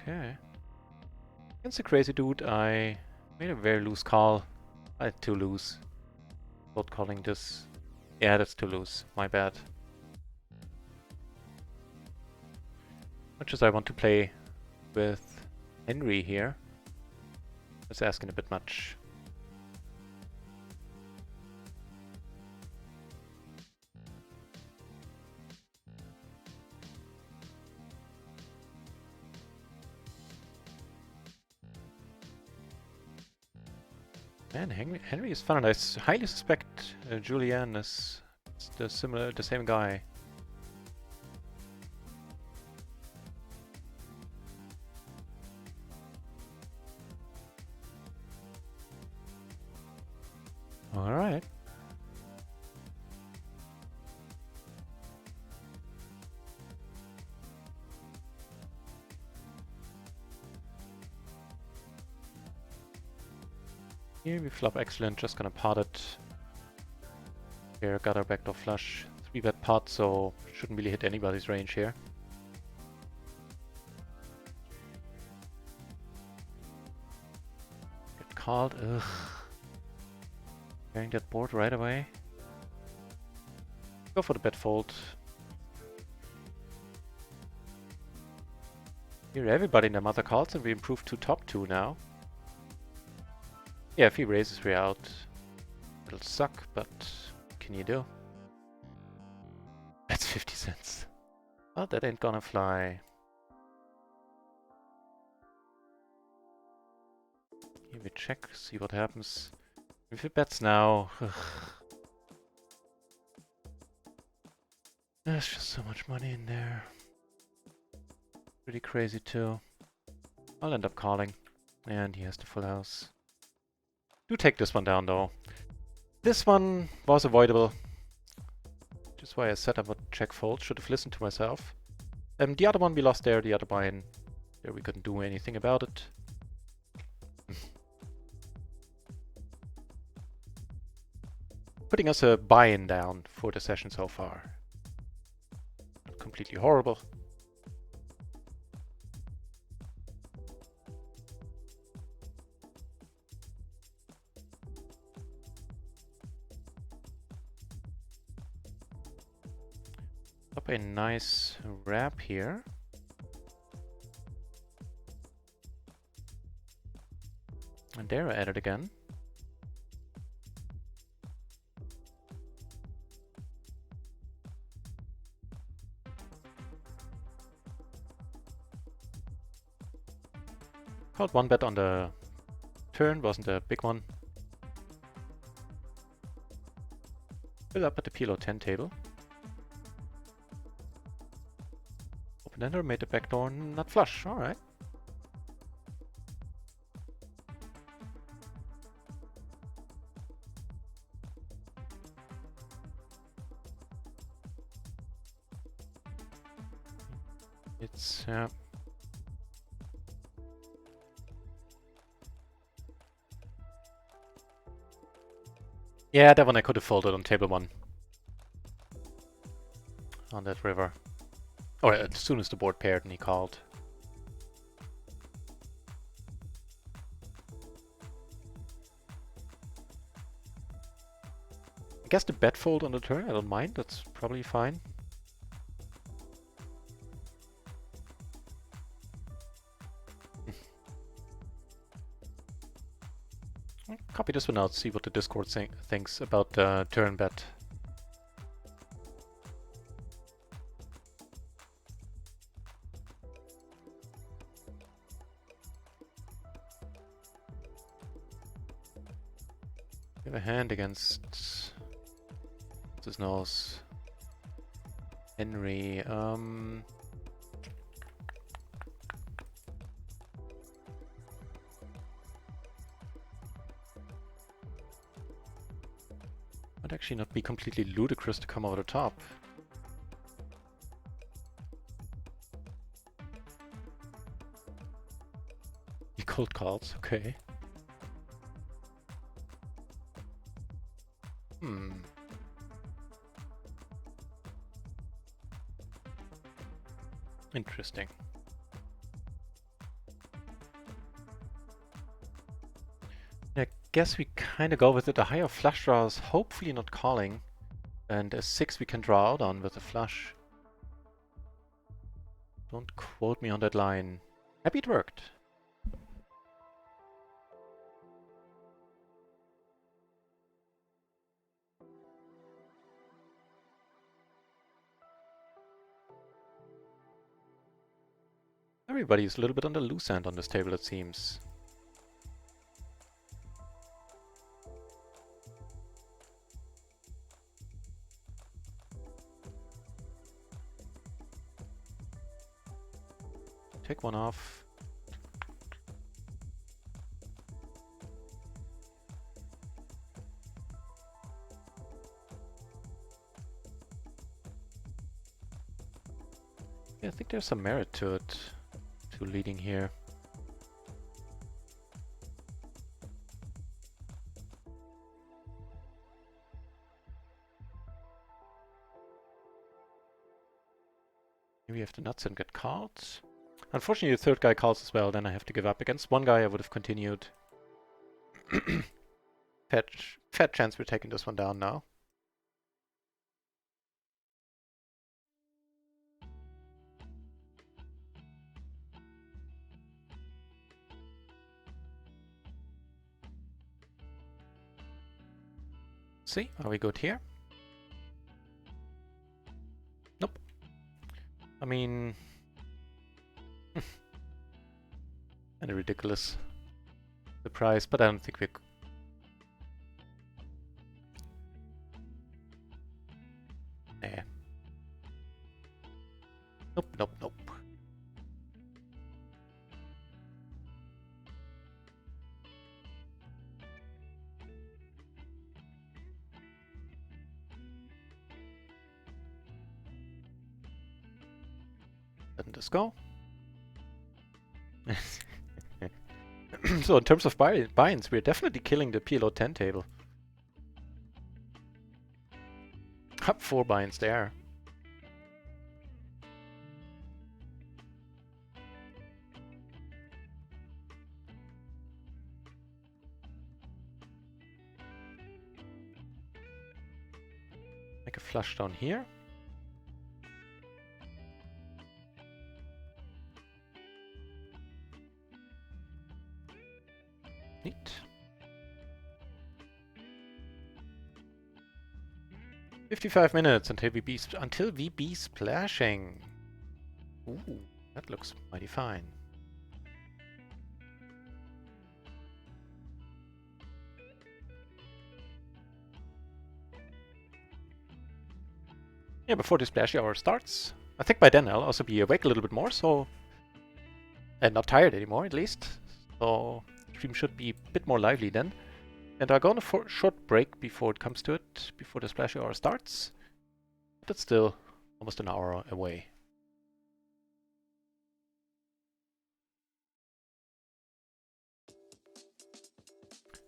Okay. Against the crazy dude, I made a very loose call. Too loose. Not calling this. Yeah, that's too loose. My bad. Much as I want to play with Henry here, that's asking a bit much. Man, Henry is fun, and I highly suspect Julian is the same guy. All right. Here we flop excellent, just gonna pot it. Here, got our backdoor flush. 3-bet pot, so shouldn't really hit anybody's range here. Get called, ugh. Carrying that board right away. Go for the bet fold. Here everybody in the mother calls and we improve to top 2 now. Yeah, if he raises, we're out. It'll suck, but what can you do? That's 50 cents. Well, that ain't gonna fly. Here we check, see what happens. If he bets now... There's just so much money in there. Pretty crazy too. I'll end up calling. And he has the full house. Do take this one down though. This one was avoidable. Which is why I set up a check fold. Should have listened to myself. The other one we lost there, the other buy-in. There we couldn't do anything about it. Putting us a buy-in down for the session so far. Not completely horrible. Up a nice wrap here. And there I add it again. Called one bet on the turn, wasn't a big one. Fill up at the PLO 10 table. Open ender, made the backdoor not flush, alright. It's yeah, that one I could have folded on table 1. On that river. Or as soon as the board paired and he called. I guess the bet fold on the turn, I don't mind, that's probably fine. Copy this one out, see what the Discord thinks about the turn bet. We have a hand against this nose. Henry. Might actually not be completely ludicrous to come over the top. He cold calls, okay. Interesting. guess we kind of go with it. A higher flush draw is hopefully not calling. And a 6 we can draw out on with a flush. Don't quote me on that line. Happy it worked. Everybody's a little bit on the loose end on this table, it seems. Take one off. Yeah, I think there's some merit to it, to leading here. Here we have the nuts and get called. Unfortunately, the third guy calls as well, then I have to give up. Against one guy, I would have continued. Fat chance we're taking this one down now. See, are we good here? Nope. I mean... and a ridiculous surprise, but I don't think we're... Nah. Nope, nope, nope. Letting this go. So in terms of binds, we're definitely killing the PLO 10 table. Up 4 binds there. Make a flush down here. Neat. 55 minutes until we be splashing. Ooh, that looks mighty fine. Yeah, before the splashy hour starts. I think by then I'll also be awake a little bit more, so... and not tired anymore, at least. So, the stream should be a bit more lively then. And I'll go on a short break before it comes to it, before the splashy hour starts. But it's still almost an hour away.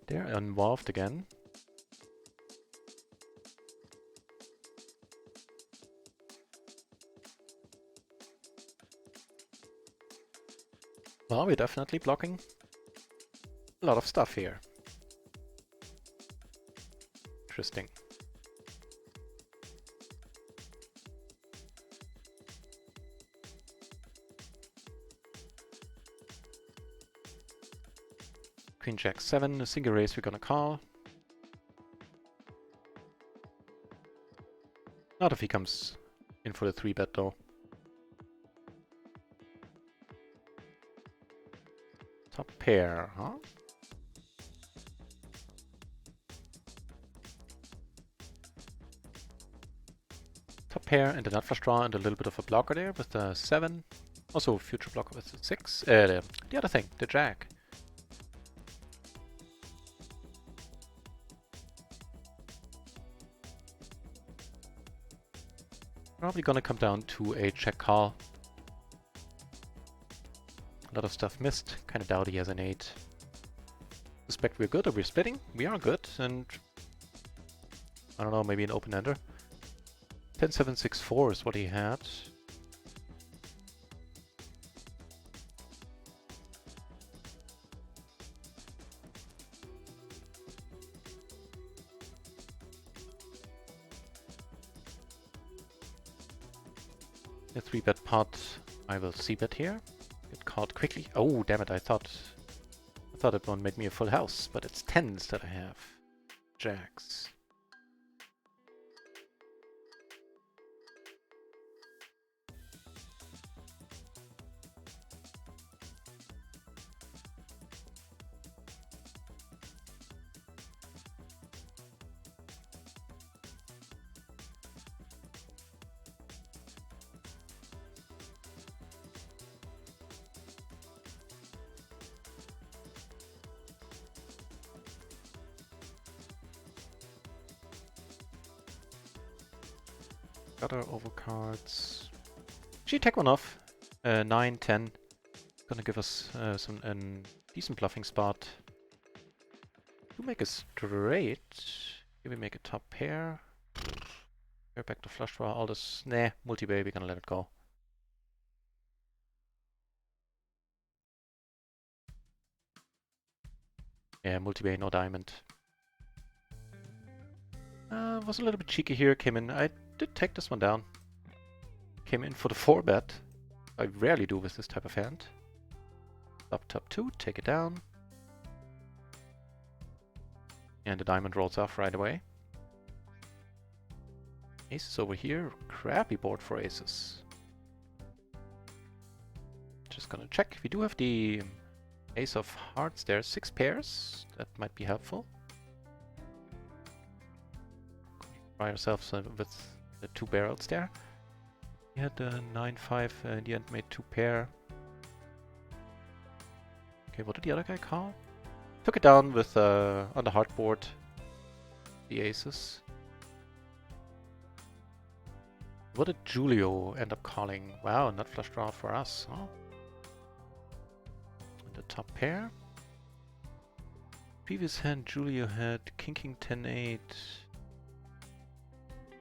They're involved again. Well, we're definitely blocking a lot of stuff here. Interesting. Queen Jack 7, a single raise we're gonna call. Not if he comes in for the 3-bet though. Top pair, huh? Top pair and a nut flush draw and a little bit of a blocker there with the 7. Also future blocker with the 6. The other thing, the Jack. Probably gonna come down to a check call. A lot of stuff missed. Kind of doubt he has an 8. Suspect we're good or we're splitting. We are good, and I don't know, maybe an open-ender. 10-7-6-4 is what he had. A 3-bet pot. I will c-bet here. Get called quickly. Oh, damn it! I thought it won't make me a full house, but it's tens that I have. Jacks. Gutter over cards. She take one off. 9, 10. Gonna give us some decent bluffing spot. You make a straight. Here we make a top pair. Pair back to flush draw. All this. Nah, multi-baby, gonna let it go. Yeah, multi-bay, no diamond. Was a little bit cheeky here. Came in. I did take this one down. Came in for the 4-bet. I rarely do with this type of hand. Up top 2, take it down. And the diamond rolls off right away. Aces over here. Crappy board for aces. Just gonna check. We do have the ace of hearts there. 6 pairs. That might be helpful. Try ourselves with the 2 barrels there. We had the 9-5 in the end, made 2 pair. Okay, what did the other guy call? Took it down with on the hard board. The aces. What did Julio end up calling? Wow, not flush draw for us. Huh? The top pair. Previous hand, Julio had king 10-8.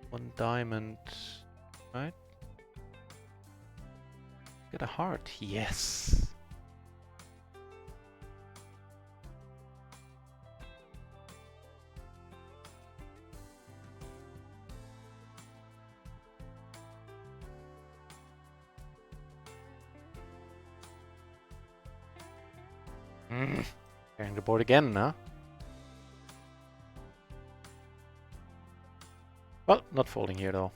1 diamond. Right? Get a heart. Yes! Carrying the board again, huh? Well, not folding here though.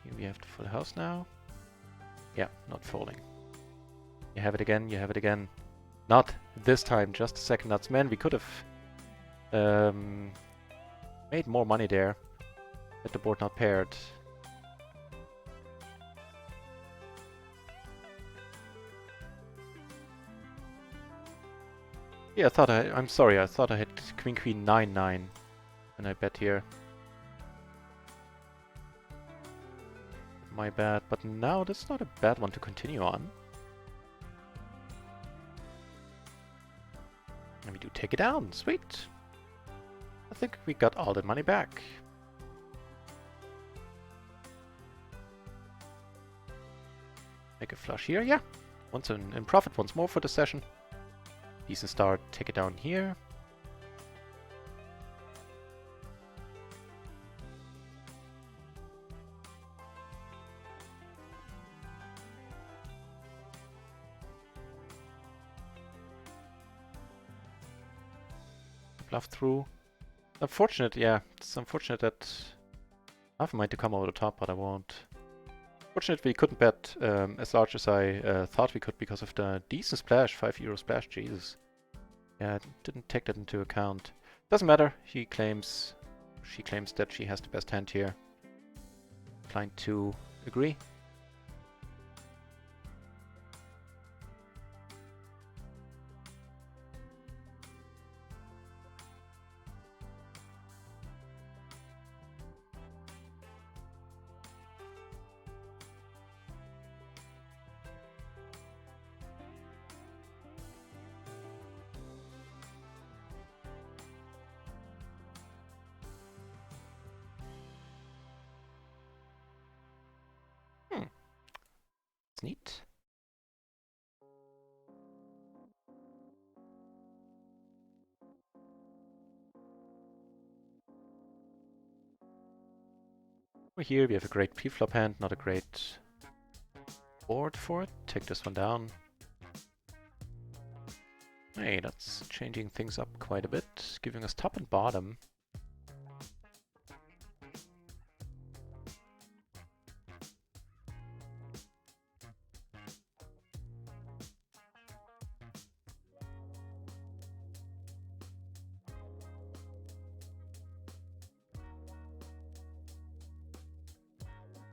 Here we have the full house now. Yeah, not folding. You have it again, you have it again. Not this time, just a second nuts. Man, we could have made more money there. Had the board not paired. Yeah, I'm sorry, I thought I had queen 9-9 when I bet here. My bad, but now this is not a bad one to continue on. And we do take it down, sweet. I think we got all the money back. Make a flush here, yeah. Once in profit once more for the session. Decent start, take it down here. Bluff through. Unfortunate, yeah. It's unfortunate that I have a mind to come over the top, but I won't. Fortunately, we couldn't bet as large as I thought we could because of the decent splash, €5 splash, Jesus. Yeah, I didn't take that into account. Doesn't matter, she claims that she has the best hand here. Inclined to agree. It's neat. Over here we have a great pre-flop hand, not a great board for it. Take this one down. Hey, that's changing things up quite a bit, giving us top and bottom.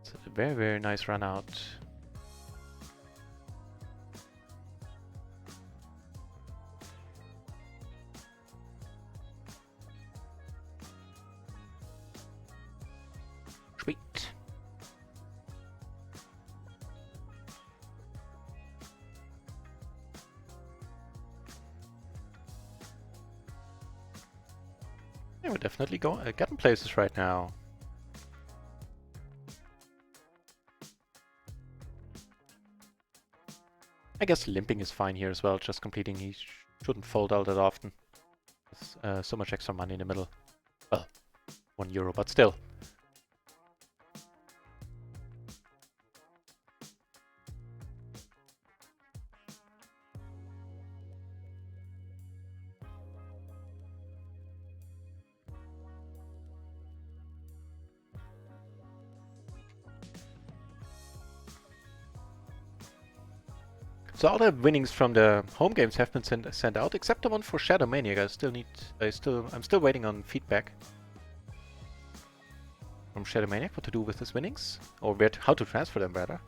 It's a very, very nice run out. Sweet. Yeah, we're definitely getting places right now. I guess limping is fine here as well, just completing. He shouldn't fold all that often. There's so much extra money in the middle. Well, €1, but still. So all the winnings from the home games have been sent out, except the one for Shadow Maniac. I'm still waiting on feedback from Shadow Maniac, what to do with his winnings, or how to transfer them rather.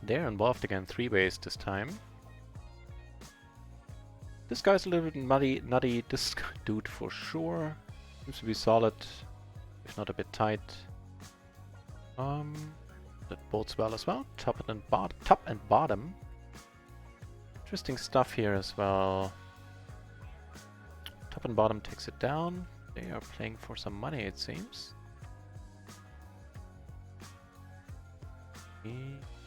They're involved again 3 ways this time. This guy's a little bit nutty. This dude for sure seems to be solid, if not a bit tight. That bodes well as well. Top and bottom. Interesting stuff here as well. Top and bottom takes it down. They are playing for some money, it seems. He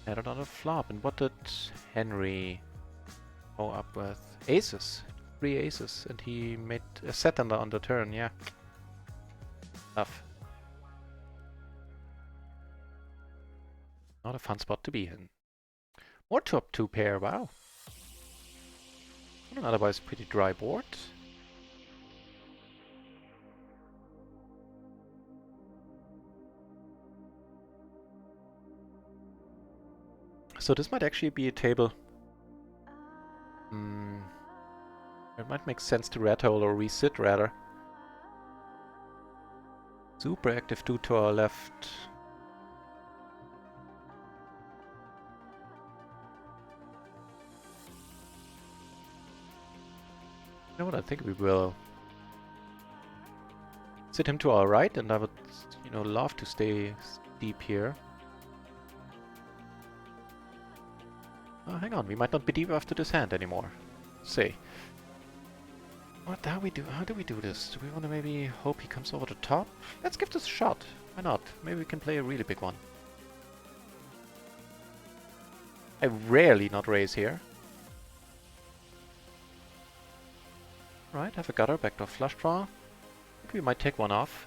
had another flop, and what did Henry go up with? Aces. 3 aces, and he made a set on the turn, yeah. Tough. Not a fun spot to be in. More top 2 pair, wow. An otherwise pretty dry board. So this might actually be a table. It might make sense to red hole or resit rather. Super active dude to our left. You know what, I think we will sit him to our right, and I would, love to stay deep here. Oh, hang on, we might not be deep after this hand anymore. Let's see. How do we do this? Do we want to maybe hope he comes over the top? Let's give this a shot. Why not? Maybe we can play a really big one. I rarely not raise here. Right, have a gutter, backdoor flush draw. I think we might take one off.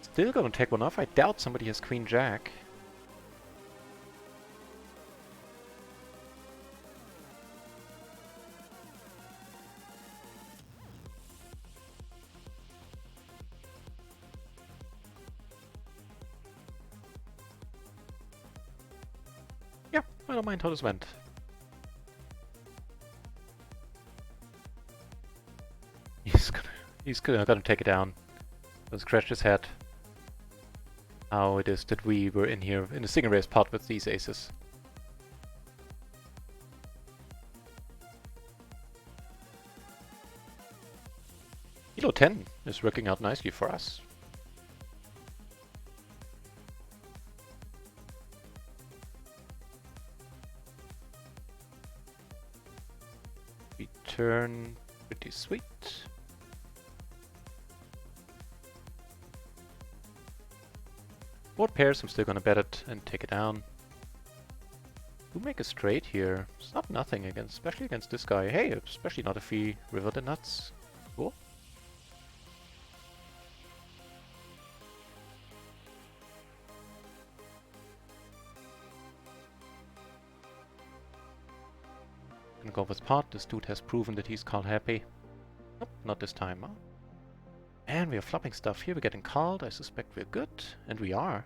Still gonna take one off. I doubt somebody has Queen Jack. Yeah, I don't mind how this went. He's gonna take it down. Gonna scratch his head. How it is that we were in here in a single race pot with these aces. PLO 10 is working out nicely for us. Return, pretty sweet. Board pairs, I'm still gonna bet it and take it down. Do make a straight here. It's not nothing against, especially against this guy. Hey, especially not if we river the nuts. Cool. Gonna go with pot. This dude has proven that he's call happy. Nope, not this time, huh? And we are flopping stuff here. We're getting called. I suspect we're good. And we are.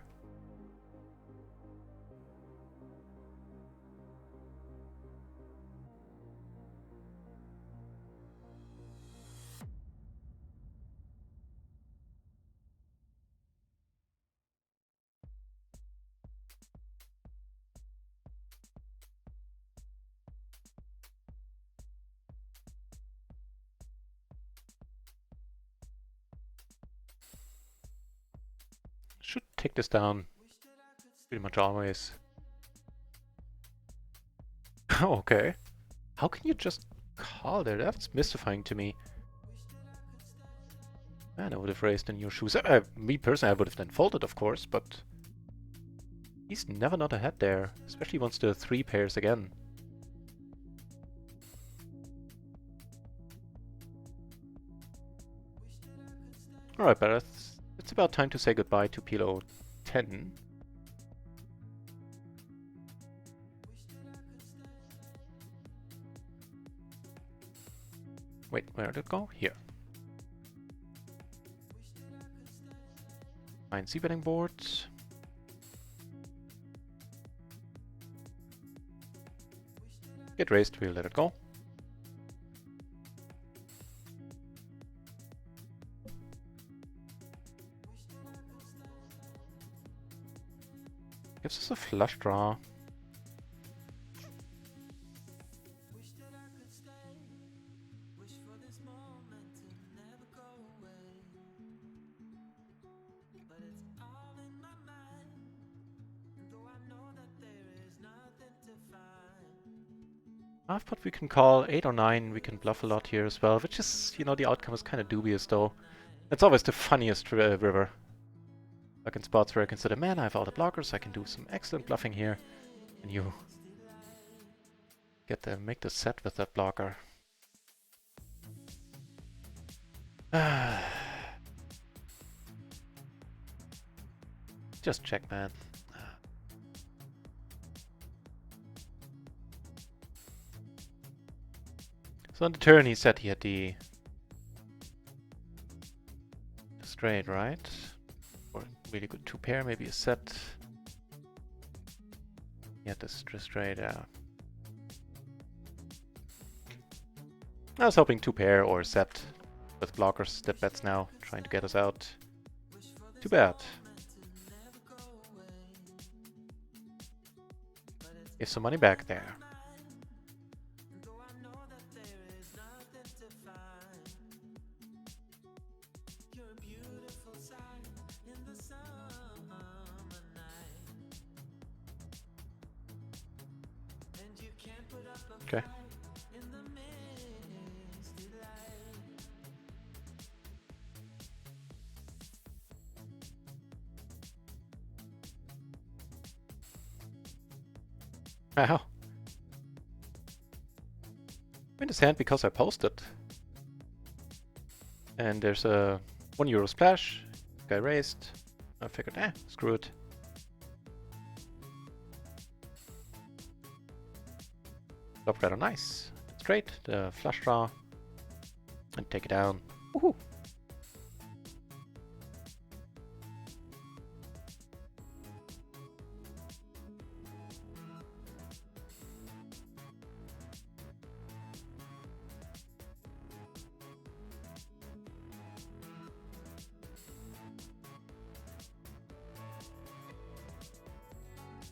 Should take this down pretty much always. Okay. How can you just call there? That's mystifying to me. Man, I would have raised in your shoes. Me personally, I would have then folded, of course, but he's never not ahead there. Especially once the 3 pairs again. Alright, but it's about time to say goodbye to PLO 10. Wait, where did it go? Here. Fine C-betting board. Get raised, we'll let it go. Gives us a flush draw. Half pot we can call, 8 or 9, we can bluff a lot here as well, which is, you know, the outcome is kind of dubious though. It's always the funniest river. Like in spots where I consider, man, I have all the blockers, I can do some excellent bluffing here. And you get to make the set with that blocker. Just check, man. So on the turn he said he had the straight, right? Or really good 2 pair, maybe a set. Yeah, this straight, yeah. I was hoping 2 pair or set with blockers that bets now, trying to get us out. Too bad. Give some money back there. Okay. Wow. Win his hand because I posted. And there's a €1 splash. Guy raised. I figured, screw it. Flop rather nice. Straight, the flush draw. And take it down. Woohoo!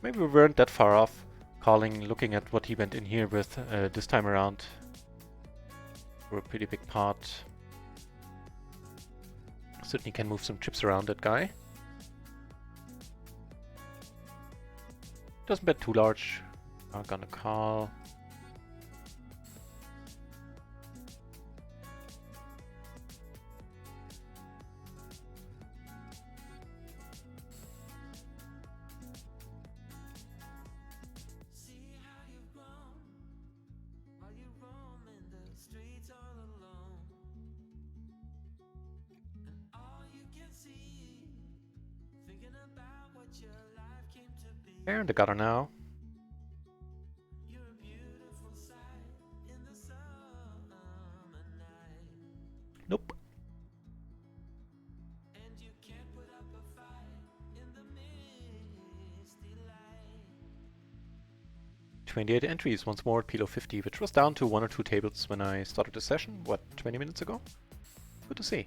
Maybe we weren't that far off calling, looking at what he went in here with this time around. For a pretty big pot. Certainly can move some chips around, that guy. Doesn't bet too large. Not gonna call. Pair in the gutter now. Nope. 28 entries once more at PLO 50, which was down to 1 or 2 tables when I started the session, what, 20 minutes ago? Good to see.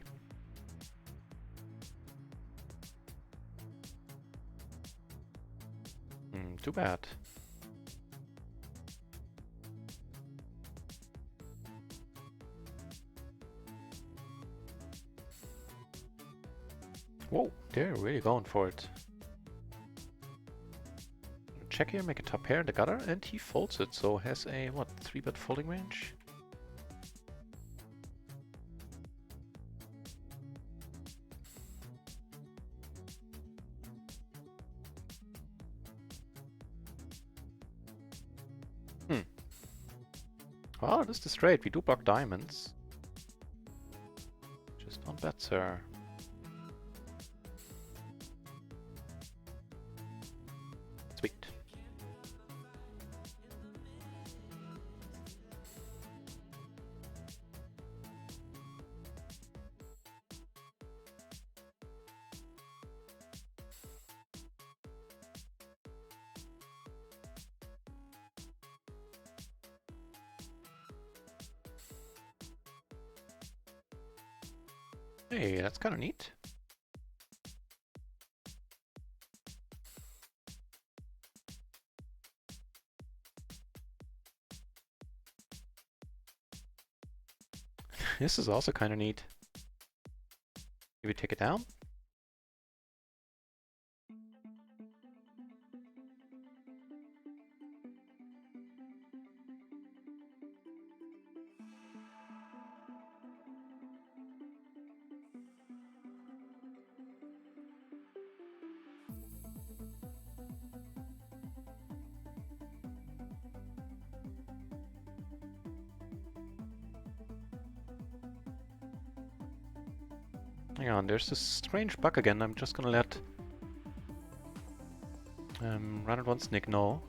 Too bad. Whoa, they're really going for it. Check here, make a top pair in the gutter, and he folds it, so has a, what, 3-bet folding range? Well, this is straight. We do block diamonds. Just don't bet, sir. Sweet. Hey, that's kind of neat. This is also kind of neat. Maybe take it down? Hang on, there's this strange bug again. I'm just gonna let RunItOnce Nick know.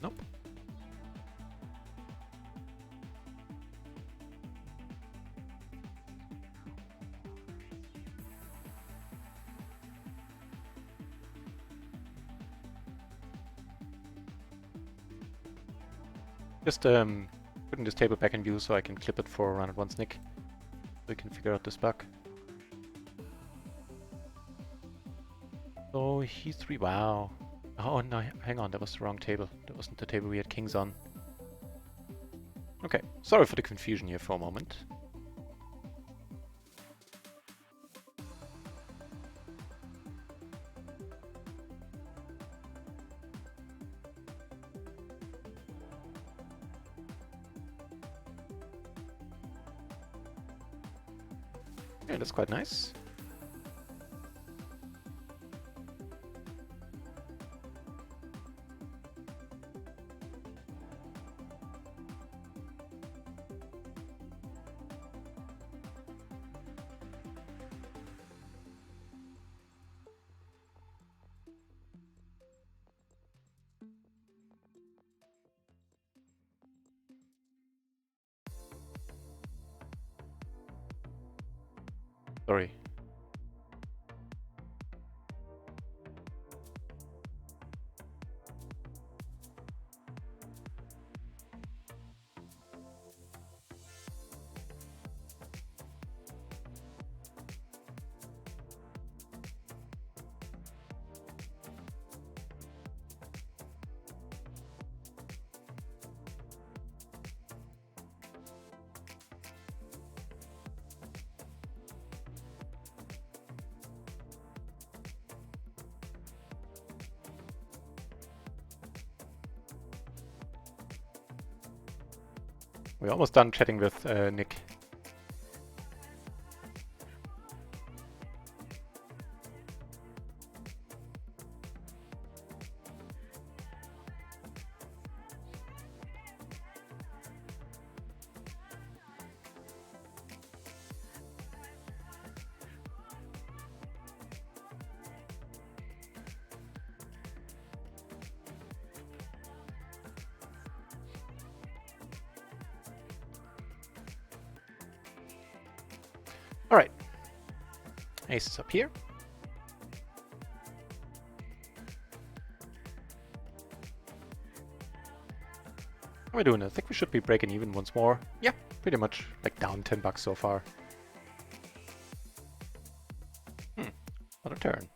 Nope. Just putting this table back in view so I can clip it for RunItOnce Nick. So we can figure out this bug. So he's 3. Wow. Oh no, hang on, that was the wrong table. That wasn't the table we had kings on. Okay, sorry for the confusion here for a moment. Yeah, that's quite nice. Sorry. We're almost done chatting with Nick. Alright. Ace is up here. How are we doing? I think we should be breaking even once more. Yeah, pretty much. Like down $10 so far. What a turn.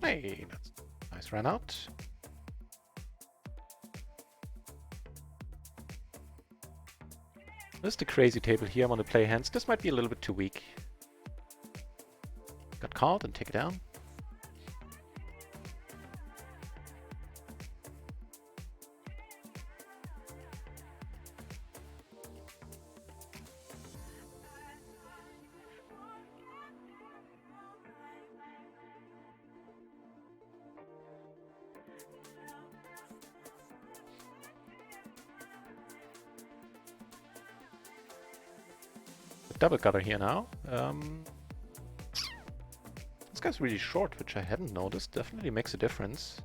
Hey, that's a nice run out. This is the crazy table here. I want to play hands. This might be a little bit too weak. Got called and take it down. Double gutter here now. This guy's really short, which I hadn't noticed. Definitely makes a difference.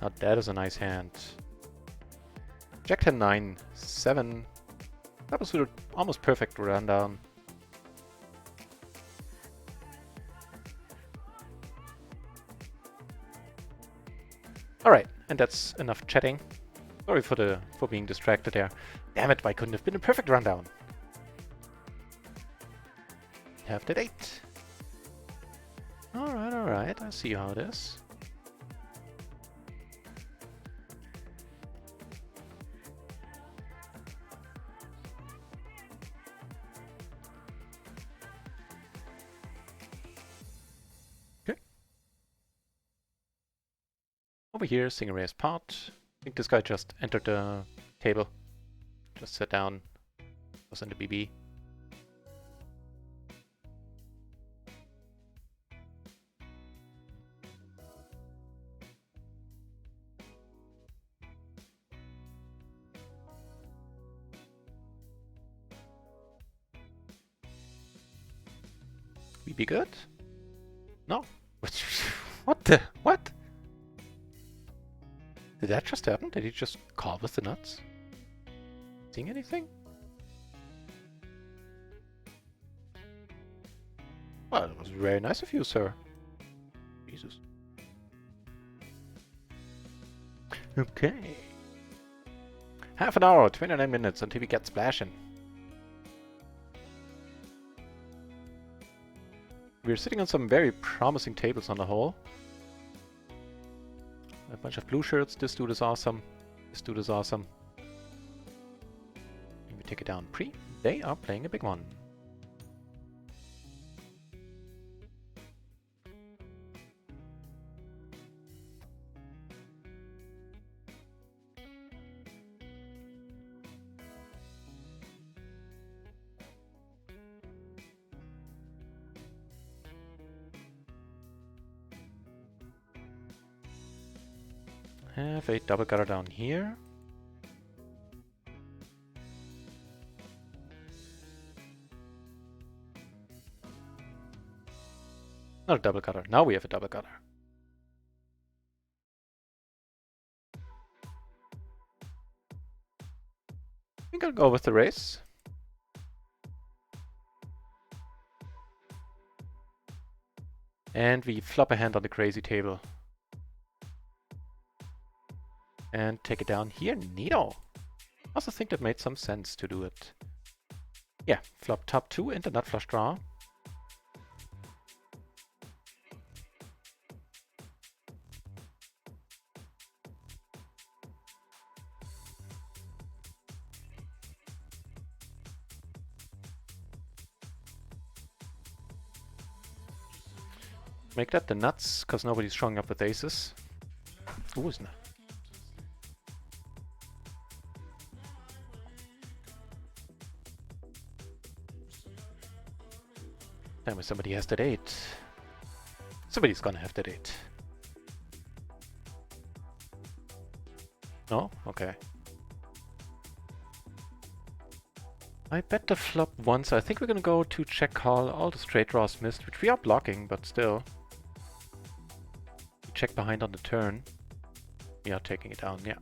Now that is a nice hand. Jack 10 9 7. That was almost perfect rundown. Alright, and that's enough chatting. Sorry for being distracted there. Damn it, why couldn't it have been a perfect rundown? Have the date. Alright, I see how it is. Over here, single raised pot. I think this guy just entered the table. Just sat down. Was in the BB. BB good? No. What the? What? Did that just happen? Did he just call with the nuts? Seeing anything? Well, it was very nice of you, sir. Jesus. Okay. Half an hour, 29 minutes until we get splashing. We're sitting on some very promising tables on the whole. A bunch of blue shirts. This dude is awesome. This dude is awesome. And we take it down pre. They are playing a big one. Have a double gutter down here. Not a double gutter. Now we have a double gutter. I think I'll go with the race. And we flop a hand on the crazy table. And take it down here. Neato. I also think that made some sense to do it. Yeah, flop top 2 into nut flush draw. Make that the nuts, because nobody's showing up with aces. Ooh, isn't it? Tell me somebody has the date. Somebody's gonna have the date. No? Okay. I bet the flop once. I think we're gonna go to check call. All the straight draws missed, which we are blocking, but still. We check behind on the turn. We are taking it down, yeah.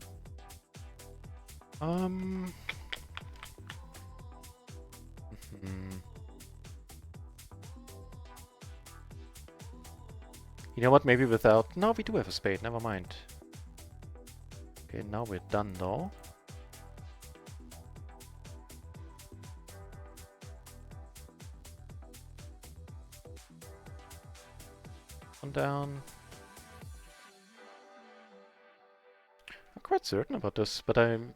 You know what, maybe without... No, we do have a spade, never mind. Okay, now we're done though. One down. I'm quite certain about this, but I'm...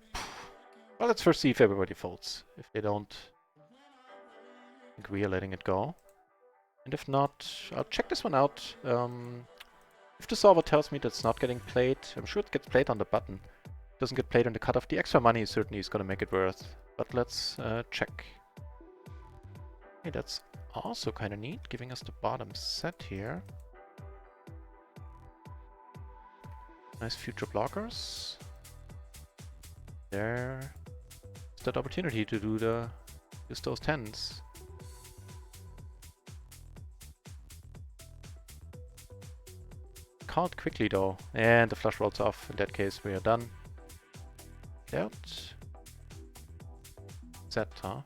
Well, let's first see if everybody folds. If they don't, I think we are letting it go. And if not, I'll check this one out. If the solver tells me that it's not getting played, I'm sure it gets played on the button. It doesn't get played on the cutoff. The extra money certainly is going to make it worth. But let's check. Hey, that's also kind of neat, giving us the bottom set here. Nice future blockers. There's that opportunity to do use those tens. Called quickly though, and the flush rolls off. In that case, we are done. Out. Set, huh?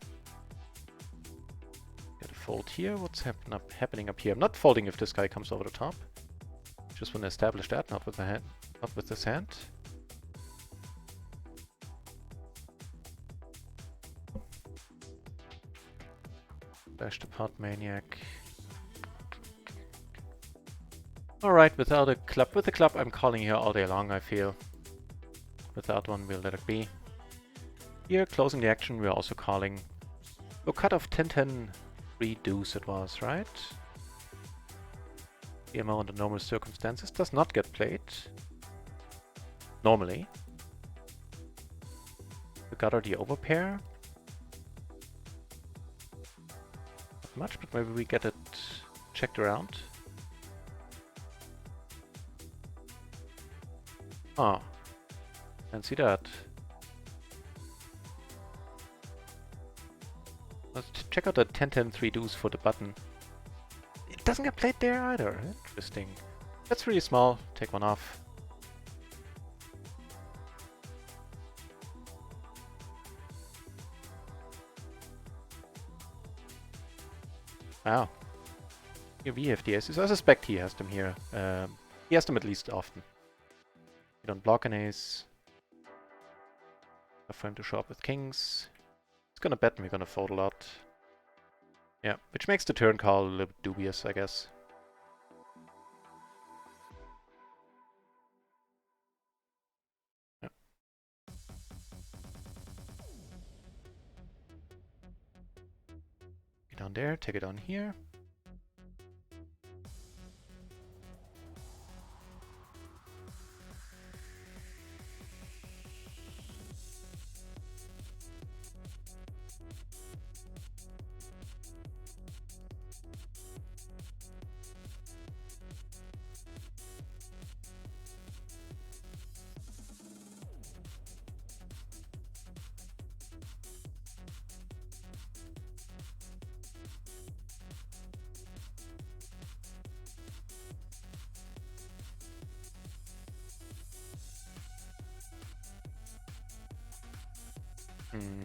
Get a fold here. What's happening up here? I'm not folding if this guy comes over the top. Just want to establish that, not with the hand, not with this hand. Bash the pot maniac. Alright, without a club. With the club, I'm calling here all day long, I feel. Without one, we'll let it be. Here, closing the action, we're also calling. Oh, cut off 10-10, 3 deuce it was, right? PMO under normal circumstances does not get played. Normally. We got the overpair. Not much, but maybe we get it checked around. Oh, can't see that. Let's check out the 10-10 3 deuce for the button. It doesn't get played there either. Interesting. That's really small. Take one off. Wow. Here we have the aces. I suspect he has them here. He has them at least often. We don't block an ace. For him to show up with kings. He's gonna bet and we're gonna fold a lot. Yeah, which makes the turn call a little bit dubious, I guess. Yeah. Get down there, take it down here. Hmm.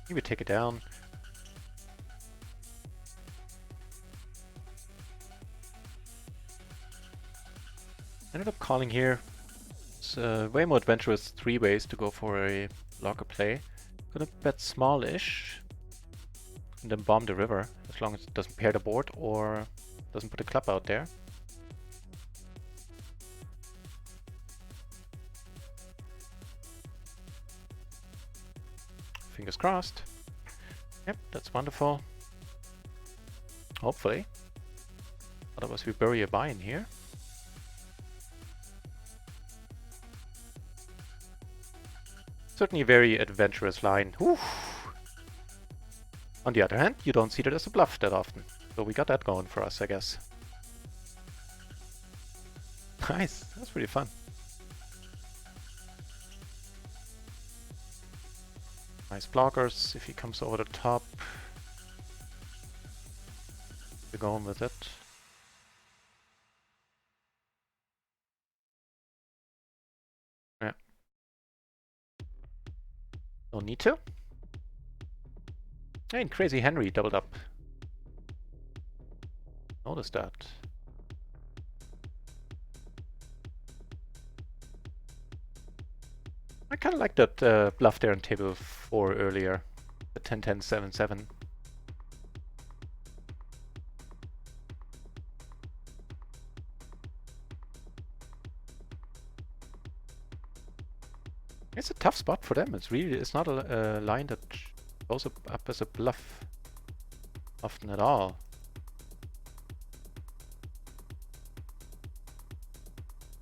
Maybe take it down. Ended up calling here. It's way more adventurous 3 ways to go for a blocker play. Gonna bet small-ish and then bomb the river, as long as it doesn't pair the board or doesn't put a club out there. Fingers crossed. Yep, that's wonderful. Hopefully. Otherwise we bury a buy in here. Certainly a very adventurous line. Oof. On the other hand, you don't see that as a bluff that often. So we got that going for us, I guess. Nice, that's pretty fun. Nice blockers, if he comes over the top. We're going with it. Yeah. No need to. And Crazy Henry doubled up. Notice that. I kind of like that bluff there on table 4 earlier. The 10-10-7-7. It's a tough spot for them. It's not a line that goes up as a bluff often at all.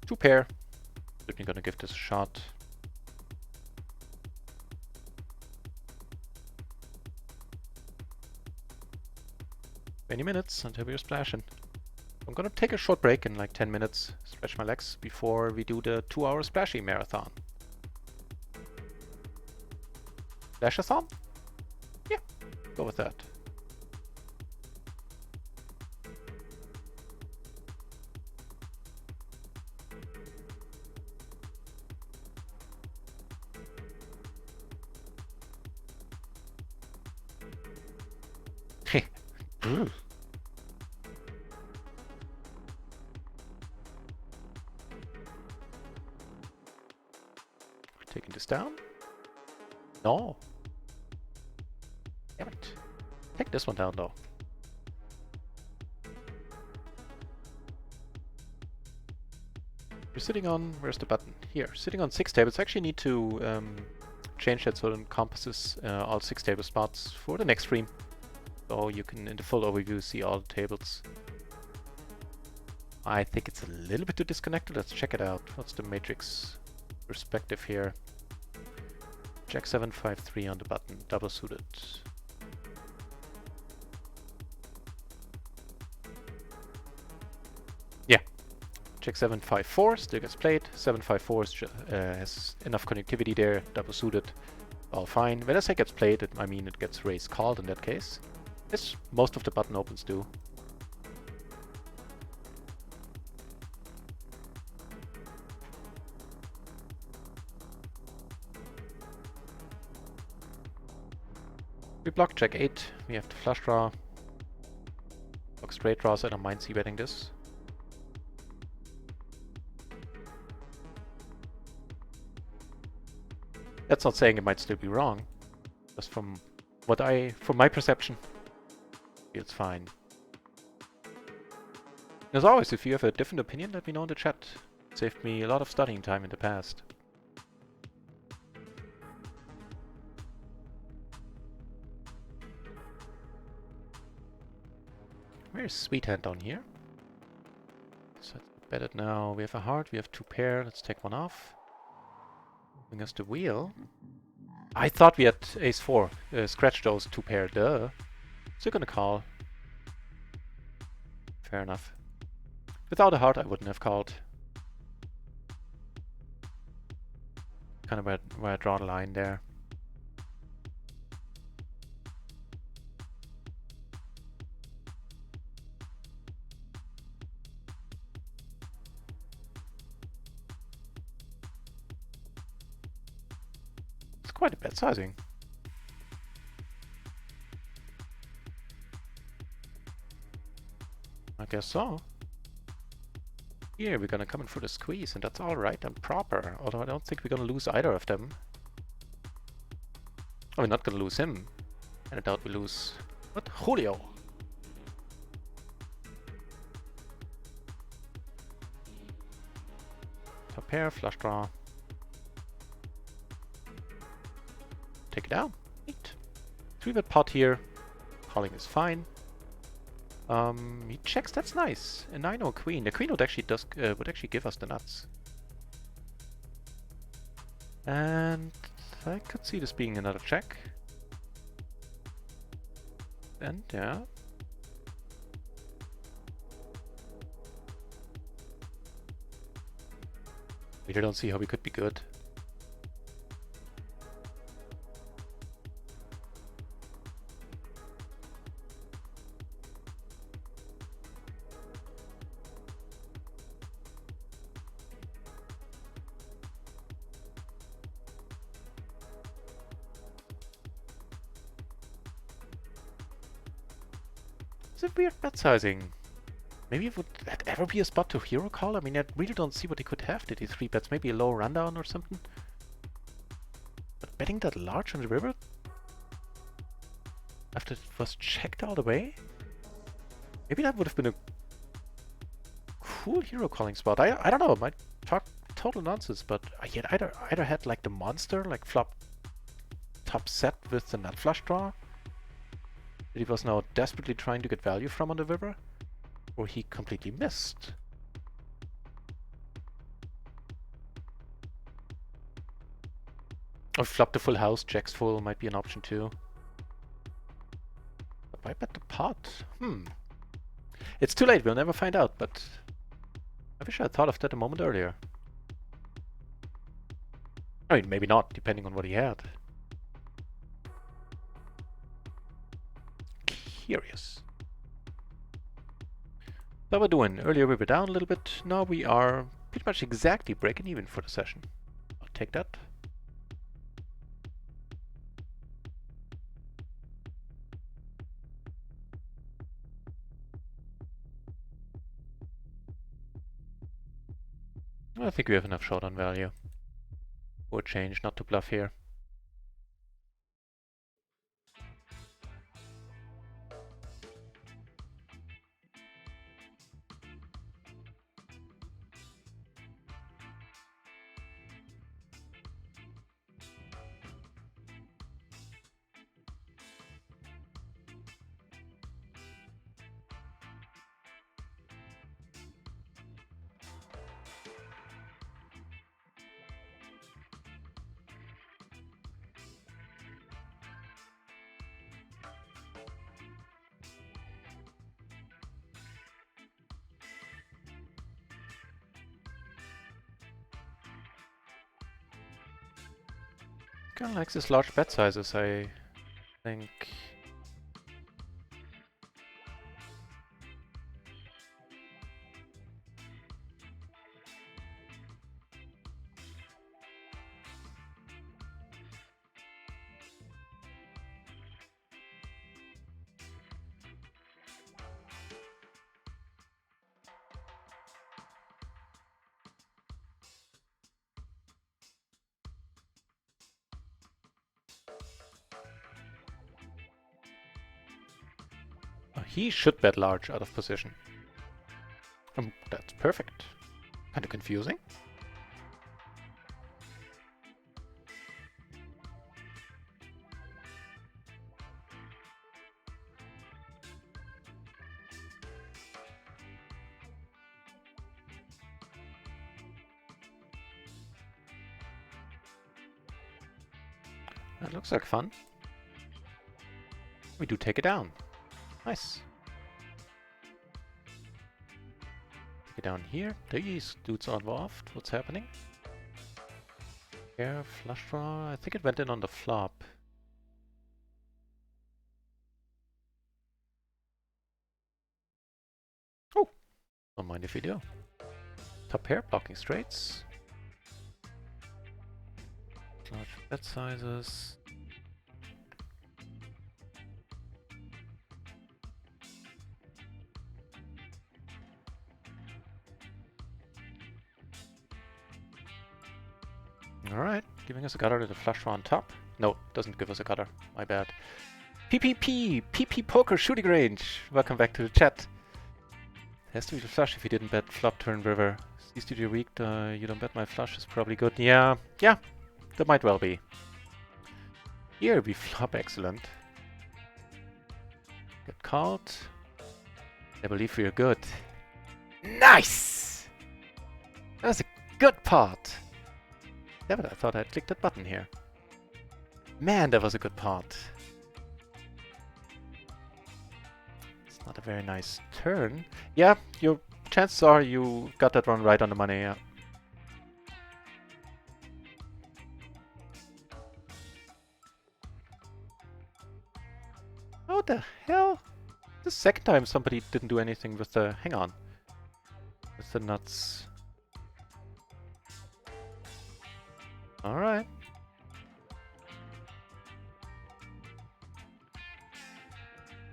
Two pair. Certainly gonna give this a shot. Many minutes until we're splashing. I'm gonna take a short break in like 10 minutes, stretch my legs before we do the 2-hour splashing marathon. Splashathon? Yeah, go with that. Taking this down? No. Damn it. Take this one down though. We're sitting on, where's the button? Here, sitting on 6 tables. Actually need to change that so it encompasses all 6 table spots for the next stream. So you can, in the full overview, see all the tables. I think it's a little bit too disconnected. Let's check it out. What's the matrix perspective here? Jack 7, 5, 3 on the button, double suited. Yeah, Jack 7, 5, 4 still gets played. 7, 5, 4 has enough connectivity there, double suited, all fine. When I say gets played, I mean it gets raised called in that case. As most of the button opens do. We block Jack 8, we have the flush draw. Block straight draws, I don't mind c-betting this. That's not saying it might still be wrong. Just from my perception, feels fine. As always, if you have a different opinion, let me know in the chat. It saved me a lot of studying time in the past. Very sweet hand down here. So let's bet it now. We have a heart, we have 2 pair. Let's take one off. Bring us the wheel. I thought we had ace 4. Scratch those 2 pair, duh. Still gonna call. Fair enough. Without a heart, I wouldn't have called. Kind of where I draw the line there. quite a bad sizing. I guess so. Here, we're gonna come in for the squeeze, and that's alright and proper. Although I don't think we're gonna lose either of them. Oh, we're not gonna lose him. And I doubt we lose... What? Julio! Top pair, flush draw. Take it down. Neat. 3-bet pot here. Calling is fine. He checks, that's nice. A 9 or queen. The queen would actually give us the nuts. And I could see this being another check. And yeah. We don't see how we could be good. It's a weird bet sizing. Maybe would that ever be a spot to hero call? I mean, I really don't see what he could have. Did he 3-bets maybe a low rundown or something? But betting that large on the river? After it was checked all the way? Maybe that would have been a cool hero calling spot. I don't know, it might talk total nonsense, but he had either had like the monster, like flop top set with the nut flush draw, that he was now desperately trying to get value from on the river, or he completely missed. Or flop the full house, jacks full might be an option too. But why bet the pot? It's too late, we'll never find out, but I wish I had thought of that a moment earlier. I mean, maybe not, depending on what he had. Curious. So we're doing. Earlier we were down a little bit, now we are pretty much exactly breaking even for the session. I'll take that. I think we have enough showdown value. Or change, not to bluff here. Kinda likes his large bet sizes, I think. He should bet large out of position. That's perfect. Kinda confusing. That looks like fun. We do take it down. Nice. Take it down here. These dudes are involved. What's happening? Pair, flush draw. I think it went in on the flop. Oh! Don't mind if we do. Top pair, blocking straights. Large bet sizes. Alright, giving us a gutter to the flush draw on top. No, doesn't give us a gutter. My bad. PPP! PP Poker Shooting Range! Welcome back to the chat. Has to be the flush if you didn't bet flop turn river. Sees to your weak, you don't bet my flush is probably good. Yeah, that might well be. Here we flop excellent. Get called. I believe we are good. Nice! That was a good part. Damn it, I thought I'd clicked that button here. Man, that was a good part. It's not a very nice turn. Yeah, your chances are you got that one right on the money, yeah. Oh, the hell? The second time somebody didn't do anything with the... Hang on. With the nuts. Alright.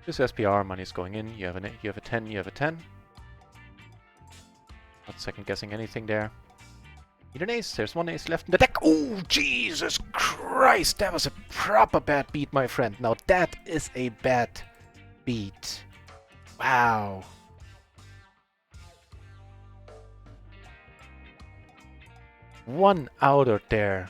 This SPR money's going in. You have a 10, you have a 10. Not second guessing anything there. Need an ace. There's one ace left in the deck. Oh, Jesus Christ! That was a proper bad beat, my friend. Now that is a bad beat. Wow. One outer there.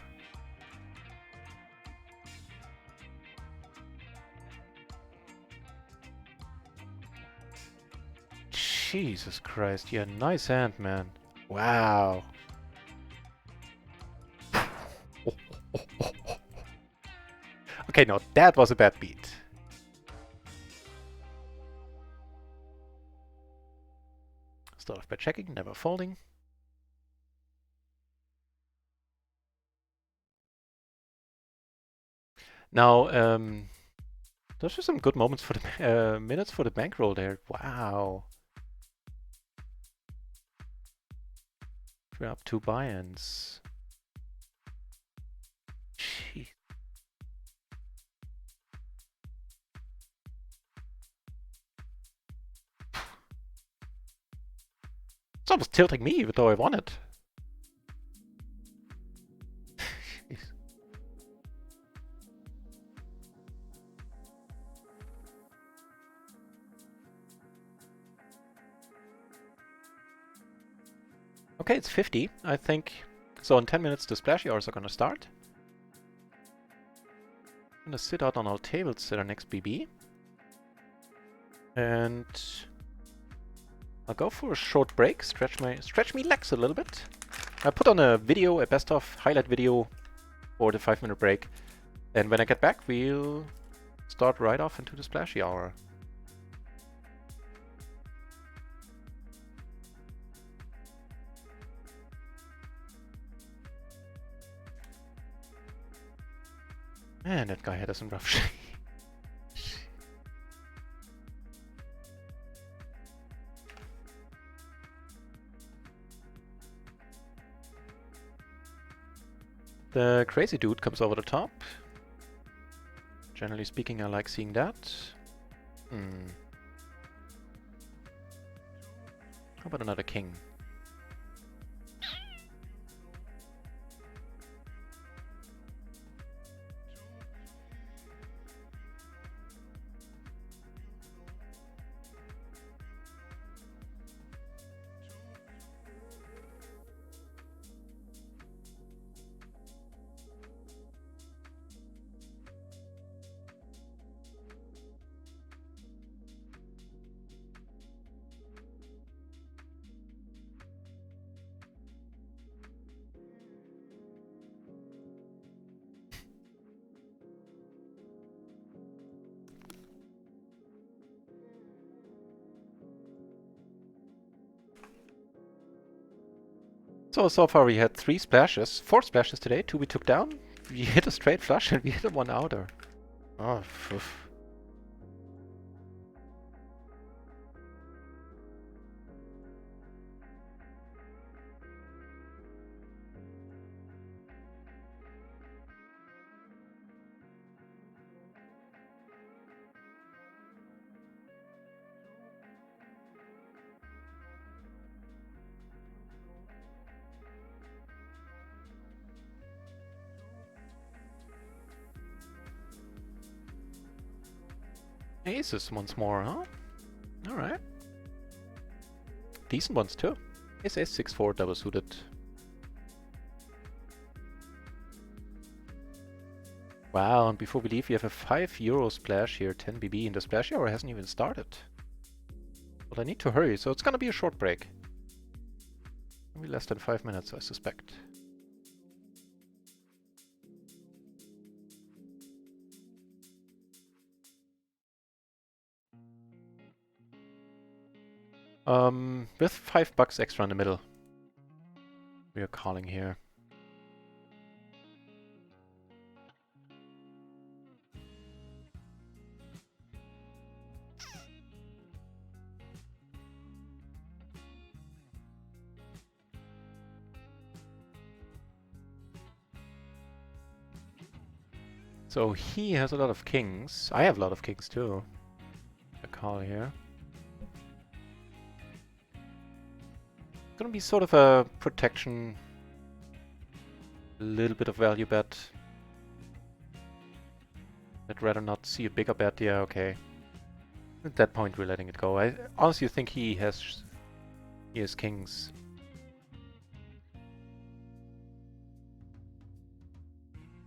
Jesus Christ, yeah, nice hand, man. Wow. Okay, no, that was a bad beat. Start off by checking, never folding. Now, those were some good moments for the minutes for the bankroll there. Wow. We're up 2 buy-ins. Jeez. It's almost tilting me, even though I won it. Okay, it's 50, I think. So in 10 minutes the splashy hours are gonna start. I'm gonna sit out on our tables at our next BB. And I'll go for a short break, stretch me legs a little bit. I put on a video, a best of highlight video for the 5-minute break. And when I get back, we'll start right off into the splashy hour. Man, that guy had us in rough shape. The crazy dude comes over the top. Generally speaking, I like seeing that. How about another king? So far we had 4 splashes today, 2 we took down. We hit a straight flush and we hit a 1 outer. Oh, phew. Aces once more, huh? Alright. Decent ones too. Ace, ace, 6-4, double suited. Wow, and before we leave, we have a €5 splash here, 10 BB, and the splash hour hasn't even started. But I need to hurry, so it's gonna be a short break. Maybe less than 5 minutes, I suspect. With $5 extra in the middle, we are calling here. So he has a lot of kings. I have a lot of kings too. A call here. It's gonna be sort of a protection. A little bit of value bet. I'd rather not see a bigger bet. Yeah, okay. At that point, we're letting it go. I honestly think he has kings.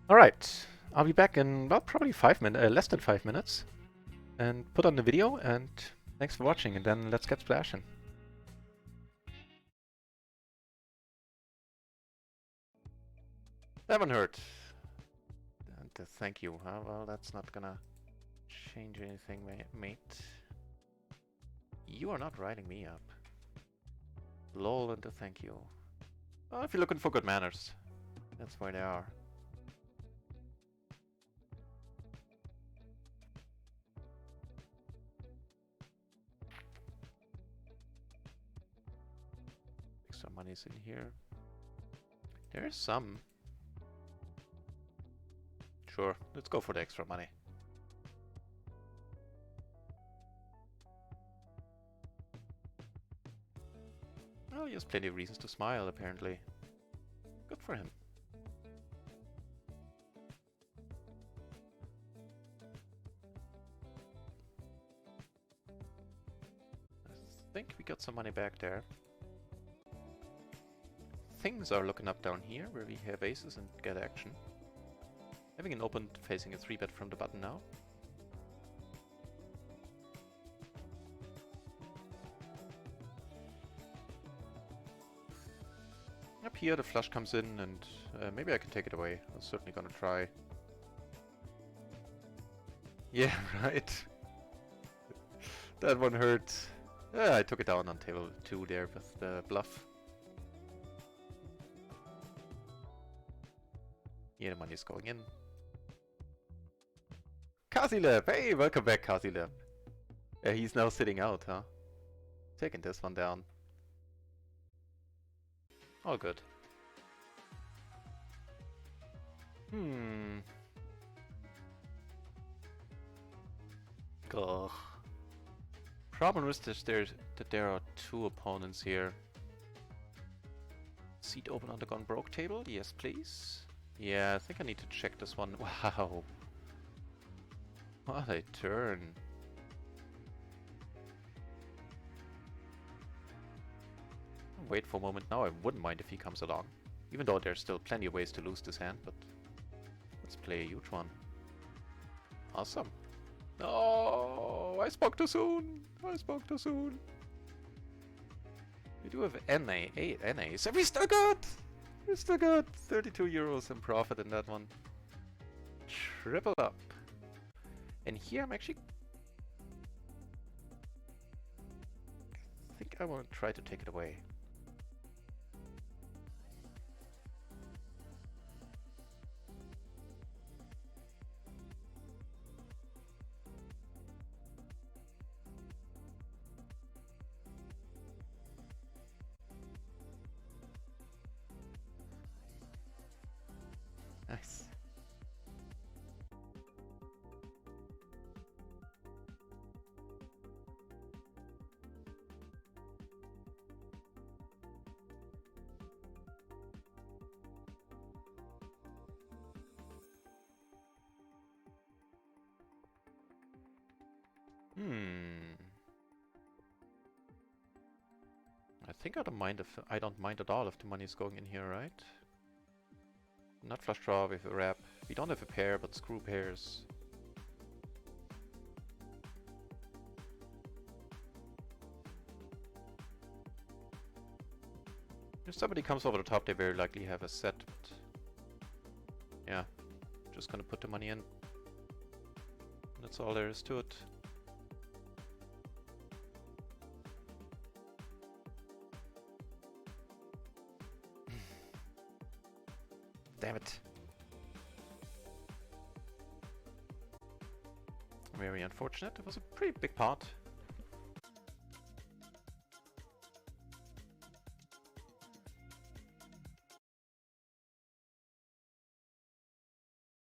All right. I'll be back in, well, probably 5 minutes, less than 5 minutes. And put on the video, and thanks for watching, and then let's get splashing. That one hurt. And thank you. Well, that's not gonna change anything, mate. You are not riding me up. Lol and a thank you. Well, if you're looking for good manners, that's where they are. Extra money's in here. There's some. Sure, let's go for the extra money. Well, he has plenty of reasons to smile, apparently. Good for him. I think we got some money back there. Things are looking up down here, where we have aces and get action. Having an open facing a 3-bet from the button now. Up here the flush comes in and maybe I can take it away. I'm certainly gonna try. Yeah, right. That one hurt. I took it down on table 2 there with the bluff. Yeah, the money is going in. Kasilep! Hey, welcome back, Kasilep. He's now sitting out, huh? Taking this one down. All good. Ugh. Problem is that there are 2 opponents here. Seat open on the gone broke table? Yes, please. Yeah, I think I need to check this one. Wow. What a turn. Wait for a moment now. I wouldn't mind if he comes along. Even though there's still plenty of ways to lose this hand, but let's play a huge one. Awesome. No, I spoke too soon. I spoke too soon. We do have NA, 8 NAs. We're still good. We're still good. 32 euros in profit in that one. Triple up. And here I'm actually... I think I want to try to take it away. Nice. I think I don't mind if I don't mind at all if the money is going in here, right? Not flush draw with a wrap. We don't have a pair, but screw pairs. If somebody comes over the top, they very likely have a set. But yeah, just gonna put the money in. That's all there is to it. Damn it. Very unfortunate. It was a pretty big pot.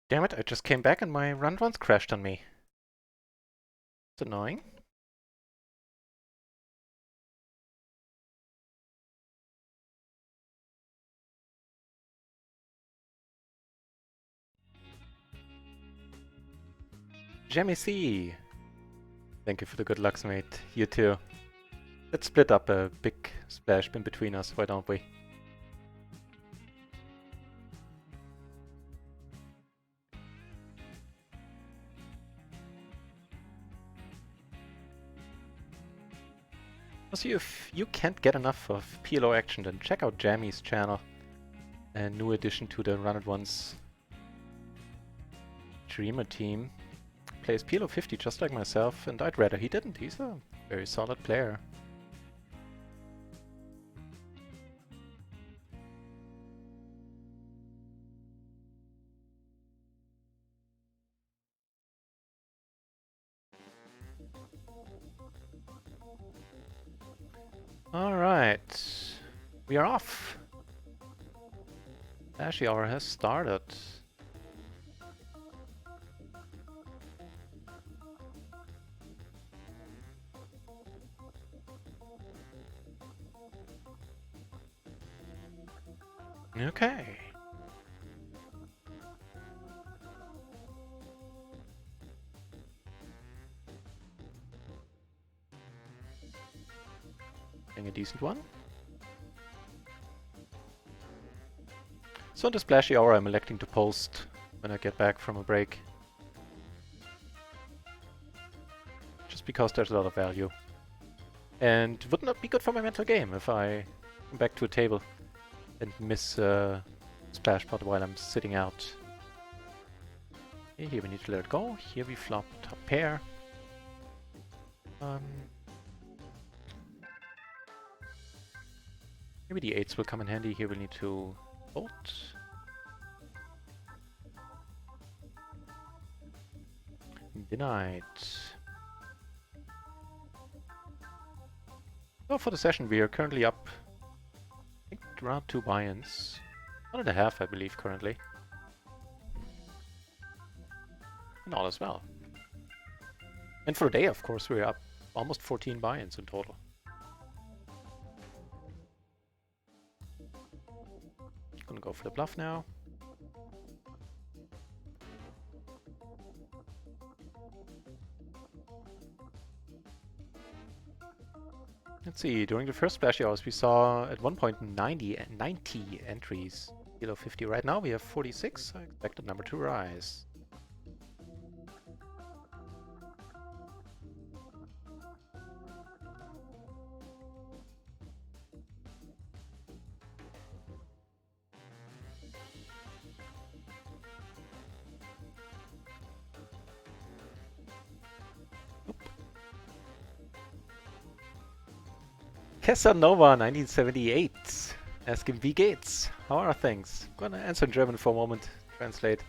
Damn it, I just came back and my run once crashed on me. It's annoying. Jamie C. Thank you for the good lucks, mate. You too. Let's split up a big splash in between us, why don't we? Also, if you can't get enough of PLO action, then check out Jamie's channel. A new addition to the RunItOnce streamer team. Plays PLO 50 just like myself, and I'd rather he didn't. He's a very solid player. Alright, we are off. Flashy hour has started. Okay. Getting a decent one. So in the splashy hour I'm electing to post when I get back from a break. Just because there's a lot of value. And would not be good for my mental game if I come back to a table and miss a splash pot while I'm sitting out. Okay, here we need to let it go. Here we flop top pair. Maybe the 8s will come in handy. Here we need to fold. Denied. So for the session we are currently up, I think around 2 buy-ins. 1.5 I believe currently. And all as well. And for the day of course we're up almost 14 buy-ins in total. Gonna go for the bluff now. Let's see, during the first splashy hours we saw at one point 90 entries. Below 50 right now, we have 46. I expect the number to rise. Casanova 1978. Asking, wie geht's? How are things? I'm gonna answer in German for a moment. Translate.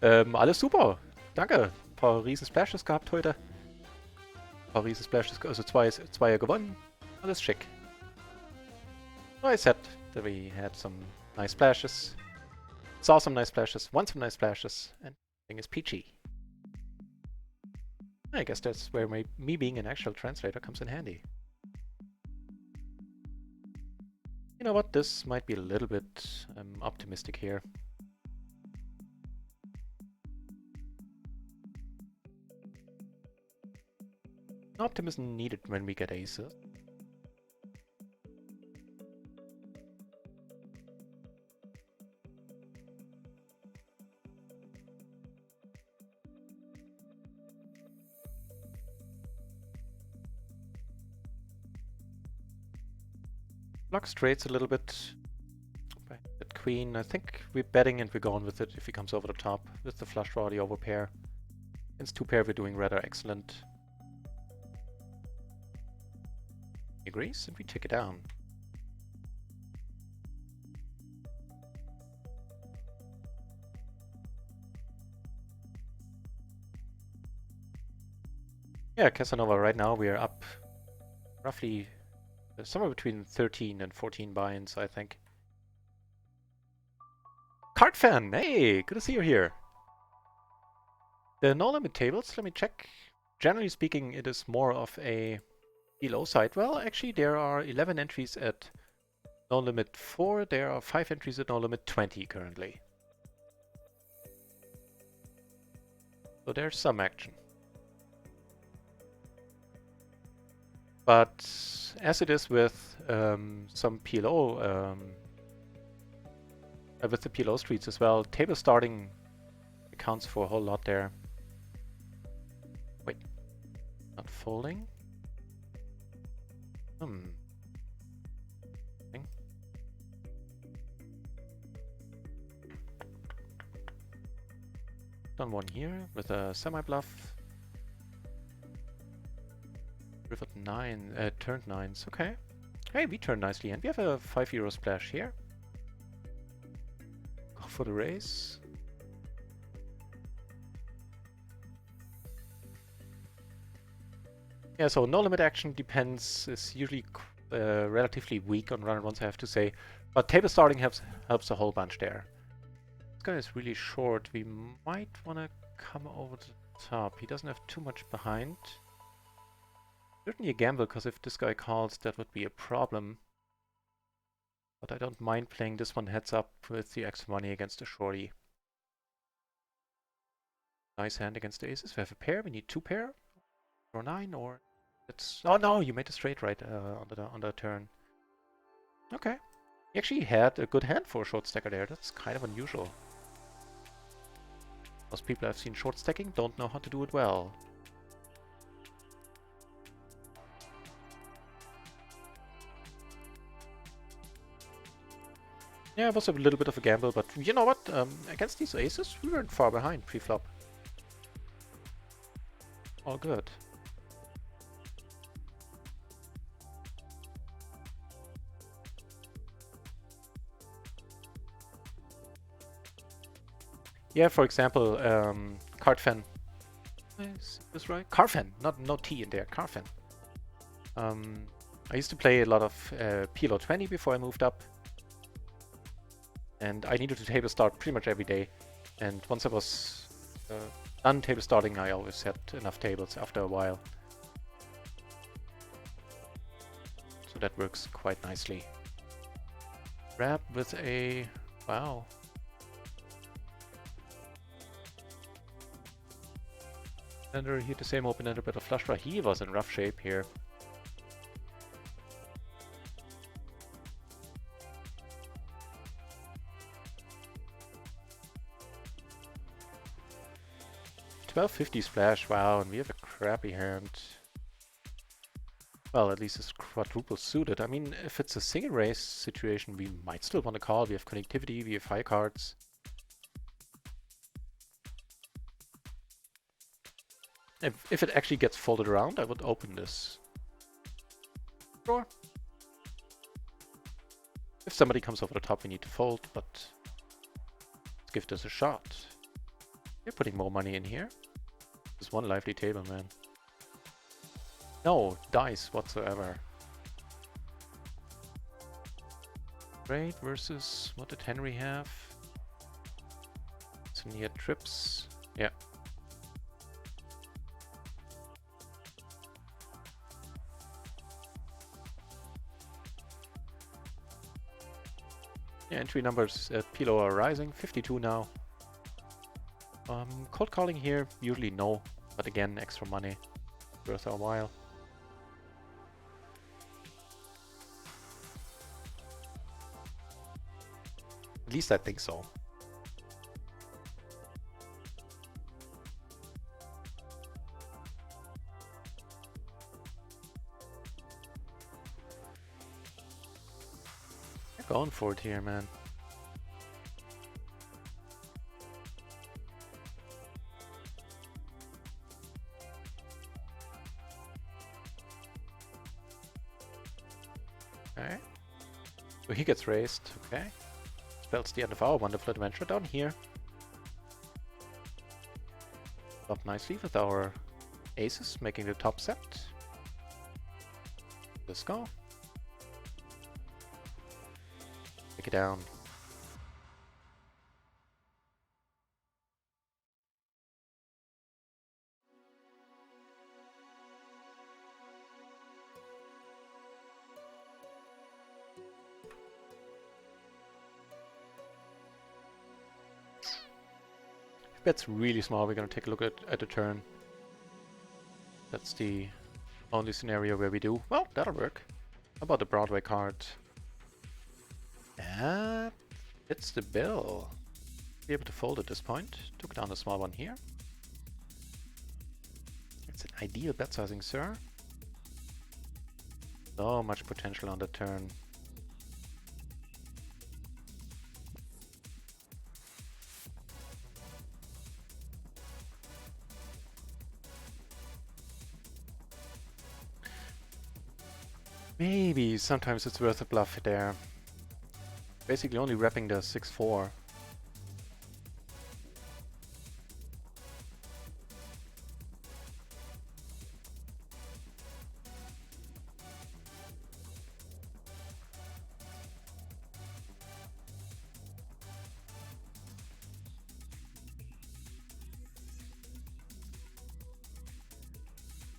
Alles super. Danke. Ein paar riesen Splashes gehabt heute. Ein paar riesen Splashes, also zwei gewonnen. Alles schick. I said that we had some nice splashes. Saw some nice splashes. Won some nice splashes. And everything is peachy. I guess that's where me being an actual translator comes in handy. You know what, this might be a little bit optimistic here. Optimism needed when we get aces. Block straights a little bit. At queen, I think we're betting and we're going with it if he comes over the top with the flush draw, the overpair. Against two pair, we're doing rather excellent. He agrees, and we take it down. Yeah, Casanova, right now we are up roughly somewhere between 13 and 14 buy-ins, I think. Card fan, hey, good to see you here. The no-limit tables, let me check. Generally speaking, it is more of a PLO side. Well, actually, there are 11 entries at no-limit 4. There are 5 entries at no-limit 20 currently. So there's some action. But as it is with some PLO, with the PLO streets as well, table starting accounts for a whole lot there. Wait, not folding? Done one here with a semi-bluff. River 9, turned 9s, okay. Hey, we turned nicely and we have a €5 splash here. Go for the raise. Yeah, so no limit action depends, is usually relatively weak on RunItOnce, I have to say. But table starting helps a whole bunch there. This guy is really short. We might want to come over the top. He doesn't have too much behind. Certainly a gamble, because if this guy calls, that would be a problem. But I don't mind playing this one heads up with the extra money against a shorty. Nice hand against the aces. We have a pair. We need two pair. Or 9, or... It's... Oh no, you made a straight right on the turn. Okay. He actually had a good hand for a short stacker there. That's kind of unusual. Most people I've seen short stacking don't know how to do it well. Yeah, it was a little bit of a gamble, but you know what? Against these aces, we weren't far behind pre-flop. All good. Yeah, for example, Cardfan. Is this right? Carfan, no T in there. Carfan. I used to play a lot of PLO 20 before I moved up. And I needed to table start pretty much every day. And once I was done table starting, I always had enough tables after a while. So that works quite nicely. Grab with a... wow. Ender hit the same open-ender, but a flush draw. He was in rough shape here. $12.50 splash, wow, and we have a crappy hand. Well, at least it's quadruple suited. I mean, if it's a single race situation, we might still want to call. We have connectivity, we have high cards. If it actually gets folded around, I would open this. Sure. If somebody comes over the top, we need to fold, but let's give this a shot. We're putting more money in here. There's one lively table, man. No dice whatsoever. Great versus what did Henry have? So he had trips. Yeah. Yeah, entry numbers at PLO are rising, 52 now. Cold calling here, usually no, but again, extra money, worth our while. At least I think so. They're going for it here, man. Okay. So he gets raised. Okay. Spells the end of our wonderful adventure down here. Up nicely with our aces, making the top set. Let's go. Take it down. If bet's really small, we're gonna take a look at the turn. That's the only scenario where we do. Well, that'll work. How about the Broadway card? That fits the bill. Be able to fold at this point. Took down a small one here. It's an ideal bet sizing, sir. So much potential on the turn. Maybe sometimes it's worth a bluff there. Basically only wrapping the 6-4.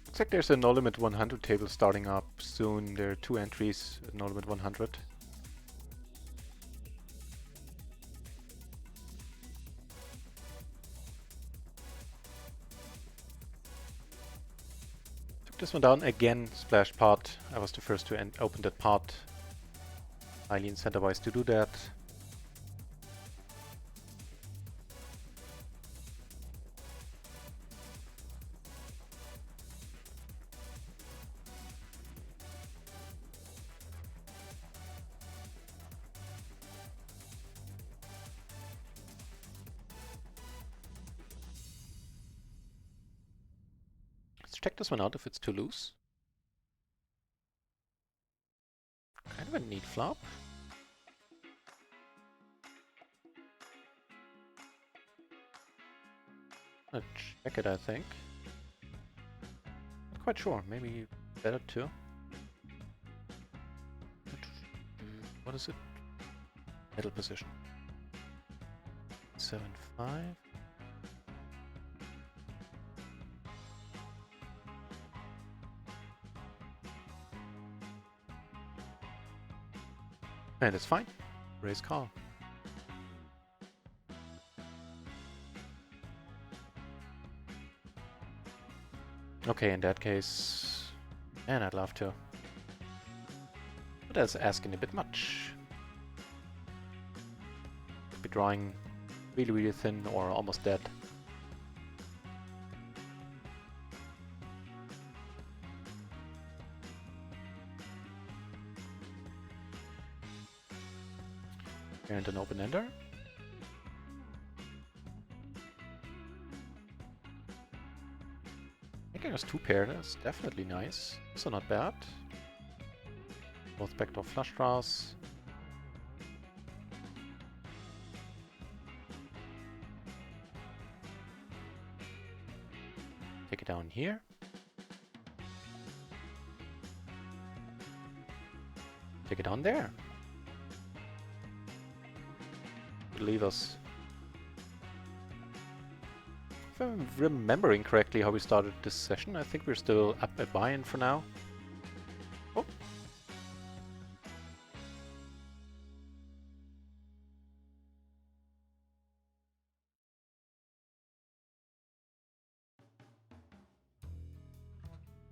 Looks like there's a No Limit 100 table starting up soon. There are 2 entries at No Limit 100. Took this one down again, splash pot. I was the first to open that pot. Highly incentivized to do that. Let's check this one out if it's too loose. Kind of a neat flop. I'll check it, I think. Not quite sure. Maybe better too. What is it? Middle position. 7-5. And it's fine. Raise call. Okay, in that case, and I'd love to. But that's asking a bit much. Could be drawing really, really thin or almost dead. And an open ender. Making us 2 pair, that's definitely nice. Also not bad. Both backdoor flush draws. Take it down here. Take it on there. Leave us. If I'm remembering correctly how we started this session, I think we're still up a buy-in for now. Oh.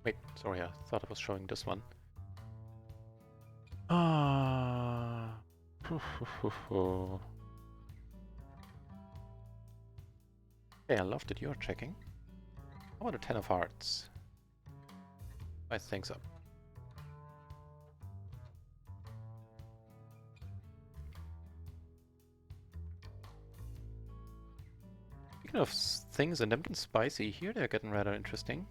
Wait, sorry, I thought I was showing this one. Ah. Okay, I love that you're checking. I want a 10 of hearts. Spice things up. Speaking of things and them getting spicy, here they're getting rather interesting.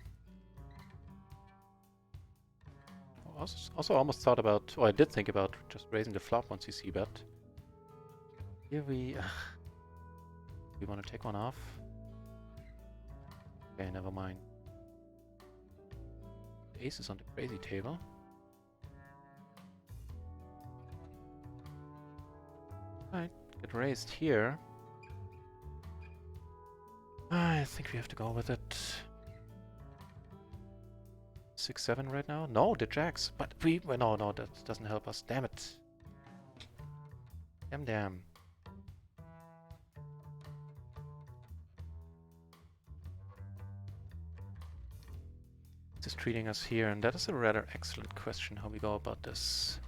Also almost thought about, or I did think about just raising the flop once you see bet. Here we want to take one off. Okay, never mind. The ace is on the crazy table. Alright, get raised here. I think we have to go with it. 6-7 right now? No, the jacks. But we... No, that doesn't help us. Damn it. Damn. Just treating us here, and that is a rather excellent question how we go about this.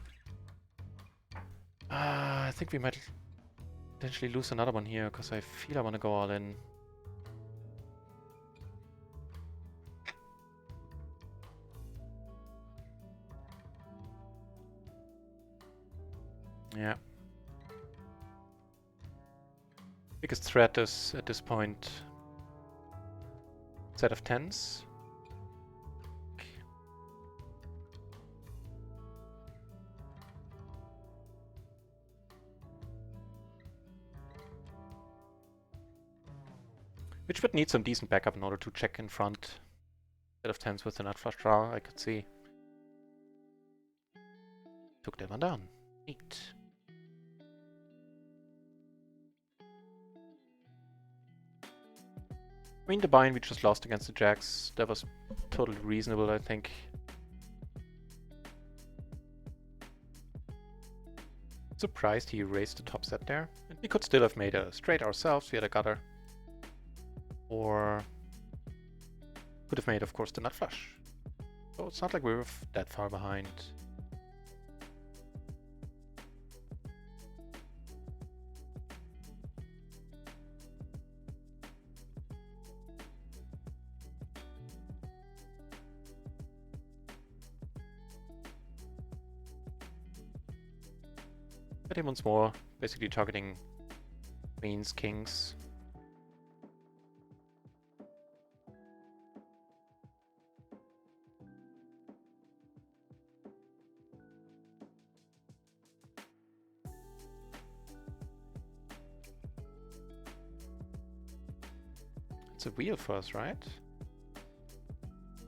I think we might potentially lose another one here, because I feel I want to go all in. Yeah. Biggest threat is, at this point, set of 10s. Which would need some decent backup in order to check in front. Set of 10s with the nut flush draw, I could see. Took that one down. Neat. I mean, the bind we just lost against the jacks, that was totally reasonable, I think. Surprised he raised the top set there. And we could still have made a straight ourselves, we had a gutter. Or could have made, of course, the nut flush. So it's not like we were that far behind. But once more, basically targeting queens, kings. It's a wheel for us, right?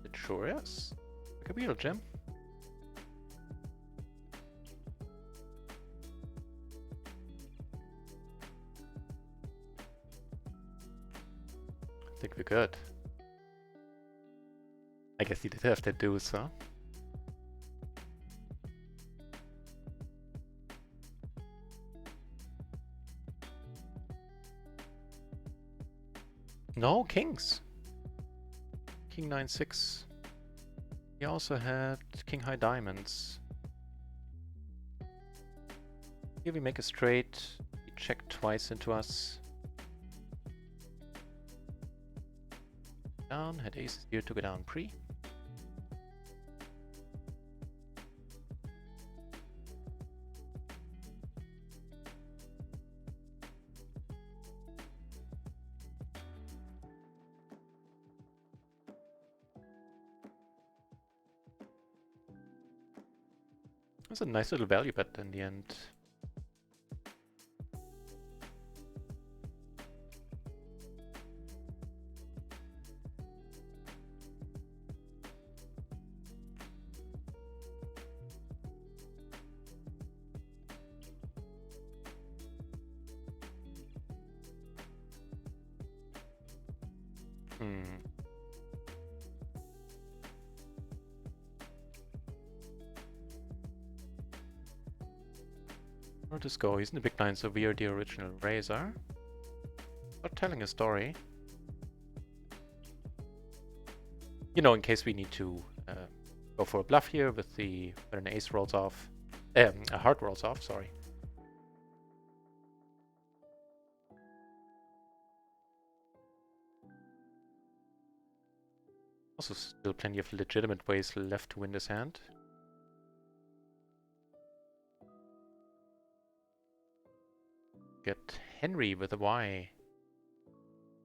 It sure is. Like a wheel, Jim. I think we're good. I guess he did have to do so. No, kings. King 9-6. He also had king high diamonds. Here we make a straight. He checked twice into us. Down, had aces here, took it down pre. It was a nice little value bet in the end. Where'd this go? He's in the big blind, so we are the original raiser. Not telling a story. You know, in case we need to go for a bluff here with the when an ace rolls off, a heart rolls off. Sorry. Also still plenty of legitimate ways left to win this hand. Get Henry with a Y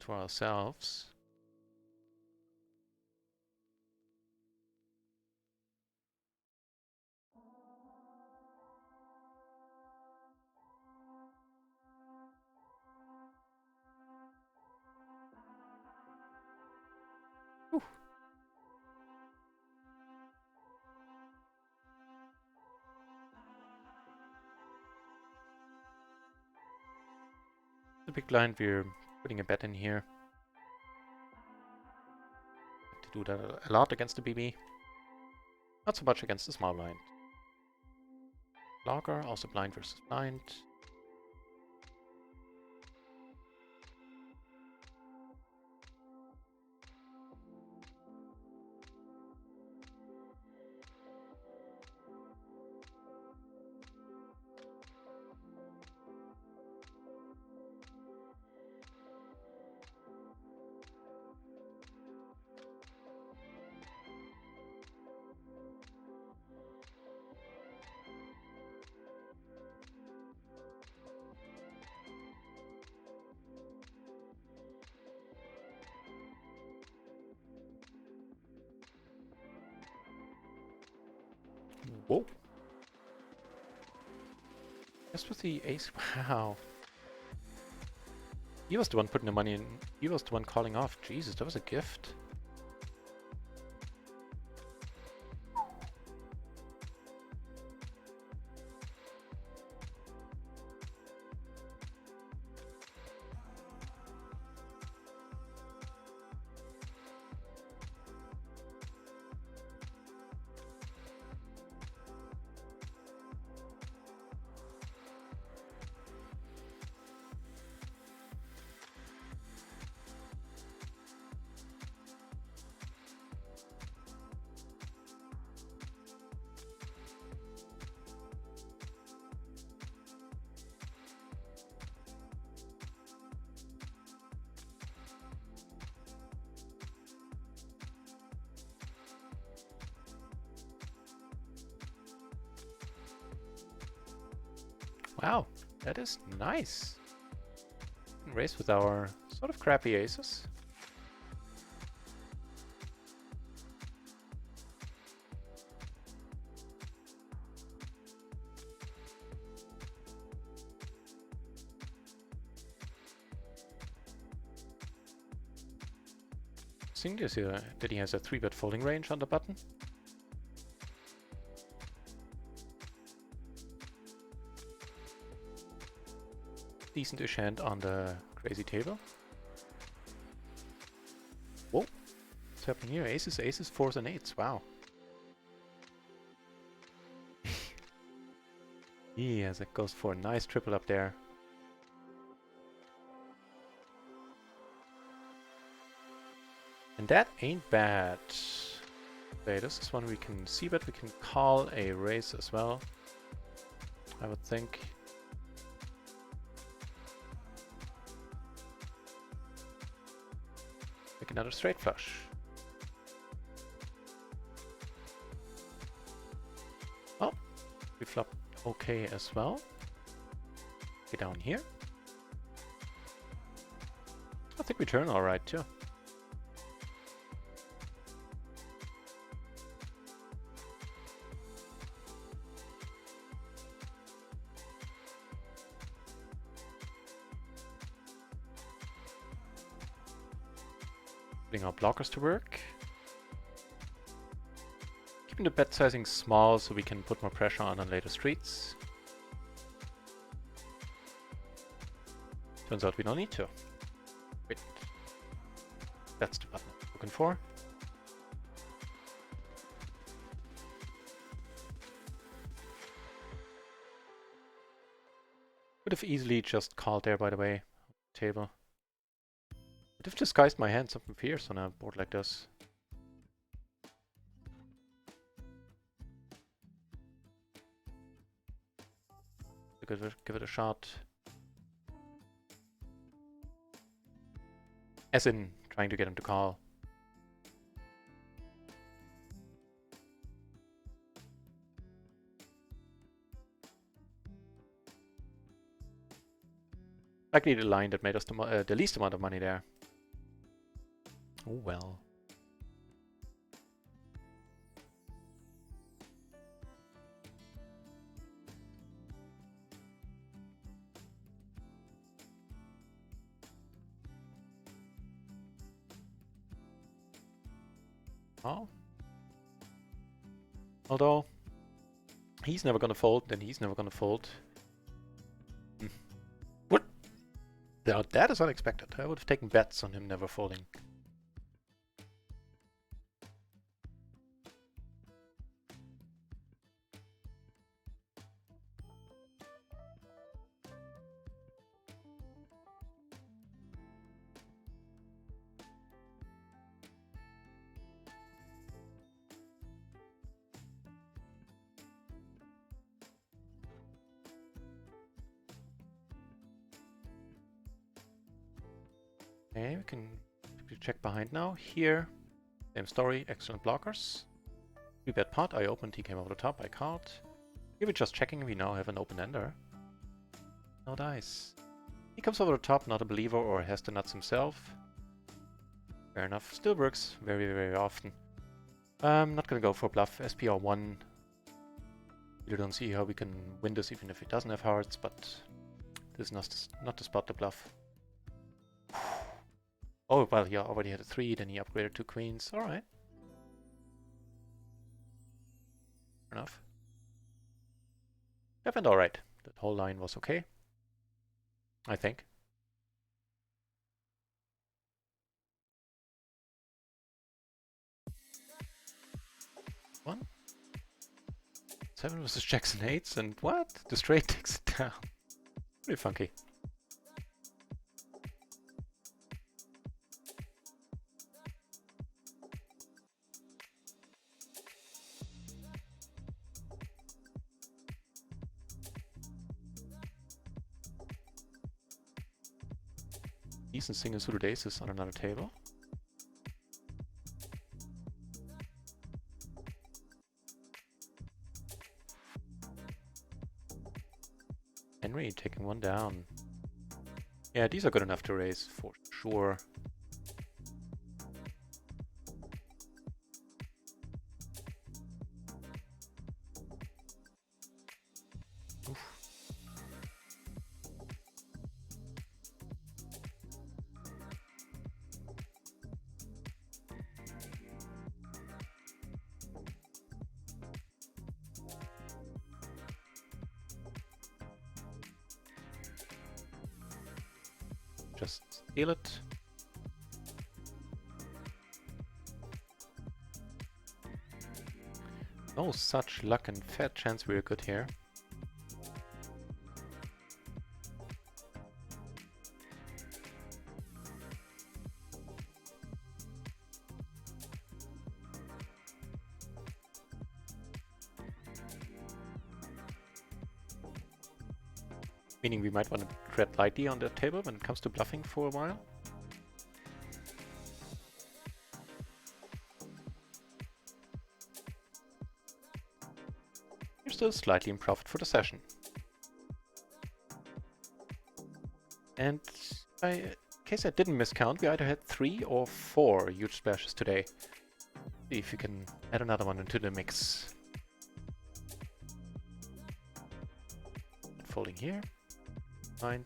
to ourselves. Whew. The big blind, we're putting a bet in here. To do that a lot against the BB. Not so much against the small blind. Blocker, also blind versus blind. Whoa. This was the ace. Wow. He was the one putting the money in. He was the one calling off. Jesus, that was a gift. Wow, that is nice. Race with our sort of crappy aces. Seeing this here, that he has a 3-bet folding range on the button. Decent-ish hand on the crazy table. Whoa, what's happening here? Aces, aces, 4s and 8s, wow. Yes, it goes for a nice triple up there. And that ain't bad. Okay, this is one we can see, but we can call a raise as well, I would think. Make another straight flush. Oh, we flop okay as well. Get down here. I think we turn alright too. Putting our blockers to work. Keeping the bet sizing small so we can put more pressure on later streets. Turns out we don't need to. Wait. That's the button I'm looking for. Could have easily just called there, by the way. Table. Could have disguised my hand something fierce on a board like this. Give it a shot. As in, trying to get him to call. Likely the line that made us the least amount of money there. Oh well. Oh. Although, he's never gonna fold, then he's never gonna fold. What? Now that is unexpected. I would have taken bets on him never folding. Okay, we can check behind now. Here, same story, excellent blockers. 3-bet pot, I opened, he came over the top, I called. Here we're just checking, we now have an open ender. No dice. He comes over the top, not a believer or has the nuts himself. Fair enough, still works very, very often. I'm not gonna go for bluff, SPR 1. You don't see how we can win this even if he doesn't have hearts, but this is not the spot to bluff. Oh, well, he already had a 3, then he upgraded 2 queens. Alright. Fair enough. That went alright. That whole line was okay. I think. One. 7 versus jacks and 8s, and what? The straight takes it down. Pretty funky. Decent single suited aces on another table. Henry taking one down. Yeah, these are good enough to raise for sure. Oof. Just steal it. No such luck and fat chance we're good here. Meaning we might want to tread lightly on the table when it comes to bluffing for a while. You're still slightly in profit for the session. And in case I didn't miscount, we either had 3 or 4 huge splashes today. See if you can add another one into the mix. Folding here. Mind.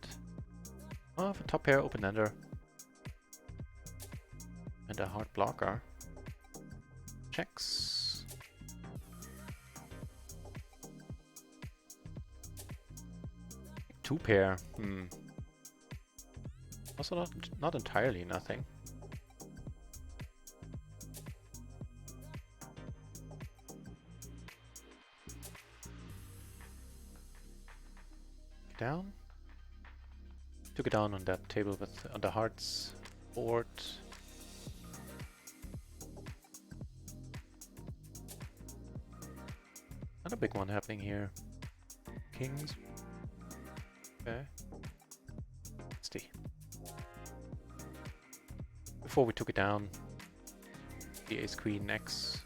Oh, a top pair, open ender. And a hard blocker. Checks. Two pair. Also not entirely nothing. Down. Took it down on that table with on the hearts board. Not a big one happening here. Kings. Okay. Stay. Before we took it down, the ace queen X.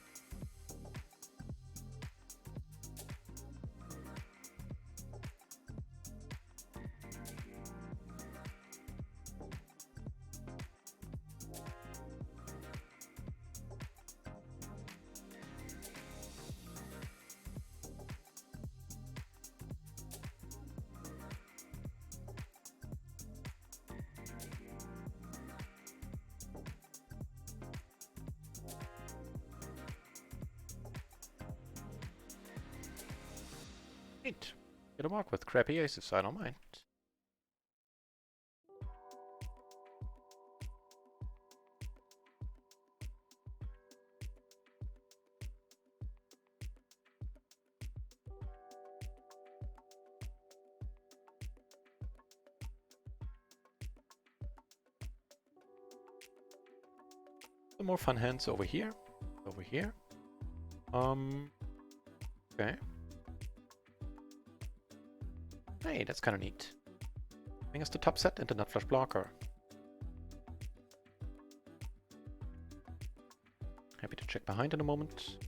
Neat. Get a mark with crappy aces, I don't mind. Some more fun hands over here. Over here. Okay. Hey, that's kind of neat. Bring us the top set and the nut flush blocker. Happy to check behind in a moment.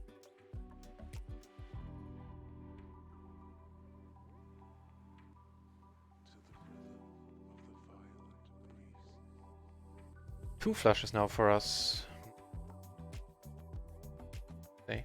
Two flushes now for us. Okay.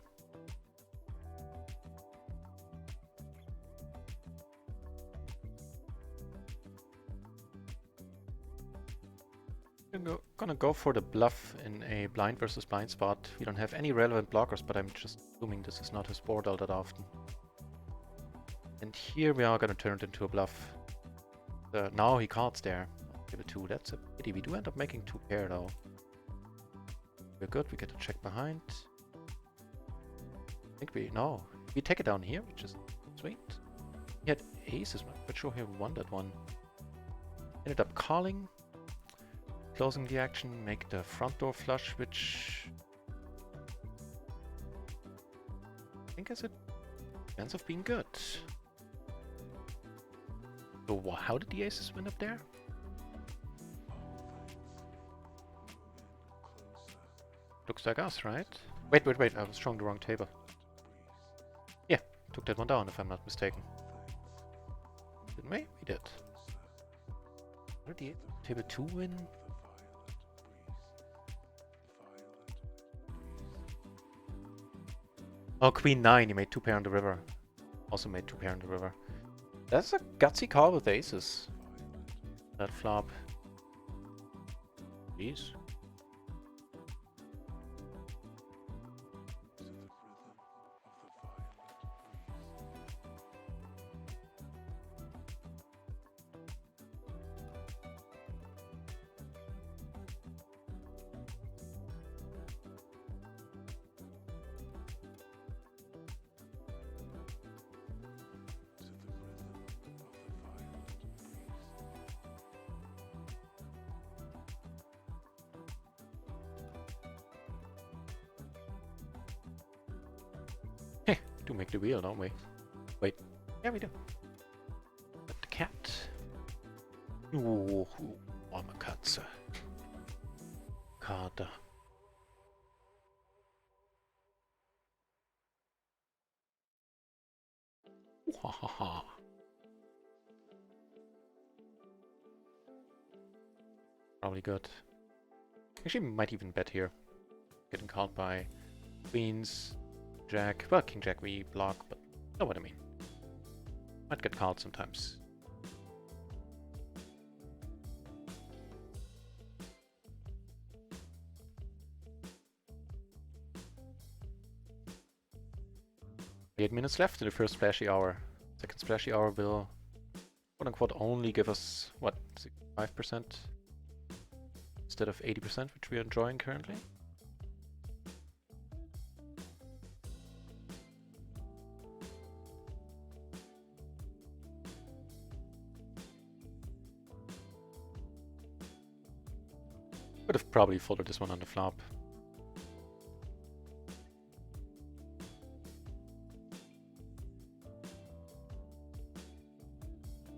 Gonna go for the bluff in a blind versus blind spot. We don't have any relevant blockers, but I'm just assuming this is not his board all that often. And here we are gonna turn it into a bluff. Now he cards there. Give it 2. That's a pity. We do end up making 2 pair though. We're good. We get to check behind. I think we take it down here, which is sweet. He had aces. I'm not sure he won that one. Ended up calling. Closing the action, make the front door flush, which I think has a chance of being good. So how did the aces win up there? Looks like us, right? Wait, I was showing the wrong table. Yeah, took that one down if I'm not mistaken. Didn't we? We did. How did the table 2 win? Oh, Queen 9, he made 2 pair on the river. Also made 2 pair on the river. That's a gutsy call with aces. That flop. Jeez. Do make the wheel, don't we? Wait. Yeah, we do. But the cat. Ooh, arme Katze. Karte. Wahaha. Probably good. Actually, might even bet here. Getting called by queens. Jack. Well, King Jack we block, but you know what I mean. Might get called sometimes. Eight minutes left in the first splashy hour. Second splashy hour will, quote unquote, only give us, what, 65% instead of 80%, which we are enjoying currently. Would have probably folded this one on the flop.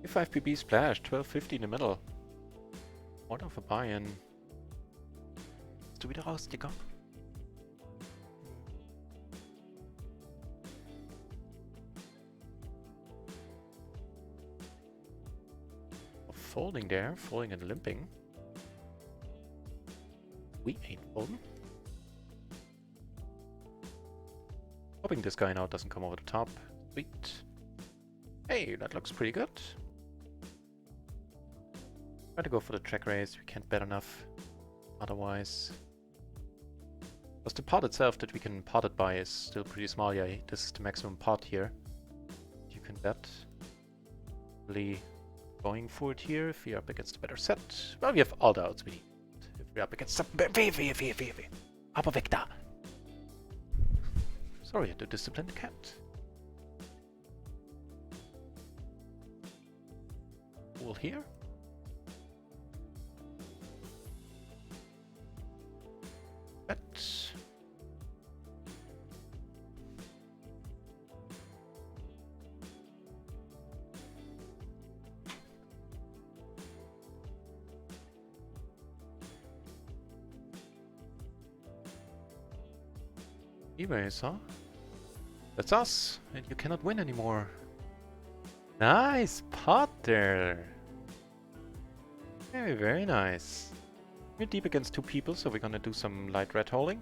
A5 PB splash, 1250 in the middle. What of a buy-in? Bist du wieder rausgekommen? Folding there, folding and limping. We ain't folding. Hoping this guy now doesn't come over the top. Sweet. Hey, that looks pretty good. Try to go for the check raise. We can't bet enough otherwise. Because the pot itself that we can pot it by is still pretty small. Yeah, this is the maximum pot here. You can bet. Really going for it here if we're up against a better set. Well, we have all the outs we need. If we're up against some... Aber weg da! Sorry, I had to discipline the cat. Pool here. Bet. Anyways, huh? That's us, and you cannot win anymore. Nice pot there. Very, very nice. We're deep against two people, so we're gonna do some light red holding.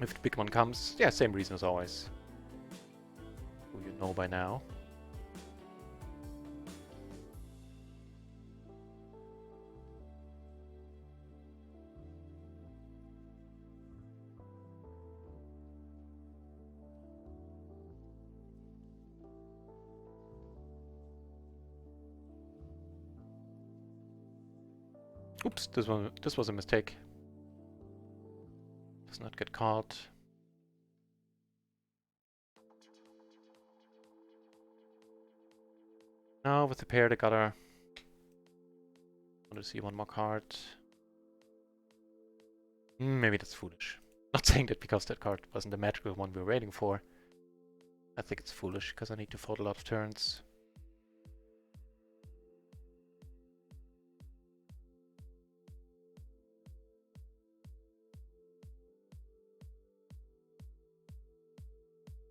If the big one comes, yeah, same reason as always. Who you know by now. Oops, this was a mistake. Does not get caught. Now with the pair they gotta... want to see one more card. Maybe that's foolish. Not saying that because that card wasn't the magical one we were waiting for. I think it's foolish because I need to fold a lot of turns.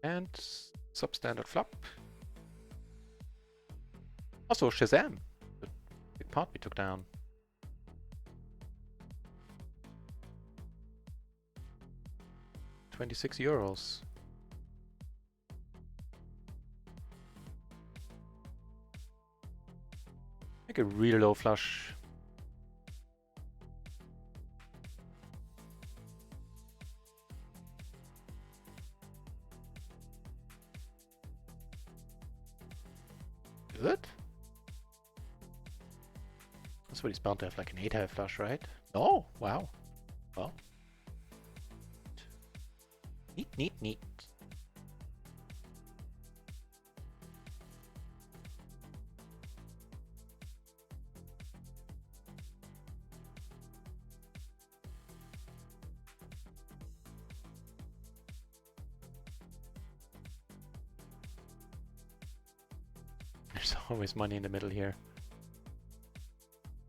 And substandard flop. Also Shazam! The big pot we took down. €26. Make a really low flush. Good. That's what he's bound to have, like an 8-high flush, right? Oh, wow. Well. Neat, neat, neat. There's always money in the middle here.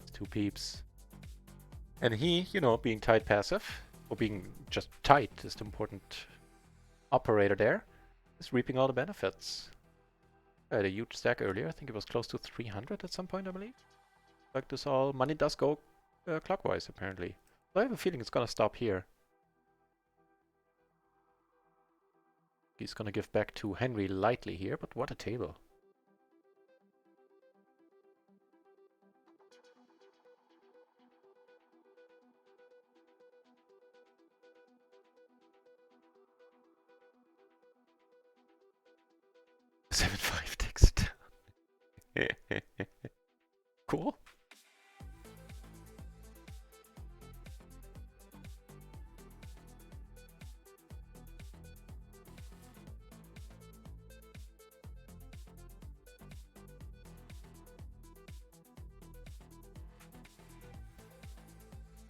It's two peeps. And he, you know, being tight passive, or being just tight is the important operator there, is reaping all the benefits. I had a huge stack earlier. I think it was close to 300 at some point, I believe. Like this all, money does go clockwise, apparently. But I have a feeling it's gonna stop here. He's gonna give back to Henry lightly here, but what a table. $7-5 takes it down. Cool.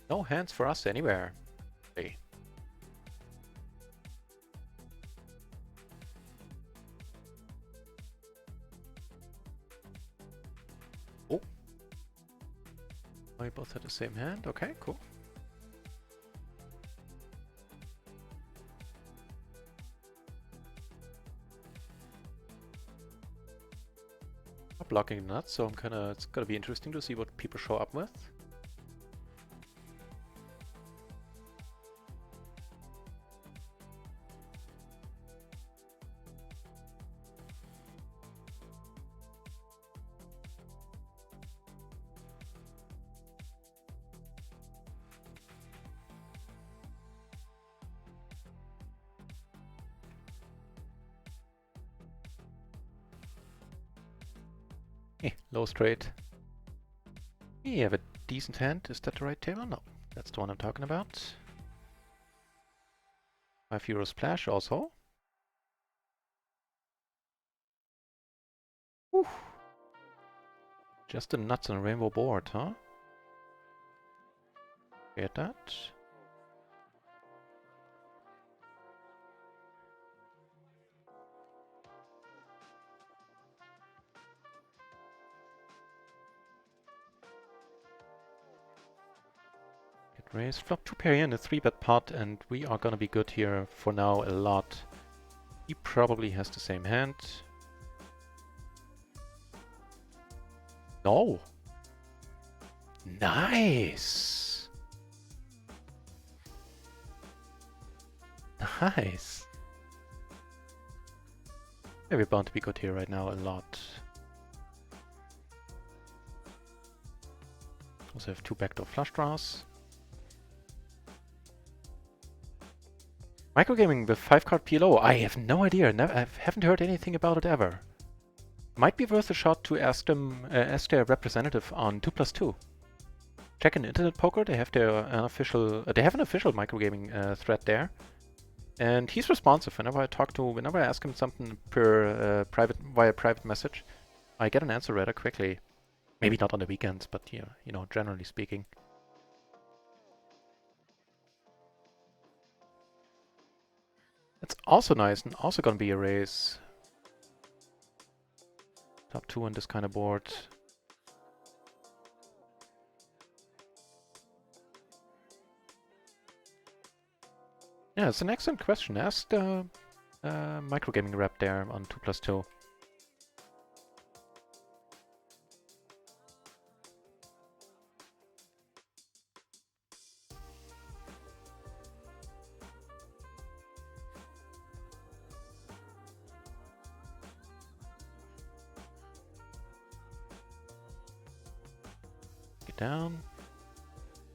No hands for us anywhere. Hey. Oh. We both had the same hand. Okay, cool. Not blocking nuts, so it's gonna be interesting to see what people show up with. Hey, low straight. We have a decent hand. Is that the right table? No, that's the one I'm talking about. 5 euro splash also. Whew. Just the nuts on a rainbow board, huh? Get that? Get raised. Flop 2 pair here in a 3-bet pot, and we are gonna be good here for now a lot. He probably has the same hand. No! Nice! Nice! Yeah, we're bound to be good here right now a lot. Also have 2 backdoor flush draws. Microgaming with 5-card PLO. I have no idea. I haven't heard anything about it ever. Might be worth a shot to ask them, ask their representative on 2+2. Check in Internet Poker. They have their unofficial. They have an official microgaming thread there, and he's responsive. Whenever I ask him something via private message, I get an answer rather quickly. Maybe not on the weekends, but yeah, you know, generally speaking. That's also nice, and also gonna be a raise. Top 2 on this kind of board. Yeah, it's an excellent question. Ask the microgaming rep there on 2+2. Get down.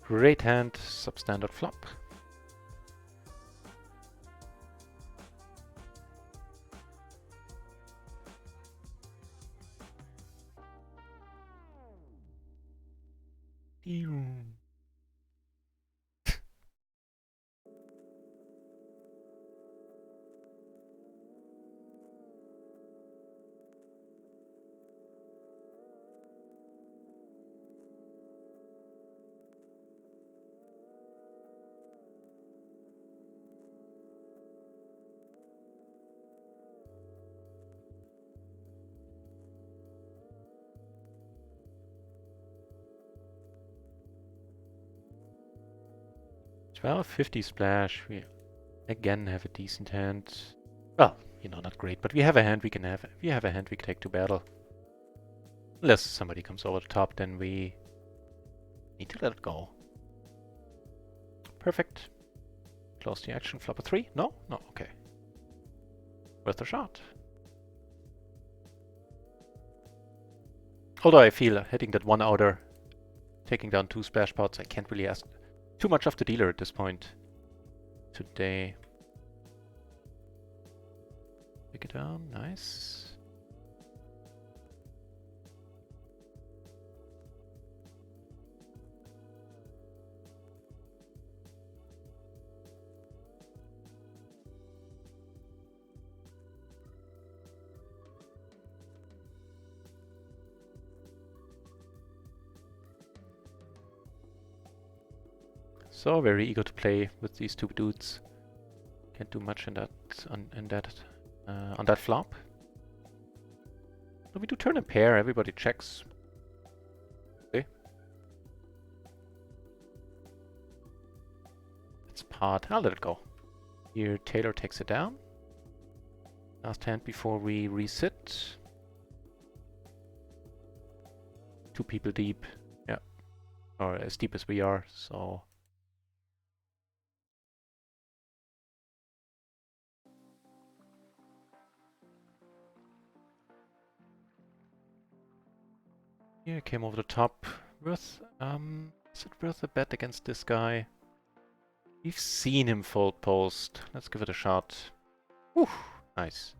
Great hand, substandard flop. $12.50 splash. We again have a decent hand. Well, you know, not great, but we have a hand we can have. We have a hand we can take to battle. Unless somebody comes over the top, then we need to let it go. Perfect. Close the action. Flop a 3? No? No, okay. Worth a shot. Although I feel hitting that one outer, taking down 2 splash pots, I can't really ask too much of the dealer at this point today. Pick it down, nice. So very eager to play with these 2 dudes. Can't do much in that on that flop. So we do turn a pair. Everybody checks. Okay. It's pot. I'll let it go. Here Taylor takes it down. Last hand before we resit. 2 people deep. Yeah. Or as deep as we are, so. Here came over the top. Is it worth a bet against this guy? We've seen him fold post. Let's give it a shot. Whew, nice.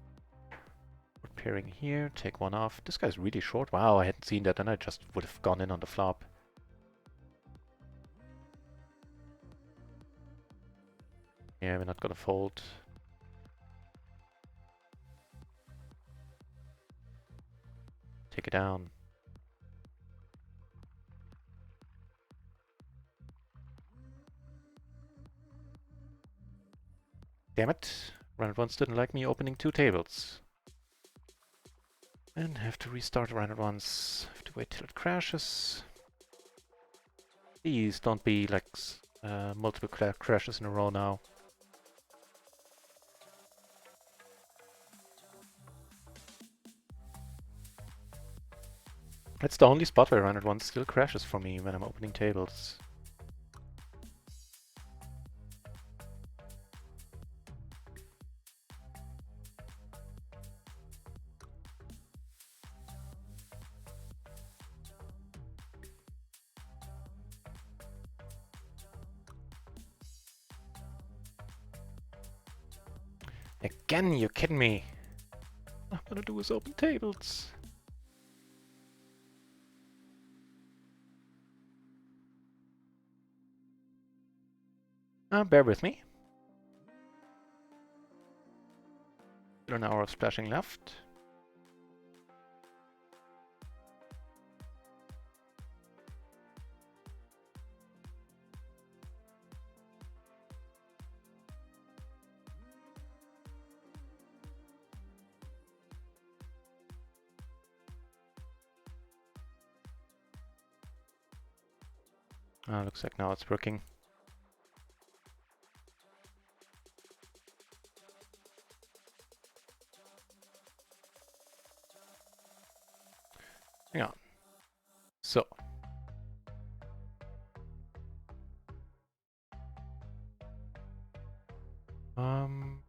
carrying here. Take one off. This guy's really short. Wow, I hadn't seen that, and I just would have gone in on the flop. Yeah, we're not gonna fold. Take it down. Damn it. RunItOnce didn't like me opening 2 tables. And have to restart RunItOnce. Have to wait till it crashes. Please don't be like multiple crashes in a row now. That's the only spot where RunItOnce still crashes for me when I'm opening tables. Again, you're kidding me. All I'm gonna do is open tables. Bear with me. Still an hour of splashing left. Looks like now it's working. Hang on. So.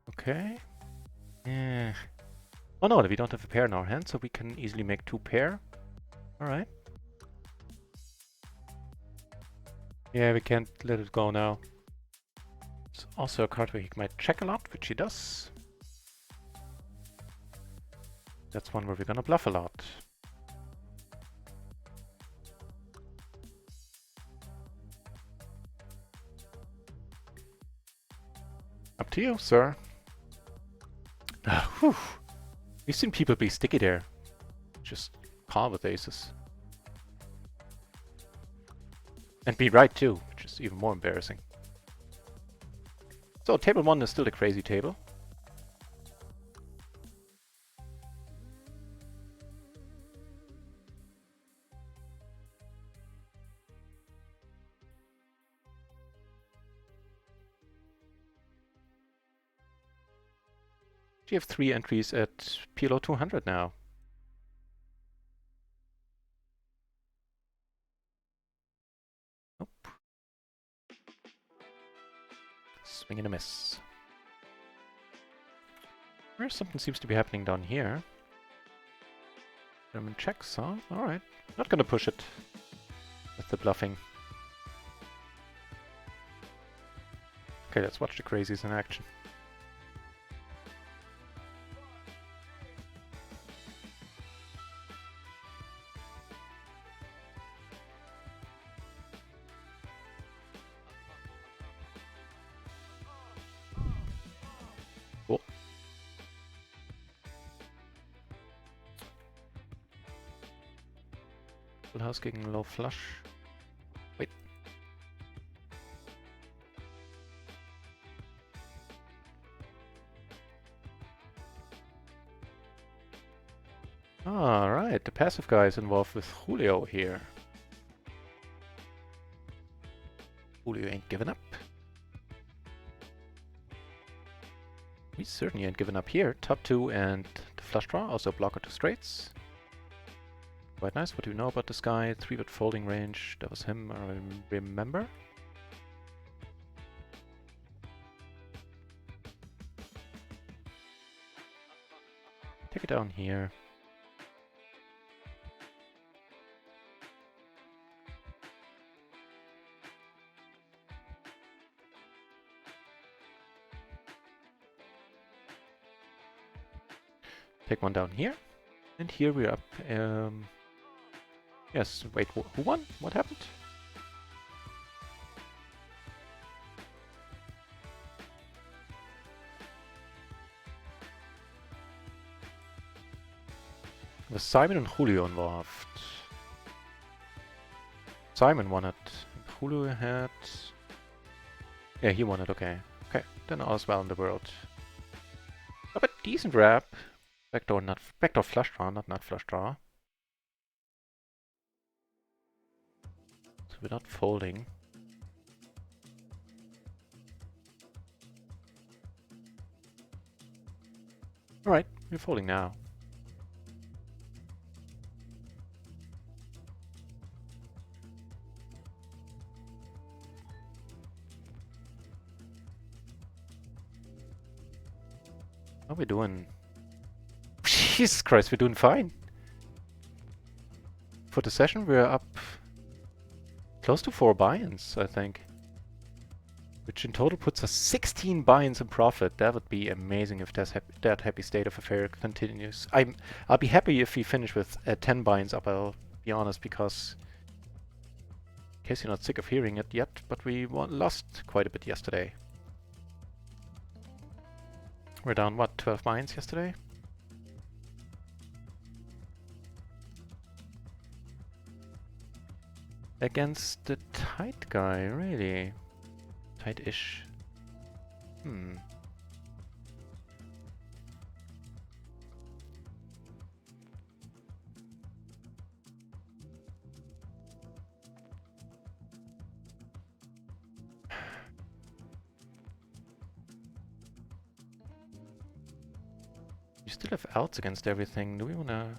Okay. Yeah. Oh no, we don't have a pair in our hand, so we can easily make 2 pair. Alright. Yeah, we can't let it go now. It's also a card where he might check a lot, which he does. That's one where we're gonna bluff a lot. Up to you, sir. Whew. We've seen people be sticky there. Just call with aces. And be right too, which is even more embarrassing. So table 1 is still the crazy table. You have 3 entries at PLO 200 now. Nope. Swing and a miss. Where something seems to be happening down here. German checks, huh? Alright. Not gonna push it with the bluffing. Okay, let's watch the crazies in action. Cool. Full house gegen low flush. Wait. Alright, the passive guy is involved with Julio here. Julio ain't giving up. We certainly ain't giving up here. Top 2 and the flush draw, also blocker to straights. Quite nice. What do we know about this guy? 3-bet folding range. That was him, I remember. Take it down here. Take one down here. And here we're up. Yes, wait, who won? What happened? Was Simon and Julio involved? Simon won it. Julio had... Yeah, he won it, okay. Okay, then all's well in the world. Oh, but decent wrap. Backdoor flush draw, not nut flush draw. So we're not folding. Alright, we're folding now. How are we doing? Jesus Christ, we're doing fine. For the session, we're up close to 4 buy-ins, I think. Which in total puts us 16 buy-ins in profit. That would be amazing if that happy state of affair continues. I'll be happy if we finish with 10 buy-ins up, I'll be honest, because... In case you're not sick of hearing it yet, but we lost quite a bit yesterday. We're down, what, 12 buy-ins yesterday? Against the tight guy, really? Tight-ish. Hmm. You still have outs against everything. Do we wanna...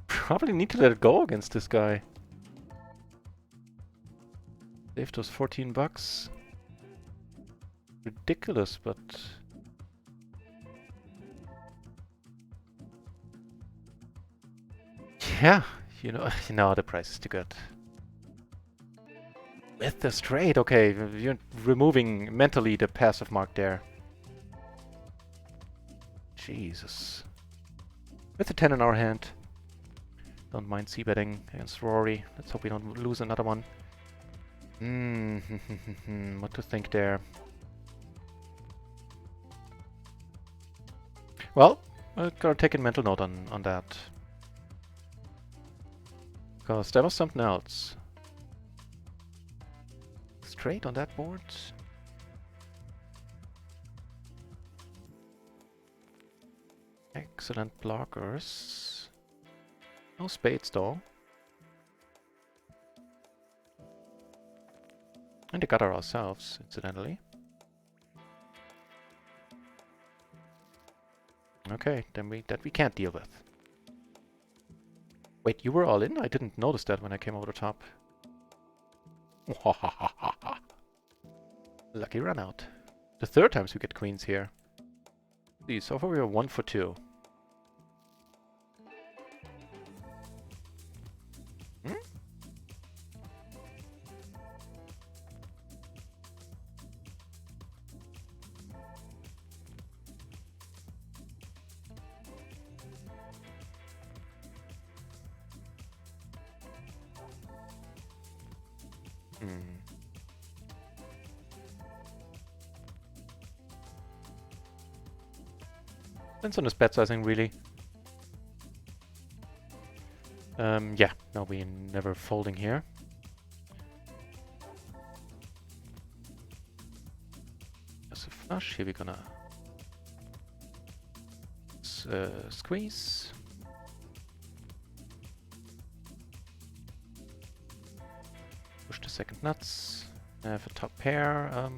Probably need to let it go against this guy. Saved us 14 bucks. Ridiculous, but... Yeah, you know, the price is too good. With the straight, okay, you're removing mentally the passive mark there. Jesus. With the 10 in our hand. Don't mind c-betting against Rory. Let's hope we don't lose another one. What to think there? Well, I gotta take a mental note on that. Because there was something else. Straight on that board. Excellent blockers. No spades though. And the gutter ourselves, incidentally. Okay, then that we can't deal with. Wait, you were all in? I didn't notice that when I came over the top. Lucky run out. The third times we get queens here. See, so far we are 1 for 2. Hmm? Depends on his bet sizing, really. Yeah, no, we're never folding here. That's a flush. Here we're gonna squeeze. Push the second nuts. Have a top pair.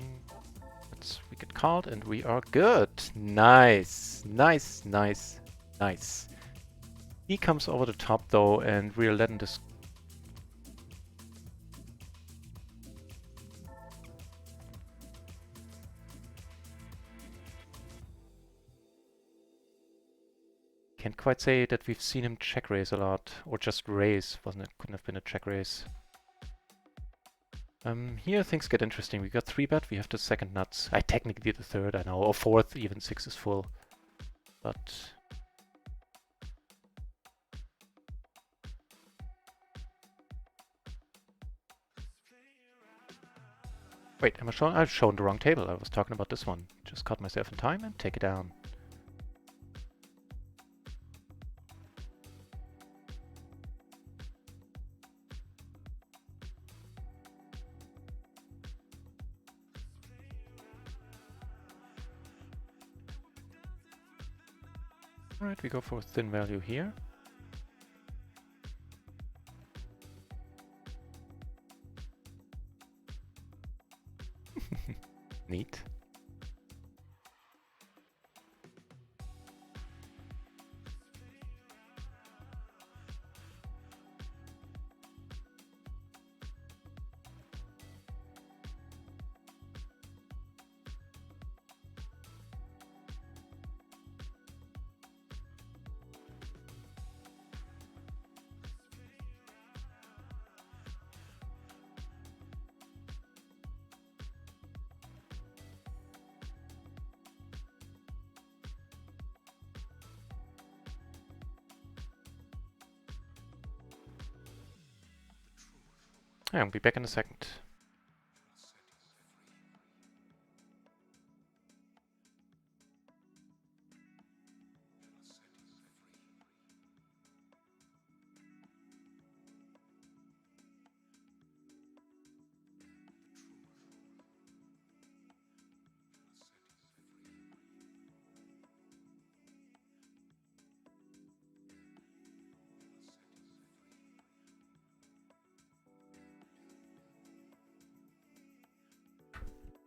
We get called and we are good. Nice, nice, nice, nice. He comes over the top though, and we're letting this. Can't quite say that we've seen him check raise a lot, or just raise. Couldn't have been a check raise. Here things get interesting. We got 3-bet, we have the second nuts. I technically the third, I know, or fourth, even 6 is full. But... wait, am I showing? I've shown the wrong table. I was talking about this one. Just caught myself in time and take it down. Alright, we go for a thin value here. Neat. I'll be back in a second.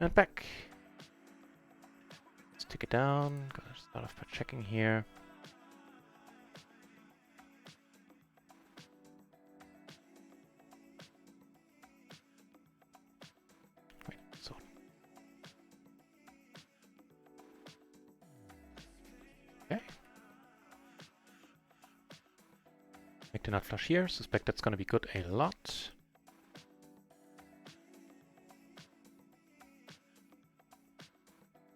And back. Let's take it down. Gonna start off by checking here. Wait, so. Okay. Make the nut flush here. Suspect that's gonna be good a lot.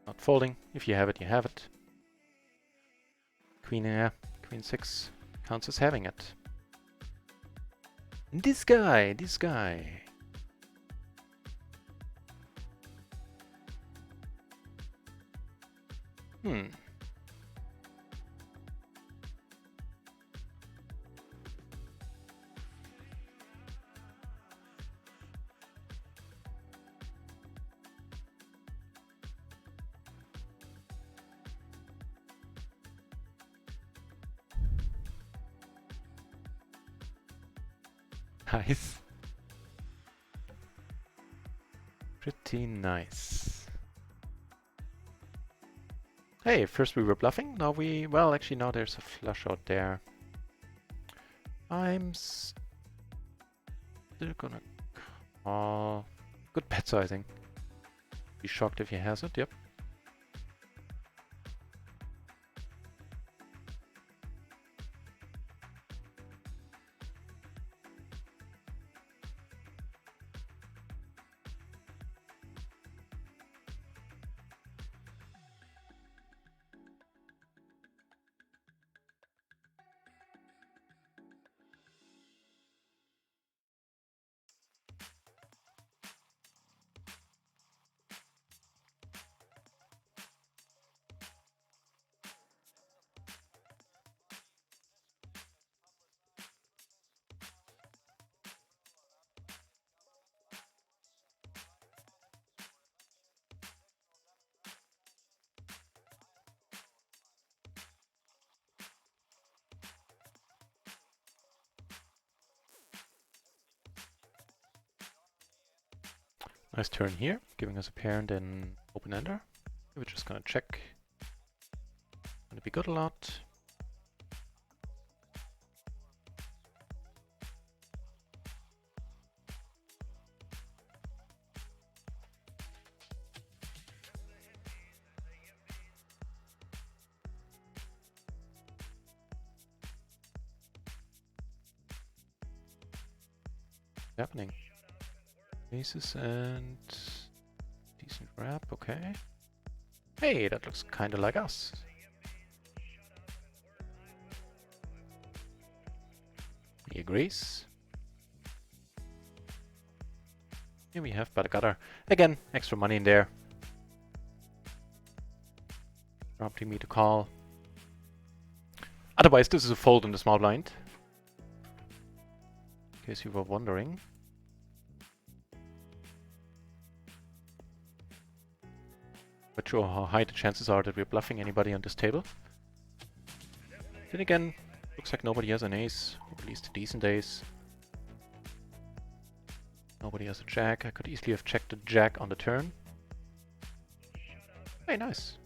Not folding. If you have it, you have it. Queen, Queen 6 counts as having it. And this guy. Nice. Pretty nice. Hey, first we were bluffing, now well, actually now there's a flush out there. I'm still gonna call. Good bet sizing. Be shocked if he has it, yep. Nice turn here, giving us a pair and then open-ender. We're just gonna check. Gonna be good a lot. happening? Aces and decent wrap, okay. Hey, that looks kinda like us. He agrees. Here we have but gutter. Again, extra money in there. Prompting me to call. Otherwise, this is a fold in the small blind. In case you were wondering. Not sure how high the chances are that we're bluffing anybody on this table. Then again, looks like nobody has an ace, or at least a decent ace. Nobody has a jack. I could easily have checked the jack on the turn. Hey, nice.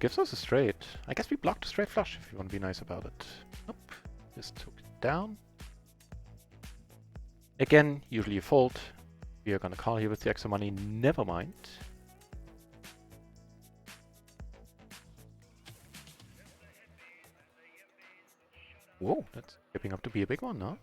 Gives us a straight. I guess we blocked a straight flush if you want to be nice about it. Nope. Just took it down. Again, usually a fold. We are gonna call here with the extra money. Never mind. Whoa, that's shaping up to be a big one, huh?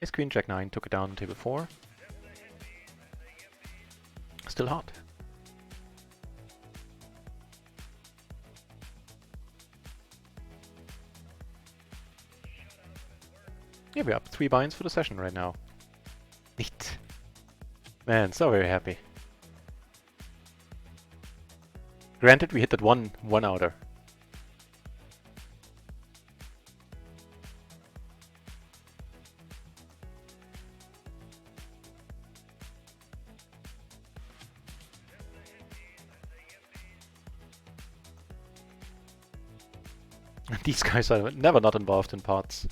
Ace Queen Jack 9 took it down on table 4. Still hot. Yeah, we're up 3 binds for the session right now. Neat. Man, so very happy. Granted, we hit that one outer. These guys are never not involved in pots.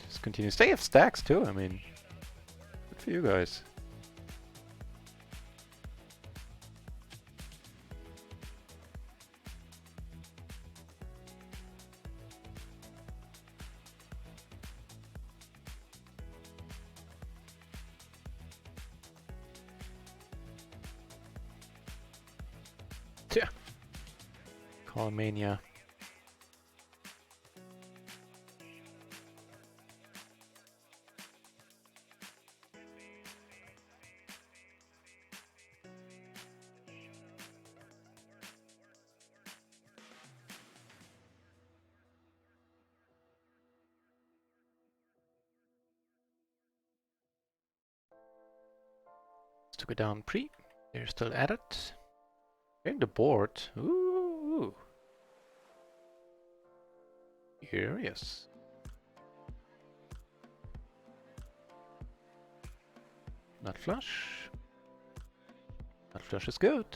Just continue. They have stacks too, I mean. Good for you guys. Tja. Call mania. Took it down pre. They're still at it. Getting the board. Ooh. Curious. Nut flush. Nut flush is good.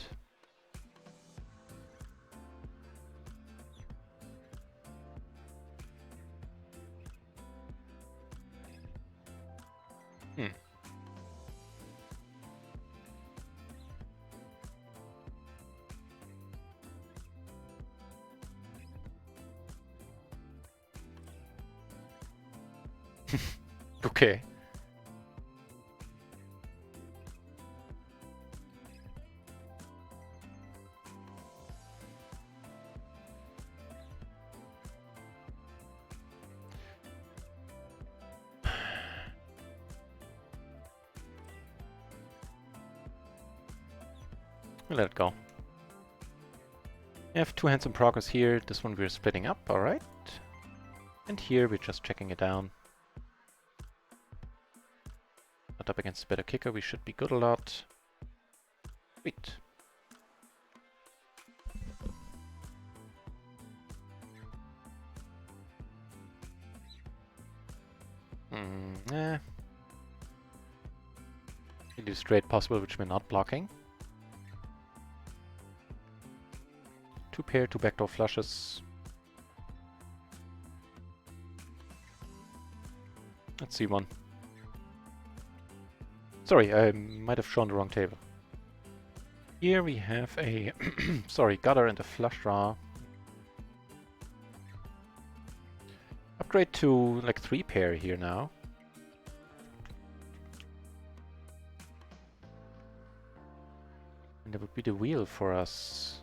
Okay. We'll let it go. We have 2 hands in progress here. This one we're splitting up, alright. And here we're just checking it down. Not up against a better kicker, we should be good a lot. Sweet. Eh. We do straight possible, which we're not blocking. 2 pair, 2 backdoor flushes. Let's see one. Sorry, I might have shown the wrong table. Here we have a sorry, gutter and a flush draw. Upgrade to like 3 pair here now. be the wheel for us.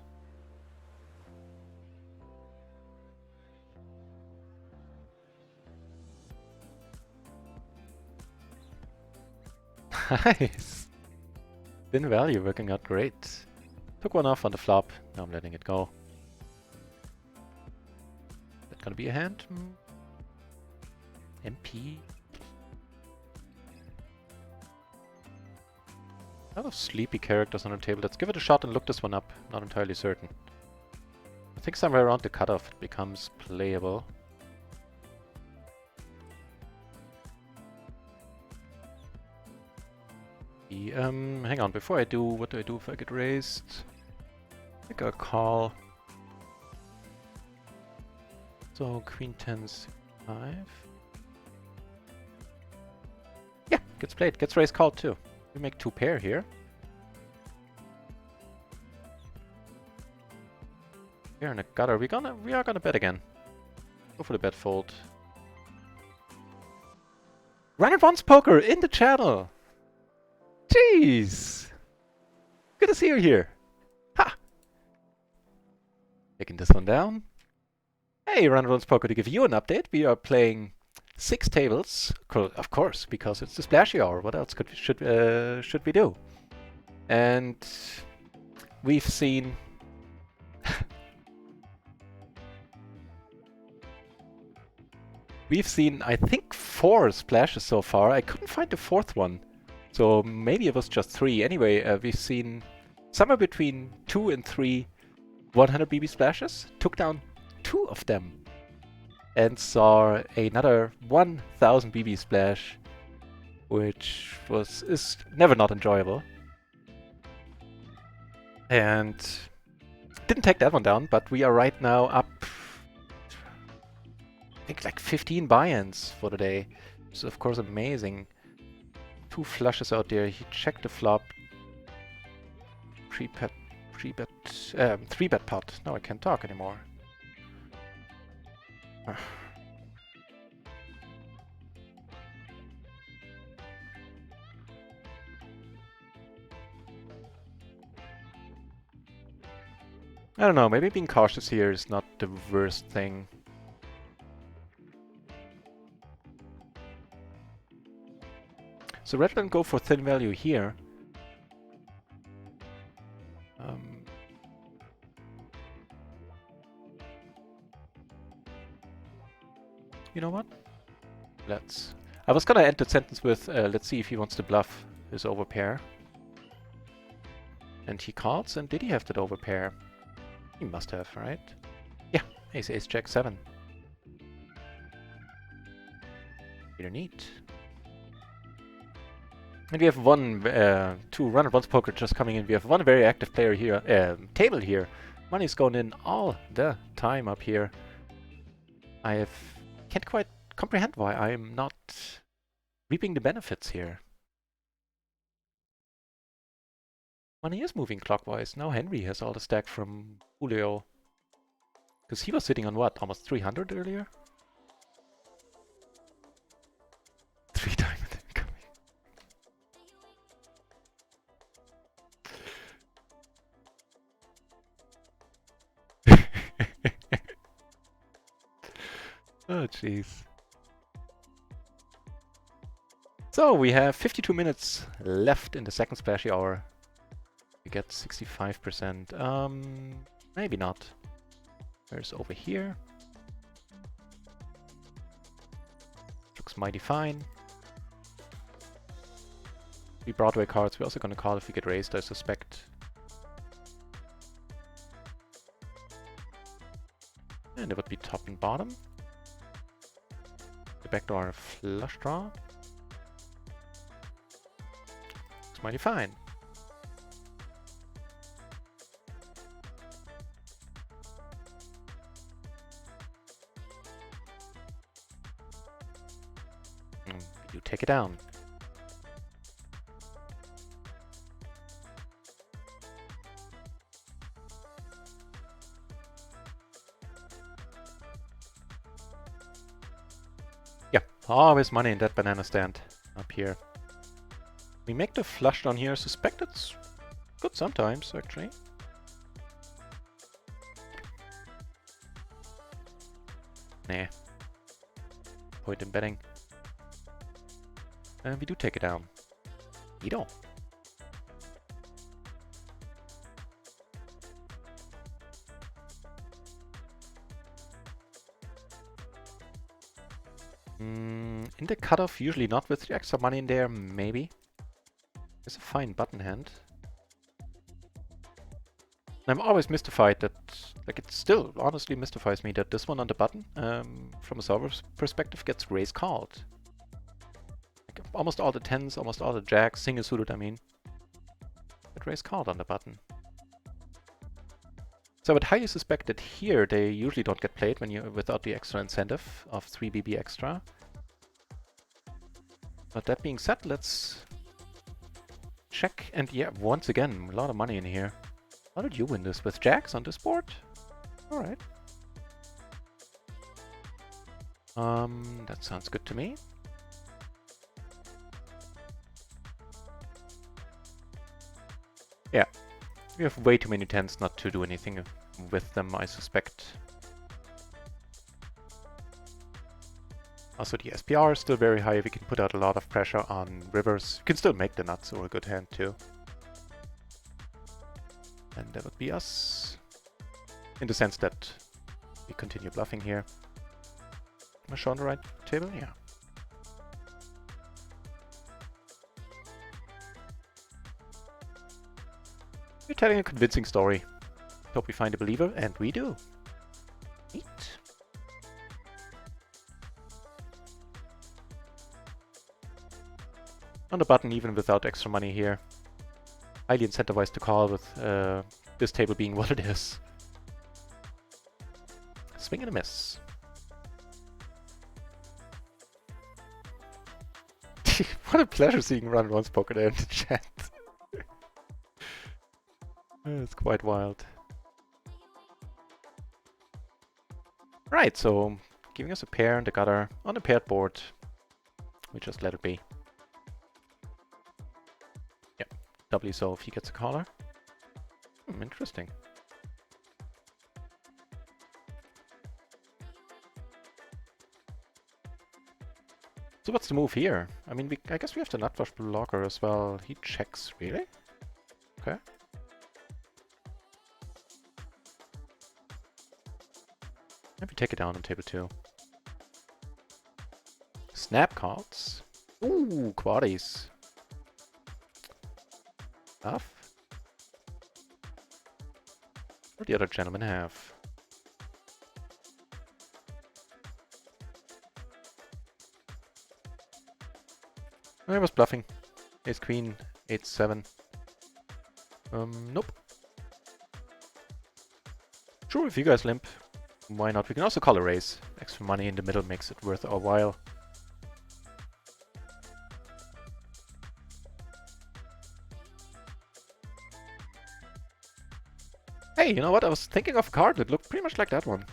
Nice! Thin value working out great. Took one off on the flop. Now I'm letting it go. Is that gonna be a hand? MP? A lot of sleepy characters on the table. Let's give it a shot and look this one up. Not entirely certain. I think somewhere around the cutoff it becomes playable. Hang on, before I do, what do I do if I get raised? I think I'll call. So, Queen 10, 5. Yeah, gets played. Gets raised called too. We make 2 pair here. Here in a gutter. We are gonna bet again. Go for the bet fold. RunItOnce poker in the channel! Jeez! Good to see you here. Ha! Taking this one down. Hey, RunItOnce poker, to give you an update, we are playing 6 tables, of course, because it's the splashy hour. What else should we do? And we've seen I think 4 splashes so far. I couldn't find the 4th one, so maybe it was just 3. Anyway, we've seen somewhere between 2 and 3 100 BB splashes. Took down 2 of them. And saw another 1000 BB splash, which is never not enjoyable. And didn't take that one down, but we are right now up, I think like 15 buy-ins for the day. Which is of course amazing. 2 flushes out there. He checked the flop. 3-bet pot. Now I can't talk anymore. I don't know, maybe being cautious here is not the worst thing. So rather than go for thin value here, you know what? I was gonna end the sentence with, let's see if he wants to bluff his overpair. And he calls, and did he have that overpair? He must have, right? Yeah, ace jack 7. Really neat. And we have 2 RunItOnce poker just coming in. We have 1 very active player here, table here. Money's going in all the time up here. Can't quite comprehend why I am not reaping the benefits here. Money is moving clockwise. Now Henry has all the stack from Julio. Because he was sitting on what? Almost 300 earlier? 3 diamond incoming. Oh, jeez. So, we have 52 minutes left in the second splashy hour. We get 65%. Maybe not. Where's over here? Looks mighty fine. 3 Broadway cards. We're also gonna call if we get raised, I suspect. And it would be top and bottom. The backdoor flush draw. Looks mighty fine. You take it down. Yeah, always money in that banana stand up here. We make the flush down here. Suspect it's Good sometimes, actually. Nah. Point in betting. And we do take it down. You don't. In the cutoff, usually not with the extra money in there, maybe. It's a fine button hand. I'm always mystified that, like, it still honestly mystifies me that this one on the button, from a solver's perspective, gets raise called. Like, almost all the 10s, almost all the jacks, single suited, I mean, get raise called on the button. So I would highly suspect that here they usually don't get played when you without the extra incentive of 3 BB extra. But that being said, let's check. And yeah, once again, a lot of money in here. How did you win this? With jacks on this board? Alright. That sounds good to me. Yeah. We have way too many 10s not to do anything with them, I suspect. Also, the SPR is still very high. We can put out a lot of pressure on rivers. We can still make the nuts or a good hand too. And that would be us. In the sense that we continue bluffing here. Am I shown the right table? Yeah. We're telling a convincing story. Hope we find a believer, and we do. Neat. On the button, even without extra money here. Highly incentivized to call with this table being what it is. Swing and a miss. What a pleasure seeing RunItOnce poker there in the chat. It's quite wild. Right, so giving us a pair in the gutter on the paired board. We just let it be. Yep, doubly so if he gets a caller. Interesting. So what's the move here? I mean, I guess we have the nut flush blocker as well. He checks, really? Okay. Maybe take it down on table 2. Snap calls. Ooh, quaddies. Enough. What do the other gentlemen have? I was bluffing. Ace queen, 8-7. Nope. Sure, if you guys limp, why not? We can also call a raise. Extra money in the middle makes it worth our while. Hey, you know what? I was thinking of a card that looked pretty much like that one.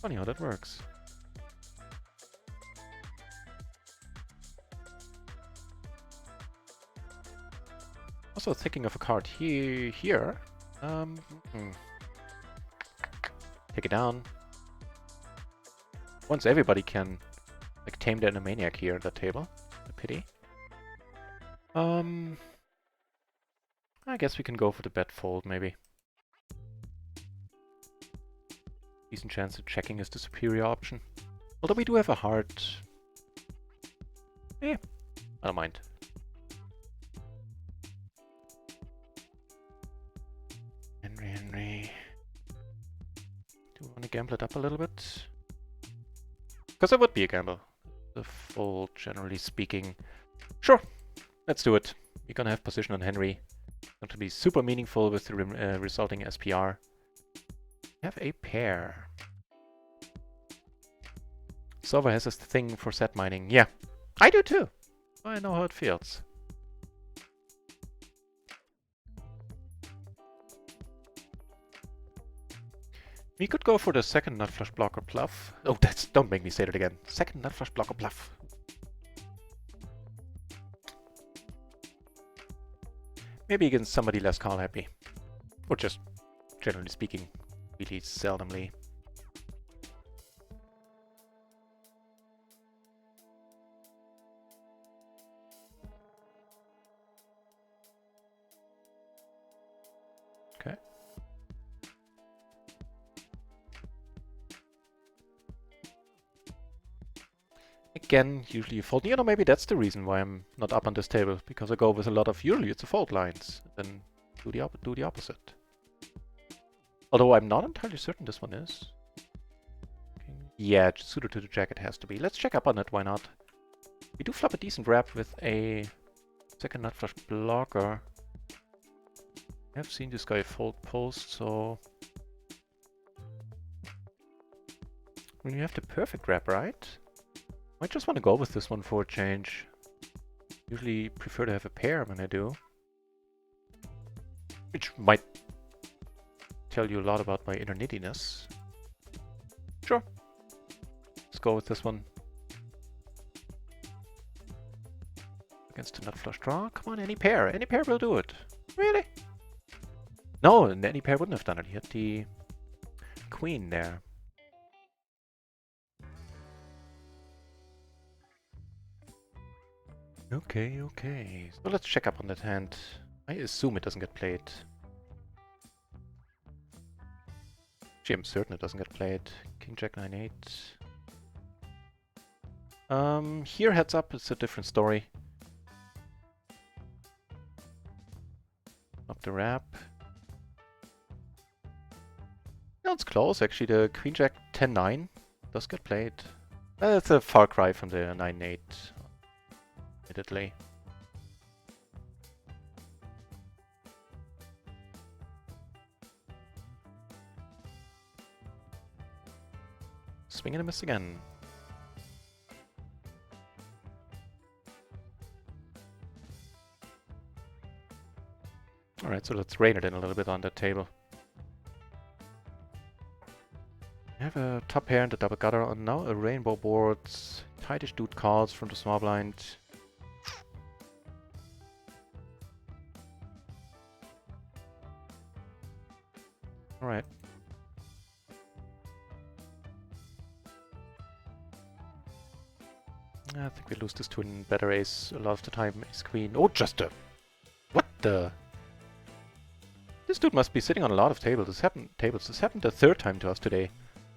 Funny how that works. Also thinking of a card here. Take it down. Once everybody can like tame the Animaniac here at that table. A pity. I guess we can go for the bet fold maybe. Decent chance that checking is the superior option. Although we do have a heart. I don't mind. Henry. Do we want to gamble it up a little bit? Because it would be a gamble. The fold, generally speaking. Sure, let's do it. We're gonna have position on Henry. Going to be super meaningful with the resulting SPR. We have a pair. Solver has this thing for set mining. Yeah, I do too. I know how it feels. We could go for the second nut flush blocker bluff. Oh, don't make me say that again. Second nut flush blocker bluff. Maybe against somebody less call happy. Or just, generally speaking, really seldomly. Okay. Again, usually you fold. You know, maybe that's the reason why I'm not up on this table, because I go with a lot of usually it's a fold lines, then do the opposite. Although I'm not entirely certain this one is. Yeah, suited to the jack it has to be. Let's check up on it, why not? We do flop a decent wrap with a second nut flush blocker. I've seen this guy fold post, so... When you have the perfect wrap, right? Might just want to go with this one for a change. Usually prefer to have a pair when I do. Which might tell you a lot about my inner nittiness. Sure. Let's go with this one. Against a nut flush draw. Come on, any pair. Any pair will do it. Really? No, any pair wouldn't have done it. He had the queen there. Okay, okay. So let's check up on that hand. I assume it doesn't get played. Actually, I'm certain it doesn't get played. King Jack 9-8. Here heads up, it's a different story. Up the wrap. No, it's close actually. The Queen Jack 10-9 does get played. It's a far cry from the 9-8, admittedly. Swing and a miss again. Alright, so let's rein it in a little bit on that table. We have a top pair and a double gutter on now, a rainbow board. Tightish dude calls from the small blind. Alright. I think we lose this to a better ace a lot of the time. Ace queen. Oh, just a... What the... This dude must be sitting on a lot of tables. This happened the third time to us today.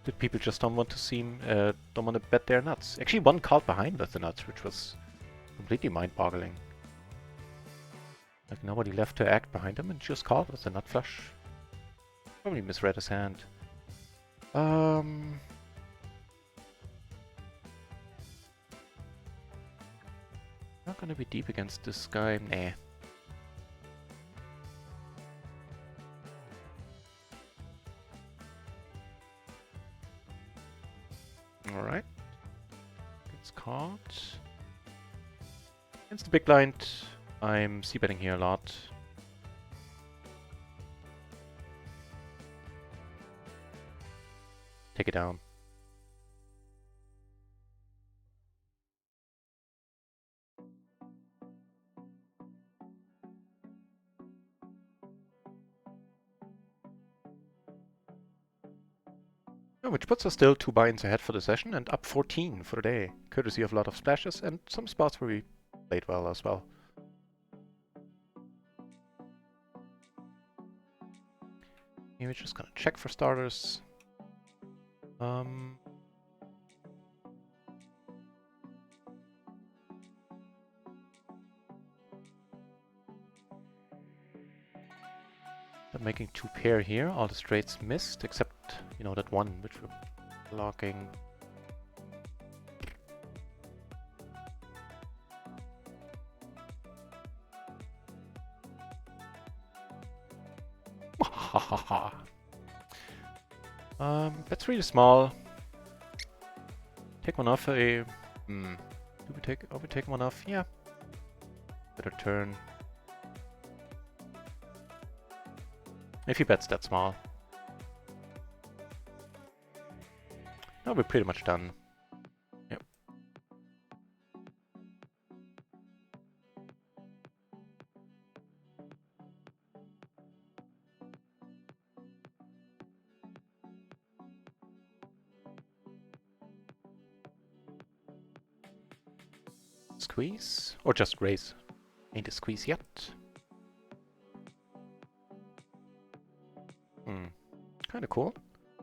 That people just don't want to don't want to bet their nuts. Actually, one called behind with the nuts, which was completely mind-boggling. Like nobody left to act behind him and just called with the nut flush. Probably misread his hand. Not gonna be deep against this guy. Nah. Alright. It's caught. Against the big blind, I'm c-betting here a lot. Take it down. Which puts us still 2 buy-ins ahead for the session and up 14 for the day, courtesy of a lot of splashes and some spots where we played well as well. We're just gonna check for starters. I'm making 2 pair here, all the straights missed, except, you know, that one which we're blocking. That's really small. Take one off a... Are we taking one off? Yeah. Better turn. If he bets that small. Now we're pretty much done. Yep. Squeeze? Or just raise? Ain't a squeeze yet. Kinda cool.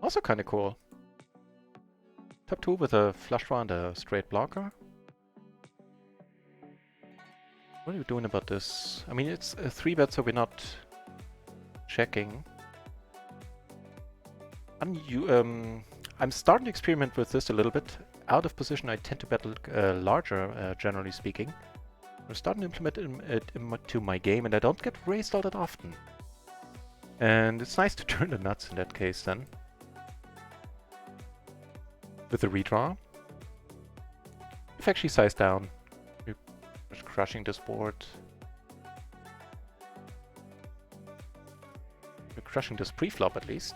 Also kinda cool. Top 2 with a flush draw and a straight blocker. What are we doing about this? I mean, it's a 3-bet, so we're not checking. I'm starting to experiment with this a little bit. Out of position, I tend to bet larger, generally speaking. I'm starting to implement it into my game, and I don't get raised all that often. And it's nice to turn the nuts in that case, then. With the redraw. We've actually sized down. We're just crushing this board. We're crushing this pre-flop, at least.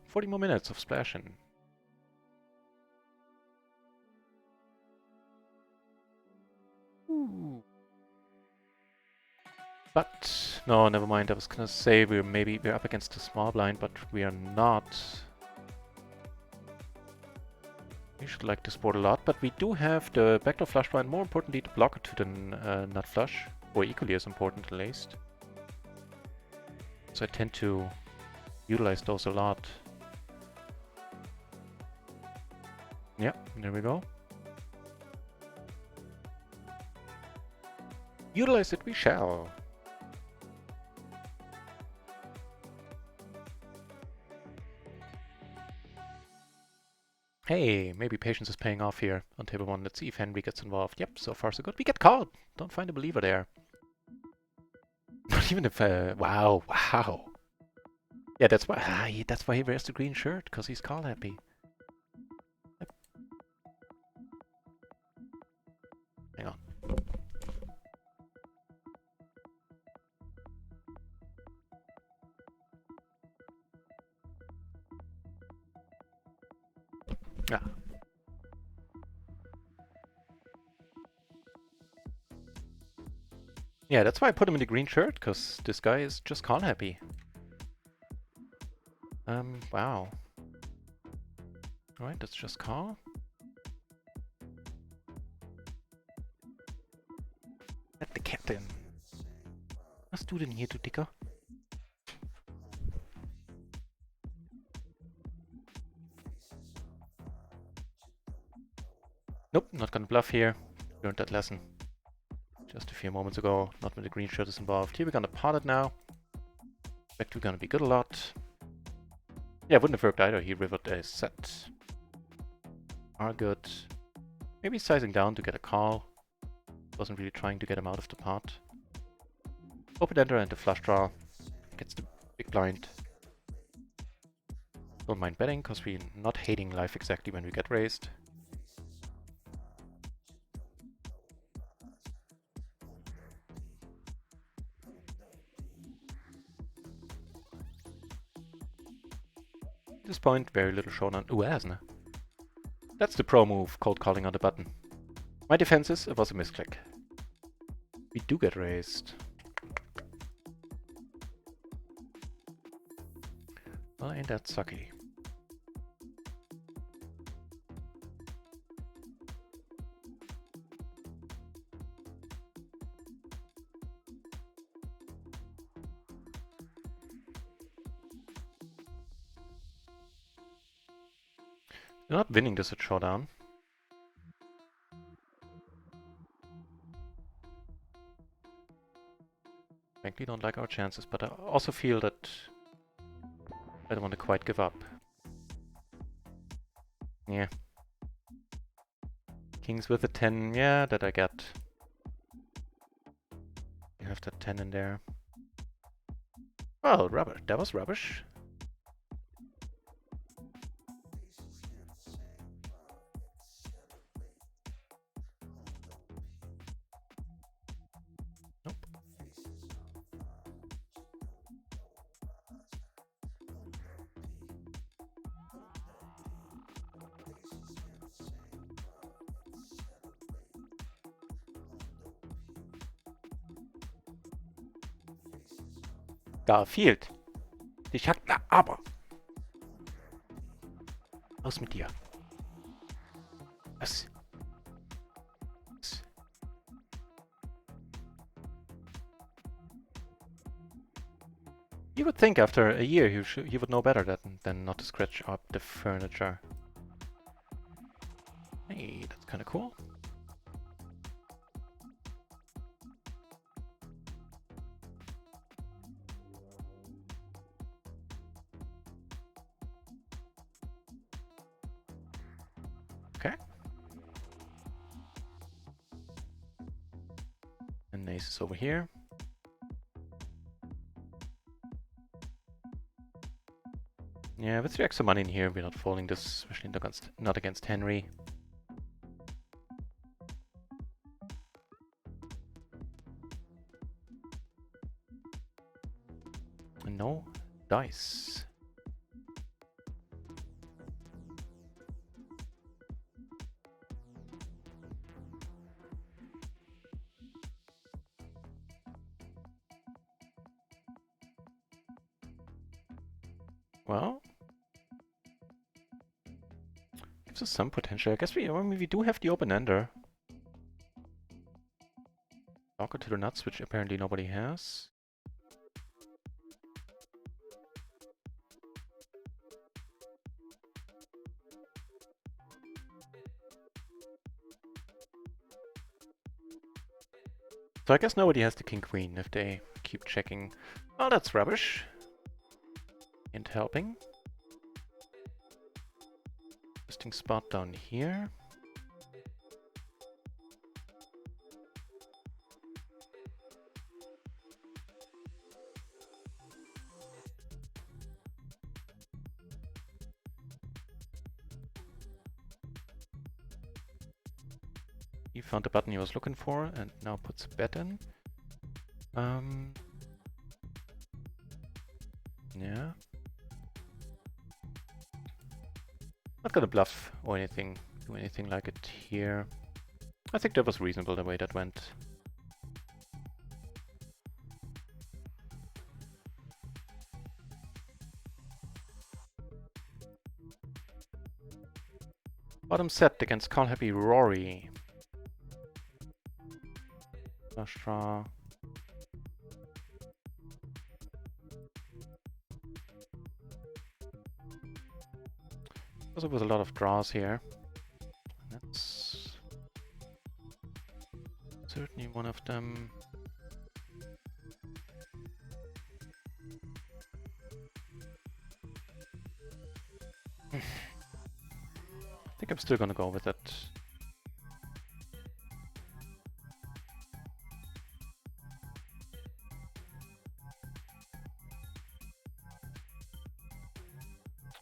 "40 more minutes of splashing." Ooh. But no, never mind. I was gonna say we're up against a small blind, but we are not. We should like this board a lot, but we do have the backdoor flush draw, and more importantly, the blocker to the nut flush, or equally as important at least. So I tend to utilize those a lot. Yeah, there we go. Utilize it we shall. Hey, maybe patience is paying off here on table 1. Let's see if Henry gets involved. Yep, so far so good. We get called! Don't find a believer there. Not even if... wow. Yeah, that's why he wears the green shirt, because he's call happy. Yep. Hang on. Yeah. Yeah, that's why I put him in the green shirt, because this guy is just call happy. Wow. Alright, let's just call. Let the cat in. Was du denn hier, du Dicker? Nope, not gonna bluff here. Learned that lesson just a few moments ago. Not when the green shirt is involved. Here we're gonna pot it now. Back to gonna be good a lot. Yeah, wouldn't have worked either. He rivered a set. Are good. Maybe sizing down to get a call. Wasn't really trying to get him out of the pot. Open ender and the flush draw. Gets the big blind. Don't mind betting, because we're not hating life exactly when we get raised. At this point, very little showdown. Uäsne. That's the pro move, cold calling on the button. My defense is, it was a misclick. We do get raised. Well, ain't that sucky. You're not winning this at showdown. Frankly, don't like our chances, but I also feel that I don't want to quite give up. Yeah. Kings with a 10, yeah, that I get. You have that 10 in there. Well, rubbish. That was rubbish. Nope. Garfield. Dich hackt na aber. Aus mit dir. Was? You would think after a year you would know better than not to scratch up the furniture. Hey, that's kind of cool. Okay. And Ace is over here. Yeah, with the extra money in here, we're not folding this, especially not against Henry. And no dice. Well, gives us some potential. I guess I mean, we do have the open-ender. Blocker to the nuts, which apparently nobody has. So I guess nobody has the king-queen if they keep checking. Oh, that's rubbish. And helping. Interesting spot down here. He found the button he was looking for and now puts a bet in. Yeah. Not gonna bluff or anything, do anything like it here. I think that was reasonable the way that went. Bottom set against Call Happy Rory. Flush draw. Also with a lot of draws here. That's certainly one of them. I think I'm still gonna go with it.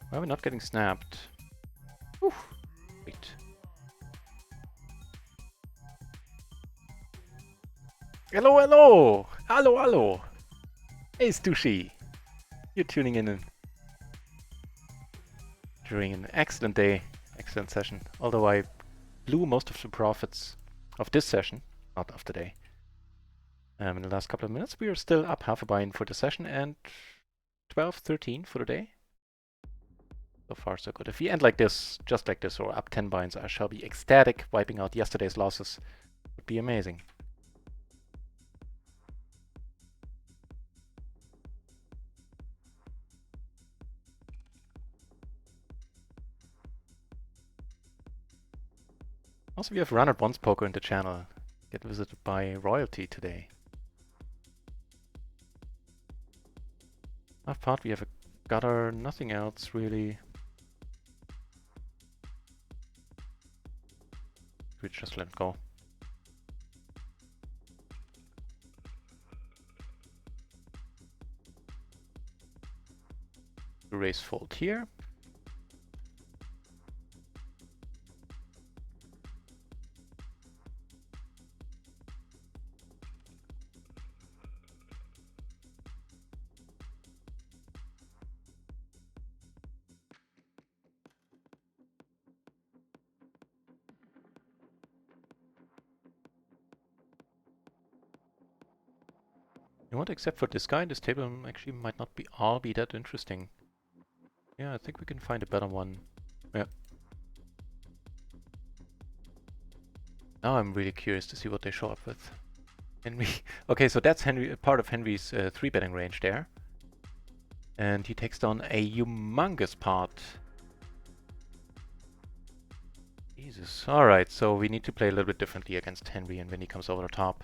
Why are we not getting snapped? Whew. Wait. Hello, hello! Hello, hello! Hey, Stushi! You're tuning in during an excellent day, excellent session. Although I blew most of the profits of this session, not of the day. In the last couple of minutes, we are still up half a buy-in for the session and 12, 13 for the day. So far, so good. If we end like this, just like this, or up 10 buy-ins, I shall be ecstatic. Wiping out yesterday's losses would be amazing. Also, we have RunItOnce poker in the channel. Get visited by royalty today. Half pot, we have a gutter, nothing else really. We just let it go. Raise fold here. You know what, except for this guy, this table actually might not be all be that interesting. Yeah, I think we can find a better one. Yeah. Now I'm really curious to see what they show up with. Henry. Okay, so that's Henry, part of Henry's 3-betting range there. And he takes down a humongous part. Jesus. Alright, so we need to play a little bit differently against Henry and when he comes over the top.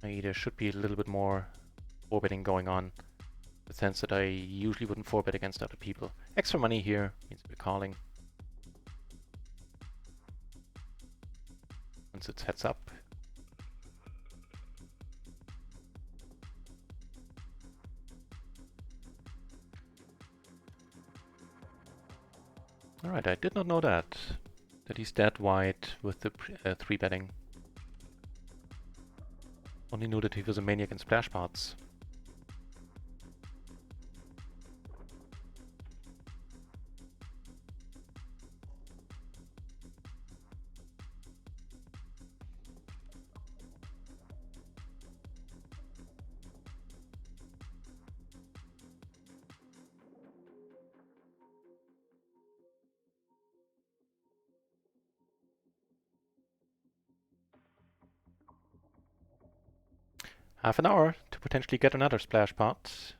Maybe there should be a little bit more 4-betting going on. In the sense that I usually wouldn't 4-bet against other people. Extra money here means we're calling. Once it's heads up. Alright, I did not know that. That he's that wide with the 3-betting. Only knew that he was a maniac in splash pots. Half an hour to potentially get another splash pot.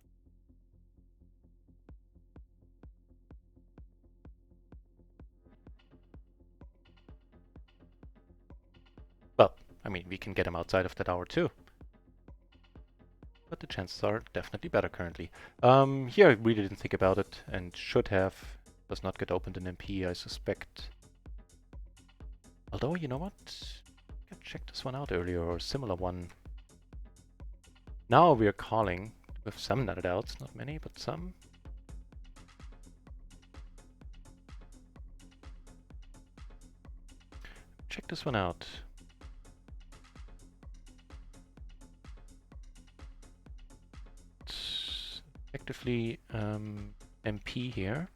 Well, I mean, we can get him outside of that hour too. But the chances are definitely better currently. Here I really didn't think about it and should have. Does not get opened in MP, I suspect. Although, you know what? I checked this one out earlier, or a similar one. Now we are calling with some nutted outs, not many, but some. Check this one out. It's effectively MP here.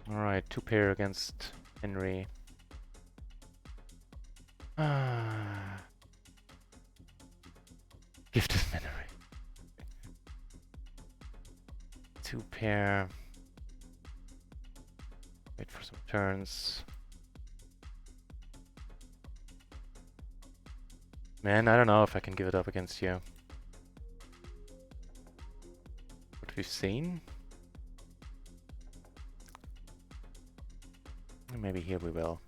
Alright, 2-pair against Henry. Gifted memory. 2-pair. Wait for some turns. Man, I don't know if I can give it up against you. What we've seen. Maybe here we will.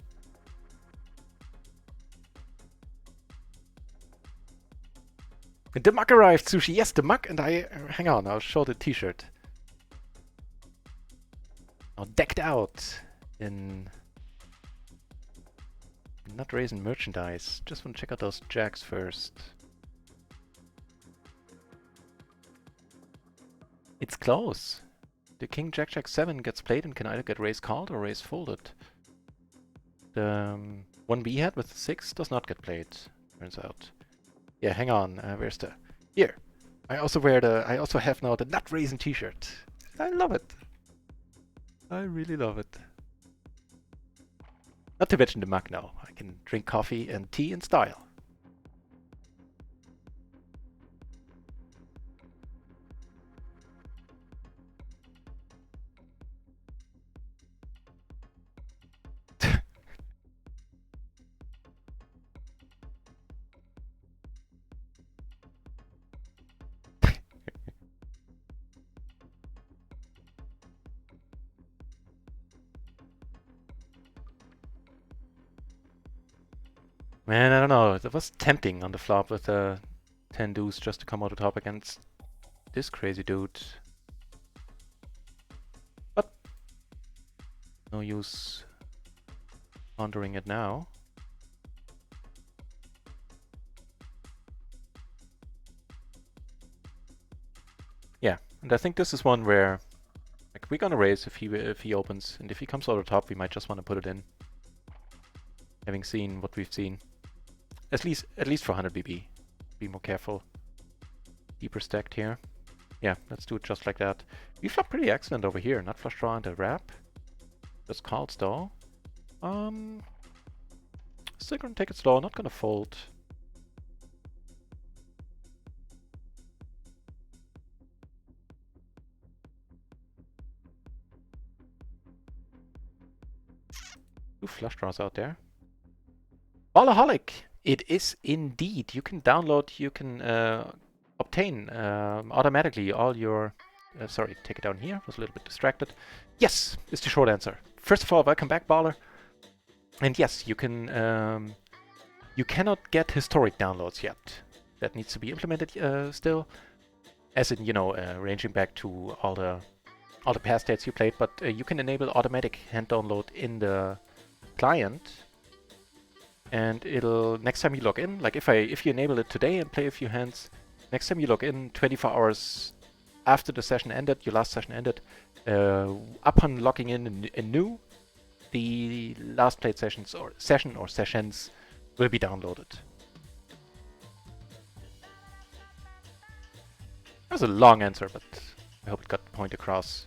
The mug arrived, Sushi. Yes, the mug, and I... hang on, I'll show the t-shirt. Now decked out in NutRaisin merchandise. Just want to check out those jacks first. It's close. The King Jack Jack 7 gets played and can either get raise called or raise folded. The one we had with the 6 does not get played, turns out. Yeah, hang on. Where's the... Here. I also have now the NutRaisin t-shirt. I love it. I really love it. Not to mention the mug now. I can drink coffee and tea in style. Man, I don't know. It was tempting on the flop with 10 deuce just to come out the top against this crazy dude. But no use pondering it now. Yeah, and I think this is one where like we're gonna raise if he opens, and if he comes out the top, we might just want to put it in. Having seen what we've seen. At least for 100 BB. Be more careful. Deeper stacked here. Yeah, let's do it just like that. We flop pretty excellent over here. Nut flush draw and a wrap. Just calls though. Still gonna take it slow. Not gonna fold. 2 flush draws out there. Ballaholic! It is indeed. You can download, you can obtain automatically all your... sorry, take it down here. Was a little bit distracted. Yes, is the short answer. First of all, welcome back, Baller. And yes, you can... you cannot get historic downloads yet. That needs to be implemented still. As in, you know, ranging back to all the past dates you played. But you can enable automatic hand download in the client. And it'll, next time you log in, like if you enable it today and play a few hands, next time you log in 24 hours after the session ended, your last session ended, upon logging in anew, the last played sessions or sessions will be downloaded. That was a long answer, but I hope it got the point across.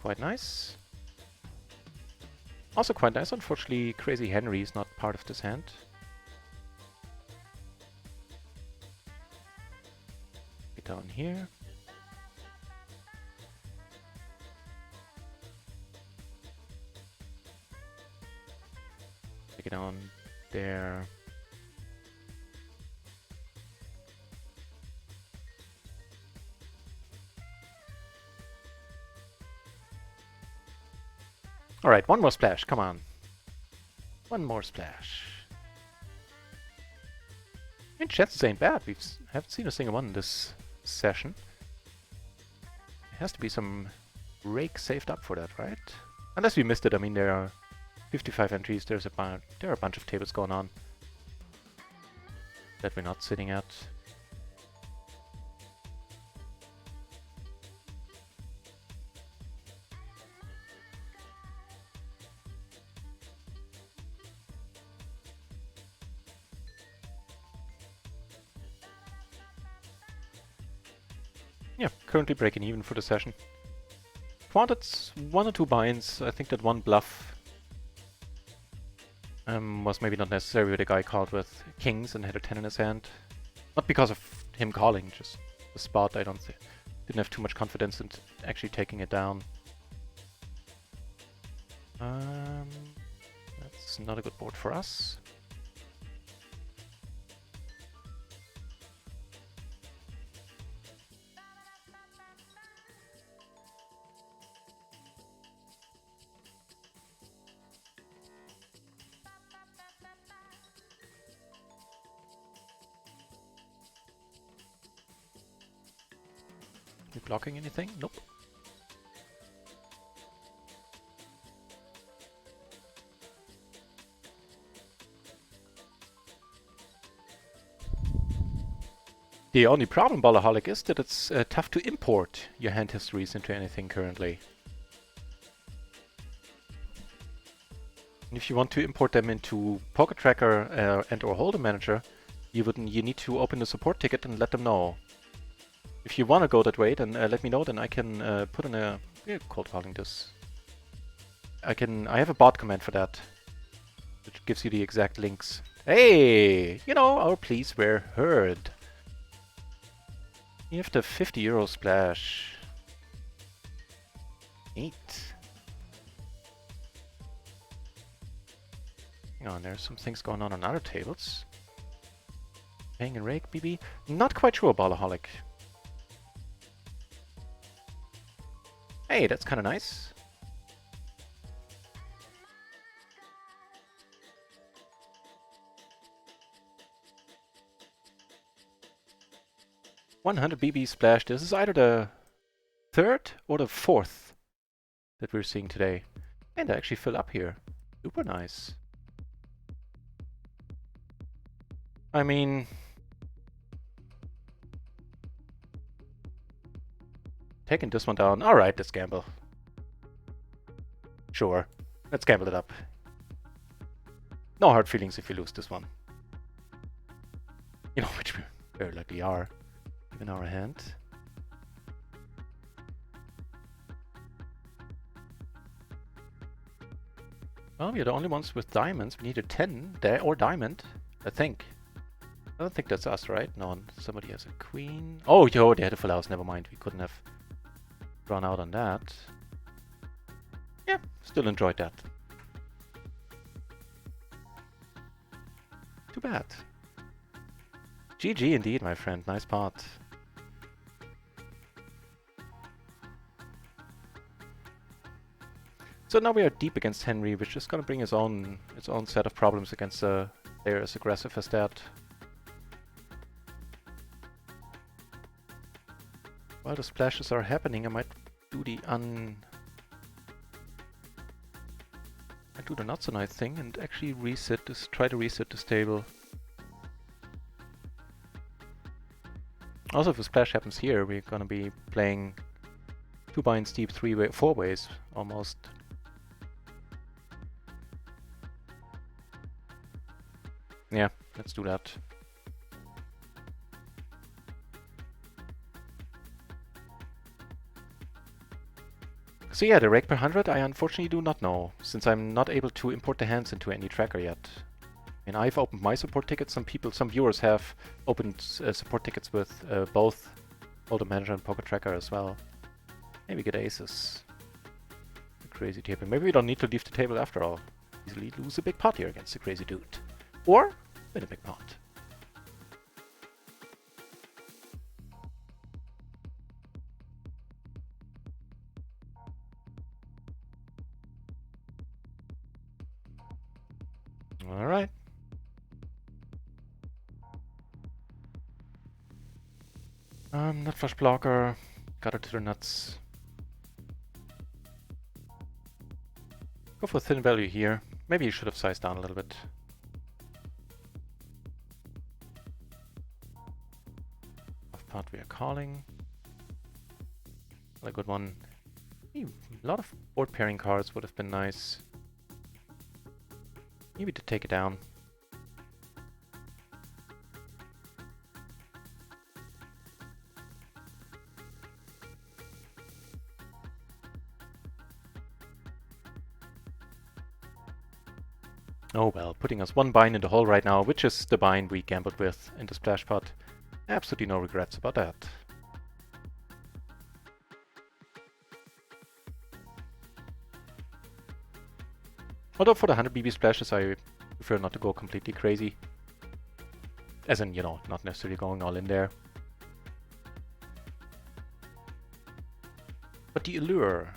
Quite nice. Also quite nice. Unfortunately, Crazy Henry is not part of this hand. Get down here. Take it down there. Alright, one more splash, come on. One more splash. And chances ain't bad, we haven't seen a single one in this session. There has to be some rake saved up for that, right? Unless we missed it, I mean there are 55 entries, there are a bunch of tables going on that we're not sitting at. Yeah, currently breaking even for the session. Wanted 1 or 2 binds. I think that one bluff was maybe not necessary with a guy called with kings and had a 10 in his hand. Not because of him calling, just the spot. I didn't have too much confidence in actually taking it down. That's not a good board for us. You blocking anything? Nope. The only problem, Ballaholic, is that it's tough to import your hand histories into anything currently. And if you want to import them into Poker Tracker and or Hold'em Manager, you need to open the support ticket and let them know. If you want to go that way, then let me know. Then I can put in a cold calling this. I have a bot command for that, which gives you the exact links. Hey, you know, our pleas were heard. You have the €50 splash. Neat. Hang on, there's some things going on other tables. Paying and rake, BB. Not quite sure, Ballaholic. Hey, that's kind of nice. $100 BB splash. This is either the 3rd or the 4th that we're seeing today. And I actually fill up here. Super nice. I mean... taking this one down. Alright, let's gamble. Sure. Let's gamble it up. No hard feelings if you lose this one. You know, which we very likely are. Given our hand. Well, we are the only ones with diamonds. We need a 10 there, or diamond, I think. I don't think that's us, right? No, somebody has a queen. Oh, yo, they had a full house. Never mind. We couldn't have drawn out on that. Yeah, still enjoyed that. Too bad. GG indeed, my friend. Nice part. So now we are deep against Henry, which is gonna bring its own set of problems against a player as aggressive as that. While the splashes are happening, I might do the not so nice thing and actually reset this. Try to reset this table. Also, if a splash happens here, we're gonna be playing 2 binds deep, 4 ways almost. Yeah, let's do that. So yeah, the rake per 100 I unfortunately do not know, since I'm not able to import the hands into any tracker yet. I mean, I've opened my support tickets. Some viewers have opened support tickets with both Hold'em Manager and Poker Tracker as well. Maybe get aces. Crazy table. Maybe we don't need to leave the table after all. Easily lose a big pot here against a crazy dude. Or win a big pot. Alright. Nut flush blocker. Got it to the nuts. Go for thin value here. Maybe you should have sized down a little bit. Off pot we are calling. A good one. A lot of board pairing cards would have been nice. Maybe to take it down. Oh well, putting us 1 bind in the hole right now, which is the bind we gambled with in the splash pot. Absolutely no regrets about that. Although for the 100 BB splashes I prefer not to go completely crazy. As in, you know, not necessarily going all in there. But the allure...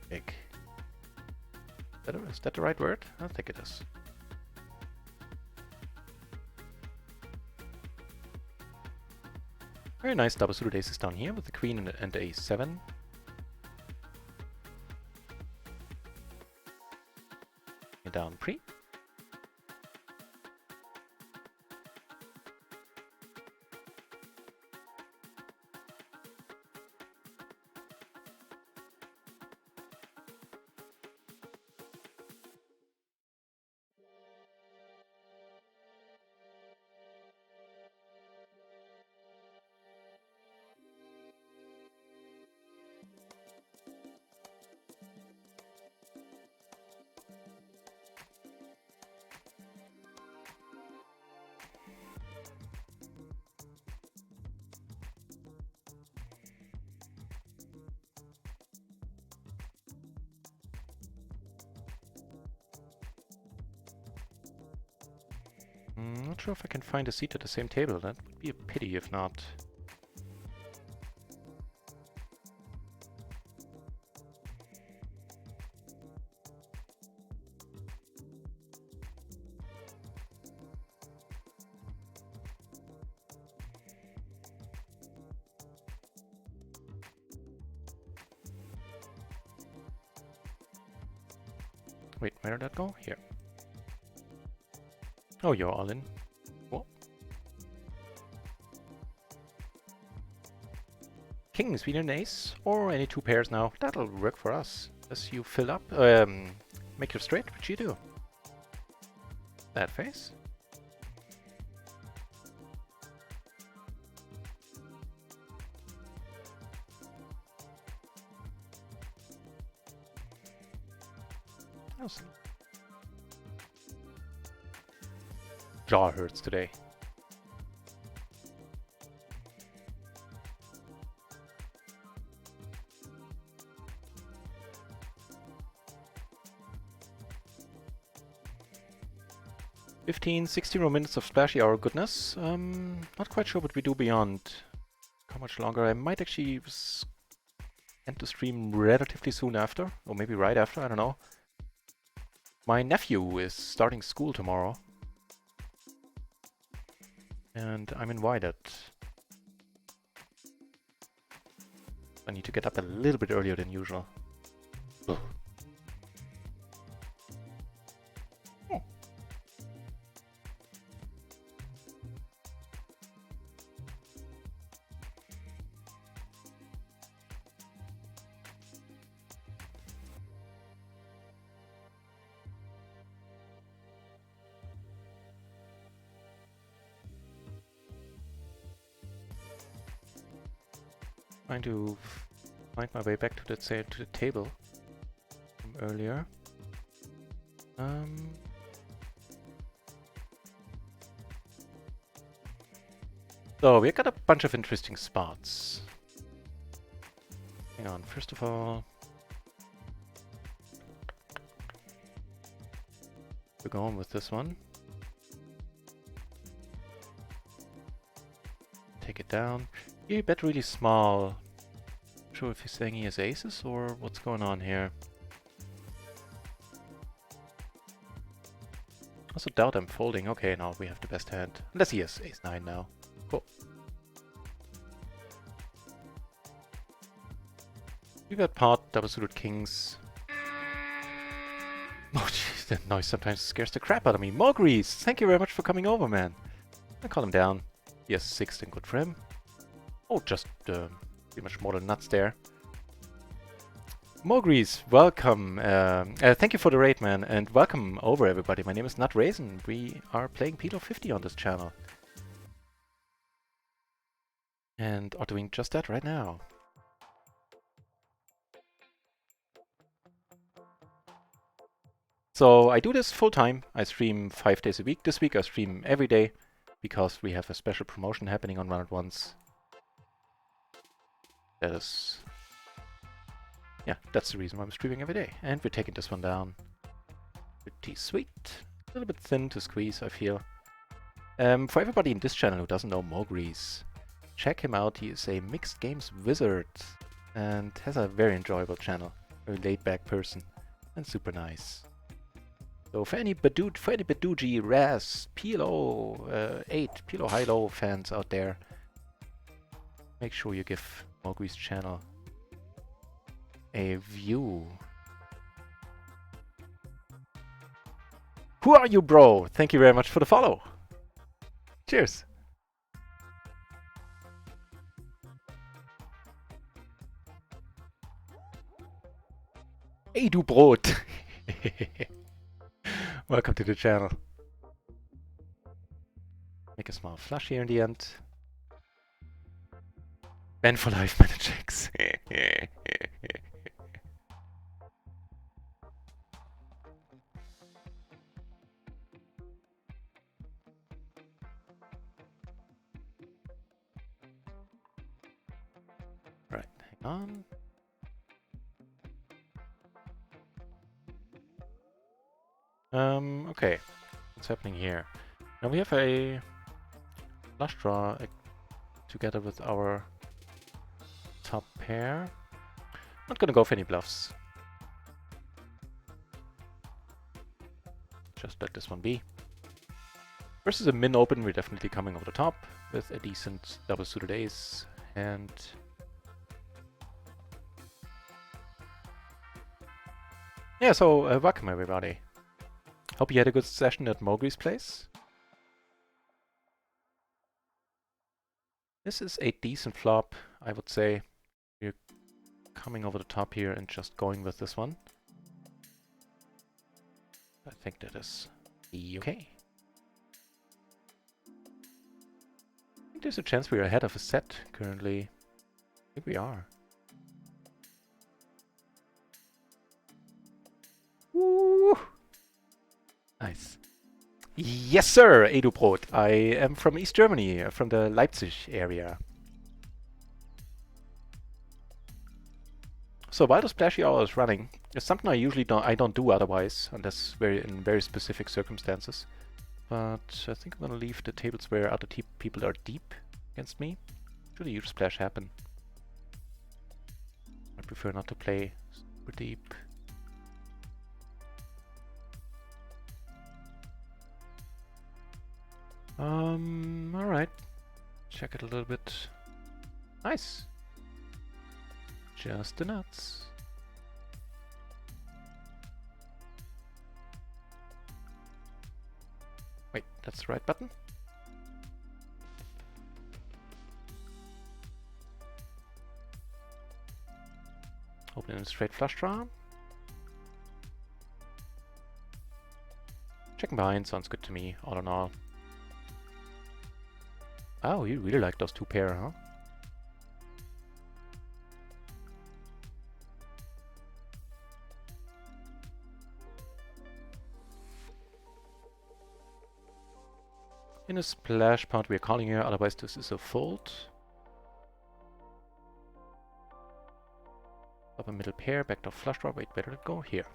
big. Is that the right word? I think it is. Very nice double suited aces down here with the queen and the a7. And down pre. Not sure if I can find a seat at the same table. That would be a pity if not. Wait, where did that go? Here. Oh, you're all in. What? King, queen, and ace, or any 2 pairs now. That'll work for us. As you fill up, make your straight, which you do. That face. Jaw hurts today. 15, 16 more minutes of splashy hour goodness. Not quite sure what we do beyond. How much longer? I might actually end the stream relatively soon after, or maybe right after, I don't know. My nephew is starting school tomorrow. And I'm invited. I need to get up a little bit earlier than usual. Ugh. Trying to find my way back to the table from earlier. So we got a bunch of interesting spots. Hang on, first of all, we're going with this one. Take it down. You bet really small. Not sure if he's saying he has aces or what's going on here. Also doubt I'm folding. Okay, now we have the best hand. Unless he has ace 9 now. Cool. We got pot, double suited kings. Oh jeez, that noise sometimes scares the crap out of me. Mogris, thank you very much for coming over, man. I'll call him down. He has 16, good for him. Oh, just pretty much more than nuts there. Mogris, welcome. Thank you for the raid, man, and welcome over, everybody. My name is NutRaisin. We are playing PLO 50 on this channel. And are doing just that right now. So I do this full time. I stream 5 days a week. This week I stream every day because we have a special promotion happening on RunItOnce. That is... yeah, that's the reason why I'm streaming every day. And we're taking this one down. Pretty sweet. A little bit thin to squeeze, I feel. For everybody in this channel who doesn't know Mogris, check him out. He is a mixed games wizard and has a very enjoyable channel. Very laid-back person and super nice. So for any Badooji, Raz, PLO 8, PLO high-low fans out there, make sure you give Mogris' channel a view. Who are you, bro? Thank you very much for the follow. Cheers. Hey, du Brot. Welcome to the channel. Make a small flush here in the end. Ben for life, mana checks. Right, hang on. Okay, what's happening here? Now we have a flush draw together with our top pair. Not gonna go for any bluffs. Just let this one be. Versus a min open, we're definitely coming over the top with a decent double suited ace and yeah, so welcome everybody. Hope you had a good session at Mogris' place. This is a decent flop, I would say. We're coming over the top here and just going with this one. I think that is okay. I think there's a chance we're ahead of a set currently. I think we are. Woo! Nice. Yes, sir, Edubrot. I am from East Germany, from the Leipzig area. So while the splashy hour is running, it's something I usually don't do otherwise, unless in very specific circumstances. but I think I'm gonna leave the tables where other people are deep against me. Should a huge splash happen? I prefer not to play super deep. Alright. Check it a little bit. Nice. Just the nuts. Wait, that's the right button? Open in a straight flush draw. Checking behind sounds good to me, all in all. Oh, you really like those two pair, huh? In a splash part we are calling here, otherwise this is a fold. Up a middle pair, backdoor flush draw, wait, where did it go? Here.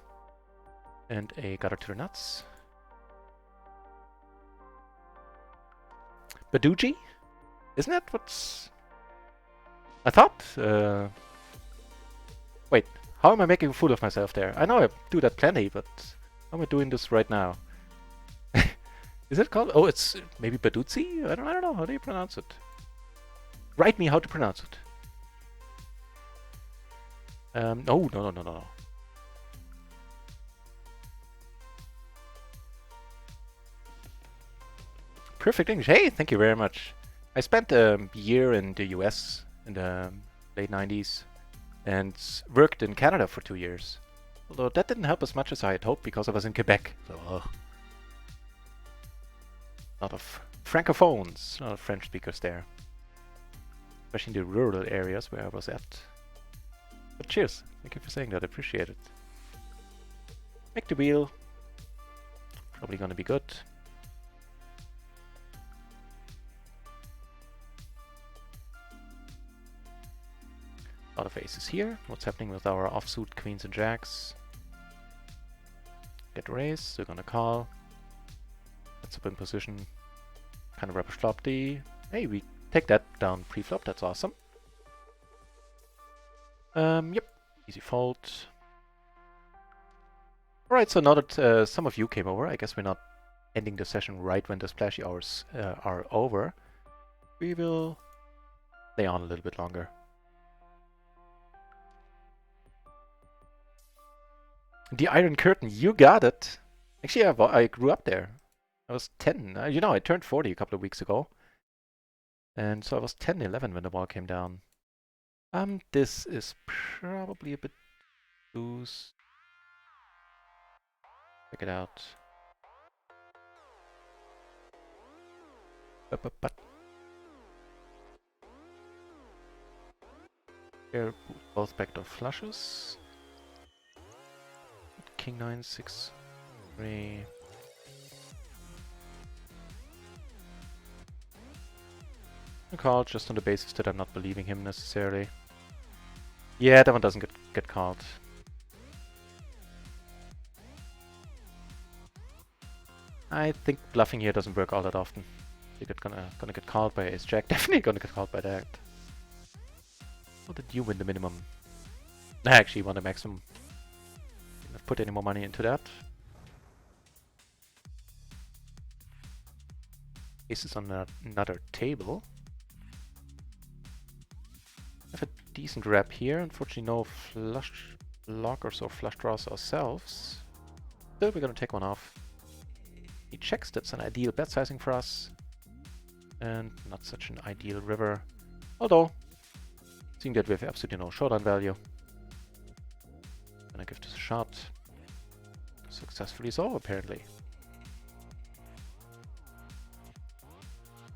And a gutter to the nuts. Baduji? Isn't that what's... I thought... Wait, how am I making a fool of myself there? I know I do that plenty, but how am I doing this right now? Is it called? Oh, it's maybe Baduzzi? I don't know. How do you pronounce it? Write me how to pronounce it. Oh, no. Perfect English. Hey, thank you very much. I spent a year in the US in the late 90s and worked in Canada for 2 years. Although that didn't help as much as I had hoped because I was in Quebec. So, a lot of francophones, a lot of French speakers there. Especially in the rural areas where I was at. But cheers. Thank you for saying that. I appreciate it. Make the wheel. Probably gonna be good. A lot of aces here. What's happening with our offsuit queens and jacks? Get raised. We're gonna call. That's up in position. Kind of rubbish flop D. Hey, we take that down pre-flop. That's awesome. Yep. Easy fold. Alright, so now that some of you came over, I guess we're not ending the session right when the splashy hours are over. We will stay on a little bit longer. The Iron Curtain, you got it! Actually, I grew up there. I was 10. You know, I turned 40 a couple of weeks ago. And so I was 10, 11 when the wall came down. This is probably a bit loose. Check it out. But. Here, both backdoor flushes. King 9, 6, 3. A call just on the basis that I'm not believing him necessarily. Yeah, that one doesn't get called. I think bluffing here doesn't work all that often. You're gonna get called by ace jack. Definitely gonna get called by that. How did you win the minimum? I actually won the maximum. Didn't have put any more money into that. Ace is on another table. Have a decent wrap here. Unfortunately, no flush blockers or flush draws ourselves. Still, we're gonna take one off. He checks. That's an ideal bet sizing for us, and not such an ideal river. Although, seeing that we have absolutely no showdown value, gonna give this a shot. Successfully so, apparently.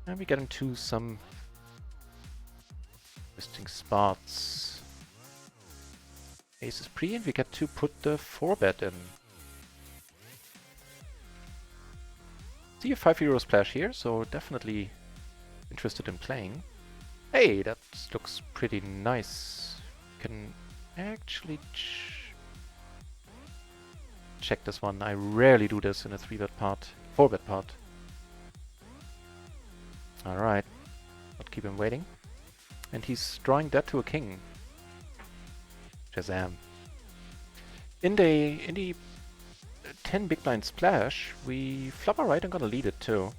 And we get into some interesting spots. Ace is pre, and we get to put the 4-bet in. See a 5 euro splash here, so definitely interested in playing. Hey, that looks pretty nice. Can actually check this one. I rarely do this in a 3-bet pot, 4-bet pot. Alright. Not keep him waiting. And he's drawing that to a king. Shazam. In the 10 big blind splash, we flop our right and gonna lead it too.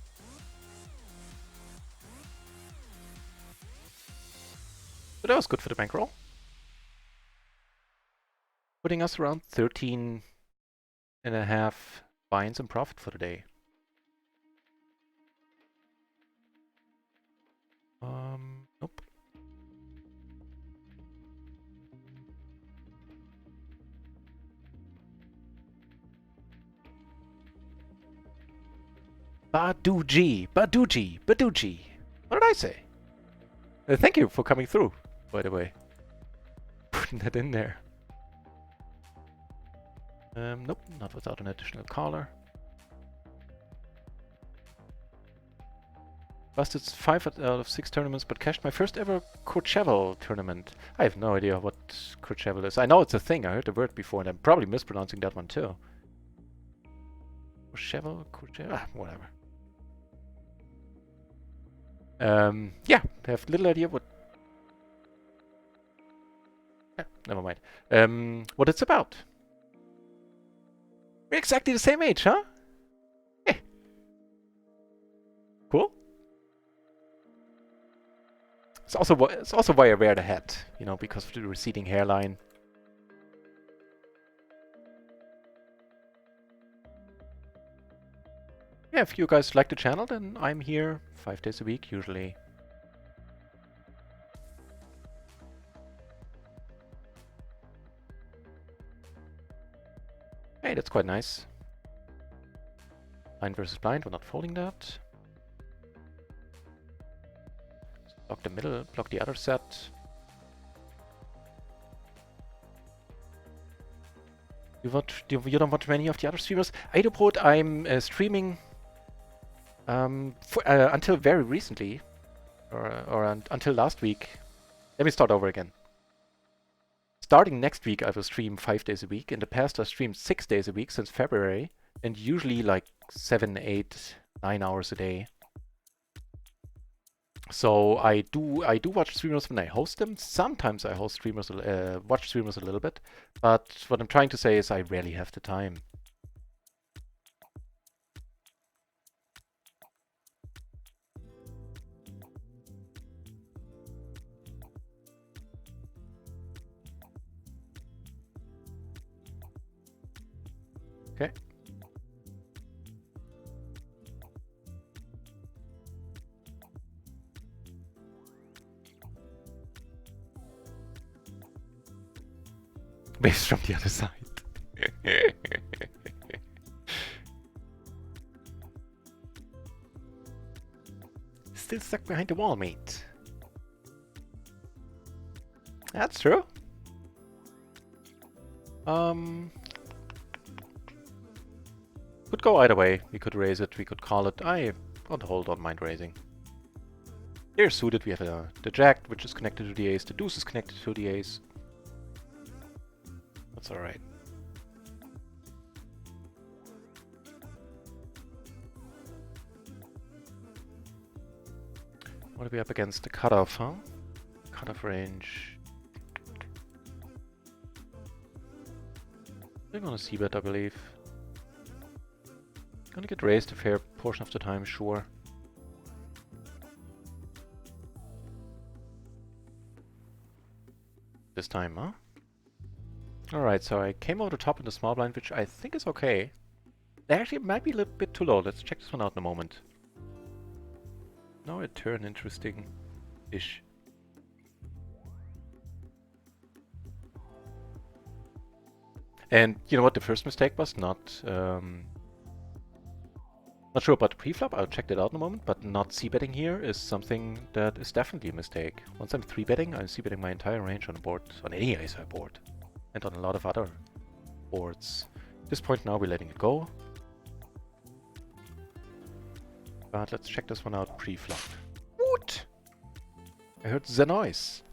So that was good for the bankroll. Putting us around 13.5 binds in profit for the day. Nope. Baduji. What did I say? Thank you for coming through, by the way. Putting that in there. Nope, not without an additional caller. Busted 5 out of 6 tournaments, but cashed my first ever Courchevel tournament. I have no idea what Courchevel is. I know it's a thing, I heard the word before, and I'm probably mispronouncing that one too. Courchevel? Whatever. Yeah, I have little idea what... never mind. What it's about. We're exactly the same age, huh? Yeah. Cool. It's also why I wear the hat, you know, because of the receding hairline. Yeah, if you guys like the channel, then I'm here 5 days a week, usually. Hey, that's quite nice. Blind versus blind, we're not folding that. Block the middle, block the other set. You don't watch many of the other streamers? Aidopod, I'm streaming until very recently, until last week. Let me start over again. Starting next week, I will stream 5 days a week. In the past, I streamed 6 days a week since February, and usually like 7, 8, 9 hours a day. So I do watch streamers when I host them. Sometimes I host streamers, watch streamers a little bit, but what I'm trying to say is I rarely have the time. Okay. Waves from the other side. Still stuck behind the wall, mate. That's true. Could go either way. We could raise it, we could call it. I on the whole don't mind raising. They're suited. We have the jack, which is connected to the ace. The deuce is connected to the ace. That's alright. What are we up against? The cutoff, huh? Cutoff range. We're gonna see bet, I believe. Gonna get raised a fair portion of the time, sure. This time, huh? Alright, so I came over the top in the small blind, which I think is okay. Actually, it might be a little bit too low. Let's check this one out in a moment. Now a turn, interesting-ish. And you know what the first mistake was? Not sure about the preflop, I'll check that out in a moment, but not c-betting here is something that is definitely a mistake. Once I'm 3-betting, I'm c-betting my entire range on a board, on any ISI board, and on a lot of other boards. At this point now we're letting it go. But let's check this one out pre-flop. What? I heard the noise.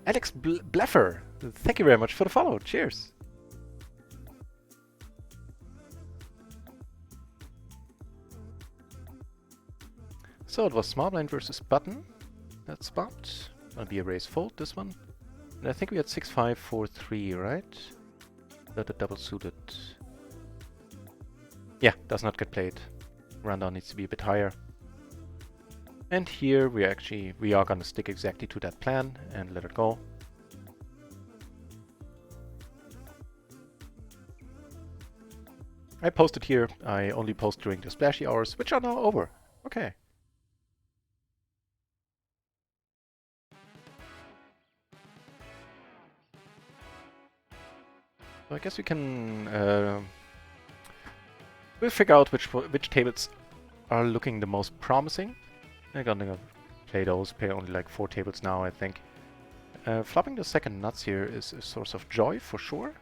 Alex Bleffer, thank you very much for the follow, cheers. So it was small blind versus button. That spot. Gonna be a raise fold, this one. And I think we had 6-5, 4-3, right? That the double suited. Yeah, does not get played. Rundown needs to be a bit higher. And here we are gonna stick exactly to that plan and let it go. I posted here. I only post during the splashy hours, which are now over. Okay. So I guess we can we'll figure out which tables are looking the most promising. I'm gonna play those. Play only like 4 tables now, I think. Flopping the second nuts here is a source of joy for sure.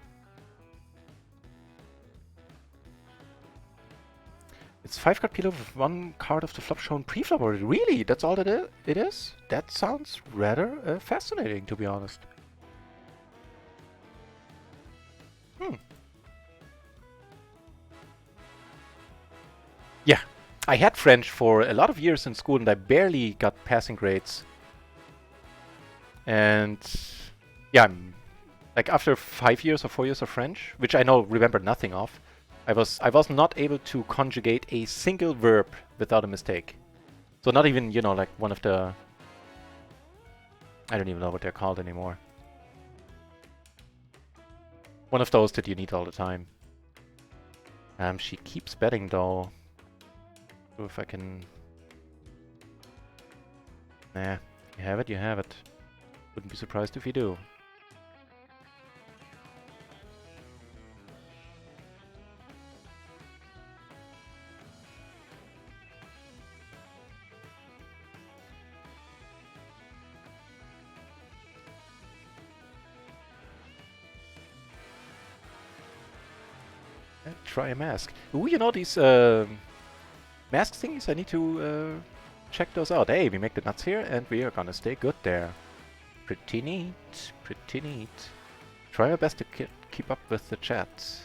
It's 5-card PLO with 1 card of the flop shown pre-flop already. Really? That's all that it is? That sounds rather fascinating, to be honest. Yeah, I had French for a lot of years in school and I barely got passing grades. And yeah, like after 5 years or 4 years of French, which I remember nothing of, I was not able to conjugate a single verb without a mistake. So not even, you know, like one of the... I don't even know what they're called anymore. One of those that you need all the time. She keeps betting though. So if I can... Nah, you have it, you have it. Wouldn't be surprised if you do. Try a mask. Ooh, you know these mask things? I need to check those out. Hey, we make the nuts here and we are gonna stay good there. Pretty neat, pretty neat. Try our best to keep up with the chat.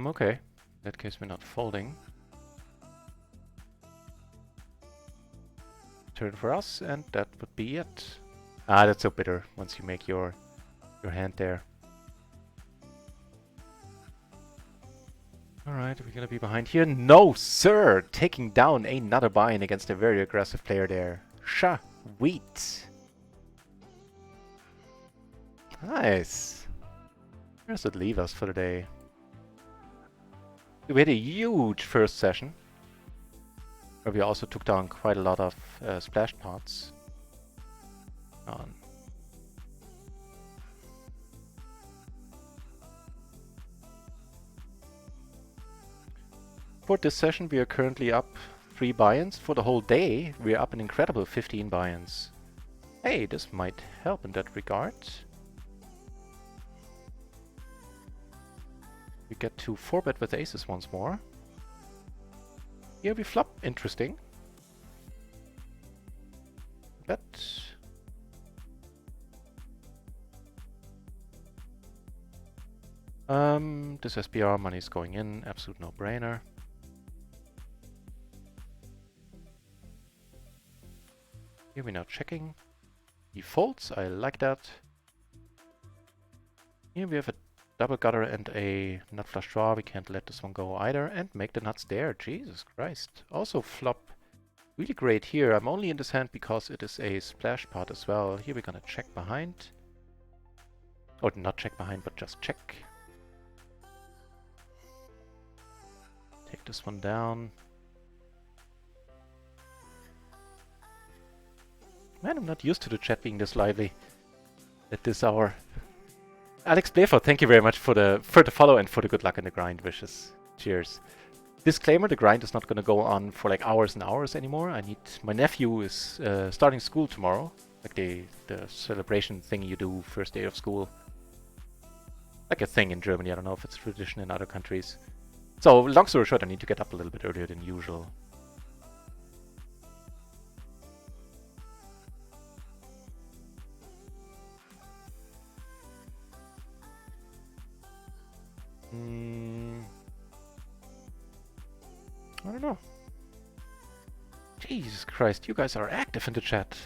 Okay. In that case, we're not folding. Turn for us, and that would be it. Ah, that's so bitter once you make your hand there. Alright, are we gonna be behind here? No, sir! Taking down another buy-in against a very aggressive player there. Sweet! Nice! Where does it leave us for the day? We had a huge first session, where we also took down quite a lot of splash pots. For this session we are currently up 3 buy-ins. For the whole day we are up an incredible 15 buy-ins. Hey, this might help in that regard. We get to 4-bet with aces once more. Here we flop. Interesting. Bet. This SPR money is going in. Absolute no-brainer. Here we're now checking. He folds. I like that. Here we have a double gutter and a nut flush draw. We can't let this one go either. And make the nuts there. Jesus Christ. Also flop. Really great here. I'm only in this hand because it is a splash pot as well. Here we're gonna check behind. Or not check behind, but just check. Take this one down. Man, I'm not used to the chat being this lively at this hour. Alex Playford, thank you very much for the follow and for the good luck and the grind wishes. Cheers. Disclaimer, the grind is not going to go on for like hours and hours anymore. My nephew is starting school tomorrow. Like the celebration thing you do first day of school. Like a thing in Germany. I don't know if it's tradition in other countries. So long story short, I need to get up a little bit earlier than usual. I don't know. Jesus Christ, you guys are active in the chat.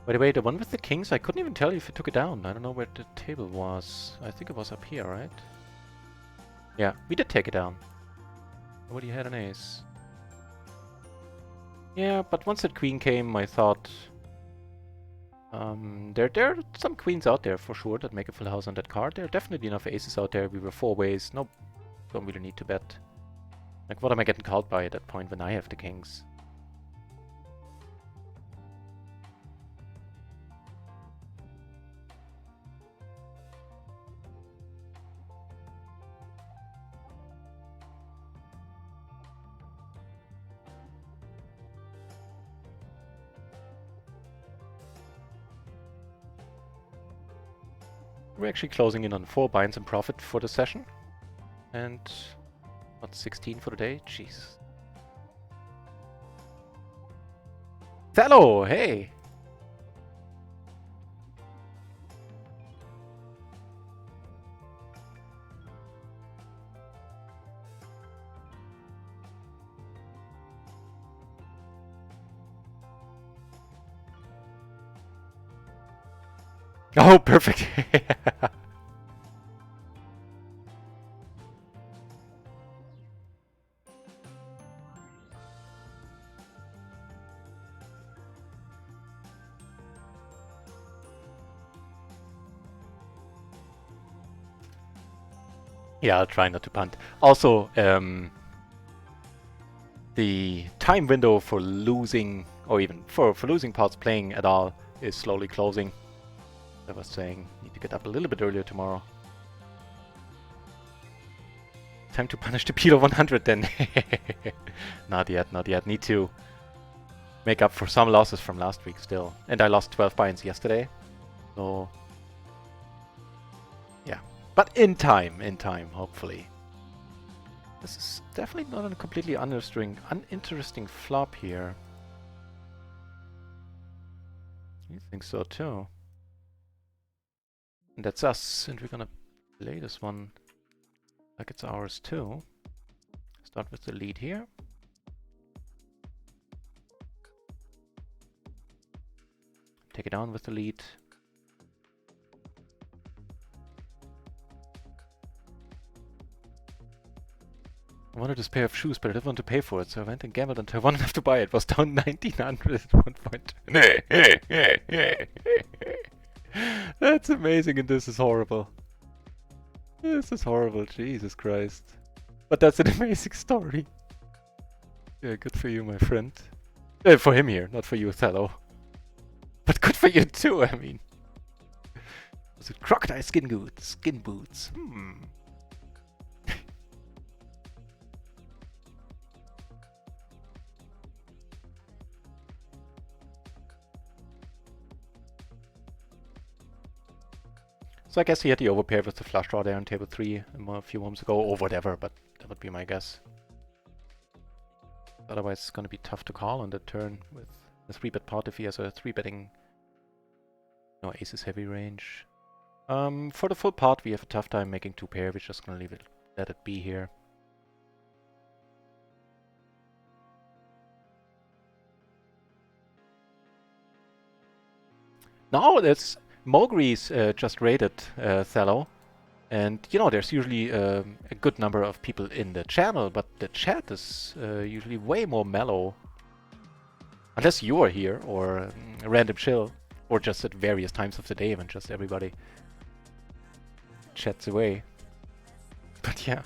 By the way, the one with the kings, I couldn't even tell you if you took it down. I don't know where the table was. I think it was up here, right? Yeah, we did take it down. Nobody had an ace. Yeah, but once that queen came, I thought... there are some queens out there for sure that make a full house on that card. There are definitely enough aces out there. We were 4 ways. Nope, don't really need to bet. Like, what am I getting called by at that point when I have the kings? We're actually closing in on 4 binds in profit for the session. And what, 16 for the day? Jeez. Hello, hey! Oh, perfect! Yeah, I'll try not to punt. Also, the time window for losing, or even for losing pots playing at all, is slowly closing. I was saying, need to get up a little bit earlier tomorrow. Time to punish the PLO 100 then. Not yet, not yet. Need to make up for some losses from last week still. And I lost 12 binds yesterday. So, yeah. But in time, hopefully. This is definitely not a completely uninteresting flop here. You think so too? And that's us, and we're gonna play this one like it's ours too. Start with the lead here. Take it down with the lead. I wanted this pair of shoes, but I didn't want to pay for it, so I went and gambled until I won enough to buy it. It was down 1900 at one point. That's amazing, and this is horrible. This is horrible, Jesus Christ. But that's an amazing story. Yeah, good for you, my friend. For him here, not for you, Othello. But good for you too, I mean. Was it crocodile skin boots? So I guess he had the overpair with the flush draw there on table 3 a few moments ago, or whatever, but that would be my guess. Otherwise it's gonna be tough to call on that turn with a 3-bet pot if he has a 3-betting... No, aces heavy range. For the full pot we have a tough time making 2 pair, we're just gonna let it be here. No, that's... Mogri's just raided Thallo, and you know there's usually a good number of people in the channel, but the chat is usually way more mellow. Unless you are here, or random chill, or just at various times of the day when just everybody chats away. But yeah.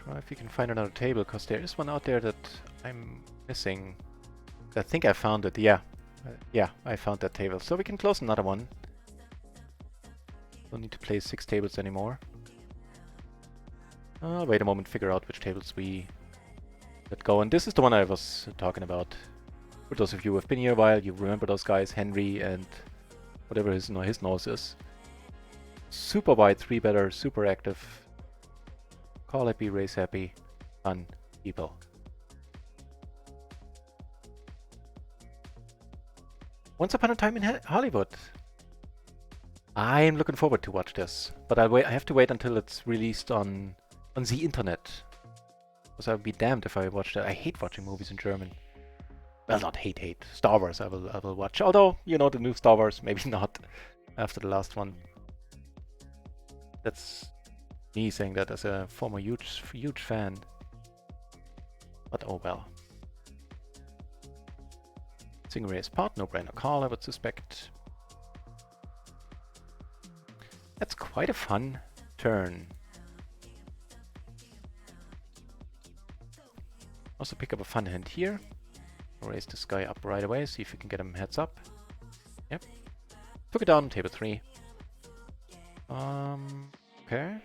Well, if you can find another table, because there is one out there that I'm missing. I think I found it, yeah. Yeah, I found that table. So we can close another one. Don't need to play 6 tables anymore. Wait a moment, figure out which tables we let go. And this is the one I was talking about. For those of you who have been here a while, you remember those guys, Henry and whatever his nose is. Super wide, 3-better, super active. Call happy, race happy, fun people. Once Upon a Time in Hollywood. I'm looking forward to watch this, but I have to wait until it's released on the internet. Because I would be damned if I watched it. I hate watching movies in German. Well, not hate. Star Wars I will watch. Although, you know, the new Star Wars, maybe not after the last one. That's me saying that as a former huge fan. But oh well. Stingray is pot, no brainer call, I would suspect. That's quite a fun turn. Also pick up a fun hand here. Raise this guy up right away, see if we can get him heads up. Yep. Took it down, table 3. Okay.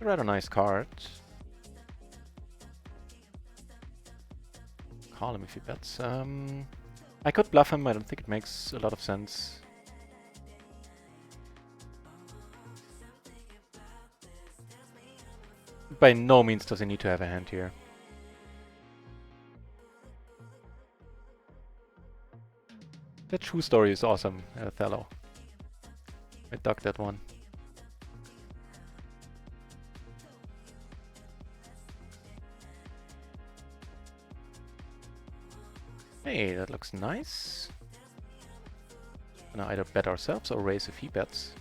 Rather nice card. Call him if he bets. I could bluff him, I don't think it makes a lot of sense. By no means does he need to have a hand here. That true story is awesome, Othello. I dug that one. Hey, that looks nice. Gonna either bet ourselves or raise if he bets.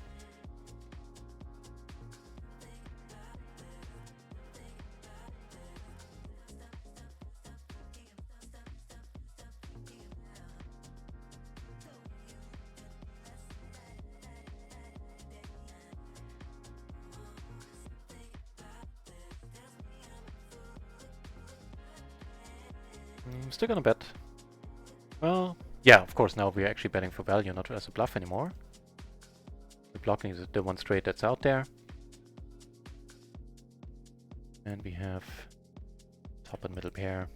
Still gonna bet. Well, yeah, of course, now we're actually betting for value, not as a bluff anymore. We're blocking the one straight that's out there. And we have top and middle pair.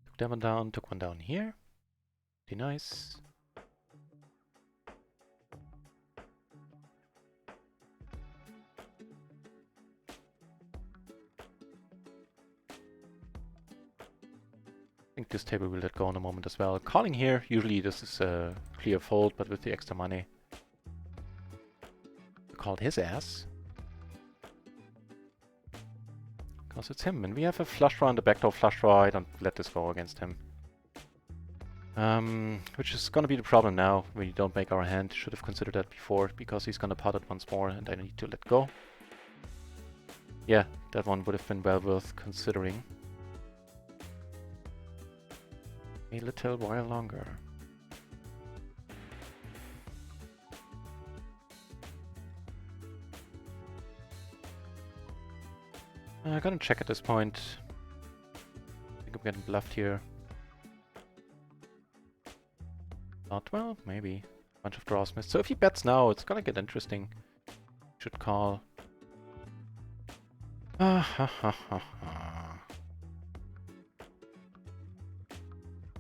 Took that one down, took one down here. Pretty nice. I think this table will let go in a moment as well. Calling here, usually this is a clear fold, but with the extra money. We called his ass. Because it's him, and we have a flush draw and a backdoor flush draw. I don't let this go against him. Which is gonna be the problem now. We don't make our hand. Should have considered that before, because he's gonna pot it once more, and I need to let go. Yeah, that one would have been well worth considering. A little while longer. I'm gonna check at this point. I think I'm getting bluffed here. Not well, maybe. Bunch of draws missed. So if he bets now, it's gonna get interesting. Should call.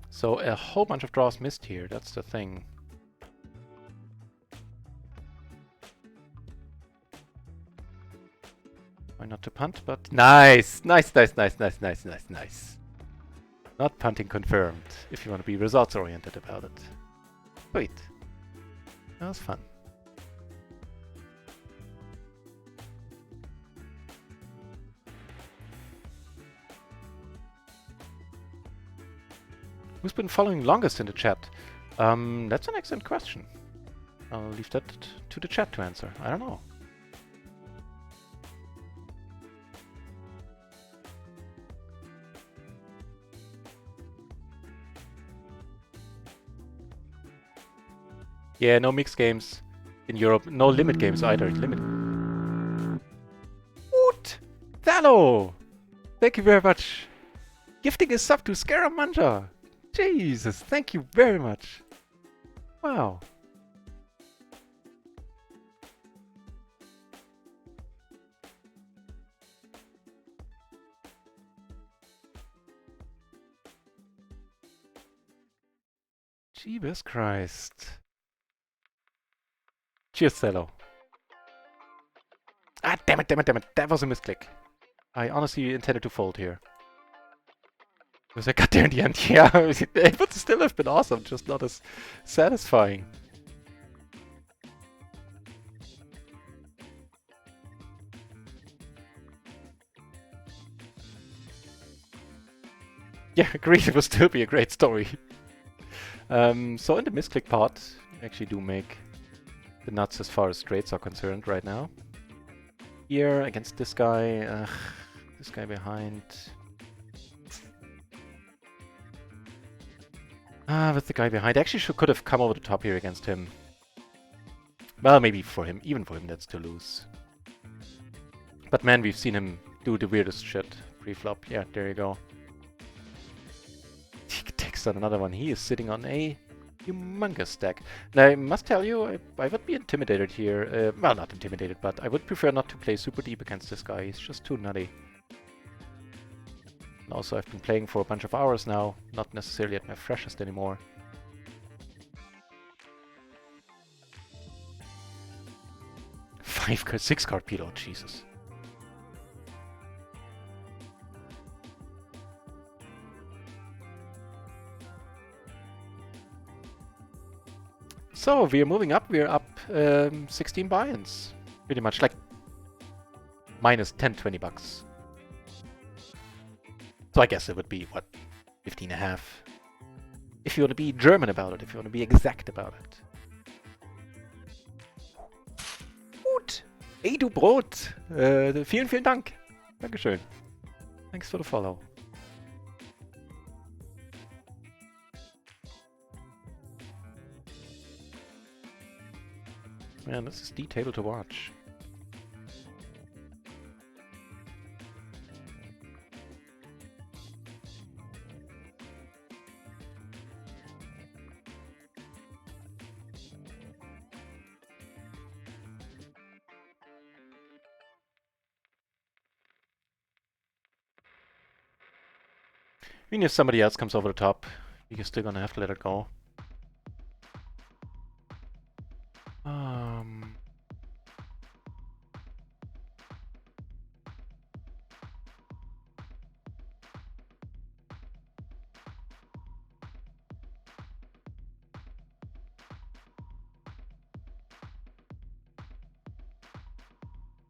So a whole bunch of draws missed here, that's the thing. Why not to punt, but nice! Nice. Not punting confirmed, if you want to be results oriented about it. Sweet. That was fun. Who's been following longest in the chat? That's an excellent question. I'll leave that to the chat to answer. I don't know. Yeah, no mixed games in Europe. No limit games either. Limit. What? Thallo! Thank you very much. Gifting a sub to Scaramanga. Jesus, thank you very much. Wow. Jesus Christ. Cheers, Thallo. Ah, damn it, damn it, damn it. That was a misclick. I honestly intended to fold here. Because I got there in the end. Yeah, it would still have been awesome, just not as satisfying. Yeah, agreed. It would still be a great story. So in the misclick part, you actually do make the nuts as far as straights are concerned right now. Here against this guy behind. With the guy behind. Actually, could have come over the top here against him. Well, maybe for him, even for him, that's too loose. But man, we've seen him do the weirdest shit pre-flop. Yeah, there you go. He takes on another one. He is sitting on a humongous stack. Now, I must tell you, I would be intimidated here. Well, not intimidated, but I would prefer not to play super deep against this guy. He's just too nutty. And also, I've been playing for a bunch of hours now, not necessarily at my freshest anymore. Six card PLO, Jesus. So, we're moving up. We're up 16 buy-ins. Pretty much like minus 10, 20 bucks. So I guess it would be, what, 15.5? If you want to be German about it, if you want to be exact about it. Gut. Ey, du Brot. Vielen, vielen Dank. Dankeschön. Thanks for the follow. Man, this is detailed to watch. Even if somebody else comes over the top, you're still gonna have to let it go.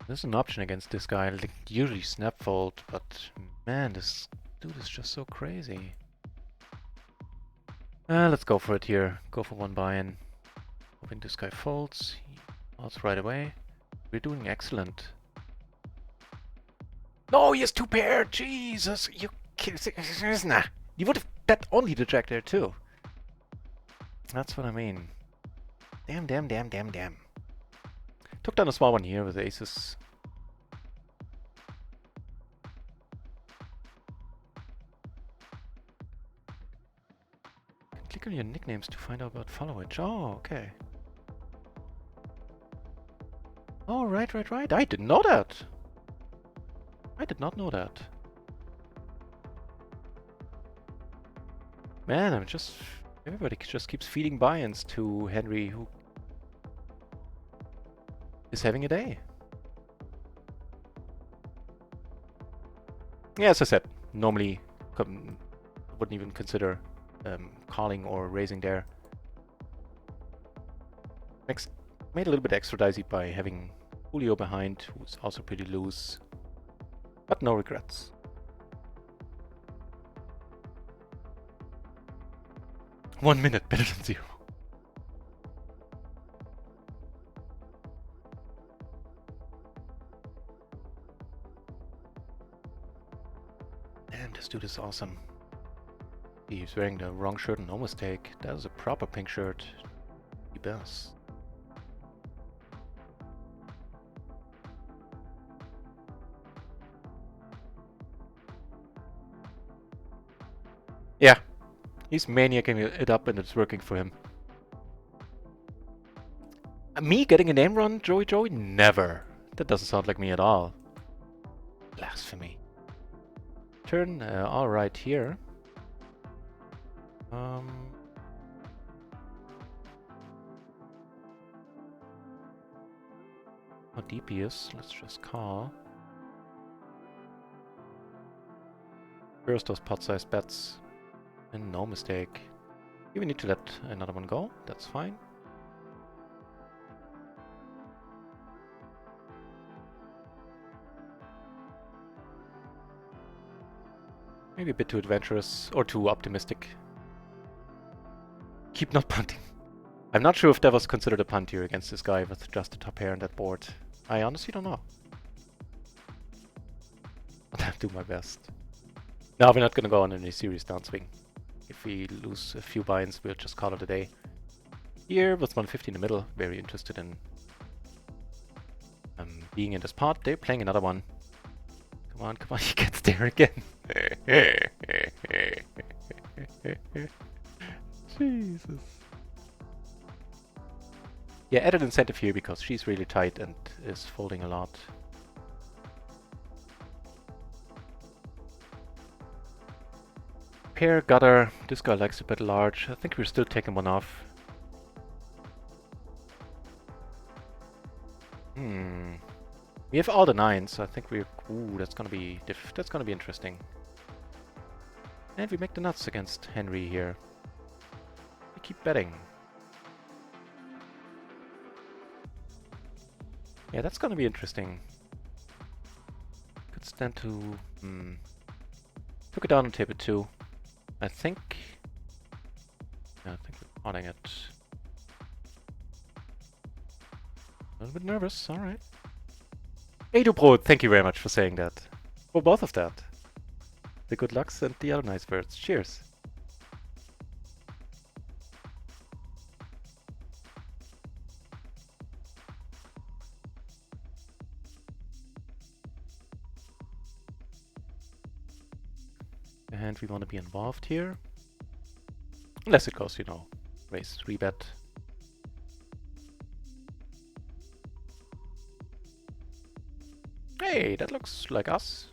There's an option against this guy, like usually snap fold, but man, this dude is just so crazy. Let's go for it here. Go for one buy-in. Hoping this guy folds. He folds right away. We're doing excellent. No, he has two pair! Jesus! You nah. You would have bet only the jack there too. That's what I mean. Damn, damn, damn, damn, damn. Took down a small one here with aces. Click on your nicknames to find out about followage. Oh, okay. Oh, right, right, right. I didn't know that. I did not know that. Man, I'm just... Everybody just keeps feeding buy-ins to Henry, who is having a day. Yeah, as I said, normally wouldn't even consider calling or raising there. Made a little bit extra dicey by having Julio behind, who's also pretty loose. But no regrets. 1 minute better than 0. Damn, this dude is awesome. He's wearing the wrong shirt and no mistake. That is a proper pink shirt. best. Yeah, he's maniacing it up and it's working for him. Me getting a name run, Joey? Never. That doesn't sound like me at all. Blasphemy. Turn alright here. No DPS, let's just call. First those pot-sized bets. And no mistake. You need to let another one go, that's fine. Maybe a bit too adventurous or too optimistic. Keep not punting. I'm not sure if that was considered a punt here against this guy with just the top pair on that board. I honestly don't know. But I'll do my best. No, we're not gonna go on any serious downswing. If we lose a few binds, we'll just call it a day. Here, with 150 in the middle, very interested in being in this pot. They're playing another one. Come on, he gets there again. Jesus. Yeah, added incentive here because she's really tight and is folding a lot. Pair, gutter. This guy likes to bet large. I think we're still taking one off. We have all the nines, so I think we're... Ooh, that's gonna be interesting. And we make the nuts against Henry here. We keep betting. Yeah, that's gonna be interesting. Could stand to... Took it down on table 2. I think... Yeah, I think we're calling it. A little bit nervous, alright. Edu thank you very much for saying that. For both of that. The good lucks and the other nice words. Cheers. And we want to be involved here. Unless it goes, you know, raise 3-bet. Hey, that looks like us.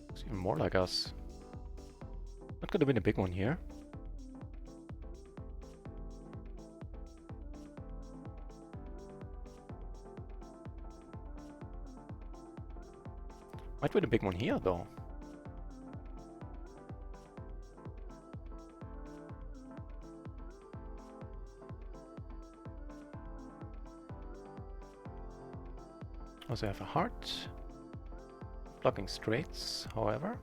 Looks even more like us. Not gonna win a big one here. Might win a big one here, though. Also have a heart. Blocking straights, however.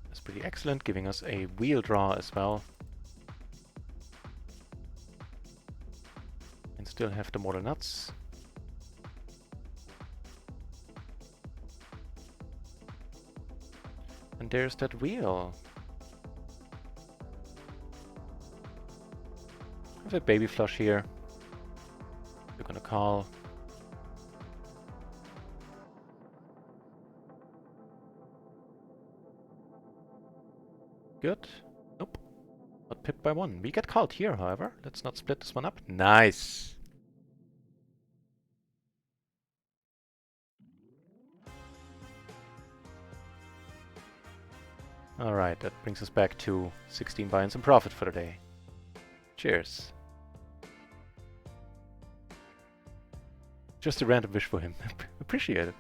That's pretty excellent, giving us a wheel draw as well. And still have the mortal nuts. And there's that wheel. I have a baby flush here. We're gonna call. Good. Nope. Not pipped by 1. We get called here, however. Let's not split this one up. Nice. Alright, that brings us back to 16 buy-ins and profit for the day. Cheers. Just a random wish for him. Appreciate it.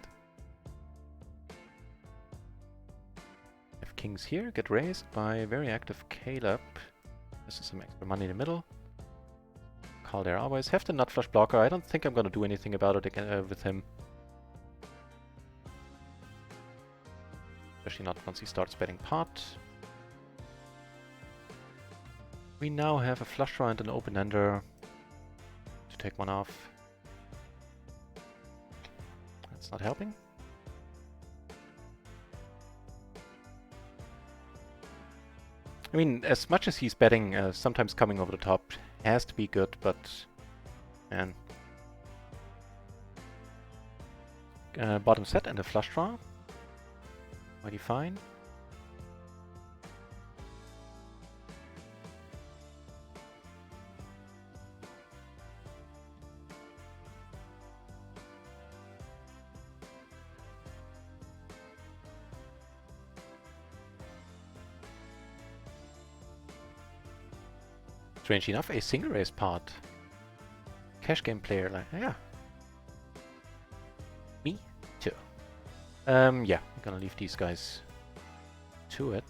Have kings here, get raised by a very active Caleb. This is some extra money in the middle. Call there always. Have the nut flush blocker. I don't think I'm gonna do anything about it again with him. Especially not once he starts betting pot. We now have a flush draw and an open-ender. take one off. That's not helping. I mean, as much as he's betting, sometimes coming over the top has to be good, but man. Bottom set and a flush draw. Mighty fine. Strange enough, a single raise part. Cash game player, like, yeah. Me too. Yeah, I'm gonna leave these guys to it.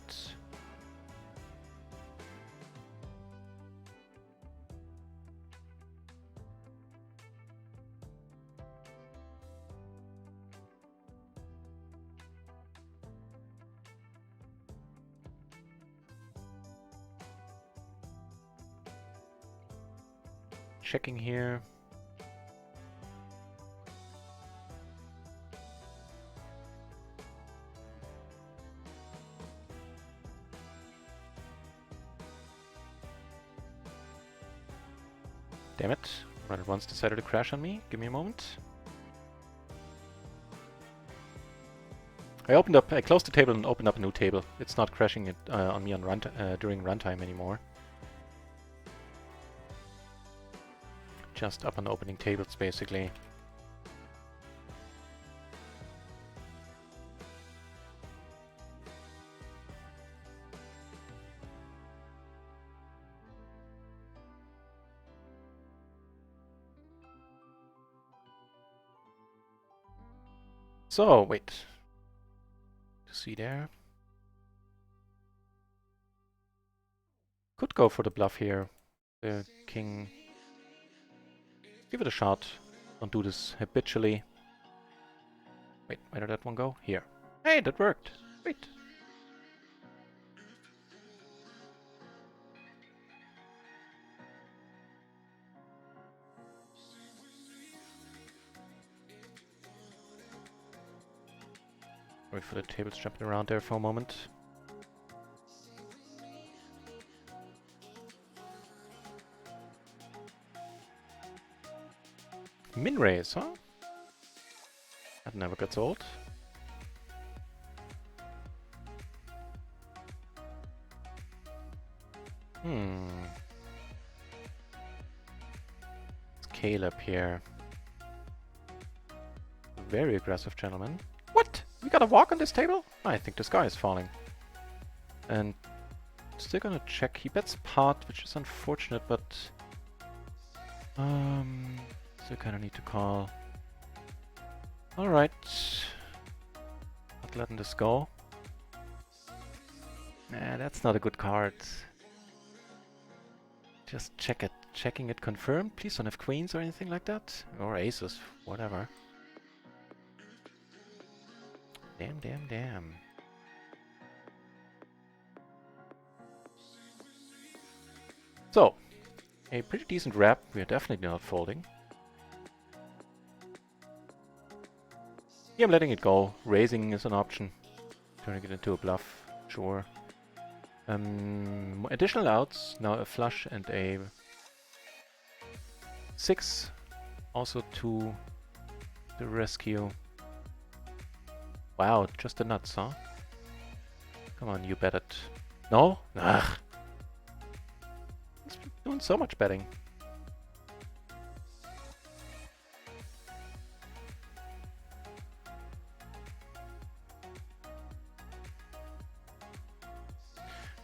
Checking here. Damn it. RunItOnce decided to crash on me. Give me a moment. I closed the table and opened up a new table. It's not crashing it on me on during runtime anymore. Just up on opening tables, basically. So, wait. To see there. Could go for the bluff here. The king. Give it a shot. Don't do this habitually. Wait, where did that one go? Here. Hey, that worked. Wait. Wait for the tables jumping around there for a moment. Min raise, huh? That never gets old. It's Caleb here. Very aggressive gentleman. What? We got a walk on this table? I think the sky is falling. And still gonna check. He bets pot, which is unfortunate, but still kinda need to call. Alright. Not letting this go. Nah, that's not a good card. Just check it. Checking it confirmed. Please don't have queens or anything like that. Or aces. Whatever. Damn, damn, damn. So, a pretty decent wrap. We are definitely not folding. Yeah, I'm letting it go. Raising is an option. Turning it into a bluff. Sure. Additional outs. Now a flush and a 6. Also to the rescue. Wow, just the nuts, huh? Come on, you bet it. No? Ugh. He's doing so much betting.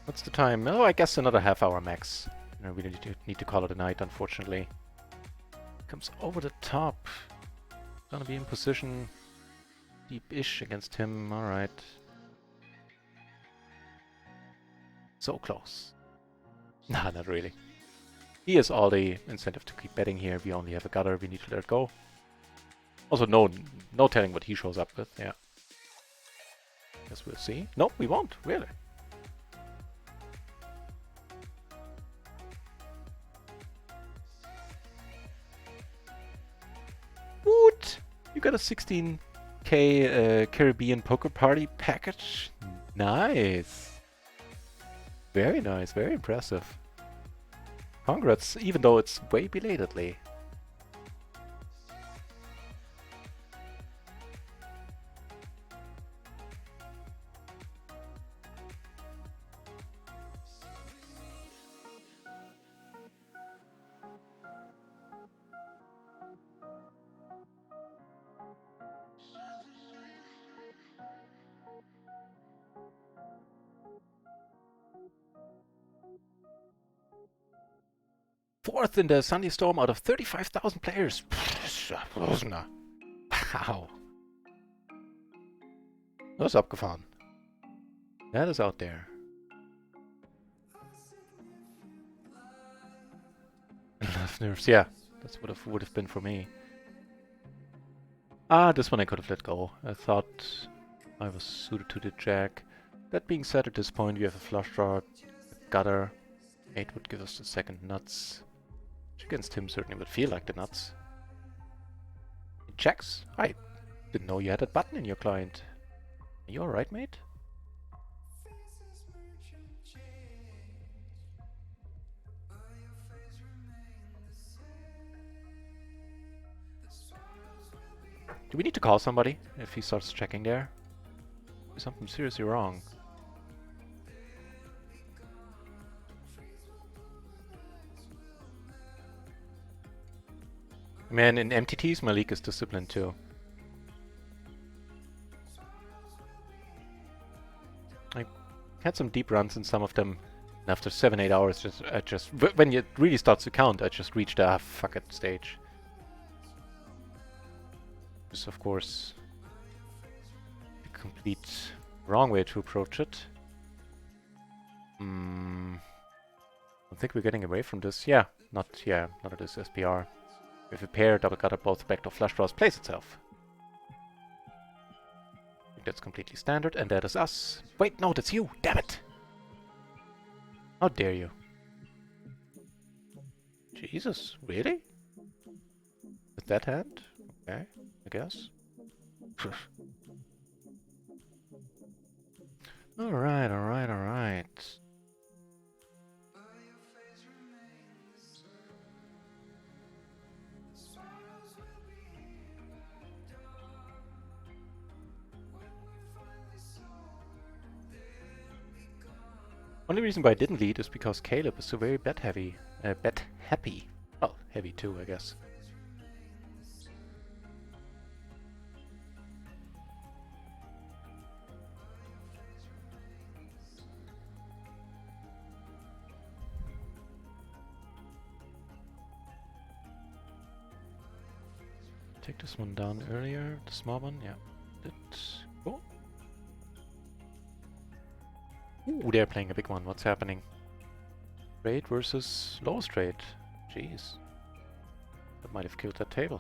What's the time? Oh, I guess another half hour max. I really need to call it a night, unfortunately. Comes over the top. Gonna be in position. Deep-ish against him, alright. So close. Nah, not really. He has all the incentive to keep betting here. We only have a gutter, we need to let it go. Also, no telling what he shows up with, yeah. Guess we'll see. Nope, we won't, really. got a 16k Caribbean poker party package? Nice. Very nice, very impressive. Congrats, even though it's way belatedly. Fourth in the Sunday Storm out of 35,000 players. Wow. Das ist abgefahren. That is out there. Enough nerves, yeah. That's what it would have been for me. Ah, this one I could have let go. I thought I was suited to the jack. That being said, at this point we have a flush draw, a gutter. 8 would give us the second nuts. Which against him certainly would feel like the nuts. He checks? I didn't know you had that button in your client. Are you alright, mate? Do we need to call somebody if he starts checking there? Is something seriously wrong? Man, in MTTs my league is disciplined too. I had some deep runs in some of them, and after 7-8 hours, when it really starts to count, I just reached a fuck it stage. This is of course the complete wrong way to approach it. I think we're getting away from this. Not at this SPR. With a pair, double gutter, both backdoor flush draws, plays itself. I think that's completely standard, and that is us. Wait, no, that's you! Damn it! How dare you? Jesus, really? With that hand? Okay, I guess. Alright, alright, alright. Only reason why I didn't lead is because Caleb is so very bet heavy. Bet happy. Well, heavy too, I guess. Take this one down earlier, the small one, yeah. Oh. Ooh, they're playing a big one. What's happening? Straight versus low straight. Jeez. That might have killed that table.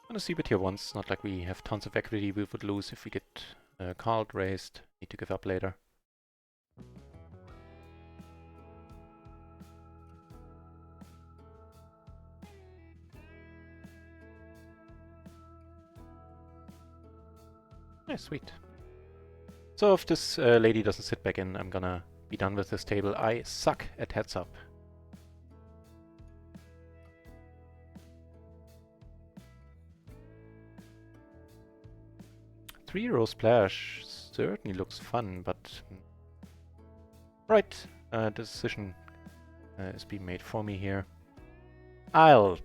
I'm gonna see bet here once. Not like we have tons of equity we would lose if we get called, raised. Need to give up later. Yeah, sweet. So if this lady doesn't sit back in, I'm gonna be done with this table. I suck at heads up. €3 splash certainly looks fun, but... Right, decision is being made for me here. I'll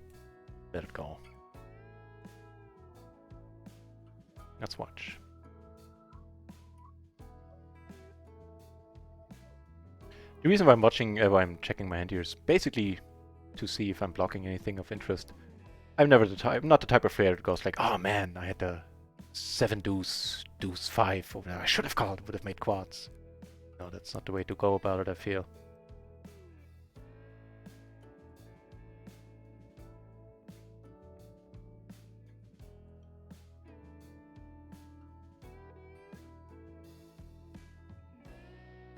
let it go. Let's watch. The reason why I'm watching, why I'm checking my hand here is basically to see if I'm blocking anything of interest. I'm never the type, not the type of player that goes like, oh man, I had the 7 deuce, deuce 5, or whatever. I should have called, would have made quads. No, that's not the way to go about it, I feel.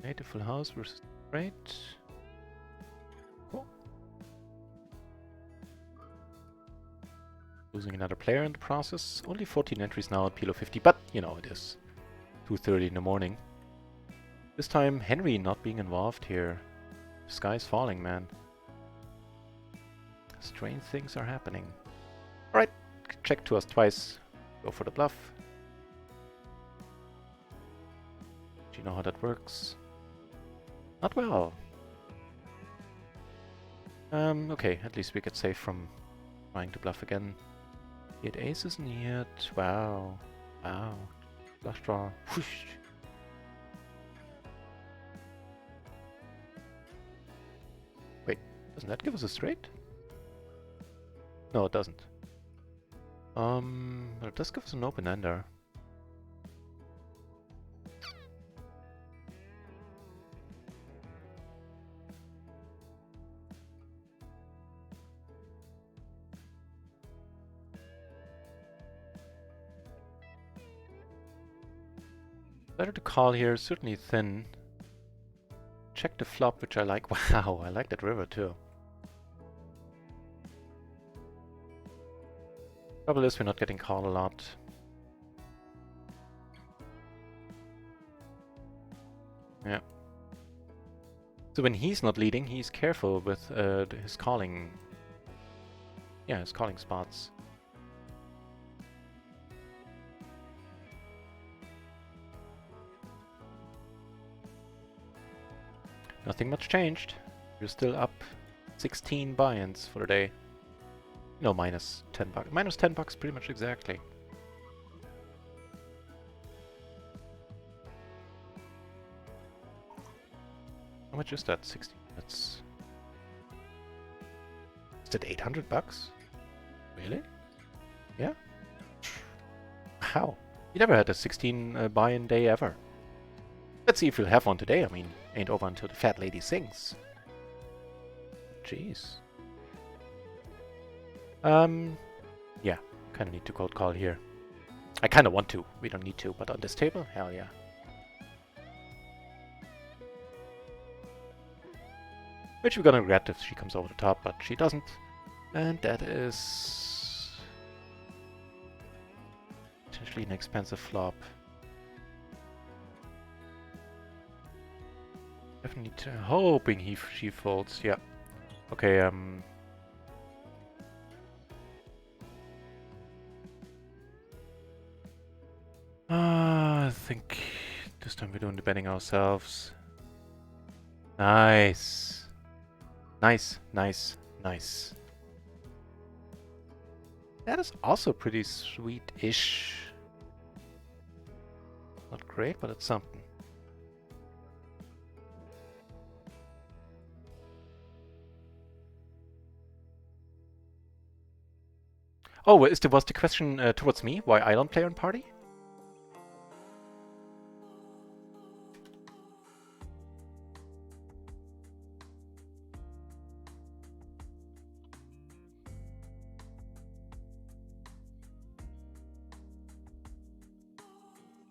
Native full house versus straight. Cool. Losing another player in the process. Only 14 entries now at PLO 50, but you know, it is 2:30 in the morning. This time, Henry not being involved here. The sky's falling, man. Strange things are happening. Alright, check to us twice. Go for the bluff. Do you know how that works? Not well. Okay, at least we get safe from trying to bluff again. He had aces and he had... Wow. Wow. Flush draw. Whoosh. Wait, doesn't that give us a straight? No, it doesn't. But it does give us an open ender. Better to call here, certainly thin. Check the flop, which I like. Wow, I like that river too. Trouble is, we're not getting called a lot. Yeah. So when he's not leading, he's careful with his calling. Yeah, his calling spots. Nothing much changed. We're still up 16 buy-ins for the day. No, minus 10 bucks. Minus 10 bucks pretty much exactly. How much is that? 60 minutes. Is that 800 bucks? Really? Yeah? How? You never had a 16 buy-in day ever. Let's see if we'll have one today. I mean, ain't over until the fat lady sings. Jeez. Yeah, kind of need to cold call here. I kind of want to. We don't need to, but on this table, hell yeah. Which we're gonna regret if she comes over the top, but she doesn't. And that is... potentially an expensive flop. Definitely hoping she folds, yeah. Okay, I think this time we're doing the betting ourselves. Nice. Nice, nice, nice. That is also pretty sweet-ish. Not great, but it's something. Oh, was the question towards me? Why I don't play on party?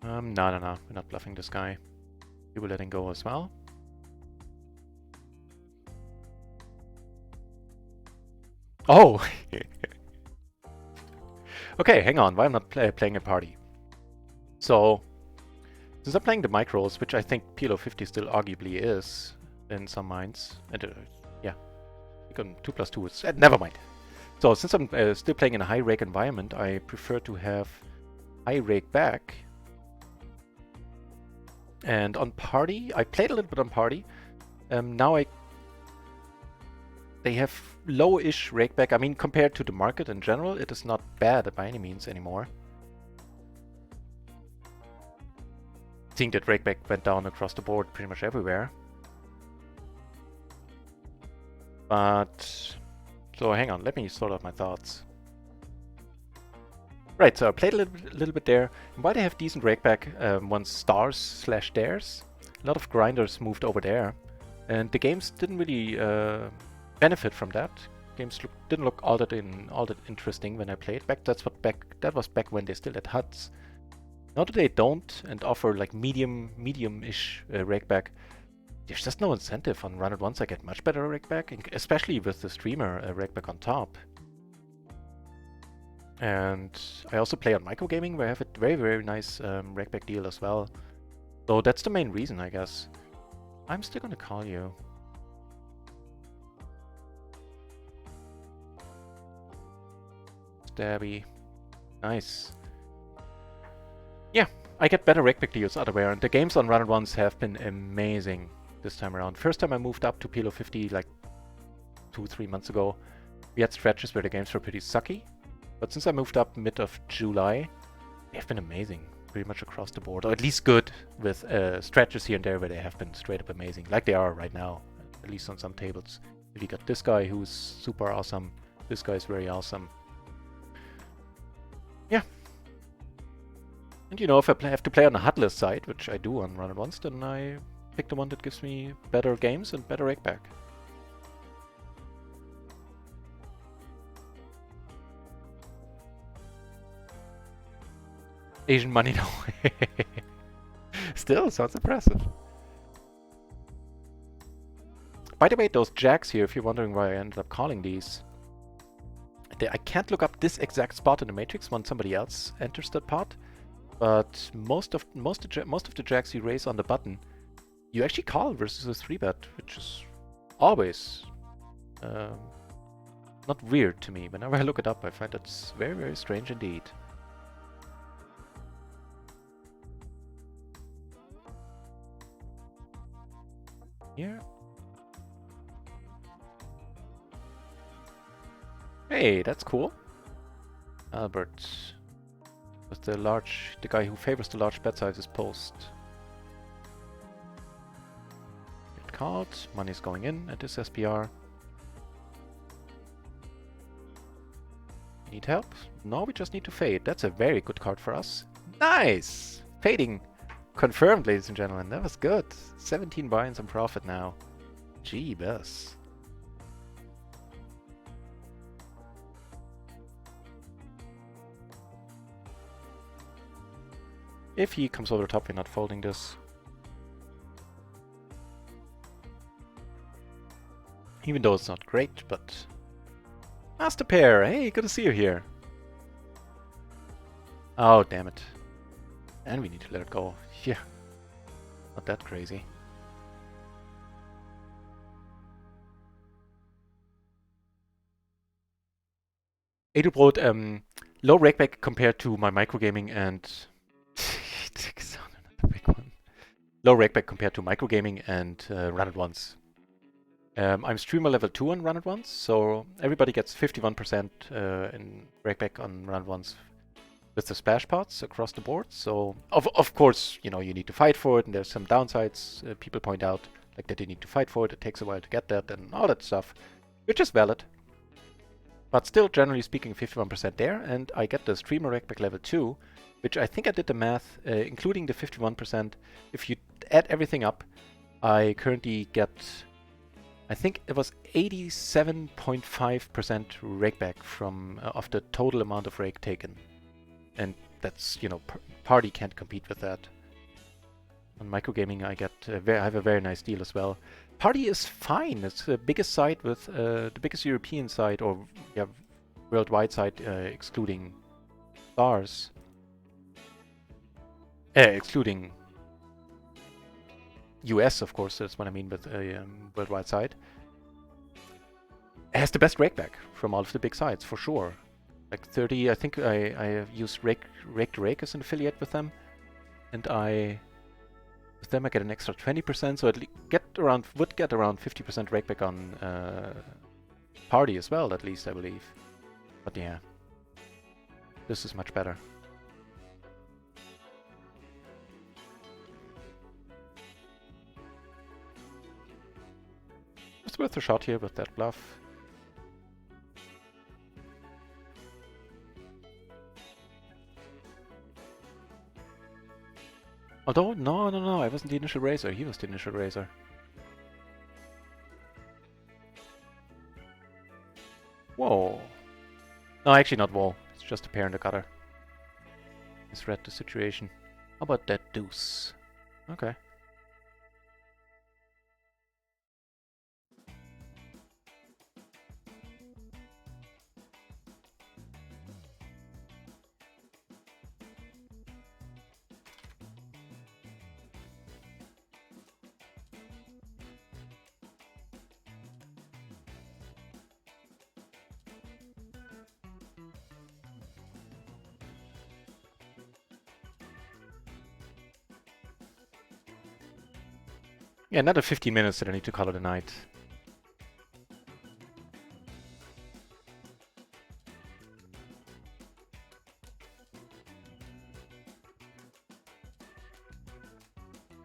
No. We're not bluffing this guy. We will let him go as well. Oh! Okay, hang on. Why I'm not playing a party? So, since I'm playing the micros, which I think PLO 50 still arguably is in some minds, and yeah, you can 2 plus 2 is never mind. So since I'm still playing in a high rake environment, I prefer to have high rake back. And on party, I played a little bit on party. Now they have low-ish rakeback. I mean, compared to the market in general, it is not bad by any means anymore. Seeing that rakeback went down across the board pretty much everywhere. But... so hang on, let me sort out my thoughts. Right, so I played a little bit there. And why they have decent rakeback once stars / dares, a lot of grinders moved over there. And the games didn't really benefit from that. Games didn't look all that interesting when I played. That was back when they still had HUDs. Now that they don't and offer like medium-ish rakeback, there's just no incentive on RunItOnce. I get much better rakeback, especially with the streamer rakeback on top. And I also play on microgaming, where I have a very, very nice rakeback deal as well. So that's the main reason, I guess. I'm still gonna call you. Stabby. Nice. Yeah, I get better rakeback deals otherwhere, and the games on RunItOnce have been amazing this time around. First time I moved up to PLO 50 like 2-3 months ago, we had stretches where the games were pretty sucky. But since I moved up mid of July, they have been amazing, pretty much across the board. Or at least good, with stretches here and there where they have been straight up amazing, like they are right now, at least on some tables. If you got this guy who's super awesome, this guy is very awesome. Yeah. And you know, if I have to play on a HUDless side, which I do on RunItOnce, then I pick the one that gives me better games and better rakeback. Asian money, no. Still, sounds impressive. By the way, those jacks here, if you're wondering why I ended up calling these, I can't look up this exact spot in the matrix when somebody else enters that pot, but most of the jacks you raise on the button, you actually call versus a 3-bet, which is always not weird to me. Whenever I look it up, I find it's very, very strange indeed. Here. Hey, that's cool. Albert. With the guy who favors the large bet sizes post. Get called. Money's going in at this SPR. Need help? No, we just need to fade. That's a very good card for us. Nice! Fading. Confirmed, ladies and gentlemen. That was good. 17 buy-ins and profit now. Jeebus. If he comes over the top, we're not folding this. Even though it's not great, but... Master pair! Hey, good to see you here. Oh, damn it. And we need to let it go. Yeah. Not that crazy. Edelbrot, low rakeback compared to my microgaming and... big one. Low rakeback compared to microgaming and RunItOnce. I'm streamer level 2 on RunItOnce, so everybody gets 51% in rakeback on RunItOnce with the splash pots across the board. So, of course, you know, you need to fight for it, and there's some downsides people point out, like that you need to fight for it, it takes a while to get that, and all that stuff, which is valid. But still, generally speaking, 51% there, and I get the streamer rakeback level 2, which I think I did the math, including the 51%. If you add everything up, I currently get, I think it was 87.5% rakeback from of the total amount of rake taken. And that's, you know, Party can't compete with that. On microgaming, I have a very nice deal as well. Party is fine. It's the biggest site with the biggest European site, or yeah, worldwide site, excluding stars. Excluding US, of course. That's what I mean with a worldwide site. It has the best rakeback from all of the big sites, for sure. Like 30, I think I have used Rake to Rake as an affiliate with them, and with them I get an extra 20%, so would get around 50% rakeback on Party as well, at least I believe. But yeah, this is much better. It's worth a shot here with that bluff. Although, no, I wasn't the initial raiser. He was the initial raiser. Whoa. No, actually not whoa. It's just a pair in the gutter. Misread the situation. How about that deuce? Okay. Yeah, another 15 minutes that I need to call it a night.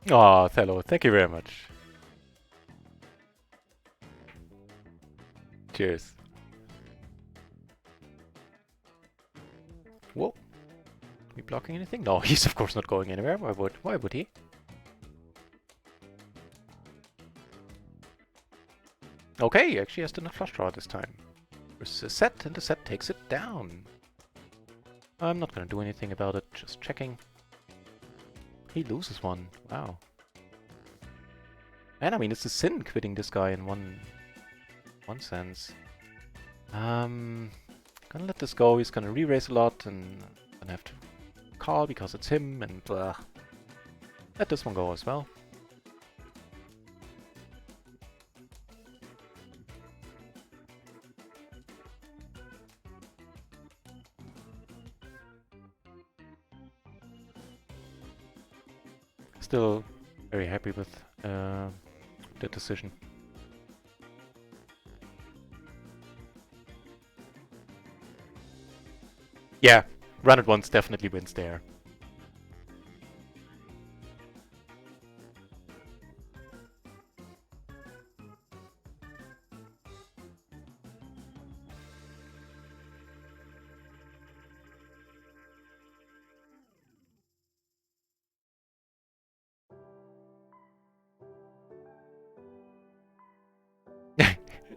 Oh, Thello, thank you very much. Cheers. Whoa. Are we blocking anything? No, he's of course not going anywhere. Why would he? Okay, he actually has the flush draw this time. There's a set, and the set takes it down. I'm not gonna do anything about it, just checking. He loses one. Wow. And I mean, it's a sin quitting this guy in one sense. Gonna let this go. He's gonna re-raise a lot, and gonna have to call because it's him, and blah. Let this one go as well. Still very happy with the decision. Yeah, RunItOnce definitely wins there.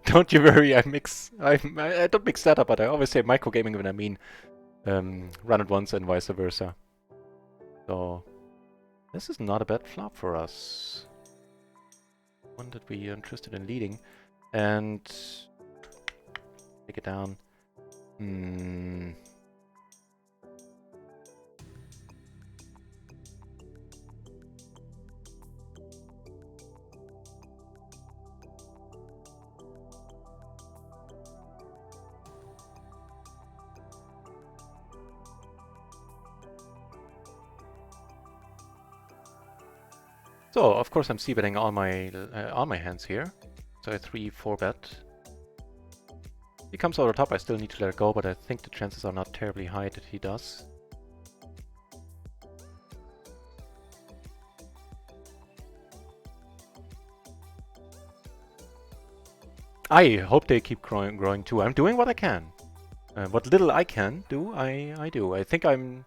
Don't you worry, I don't mix that up, but I always say microgaming when I mean RunItOnce and vice versa. So this is not a bad flop for us. One that we are interested in leading, and take it down. So of course I'm c-betting all my hands here. So I 3-4 bet. He comes over the top, I still need to let it go, but I think the chances are not terribly high that he does. I hope they keep growing too. I'm doing what I can. What little I can do, I do. I think I'm...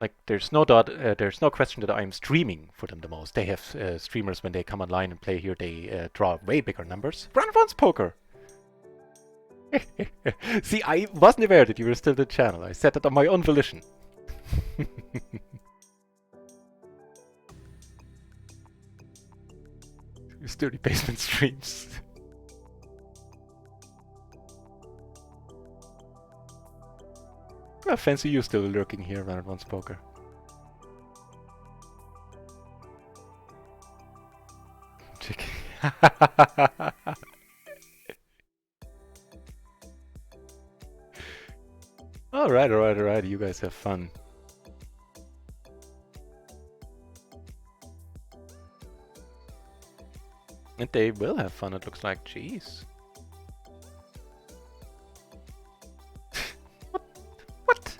Like, there's no question that I'm streaming for them the most. They have streamers when they come online and play here, they draw way bigger numbers. RunItOnce Poker! See, I wasn't aware that you were still the channel. I said that on my own volition. Sturdy basement streams. Well, fancy you still lurking here, RunItOnce Poker. Alright, you guys have fun. And they will have fun, it looks like. Jeez. What?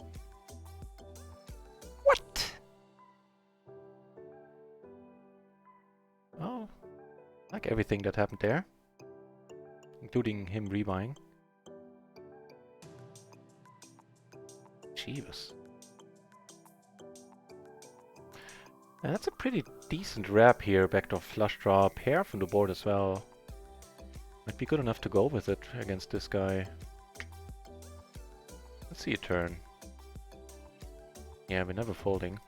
Oh, like everything that happened there. Including him rebuying. Jeebus. And that's a pretty decent wrap here. Backdoor flush draw, pair from the board as well. Might be good enough to go with it against this guy. Let's see a turn. Yeah, we're never folding.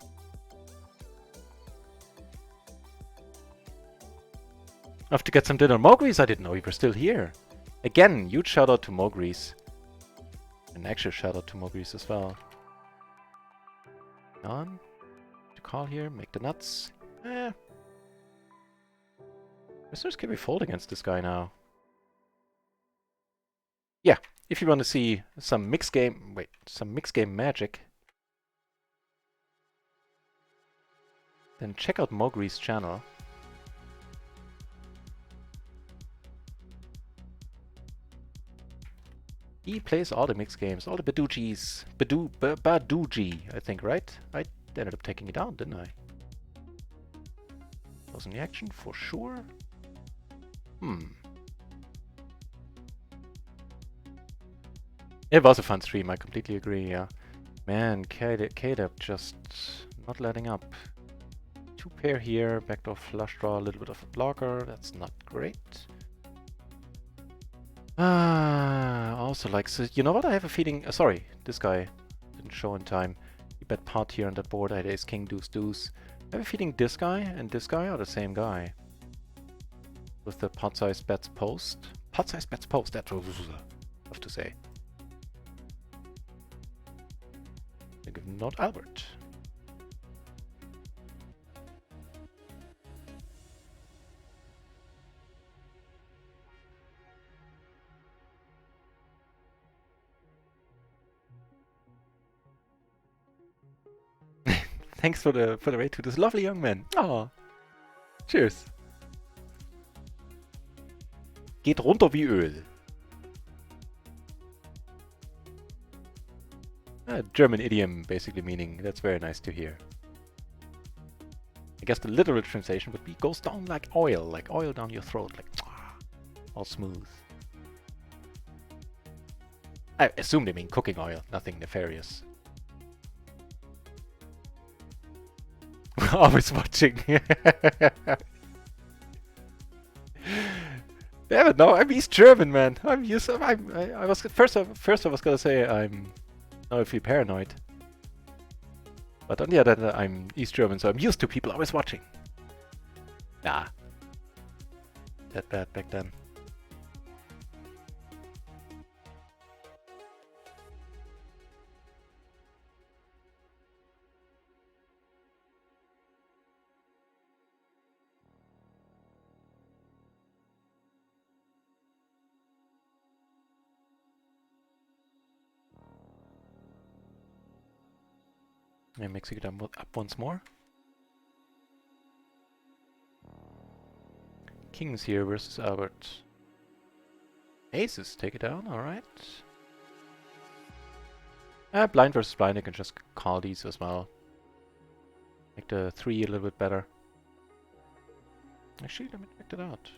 I have to get some dinner. Mogris, I didn't know you were still here. Again, huge shout out to Mogris. An actual shout out to Mogris as well. On. Call here, make the nuts. Listeners, can we fold against this guy now? Yeah, if you want to see some mixed game magic, then check out Mogri's channel. He plays all the mixed games, all the Badoojis. Badooji, I think, right? I ended up taking it down, didn't I? Was in the action for sure. It was a fun stream, I completely agree, yeah. Man, Caleb just not letting up. 2 pair here, backdoor flush draw, a little bit of a blocker, that's not great. Also like, so, you know what, I have a feeling, sorry, this guy didn't show in time. He bet pot here on that board, I had ace king deuce deuce. I have a feeling this guy and this guy are the same guy. With the pot size bets post. Pot size bets post, that's what I have to say. I give not Albert. Thanks for the raid to this lovely young man. Oh, cheers. Geht runter wie Öl. A German idiom basically meaning that's very nice to hear. I guess the literal translation would be goes down like oil down your throat, like all smooth. I assume they mean cooking oil, nothing nefarious. Always watching. Damn it, no, I'm East German, man. I was first I was gonna say I feel paranoid. But on the other hand, I'm East German, so I'm used to people always watching. Nah. That bad back then. I'm mixing it up once more. Kings here versus Albert. Aces, take it down, alright. Blind versus blind, I can just call these as well. Make the 3 a little bit better. Actually, let me check it out.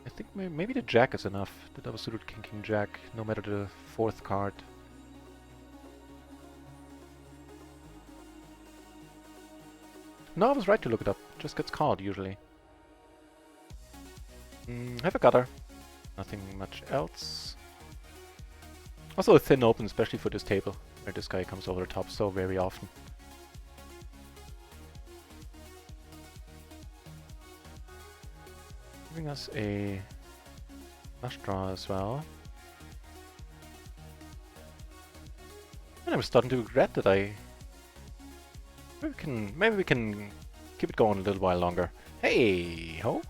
I think maybe the jack is enough. The double suited king, king, jack, no matter the 4th card. No, I was right to look it up. Just gets called usually. Have a gutter. Nothing much else. Also a thin open, especially for this table, where this guy comes over the top so very often. Giving us a flush draw as well. And I'm starting to regret that maybe we can keep it going a little while longer. Hey ho!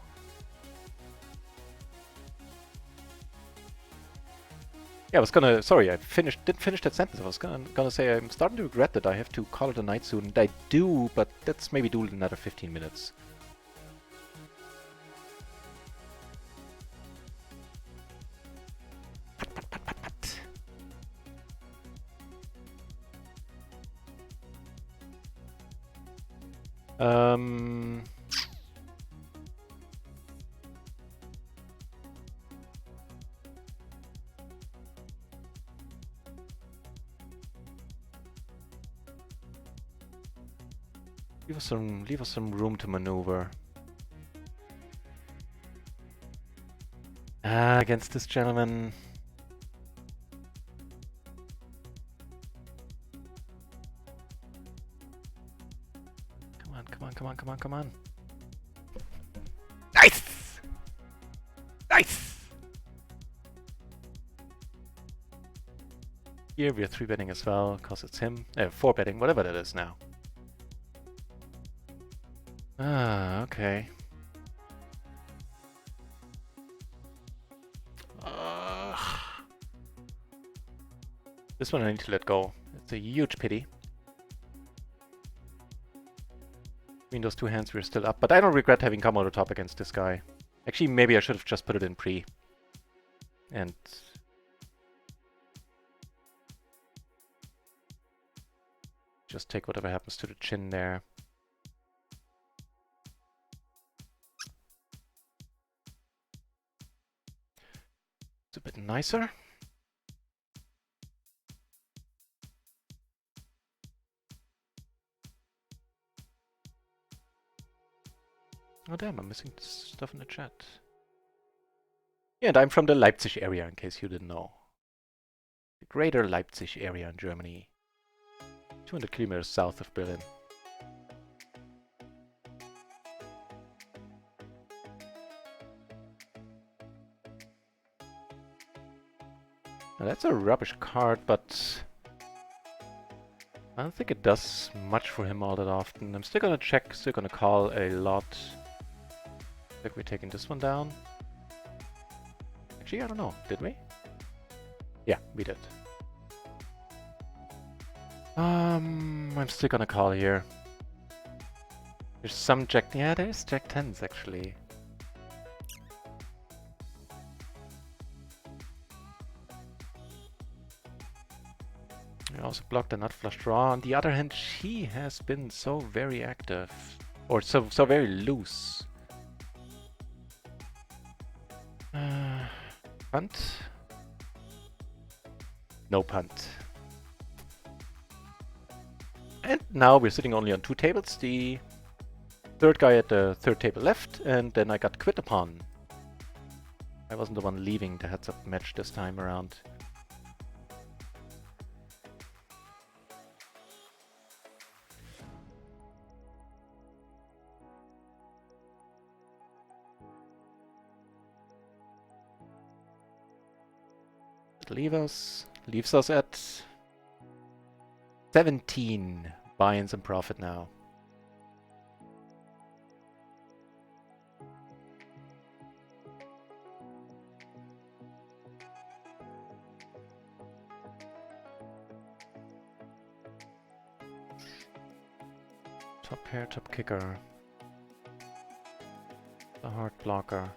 Yeah, I was gonna. Sorry, I didn't finish that sentence. I was gonna say I'm starting to regret that I have to call it a night soon. And I do, but let's maybe do another 15 minutes. Leave us some room to maneuver. Against this gentleman. Come on. Nice! Nice! Here we are 3-betting as well, because it's him. 4-betting, whatever that is now. Okay. This one I need to let go. It's a huge pity. Between those two hands, we're still up. But I don't regret having come over top against this guy. Actually, maybe I should have just put it in pre. And just take whatever happens to the chin there. It's a bit nicer. Oh damn, I'm missing stuff in the chat. Yeah, and I'm from the Leipzig area, in case you didn't know. The greater Leipzig area in Germany. 200 kilometers south of Berlin. Now that's a rubbish card, but I don't think it does much for him all that often. I'm still gonna check, still gonna call a lot. I think we're taking this one down. Actually, I don't know. Did we? Yeah, we did. I'm still gonna call here. There's some jack... Yeah, there's jack 10s actually. I also blocked the nut flush draw. On the other hand, she has been so very active. Or so very loose. Punt? No punt. And now we're sitting only on 2 tables. The third guy at the third table left, and then I got quit upon. I wasn't the one leaving the heads-up match this time around. Leaves us at 17 buy-ins and profit now. Top pair, top kicker. The hard blocker.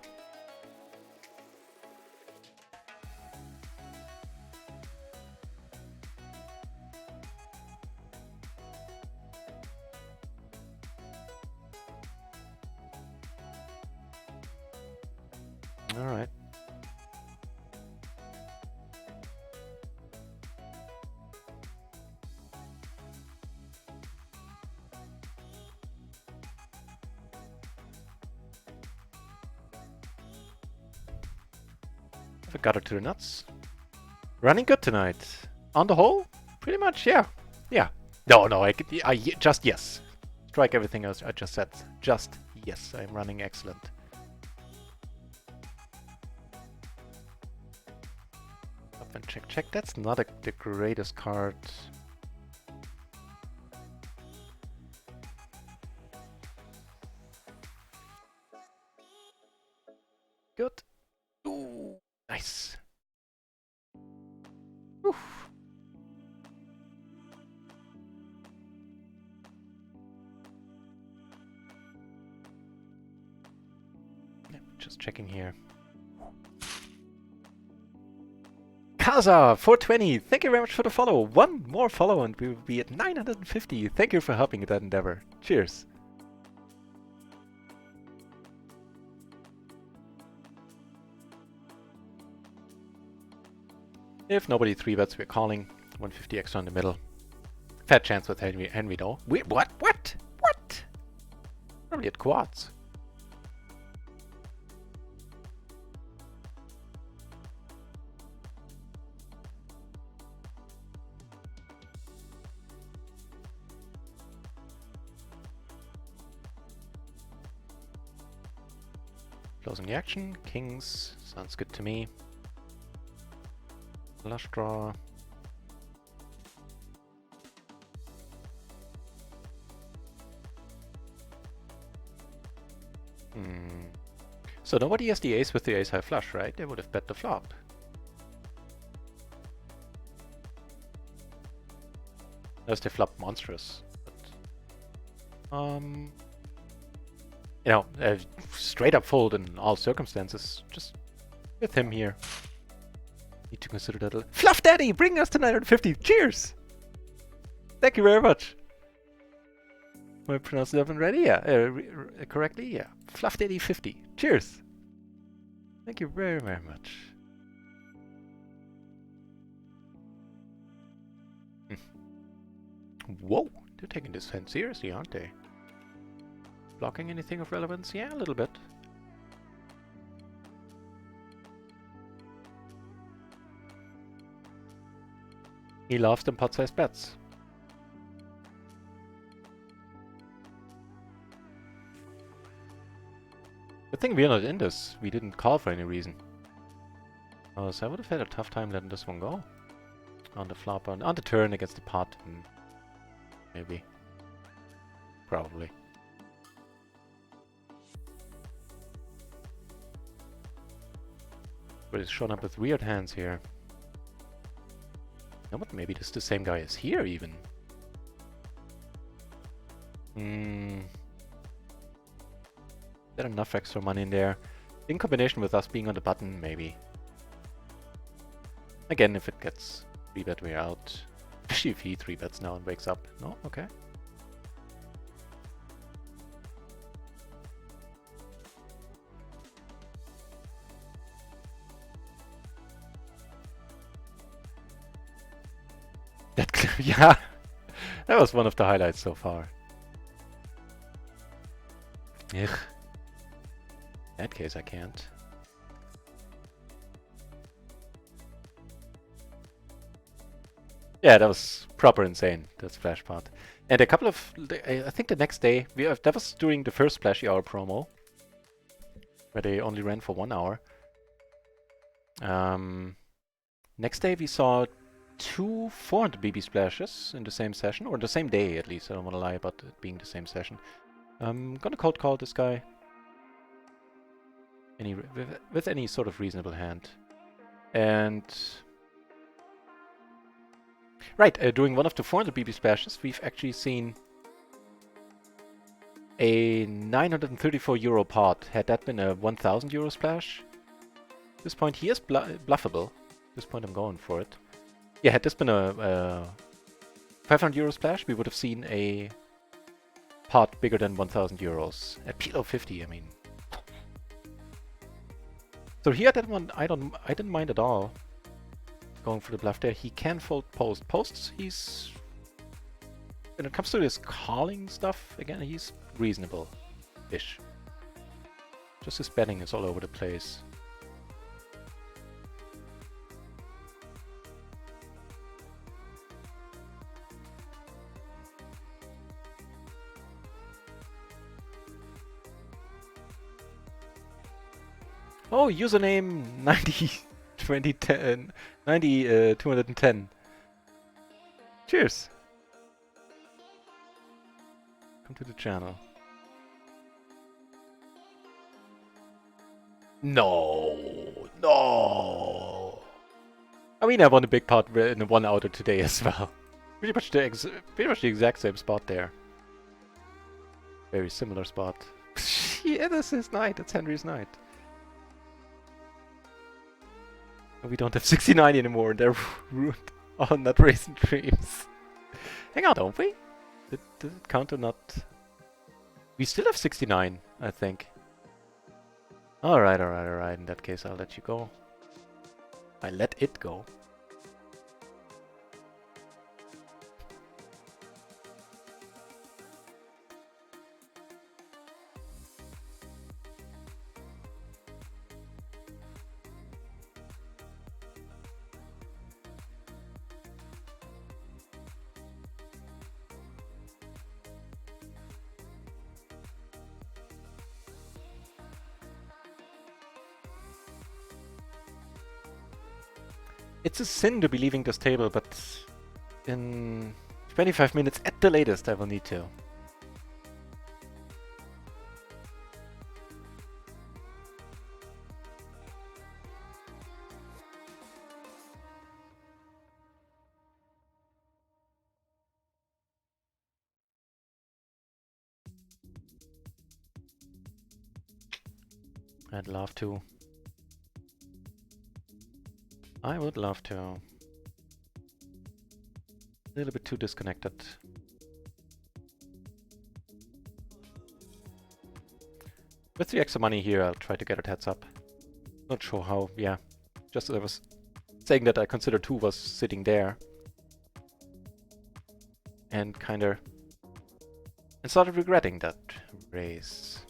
All right. I got her to the nuts. Running good tonight. On the whole, pretty much, yeah. Yeah. No, I just yes. Strike everything else I just said. Just yes, I'm running excellent. Up and check. That's not the greatest card. Good. Ooh, nice. Oof. Yeah, just checking here. Kaza 420, thank you very much for the follow. One more follow and we will be at 950. Thank you for helping that endeavor. Cheers. If nobody 3-bets, we're calling. 150 extra in the middle. Fat chance with Henry though. Wait, what? Probably at quads. Closing the action. Kings. Sounds good to me. Flush draw. So nobody has the ace with the ace high flush, right? They would have bet the flop. Unless they flop monstrous. But, You know, straight up fold in all circumstances. Just with him here. Need to consider that. Fluff Daddy, bring us to 950. Cheers! Thank you very much. Am I pronounced that one ready? Yeah. Correctly? Yeah. Fluff Daddy 50. Cheers! Thank you very, very much. Whoa! They're taking this hand seriously, aren't they? Blocking anything of relevance? Yeah, a little bit. He loves them pot-sized bets. Good thing we're not in this. We didn't call for any reason. Oh, so I would have had a tough time letting this one go. On the flop, on the turn against the pot. Maybe. Probably. But it's shown up with weird hands here. You know what? Maybe this is the same guy as here, even. Is there enough extra money in there? In combination with us being on the button, maybe. Again, if it gets 3-bet, we're out. Especially if he 3-bets now and wakes up. No? Okay. Yeah, that was one of the highlights so far. Ugh. In that case, I can't. Yeah, that was proper insane, that splash pot. And a couple of... I think the next day... that was during the first Splashy Hour promo. Where they only ran for 1 hour. Next day we saw 2 400 BB splashes in the same session. Or the same day, at least. I don't want to lie about it being the same session. I'm gonna cold call this guy. With any sort of reasonable hand. And... Right, during one of the 400 BB splashes, we've actually seen a 934 euro pot. Had that been a 1000 euro splash? At this point, he is bluffable. At this point, I'm going for it. Yeah, had this been a 500 euro splash, we would have seen a pot bigger than 1000 euros. At PLO 50, I mean. So here, that one, I didn't mind at all. Going for the bluff there. He can fold post. Posts, he's... When it comes to this calling stuff, again, he's reasonable-ish. Just his betting is all over the place. Oh, username 210. Cheers. Come to the channel. No. I mean, I won a big pot in the 1 outer today as well. Pretty much the exact same spot there. Very similar spot. Yeah, this is night. It's Henry's night. We don't have 69 anymore, they're ruined on NutRaisin dreams. Hang on, don't we? Did it count or not? We still have 69, I think. Alright, in that case I'll let you go. I let it go. It's a sin to be leaving this table, but in 25 minutes at the latest I will need to. I'd love to. I would love to. A little bit too disconnected. With the extra money here, I'll try to get it heads up. Not sure how, yeah. Just as I was saying that I consider 2 was sitting there. And kinda... and started regretting that raise.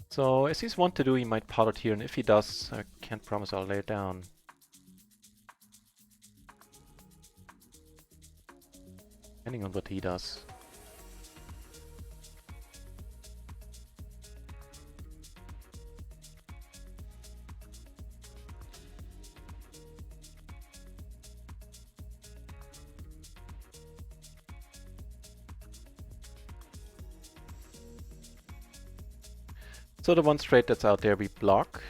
So, as he's wont to do, he might pot it here, and if he does, I can't promise I'll lay it down. Depending on what he does. So the one straight that's out there we block.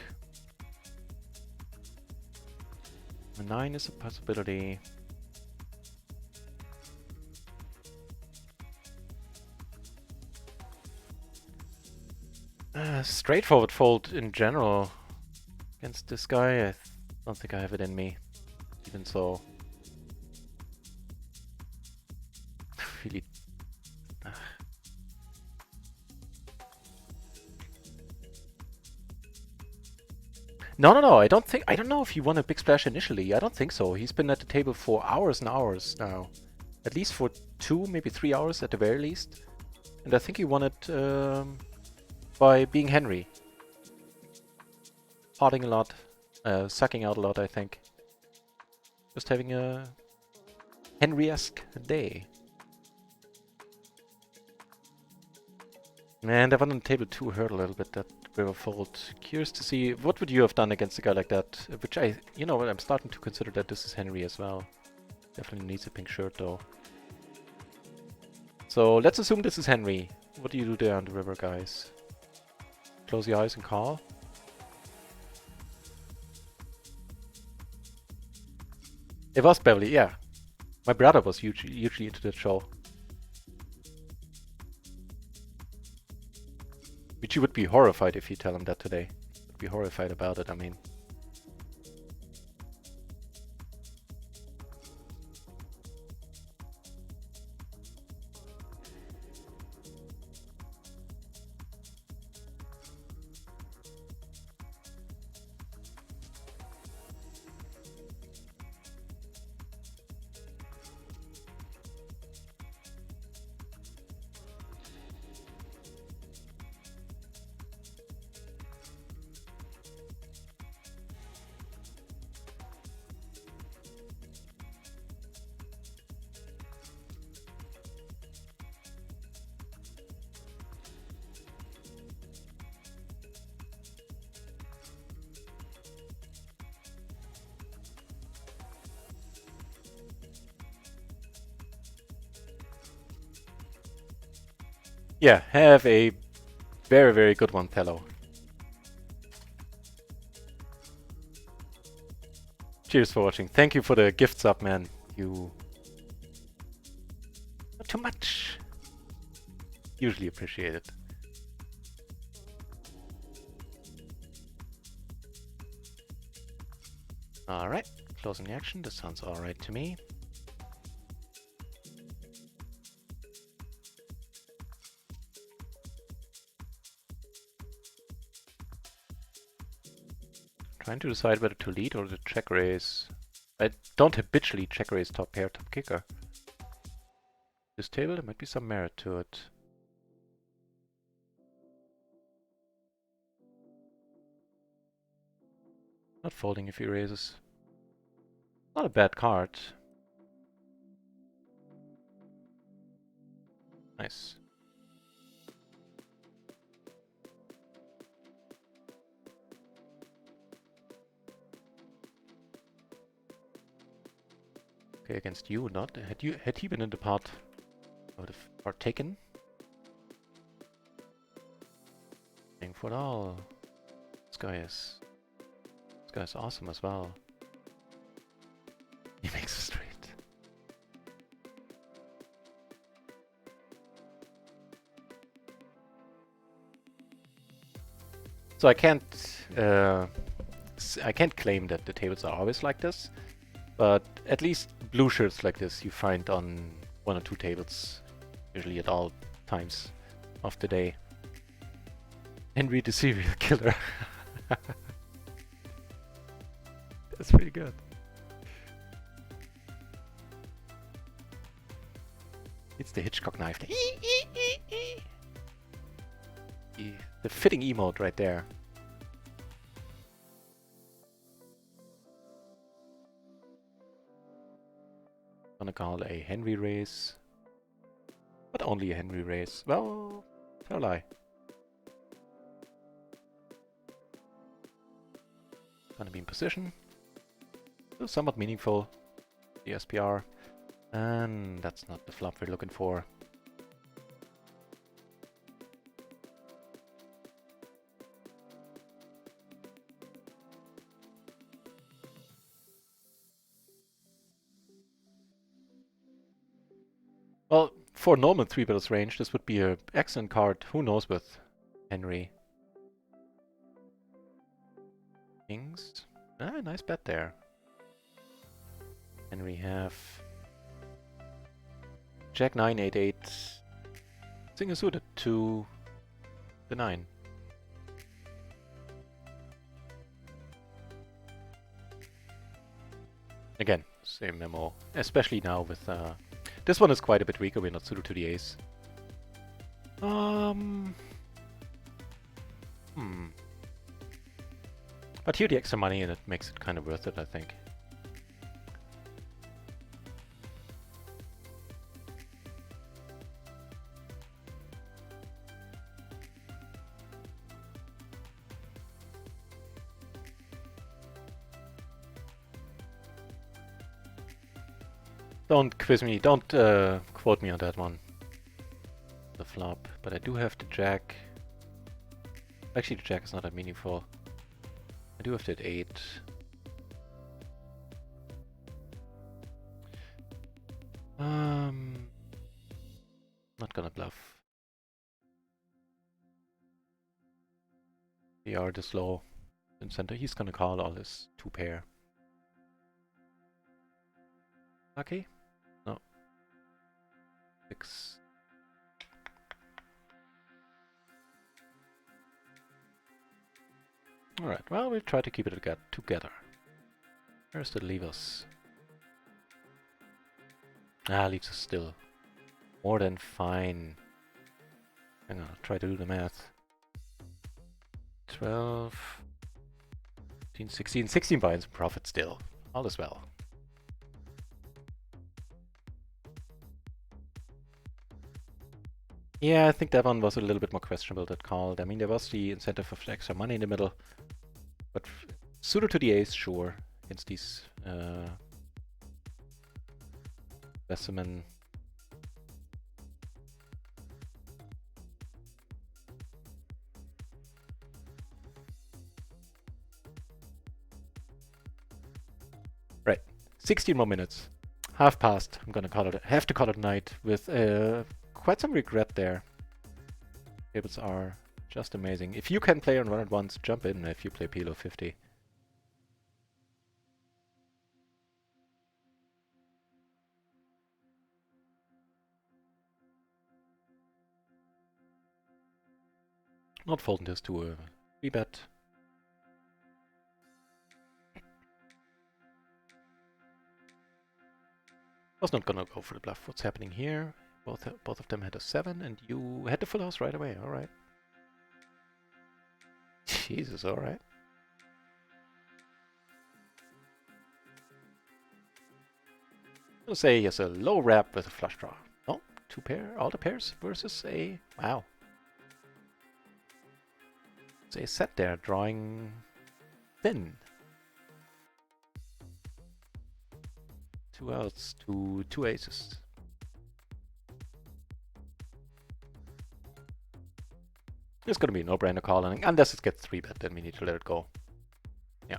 A 9 is a possibility. Straightforward fold in general. Against this guy, I don't think I have it in me. Even so. Really. No, I don't know if he won a big splash initially. I don't think so. He's been at the table for hours and hours now. At least for 2, maybe 3 hours at the very least. And I think he won it by being Henry. Potting a lot, sucking out a lot, I think. Just having a Henry-esque day. And I won on table 2 hurt a little bit that river fold. Curious to see, what would you have done against a guy like that? Which you know what, I'm starting to consider that this is Henry as well. Definitely needs a pink shirt though. So let's assume this is Henry. What do you do there on the river, guys? Close your eyes and call? It was Beverly, yeah. My brother was hugely into that show. Which you would be horrified if you tell him that today. Would be horrified about it, I mean. Yeah, have a very, very good one, Tello. Cheers for watching. Thank you for the gifts up, man. You... Not too much. Usually appreciate it. Alright, closing the action. This sounds alright to me. Trying to decide whether to lead or to check raise. I don't habitually check raise top pair, top kicker. This table, there might be some merit to it. Not folding if he raises. Not a bad card. Nice. Okay, against you, not. Had he been in the pot, I would have partaken. Paying for it all. This guy's awesome as well. He makes a straight. So I can't claim that the tables are always like this, but at least blue shirts like this you find on 1 or 2 tables, usually at all times of the day. Henry the serial killer. That's pretty good. It's the Hitchcock knife. The fitting emote right there. Gonna call a Henry race. But only a Henry race. Well, tell a lie. Gonna be in position. Still somewhat meaningful. The SPR. And that's not the flop we're looking for. Well, for normal 3 battles range, this would be an excellent card. Who knows with Henry? Kings? Ah, nice bet there. Henry have Jack 9, 8, 8. Single suited to the 9. Again, same memo. Especially now with this one is quite a bit weaker. We're not suited to the ace. But here the extra money and it makes it kind of worth it, I think. Don't quiz me, don't quote me on that one. The flop, but I do have the jack. Actually, the jack is not that meaningful. I do have that 8. Not gonna bluff. We are this low in center. He's gonna call all his 2 pair. Lucky? No. 6. Alright, well, we'll try to keep it together. Where does that leave us? Ah, leaves us still more than fine. Hang on, I'll try to do the math. 12, 15, 16, 16 buy-ins profit still. All is well. Yeah, I think that one was a little bit more questionable, that call. I mean, there was the incentive of extra money in the middle. But suited to the ace, sure. Against these specimen. Right, 16 more minutes. Half past. I'm gonna call it. Have to call it a night with quite some regret there. Tables are just amazing. If you can play on RunItOnce, jump in if you play PLO 50. Not folding this to a 3-bet. Was not gonna go for the bluff. What's happening here? Both of them had a 7 and you had the full house right away. Alright. Jesus, alright. I'll say yes, a low wrap with a flush draw. Oh, 2 pair, all the pairs versus a... Wow. It's a set there, drawing thin. 2 outs to 2 aces. It's gonna be a no-brainer call, and unless it gets 3-bet, then we need to let it go. Yeah,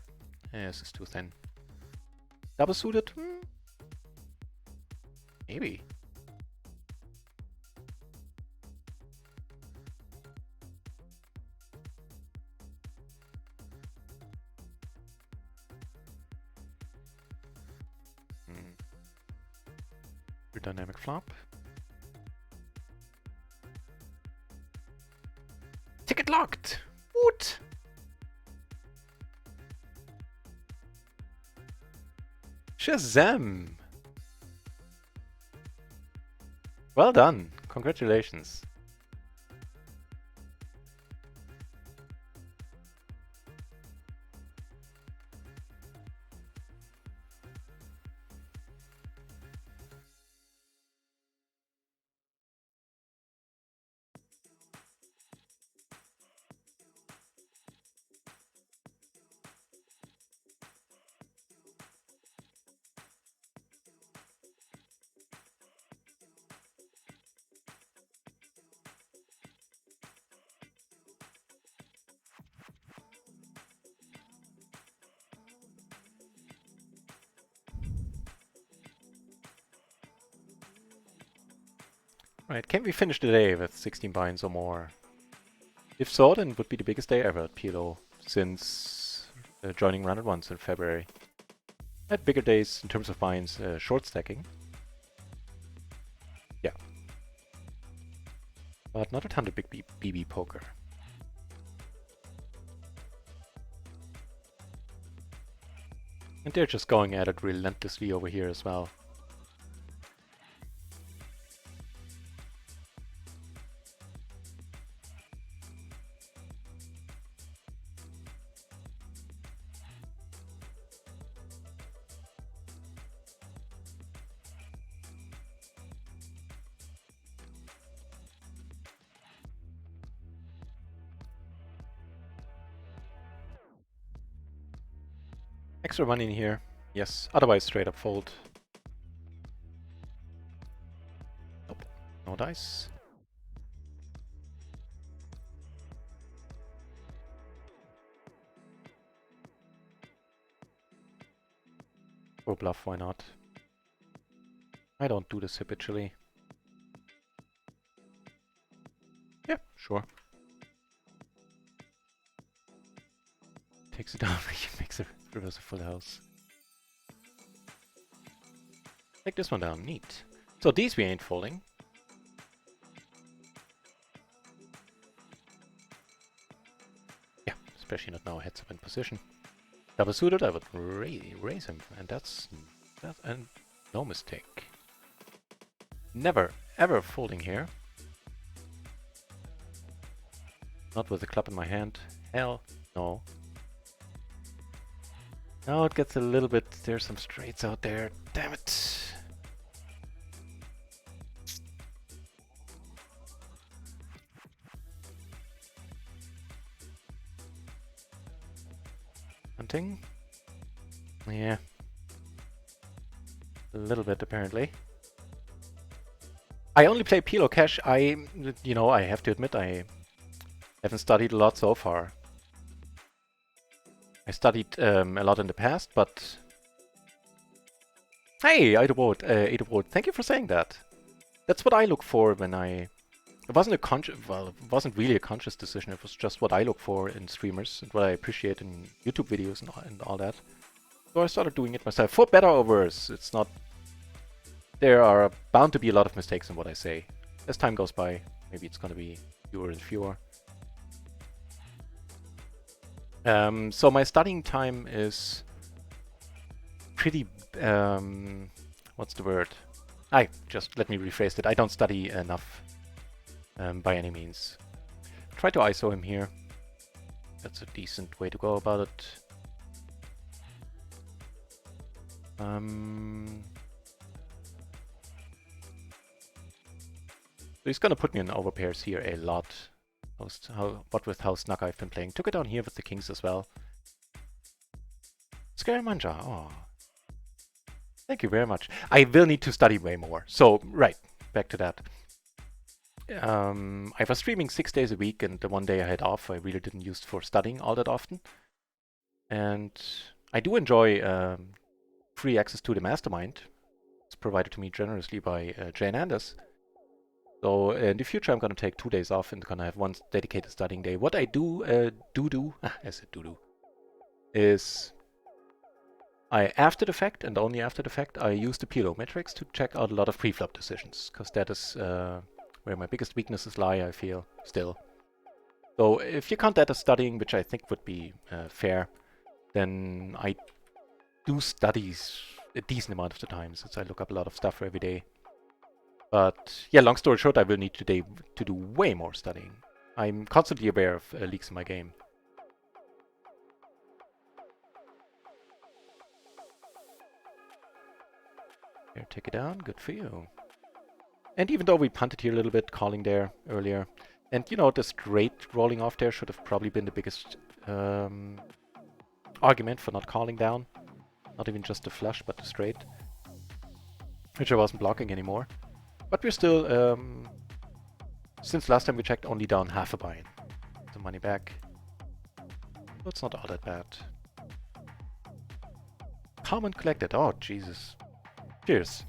this is too thin. Double suited? Maybe. Your dynamic flop. Ticket locked! What? Shazam! Well done. Congratulations. Right, can we finish the day with 16 binds or more? If so, then it would be the biggest day ever at PLO since joining RunItOnce in February. I had bigger days in terms of binds, short stacking. Yeah. But not a ton of big BB poker. And they're just going at it relentlessly over here as well. Extra money in here. Yes, otherwise straight up fold. Nope, no dice. Or bluff, why not? I don't do this habitually. Yeah, sure. Takes it down, makes a reverse a full house. Take this one down, neat. So these we ain't folding. Yeah, especially not now heads up in position. Double suited, I would raise him, and that's no mistake. Never, ever folding here. Not with a club in my hand. Hell no. Now it gets a little bit... There's some straights out there. Damn it. Hunting? Yeah. A little bit, apparently. I only play PLO cash. I have to admit, I haven't studied a lot so far. I studied a lot in the past, but... Hey, Adobot, thank you for saying that. That's what I look for when I... It wasn't a it wasn't really a conscious decision. It was just what I look for in streamers and what I appreciate in YouTube videos and all that. So I started doing it myself, for better or worse. It's not... There are bound to be a lot of mistakes in what I say. As time goes by, maybe it's going to be fewer and fewer. So my studying time is pretty... what's the word? Just let me rephrase it. I don't study enough by any means. Try to ISO him here. That's a decent way to go about it. So he's gonna put me in overpairs here a lot. What with how snug I've been playing. Took it down here with the kings as well. Scaramanga, oh. Thank you very much. I will need to study way more. So, right, back to that. I was streaming 6 days a week, and the one day I had off, I really didn't use for studying all that often. And I do enjoy free access to the mastermind. It's provided to me generously by Jane Anders. So in the future, I'm going to take 2 days off and going to have one dedicated studying day. What I do, I said do, is After the fact, and only after the fact, I use the PLO metrics to check out a lot of pre-flop decisions, because that is where my biggest weaknesses lie, I feel, still. So if you count that as studying, which I think would be fair, then I do studies a decent amount of the time, since I look up a lot of stuff every day. But yeah, long story short, I will need today to do way more studying. I'm constantly aware of leaks in my game. Here, take it down. Good for you. And even though we punted here a little bit, calling there earlier, and you know, the straight rolling off there should have probably been the biggest argument for not calling down. Not even just the flush, but the straight. Which I wasn't blocking anymore. But we're still, since last time we checked, only down half a buy-in. The money back. So it's not all that bad. Common collected. Oh, Jesus. Cheers.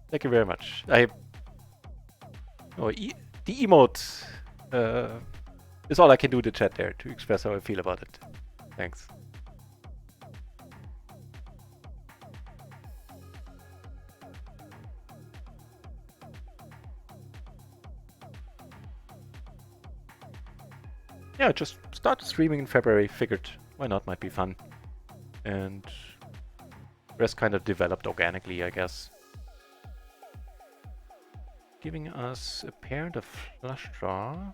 Thank you very much. Oh, the emote is all I can do in the chat there to express how I feel about it. Thanks. Yeah, just started streaming in February. Figured, why not? Might be fun. And rest kind of developed organically, I guess. Giving us a pair and a flush draw.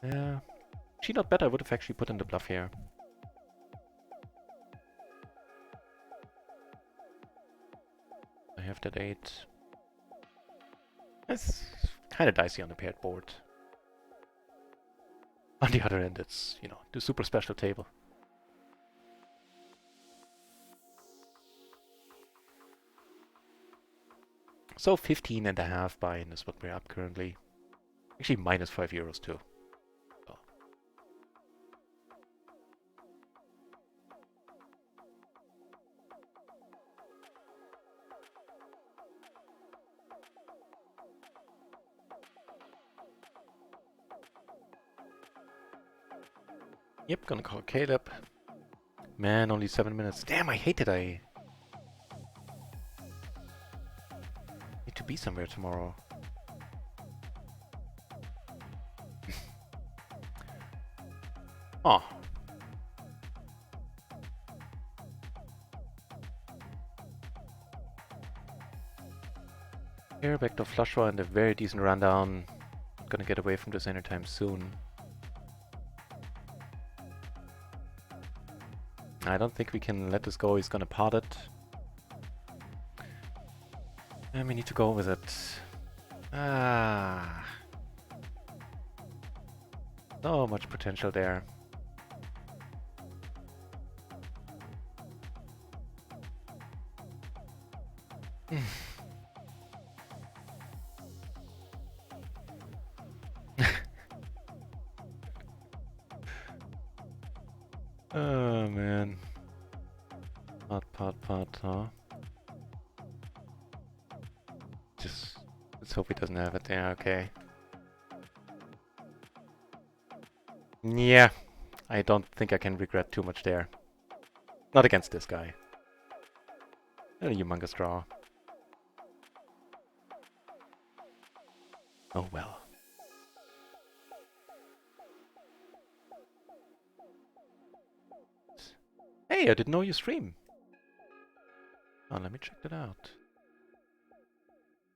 Yeah. She not better, I would have actually put in the bluff here. I have that 8. It's kind of dicey on the paired board. On the other end, it's, you know, the super special table. So 15.5 buy-in is what we're up currently. Actually, minus €5 too. So. Yep, gonna call Caleb. Man, only 7 minutes. Damn, I hate it. I need to be somewhere tomorrow. Oh. Here, backdoor flush draw and a very decent rundown. Not gonna get away from this anytime soon. I don't think we can let this go. He's gonna pot it. And we need to go with it. Ah. So much potential there. Oh man. Pot, huh? Just let's hope he doesn't have it there, okay. Yeah, I don't think I can regret too much there. Not against this guy. A humongous draw. Oh well. Hey, I didn't know you stream. Oh, let me check that out.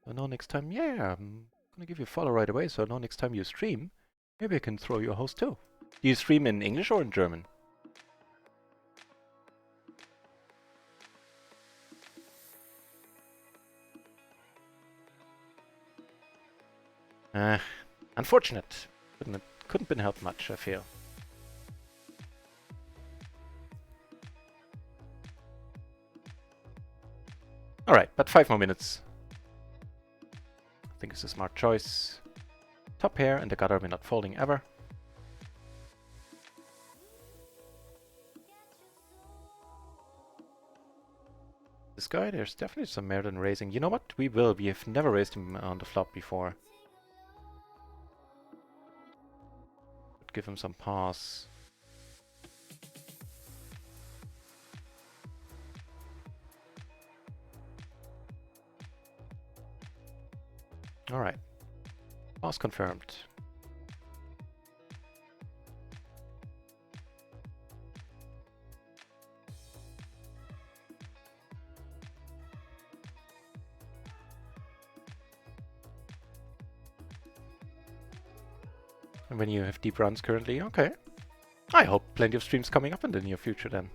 I know next time, yeah, I'm gonna give you a follow right away, so I know next time you stream, maybe I can throw you a host too. Do you stream in English or in German? Unfortunate. Couldn't been helped much, I feel. Alright, but 5 more minutes. I think it's a smart choice. Top pair and the gutter we're not folding ever. This guy, there's definitely some merit in raising. You know what? We will. We have never raised him on the flop before. give him some pause. Alright. Pause confirmed. And when you have deep runs currently, okay. I hope plenty of streams coming up in the near future then.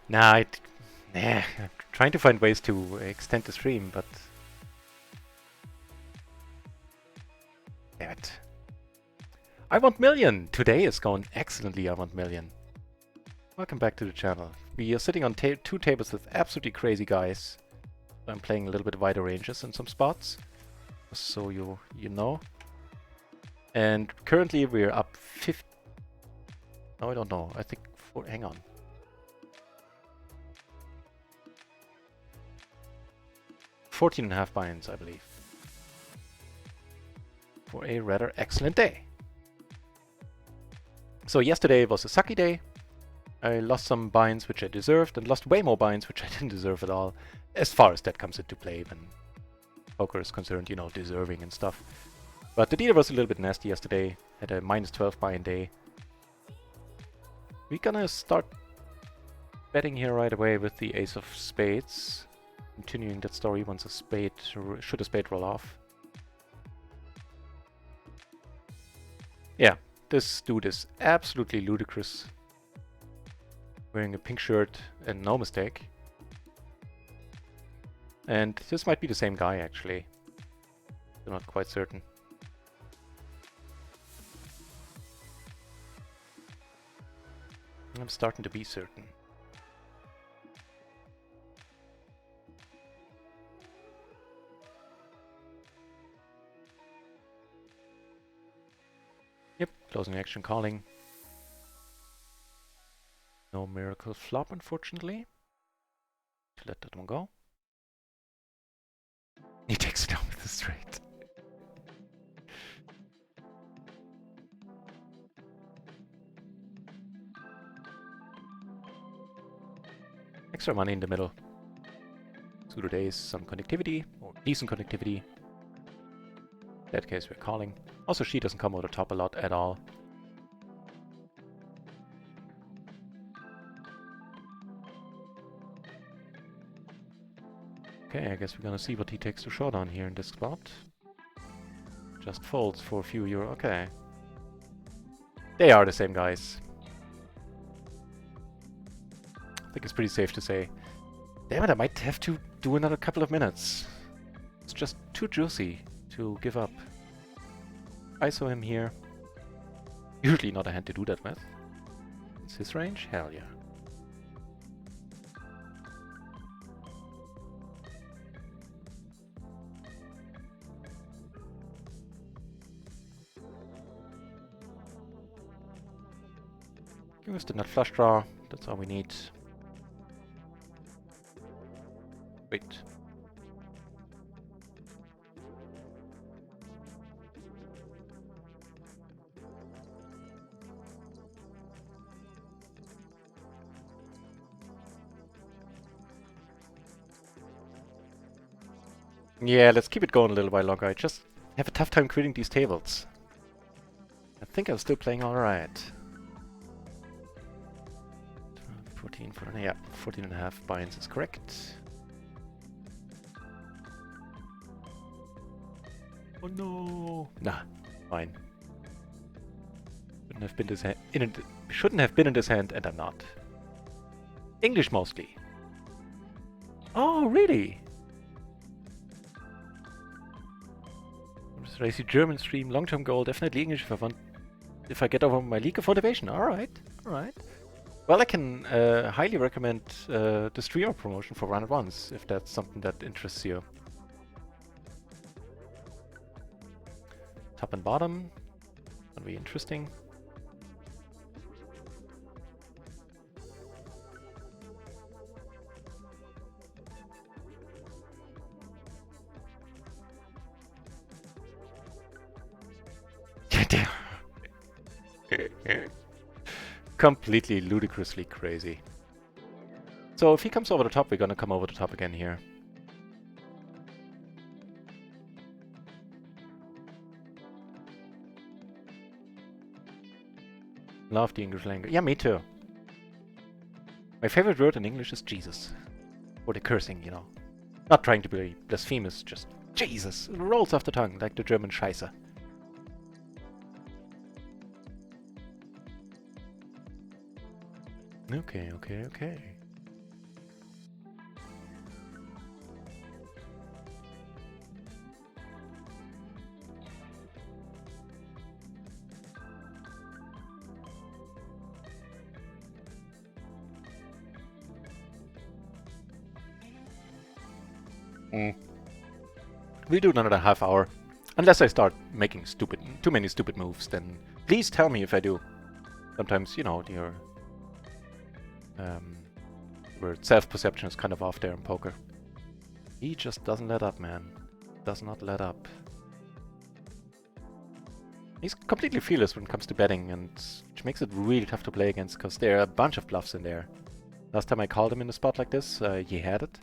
Nah, I'm trying to find ways to extend the stream, but... Damn it. I want million! Today is going excellently, I want million. Welcome back to the channel. We are sitting on two tables with absolutely crazy guys. I'm playing a little bit wider ranges in some spots, so you know. And currently we're up 50... No, I don't know. I think... hang on. 14.5 binds, I believe. For a rather excellent day. So yesterday was a sucky day. I lost some binds which I deserved, and lost way more binds which I didn't deserve at all. As far as that comes into play when poker is concerned, you know, deserving and stuff. But the dealer was a little bit nasty yesterday. Had a -12 bind day. We're gonna start betting here right away with the ace of spades. Continuing that story once a spade, should a spade roll off. Yeah, this dude is absolutely ludicrous. Wearing a pink shirt and no mistake. And this might be the same guy actually. I'm not quite certain. I'm starting to be certain. Yep, closing action calling. No miracle flop, unfortunately. Let that one go. He takes it down with the straight. Extra money in the middle. Suited ace, some connectivity, or decent connectivity. In that case, we're calling. Also, she doesn't come over the top a lot at all. Okay, I guess we're gonna see what he takes to showdown here in this spot. Just folds for a few euro. Okay. They are the same guys. I think it's pretty safe to say. Damn it, I might have to do another couple of minutes. It's just too juicy to give up. ISO him here. Usually not a hand to do that with. It's his range? Hell yeah. Give us the nut flush draw. That's all we need. Wait. Yeah, let's keep it going a little while longer. I just have a tough time quitting these tables. I think I'm still playing alright. 14, yeah, 14.5 binds is correct. Oh no! Nah, fine. Shouldn't have been this shouldn't have been in this hand, and I'm not. English mostly. Oh, really? Racy German stream, long-term goal, definitely English if I get over my leak of motivation. Alright, alright. Well, I can highly recommend the streamer promotion for RunItOnce, if that's something that interests you. Top and bottom, gonna be interesting. Completely ludicrously crazy. So if he comes over the top, we're gonna come over the top again here. Love the English language. Yeah, me too. My favorite word in English is Jesus. Or the cursing, you know. Not trying to be blasphemous, just Jesus. It rolls off the tongue like the German Scheiße. Okay. We'll do another half hour. Unless I start making too many stupid moves, then please tell me if I do. Sometimes, you know, your self-perception is kind of off there in poker. He just doesn't let up, man. Does not let up. He's completely fearless when it comes to betting, and which makes it really tough to play against, because there are a bunch of bluffs in there. Last time I called him in a spot like this, he had it.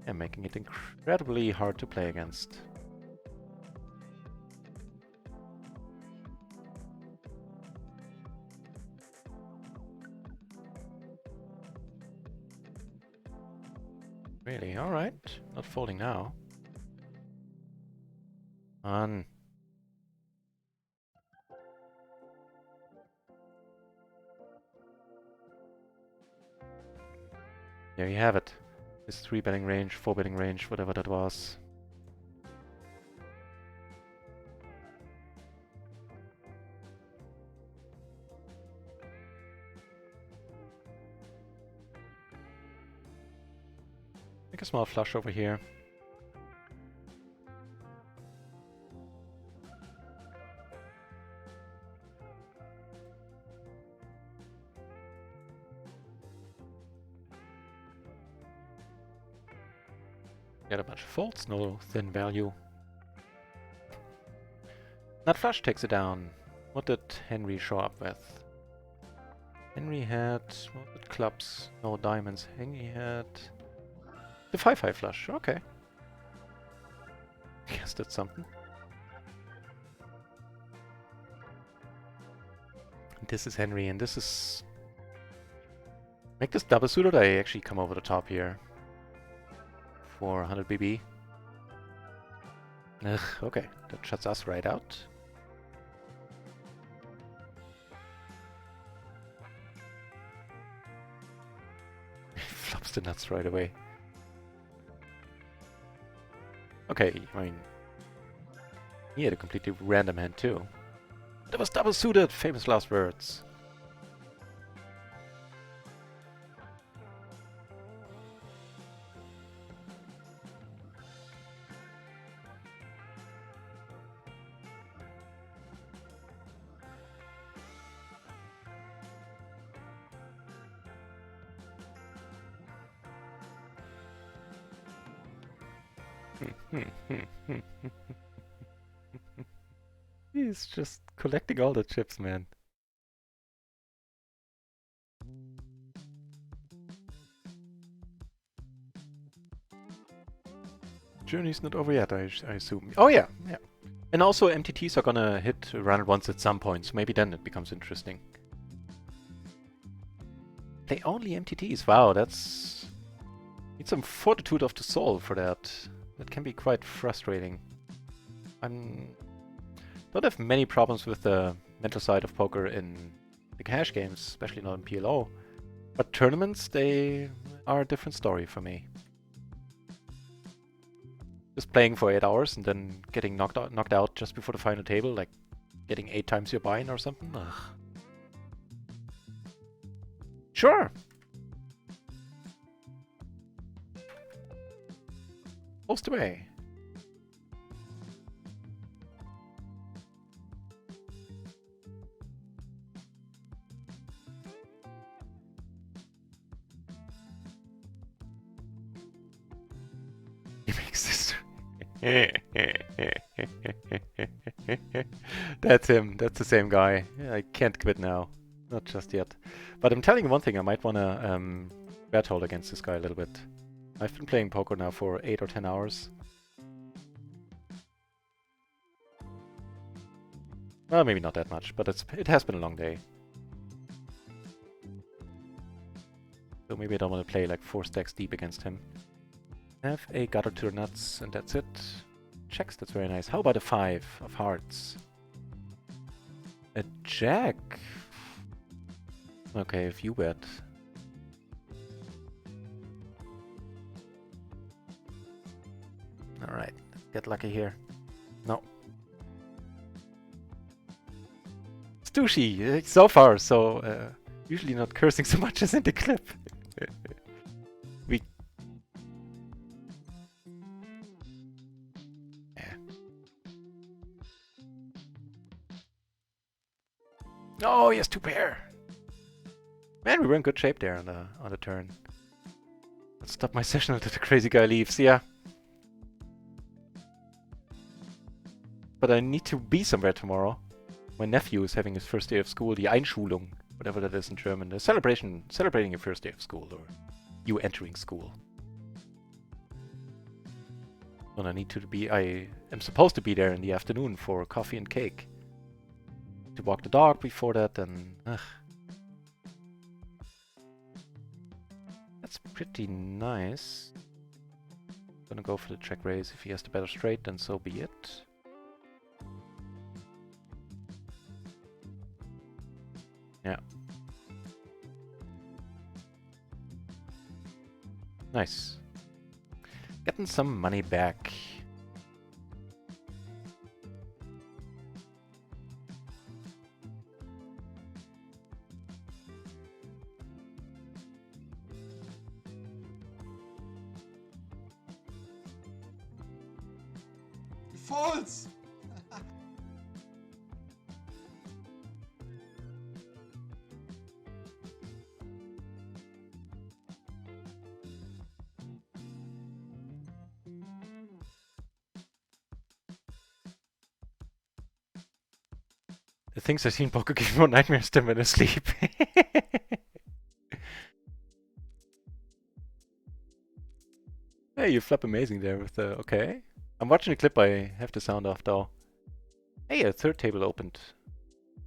And making it incredibly hard to play against. Really? Alright. Not folding now. On. There you have it. His 3-betting range, 4-betting range, whatever that was. Make a small flush over here. Get a bunch of folds, no thin value. Nut flush takes it down. What did Henry show up with? Henry had, what was it, clubs, no diamonds. Henry had the 5-5 flush, okay. Guess that's something. This is Henry, and this is... Make this double suited, I actually come over the top here. For 100 BB. Ugh, okay, that shuts us right out. Flops the nuts right away. Okay, I mean... He had a completely random hand too. That was double suited! Famous last words. He's just collecting all the chips, man. Journey's not over yet, I assume. Oh yeah. And also MTTs are gonna hit RunItOnce at some point, so maybe then it becomes interesting. Play only MTTs, wow, that's... Need some fortitude of the soul for that. That can be quite frustrating. Don't have many problems with the mental side of poker in the cash games, especially not in PLO. But tournaments, they are a different story for me. Just playing for 8 hours and then getting knocked out just before the final table, like getting 8 times your buy-in or something. Ugh. Sure! Post away. He makes this. That's him. That's the same guy. I can't quit now. Not just yet. But I'm telling you one thing, I might want to bet hold against this guy a little bit. I've been playing poker now for 8 or 10 hours. Well, maybe not that much, but it has been a long day. So maybe I don't want to play like 4 stacks deep against him. Have a gutter to the nuts, and that's it. Checks, that's very nice. How about a 5 of hearts? A jack? Okay, if you bet. Alright, get lucky here. No. Stushy, so far, so usually not cursing so much as in the clip. Oh, he has 2 pair. Man, we were in good shape there on the turn. Let's stop my session until the crazy guy leaves. Yeah. But I need to be somewhere tomorrow. My nephew is having his first day of school, the Einschulung, whatever that is in German. The celebrating your first day of school, or you entering school. And I am supposed to be there in the afternoon for coffee and cake. To walk the dog before that, and that's pretty nice. Gonna go for the check raise. If he has the better straight, then so be it. Yeah. Nice. Getting some money back. False! The things I've seen poker give more nightmares than when I sleep. Hey, you flop amazing there with the... Okay. I'm watching the clip, I have the sound off though. Hey, a 3rd table opened.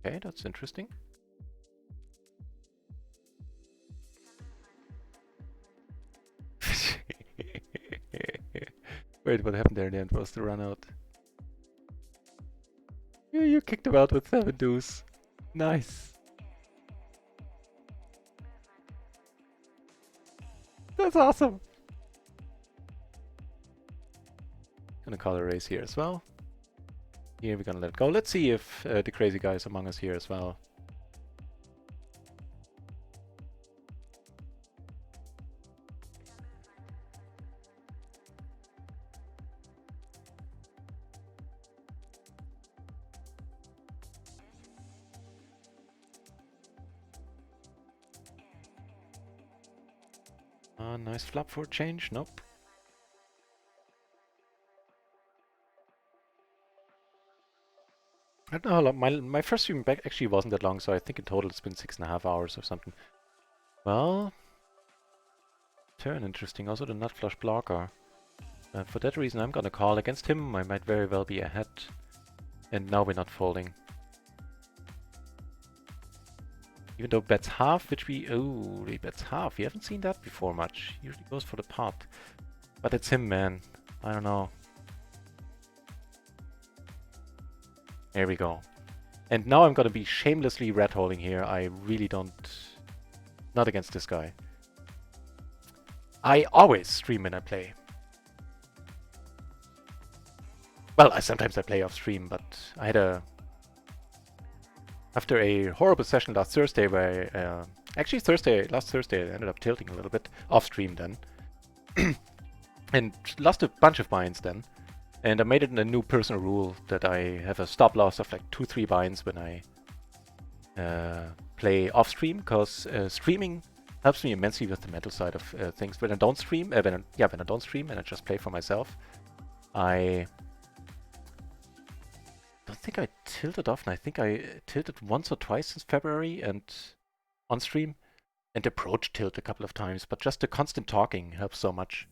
Okay, that's interesting. Wait, what happened there in the end? Was the run out? Yeah, you kicked him out with 7 deuce. Nice. That's awesome. Gonna call a race here as well. Here we're gonna let it go. Let's see if the crazy guy is among us here as well. Nice flop for a change. Nope. I don't know how long. My first stream back actually wasn't that long, so I think in total it's been 6.5 hours or something. Well, turn interesting. Also the nut flush blocker. For that reason, I'm gonna call against him. I might very well be ahead, and now we're not folding. Even though bets half, which we... Oh, he bets half. We haven't seen that before much. Usually goes for the pot. But it's him, man. I don't know. There we go. And now I'm gonna be shamelessly red holding here. I really don't... Not against this guy. I always stream when I play. Well, sometimes I play off stream, but I had a... After a horrible session last Thursday where actually last Thursday I ended up tilting a little bit off stream then. And lost a bunch of binds then. And I made it a new personal rule that I have a stop loss of like 2-3 binds when I play off stream, because streaming helps me immensely with the mental side of things. When I don't stream, when I don't stream and I just play for myself, I don't think I tilted often. I think I tilted once or twice since February and on stream, and approach tilt a couple of times, but just the constant talking helps so much.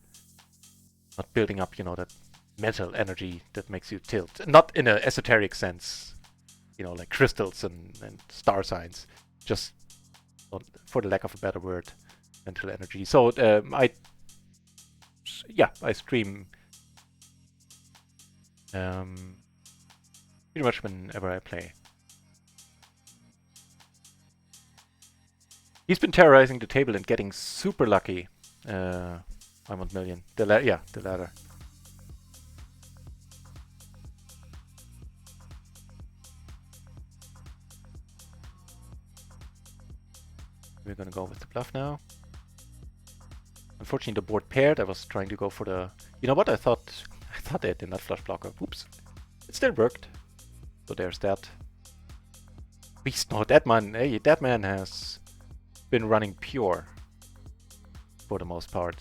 Not building up, you know, that mental energy that makes you tilt. Not in an esoteric sense, you know, like crystals and star signs. Just, for the lack of a better word, mental energy. So I stream pretty much whenever I play. He's been terrorizing the table and getting super lucky. I want million. The ladder. We're gonna go with the bluff now. Unfortunately, the board paired. I was trying to go for the... You know what? I thought they had the nut flush blocker. Oops. It still worked. So there's that. Beast mode. That man has been running pure for the most part.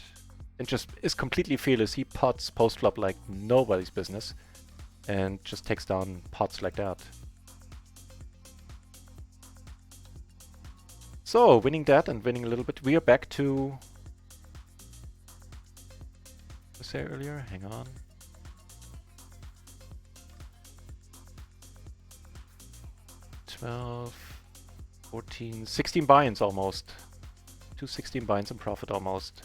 And just is completely fearless. He pots post-flop like nobody's business. And just takes down pots like that. So, winning that and winning a little bit. We are back to... I say earlier? Hang on. 12, 14, 16 buy-ins almost. 2 16 buy-ins in profit almost.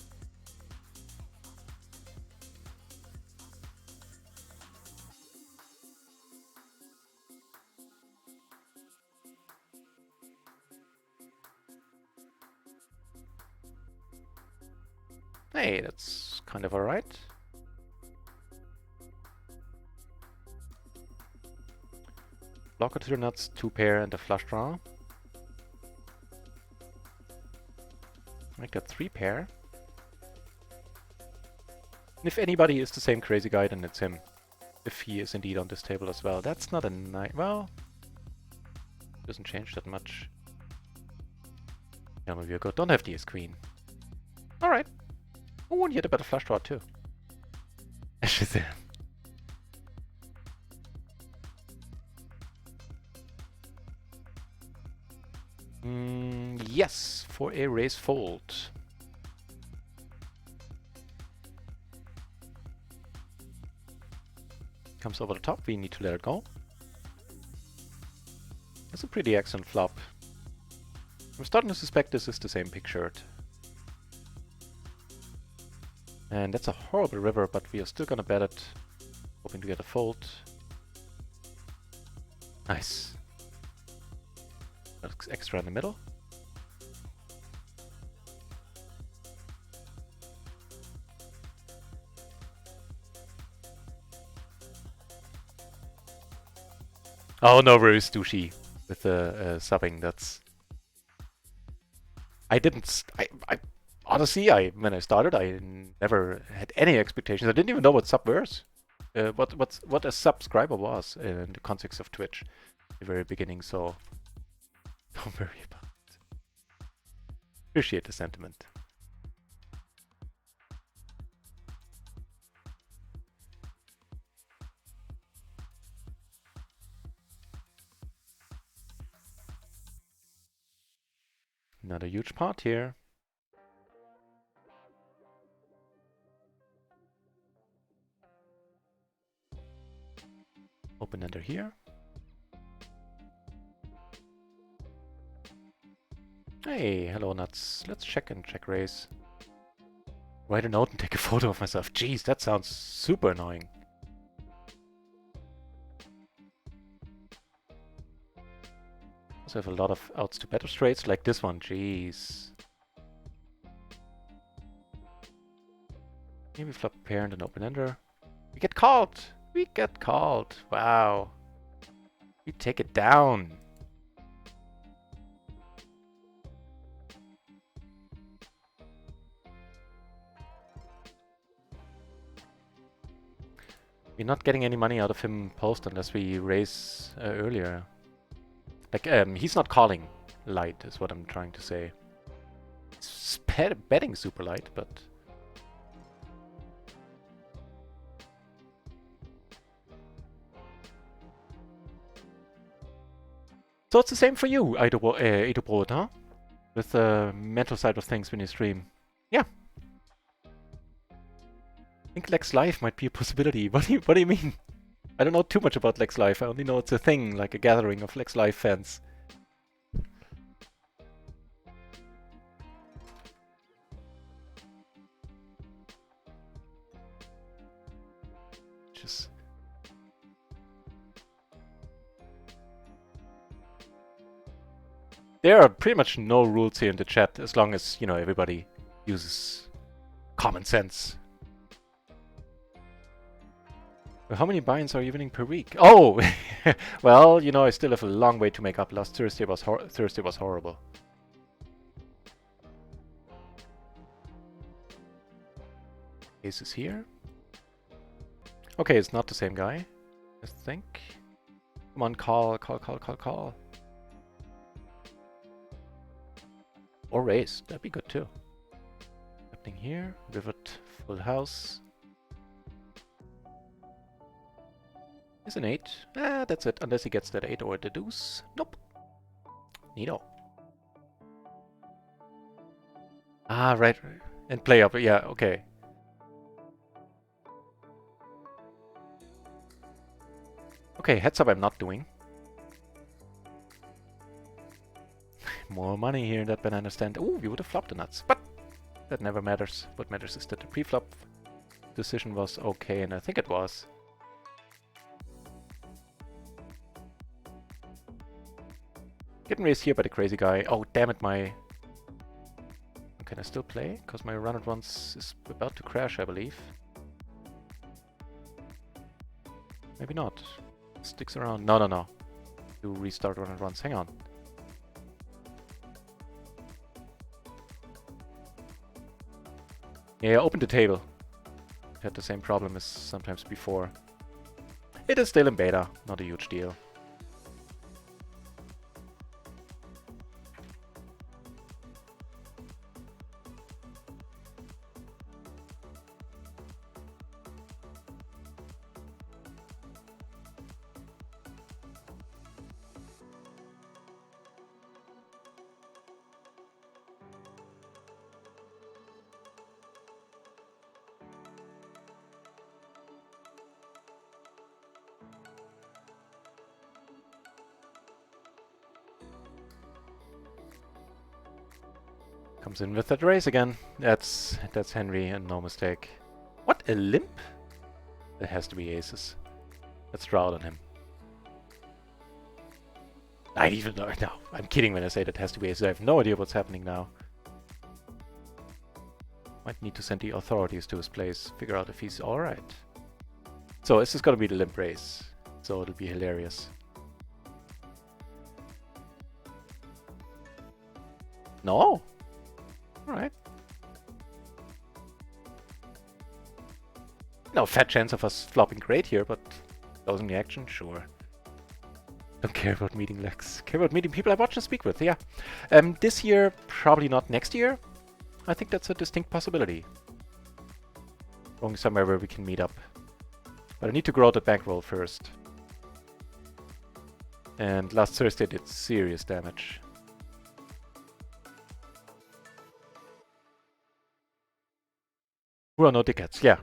Hey, that's kind of alright. Blocker to the nuts, 2 pair and a flush draw. Make that 3 pair. And if anybody is the same crazy guy, then it's him. If he is indeed on this table as well. That's not a nice... Well... Doesn't change that much. Yeah, maybe I don't have the ace queen. Alright. Oh, and you had a better flush draw too. Shazam. Yes, for a raise fold. Comes over the top, we need to let it go. That's a pretty excellent flop. I'm starting to suspect this is the same pig shirt. And that's a horrible river, but we are still gonna bet it. Hoping to get a fold. Nice. That's extra in the middle. Oh no, very douchey with the subbing. That's... I didn't... Honestly, when I started, I never had any expectations. I didn't even know what sub was. What a subscriber was in the context of Twitch at the very beginning, so don't worry about it. Appreciate the sentiment. Not a huge pot here. Open ender here. Hey, hello nuts. Let's check and check raise. Write a note and take a photo of myself. Jeez, that sounds super annoying. Also have a lot of outs to better straights like this one. Jeez. Maybe flop pair and an open ender. We get called! We get called! Wow. We take it down. We're not getting any money out of him post unless we raise earlier. Like, he's not calling light, is what I'm trying to say. He's betting super light, but... So it's the same for you, Edobrot, huh? With the mental side of things when you stream. Yeah. I think Lex Live might be a possibility. What do you mean? I don't know too much about Lex Live. I only know it's a thing, like a gathering of Lex Live fans. Just... There are pretty much no rules here in the chat, as long as, you know, everybody uses common sense. How many buy-ins are you winning per week? Oh! Well, you know, I still have a long way to make up. Last Thursday was horrible. Ace is here. Okay, it's not the same guy, I think. Come on, call. Or raise, that'd be good too. Happening here, Rivet, full house. Is an 8. Ah, that's it, unless he gets that 8 or the deuce. Nope. Neato. Ah, right. And play up, yeah, okay. Okay, heads up I'm not doing. More money here in that banana stand. Ooh, we would have flopped the nuts, but that never matters. What matters is that the pre-flop decision was okay, and I think it was. Getting raised here by the crazy guy. Oh, damn it, my... Can I still play? Because my RunItOnce is about to crash, I believe. Maybe not. Sticks around. No. Do restart RunItOnce. Hang on. Yeah, open the table. Had the same problem as sometimes before. It is still in beta. Not a huge deal. Comes in with that raise again. That's Henry, and no mistake. What, a limp? It has to be aces. Let's draw it on him. I even know. No, I'm kidding when I say that has to be aces. I have no idea what's happening now. Might need to send the authorities to his place, figure out if he's alright. So this is gonna be the limp raise. So it'll be hilarious. No? Alright. No fat chance of us flopping great here, but closing the action, sure. Don't care about meeting Lex. Care about meeting people I watch and speak with, yeah. This year, probably not next year. I think that's a distinct possibility. Going somewhere where we can meet up. But I need to grow the bankroll first. And last Thursday did serious damage. Who are no dickheads? Yeah.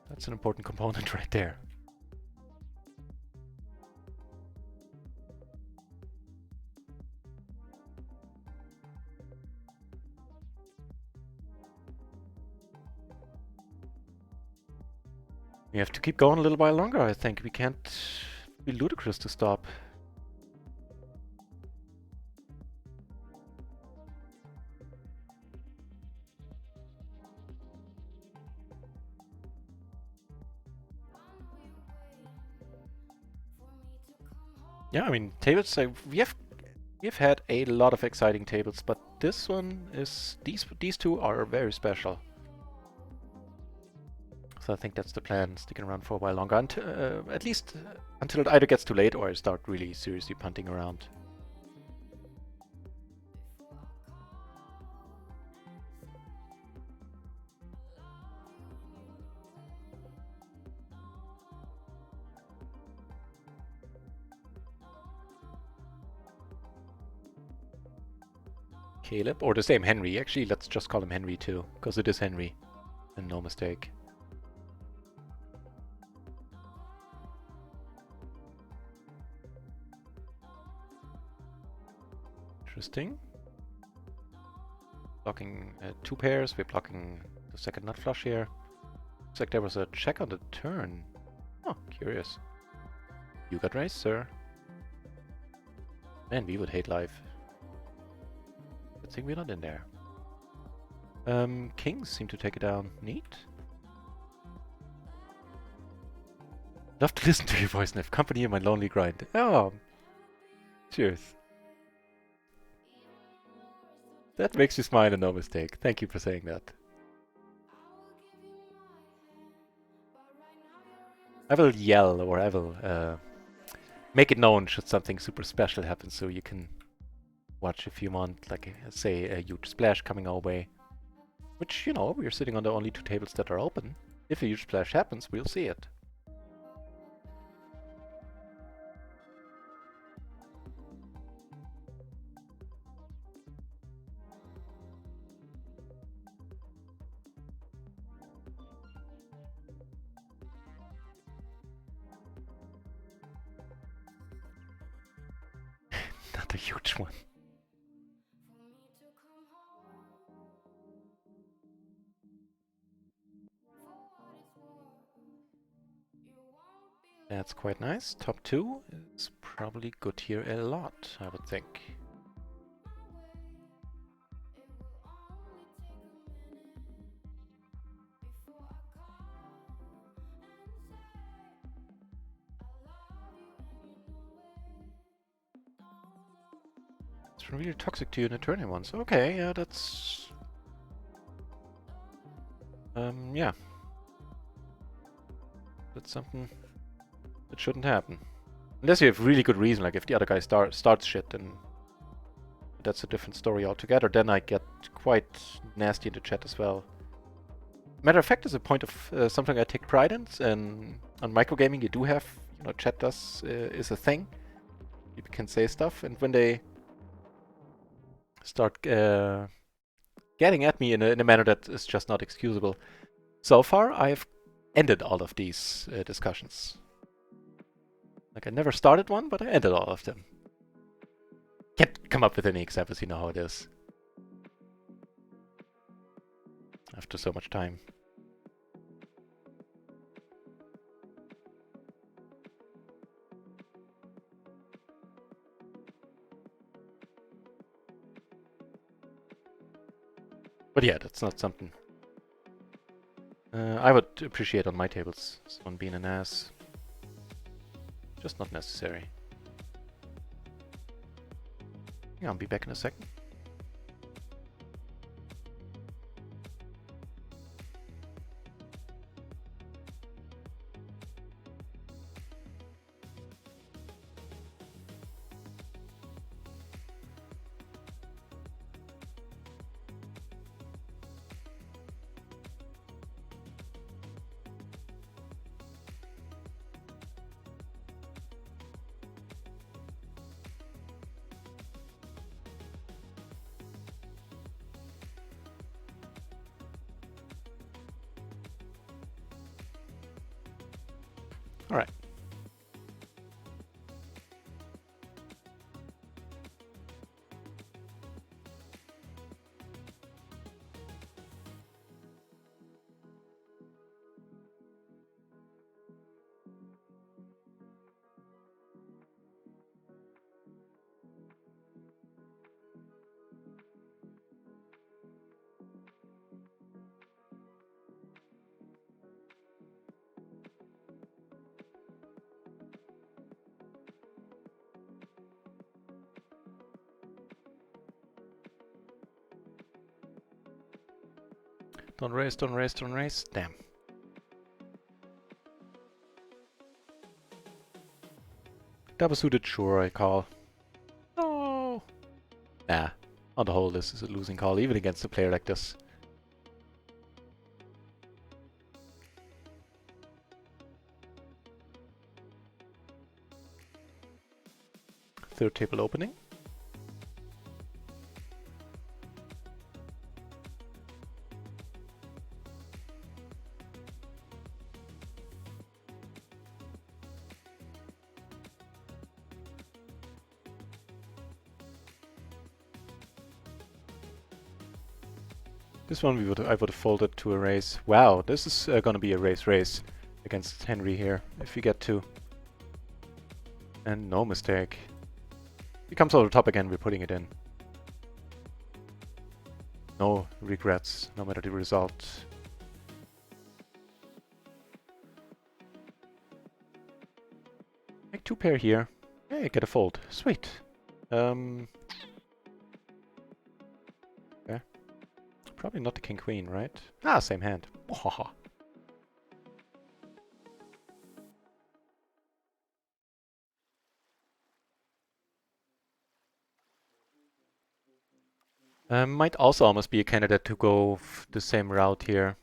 That's an important component right there. We have to keep going a little while longer, I think. We can't be ludicrous to stop. Yeah, I mean, tables, we've had a lot of exciting tables, but this one is, these two are very special. So I think that's the plan, sticking around for a while longer, at least until it either gets too late or I start really seriously punting around. Caleb, or the same Henry. Actually, let's just call him Henry too, because it is Henry, and no mistake. Interesting. Blocking 2 pairs, we're blocking the second nut flush here. Looks like there was a check on the turn. Oh, curious. You got raised, sir. Man, we would hate life. Good thing we're not in there. Kings seem to take it down. Neat. Love to listen to your voice and have company in my lonely grind. Oh, cheers. That makes you smile and no mistake. Thank you for saying that. I will yell, or I will make it known should something super special happen, so you can watch if you want, like, say, a huge splash coming our way. Which, you know, we're sitting on the only 2 tables that are open. If a huge splash happens, we'll see it. Not a huge one. That's quite nice. Top 2 is probably good here a lot, I would think. It's really toxic to you in a turn once. Okay, yeah, that's... yeah. That's something that shouldn't happen. Unless you have really good reason, like if the other guy starts shit, then that's a different story altogether. Then I get quite nasty in the chat as well. Matter of fact, as a point of something I take pride in, and on microgaming you do have, you know, chat is a thing. People can say stuff, and when they start getting at me in a manner that is just not excusable. So far, I've ended all of these discussions. Like, I never started one, but I ended all of them. Can't come up with any examples, you know how it is. After so much time. But yeah, that's not something I would appreciate on my tables. Someone being an ass. Just not necessary. Yeah, I'll be back in a second. All right. Don't raise, don't raise, don't raise. Damn. Double suited, sure, I call. No. Nah. On the whole, this is a losing call, even against a player like this. Third table opening. This one I would have folded to a raise. Wow, this is gonna be a raise against Henry here, if we get to. And no mistake. He comes over the top again, we're putting it in. No regrets, no matter the result. Make 2 pair here. Hey, get a fold. Sweet. Okay. Probably not the king queen, right? Ah, same hand. Might also almost be a candidate to go the same route here.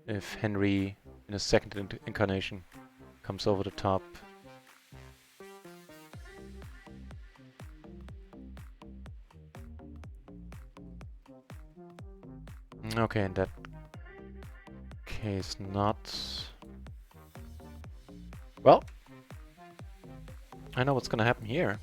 If Henry, in a second incarnation, comes over the top. Okay, in that case not. Well, I know what's gonna happen here.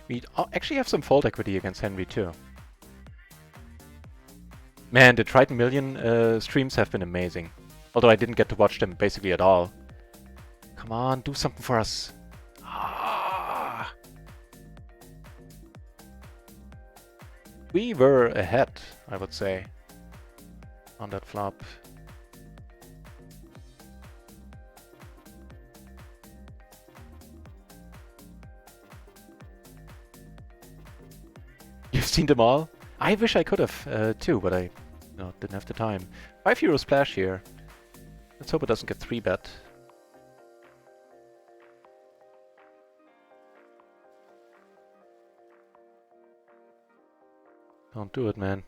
We actually have some fold equity against Henry too. Man, the Triton Million streams have been amazing. Although I didn't get to watch them basically at all. Come on, do something for us. Ah. We were ahead, I would say, on that flop. You've seen them all? I wish I could have too, but I didn't have the time. €5 splash here. Let's hope it doesn't get 3-bet. Don't do it, man.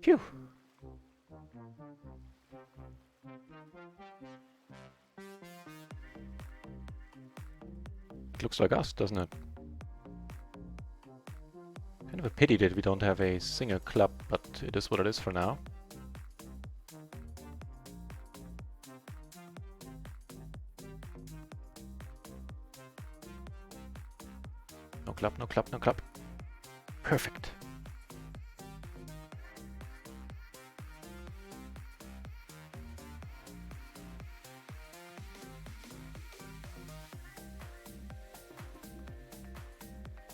Phew. It looks like us, doesn't it? Kind of a pity that we don't have a single club, but it is what it is for now. No club, no club, no club. Perfect.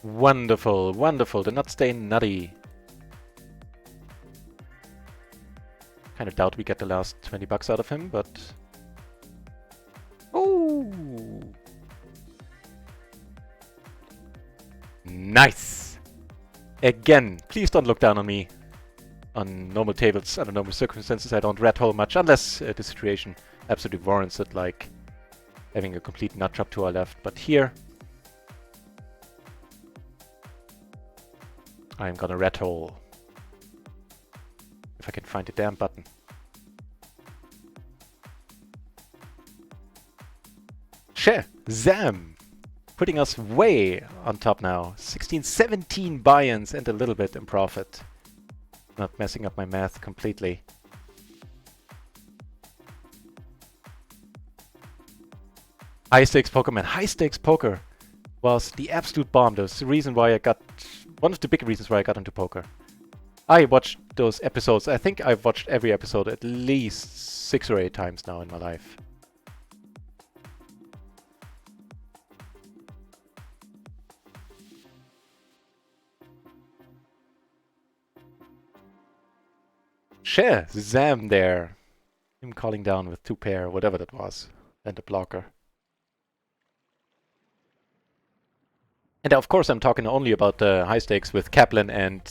Wonderful, wonderful. The nut stay nutty. Kind of doubt we get the last 20 bucks out of him, but... Oh! Nice! Again, please don't look down on me. On normal tables, under normal circumstances, I don't rat hole much, unless the situation absolutely warrants it, like having a complete nut drop to our left. But here, I'm gonna rat hole. If I can find the damn button. Shazam! Putting us way on top now. 16, 17 buy-ins and a little bit in profit. Not messing up my math completely. High stakes poker, man. High stakes poker was the absolute bomb. That's the reason why I got... One of the big reasons why I got into poker. I watched those episodes. I think I've watched every episode at least 6 or 8 times now in my life. Shazam there. Him calling down with 2 pair, whatever that was. And a blocker. And of course I'm talking only about the high stakes with Kaplan and...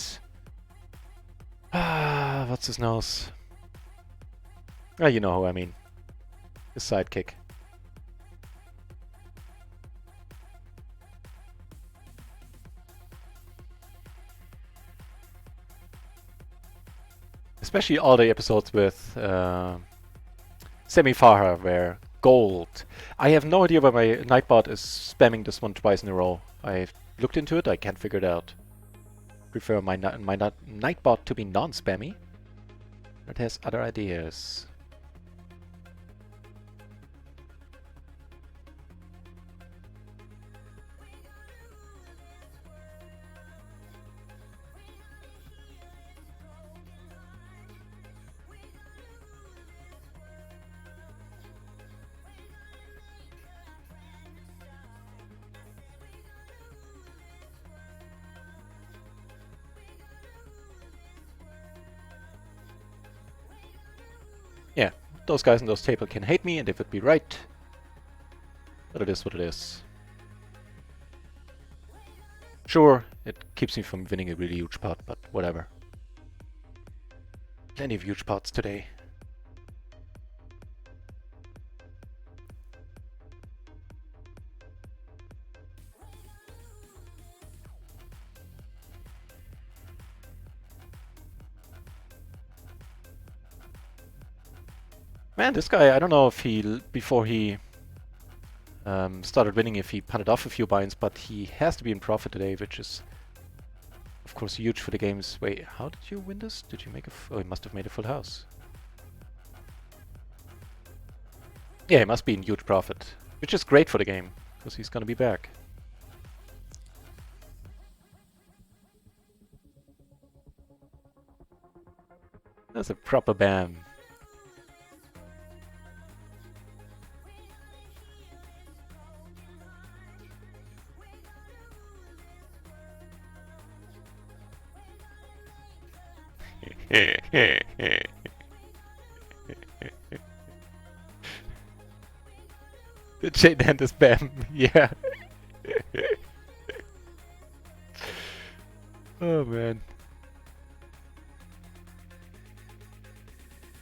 what's his nose? Ah, you know who I mean. His sidekick. Especially all the episodes with Semi Farha where gold. I have no idea why my Nightbot is spamming this one twice in a row. I've looked into it, I can't figure it out. Prefer my Nightbot to be non-spammy. It has other ideas. Yeah, those guys in those tables can hate me and they would be right. But it is what it is. Sure, it keeps me from winning a really huge pot, but whatever. Plenty of huge pots today. Man, this guy, I don't know if he, before he started winning, if he punted off a few binds, but he has to be in profit today, which is, of course, huge for the games. Wait, how did you win this? Did you make a... oh, he must have made a full house. Yeah, he must be in huge profit, which is great for the game, because he's gonna be back. That's a proper bam. The Jade Hand is bam, yeah. Oh man.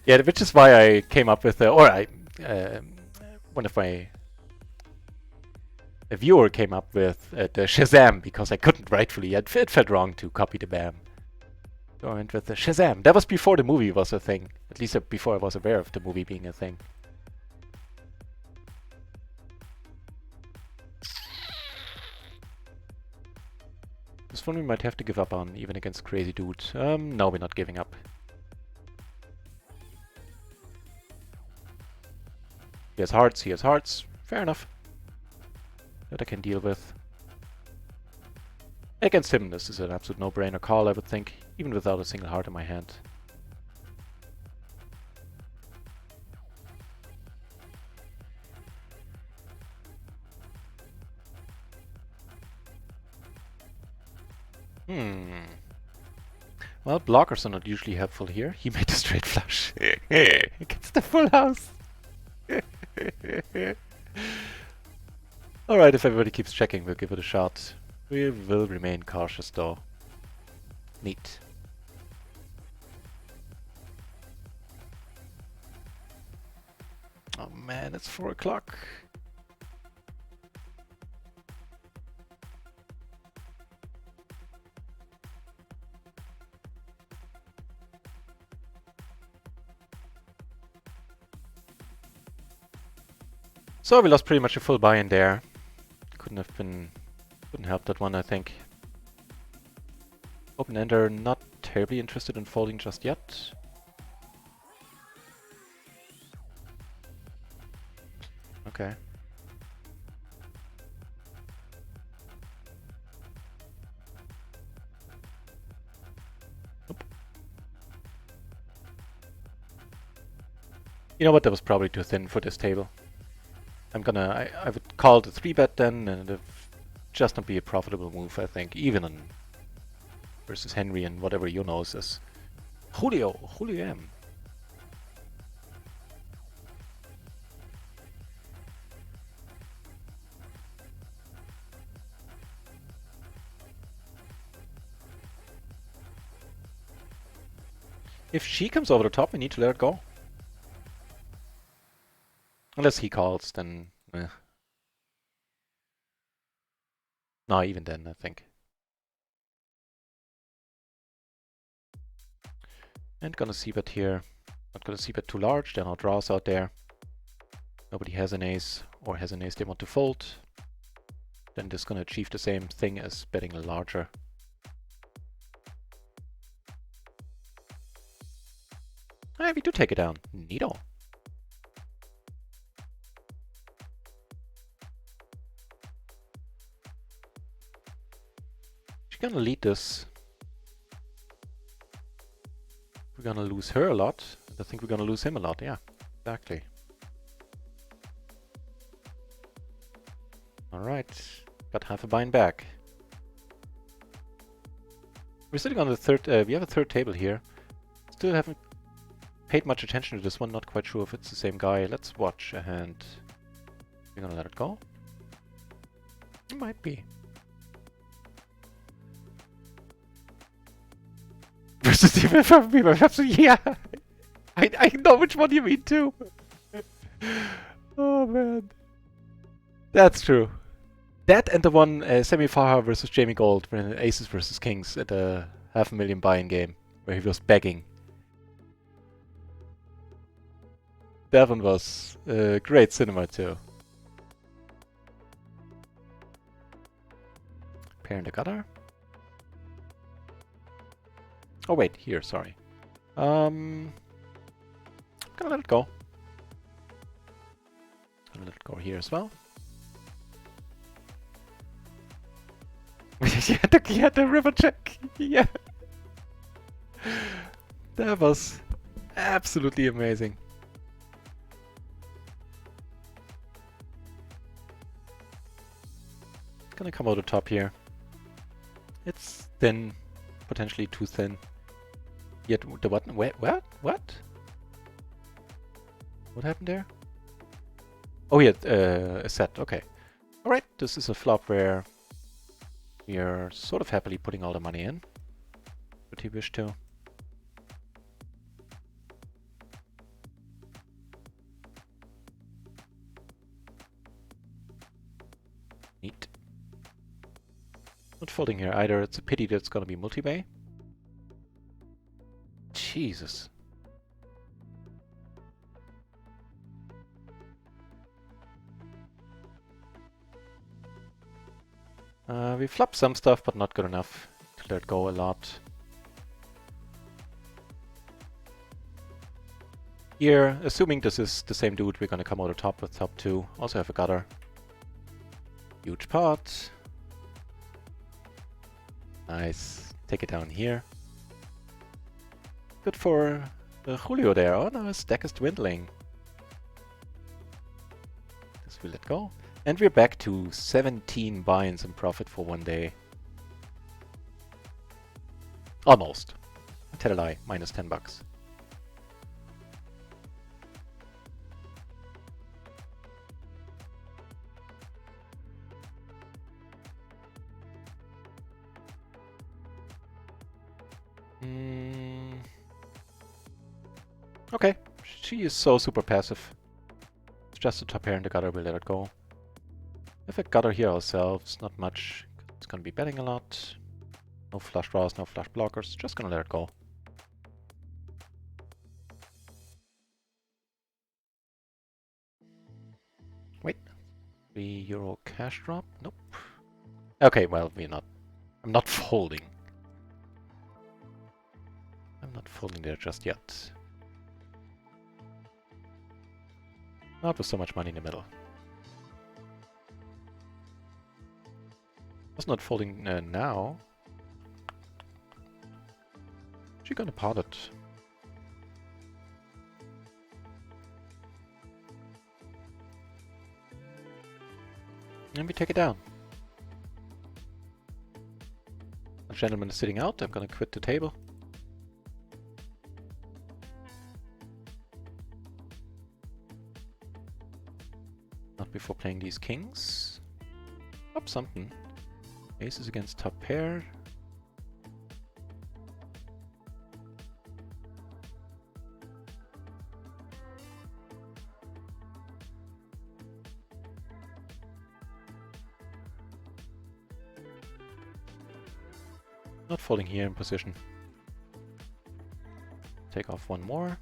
Yeah, which is why I came up with, one of my... a viewer came up with the Shazam, because I couldn't rightfully, it felt wrong to copy the BAM. So I went with the Shazam. That was before the movie was a thing. At least before I was aware of the movie being a thing. This one we might have to give up on, even against Crazy Dude. No, we're not giving up. He has hearts, he has hearts. Fair enough. That I can deal with. Against him, this is an absolute no-brainer call, I would think, even without a single heart in my hand. Well, blockers are not usually helpful here. He made a straight flush. Against the full house. Alright, if everybody keeps checking, we'll give it a shot. We will remain cautious though. Neat. Oh man, it's 4 o'clock. So we lost pretty much a full buy-in there. Couldn't help that one, I think. Open ender, not terribly interested in folding just yet. Okay. Oop. You know what, that was probably too thin for this table. I would call the 3-bet then, and it just not be a profitable move, I think, even on versus Henry and whatever you know is Julio M. If she comes over the top, we need to let it go. Unless he calls, then... No, even then, I think. And gonna c-bet here. Not gonna c-bet too large, there are no draws out there. Nobody has an ace, or has an ace they want to fold. Then this is gonna achieve the same thing as betting larger. Ah, we do take it down. Neato. She's gonna lead this. We're gonna lose her a lot. I think we're gonna lose him a lot. Yeah, exactly. Alright. Got half a bind back. We're sitting on the third... we have a third table here. Still haven't paid much attention to this one. Not quite sure if it's the same guy. Let's watch a hand. We're gonna let it go. It might be. Versus the yeah! I know which one you mean too! Oh man. That's true. That and the one Semi Farha versus Jamie Gold when Aces versus Kings at a $500,000 buy-in game where he was begging. That one was great cinema too. Pair in the gutter. Oh wait, here, sorry. I'm gonna let it go. Gonna let it go here as well. Yeah, the river check. Yeah. That was absolutely amazing. It's gonna come out the top here. It's thin, potentially too thin. Yet the button. Wait, what? What? What happened there? Oh yeah, a set. Okay. All right. This is a flop where we are sort of happily putting all the money in. Would he wish to? Neat. Not folding here either. It's a pity that it's gonna be multi-bay. Jesus. We flopped some stuff, but not good enough to let go a lot. Here, assuming this is the same dude, we're gonna come out of top with top 2. Also have a gutter. Huge pot. Nice. Take it down here. Good for Julio there. Oh no, his deck is dwindling. This will let go. And we're back to 17 buy-ins in profit for one day. Almost. Tell a lie, minus 10 bucks. Okay, she is so super passive. It's just a top pair in the gutter, we'll let it go. If a gutter here ourselves, not much. It's gonna be betting a lot. No flush draws, no flush blockers, just gonna let it go. Wait, €3 cash drop? Nope. Okay, well, I'm not folding. I'm not folding there just yet. Not with so much money in the middle. Was not folding now. She's gonna pot it. And we take it down. The gentleman is sitting out. I'm gonna quit the table. Not before playing these kings. Up something. Aces against top pair. Not folding here in position. Take off one more.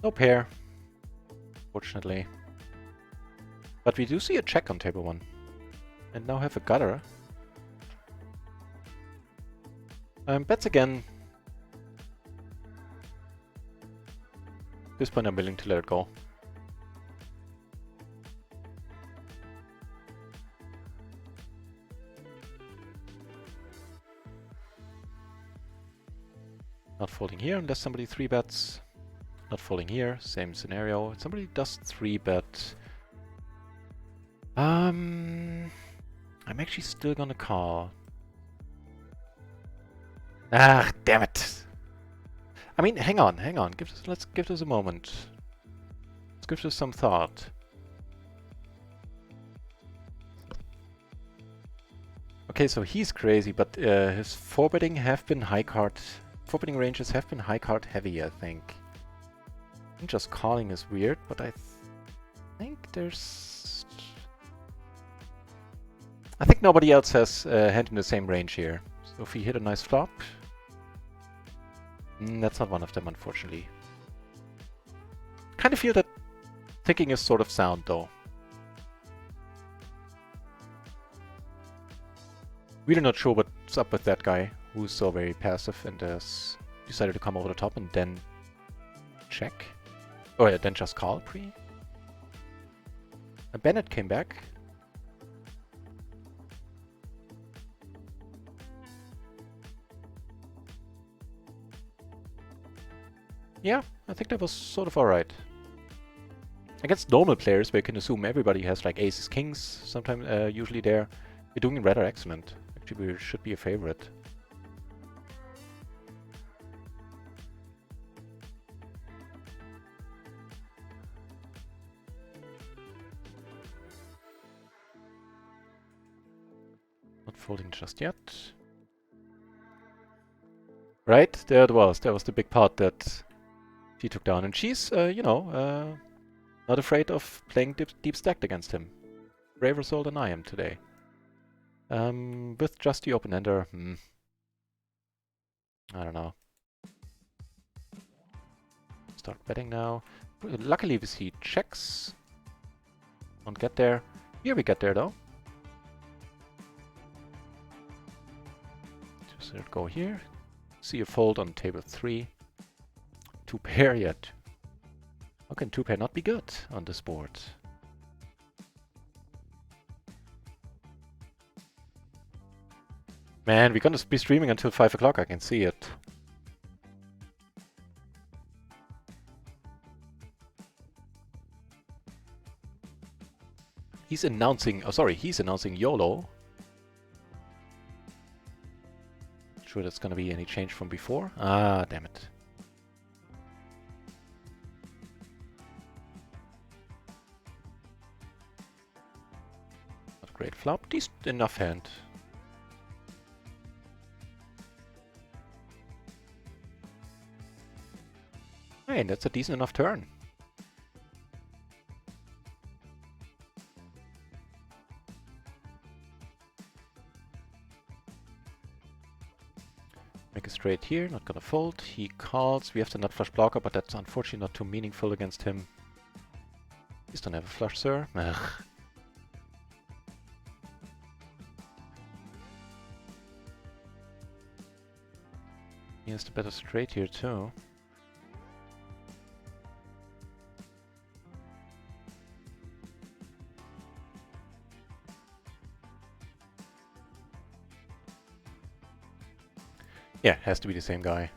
No pair, fortunately. But we do see a check on table 1. And now have a gutter. Bets again. At this point I'm willing to let it go. Not folding here unless somebody 3-bets. Not folding here, same scenario. Somebody does 3-bet. I'm actually still gonna call. Ah, damn it! I mean, hang on. Let's give this a moment. Let's give this some thought. Okay, so he's crazy, but his 4-betting have been high card. 4-betting ranges have been high card heavy, I think. And just calling is weird, but I think there's... I think nobody else has hand in the same range here. So if we hit a nice flop... that's not one of them, unfortunately. Kind of feel that thinking is sort of sound, though. Really not sure what's up with that guy, who's so very passive and has decided to come over the top and then check. Oh yeah, then just call pre. Bennett came back. Yeah, I think that was sort of alright. Against normal players, where you can assume everybody has like aces, kings, sometimes usually there, you're doing rather excellent. Actually, we should be a favorite. Not folding just yet. Right, there it was. That was the big part that she took down. And she's, you know, not afraid of playing deep stacked against him. Braver soul than I am today. With just the open-ender, I don't know. Start betting now. Luckily we see checks. Won't get there. Here we get there though. Just let it go here. See a fold on table 3. 2-pair yet. How can 2-pair not be good on this board? Man, we're gonna be streaming until 5 o'clock, I can see it. He's announcing, oh sorry, he's announcing YOLO. Not sure that's gonna be any change from before. Ah, damn it. Not great flop, decent enough hand. Hey, that's a decent enough turn. Make a straight here, not gonna fold. He calls. We have the nut flush blocker, but that's unfortunately not too meaningful against him. Please don't have a flush, sir. Ugh. He has the better straight here too. Yeah, has to be the same guy.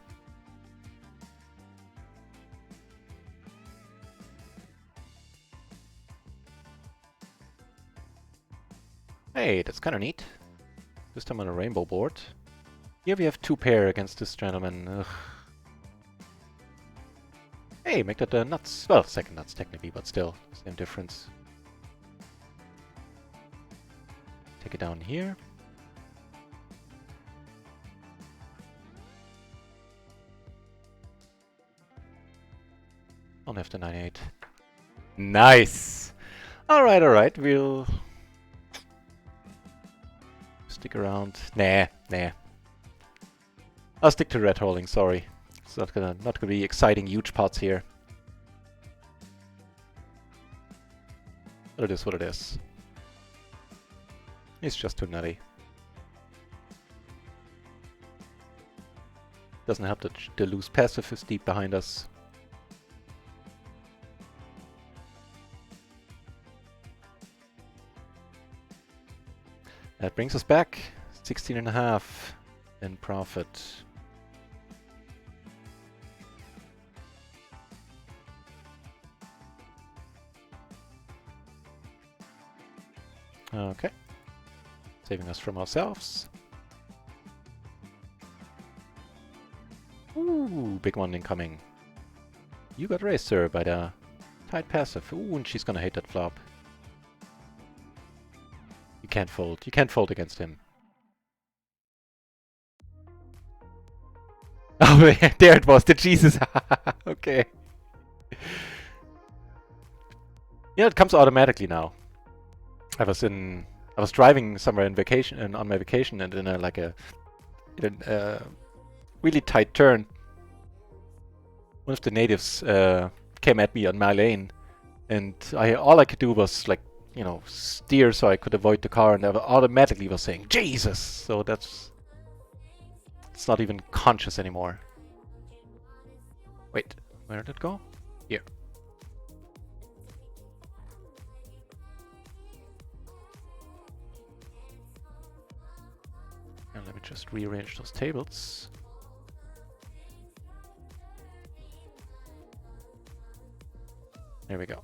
Hey, that's kind of neat. This time on a rainbow board. Here we have 2-pair against this gentleman. Ugh. Hey, make that the nuts. Well, second nuts technically, but still, same difference. Take it down here. Don't have the 9-8. Nice! Alright, we'll stick around. Nah. I'll stick to red holding, sorry. It's not gonna be exciting huge pots here. But it is what it is. It's just too nutty. Doesn't help that the loose passive is deep behind us. That brings us back 16.5 in profit. Okay. Saving us from ourselves. Ooh, big one incoming. You got raised, sir, by the tight passive. Ooh, and she's gonna hate that flop. You can't fold. You can't fold against him. Oh, yeah, there it was, the Jesus. Okay. Yeah, it comes automatically now. I was driving somewhere in vacation, on my vacation, and in a really tight turn, one of the natives came at me on my lane, and all I could do was, like, you know, steer so I could avoid the car, and I automatically was saying Jesus. So it's not even conscious anymore. Wait, where did it go? Here. And let me just rearrange those tables. There we go.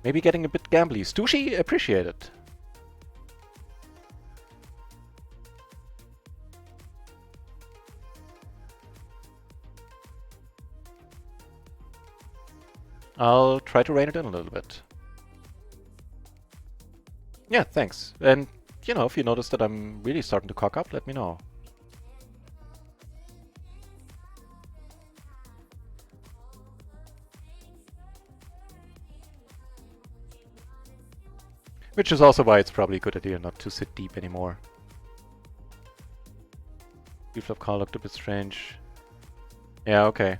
Maybe getting a bit gambly. Stushy, appreciate it. I'll try to rein it in a little bit. Yeah, thanks. And, you know, if you notice that I'm really starting to cock up, let me know. Which is also why it's probably a good idea not to sit deep anymore. Flop call looked a bit strange. Yeah, okay.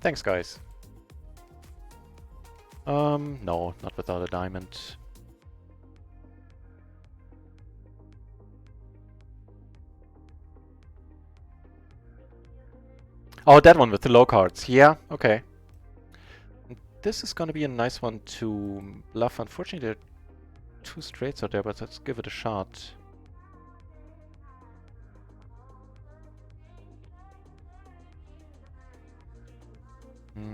Thanks, guys. No, not without a diamond. Oh, that one with the low cards. Yeah, okay. This is gonna be a nice one to bluff. Unfortunately, there are 2 straights out there, but let's give it a shot.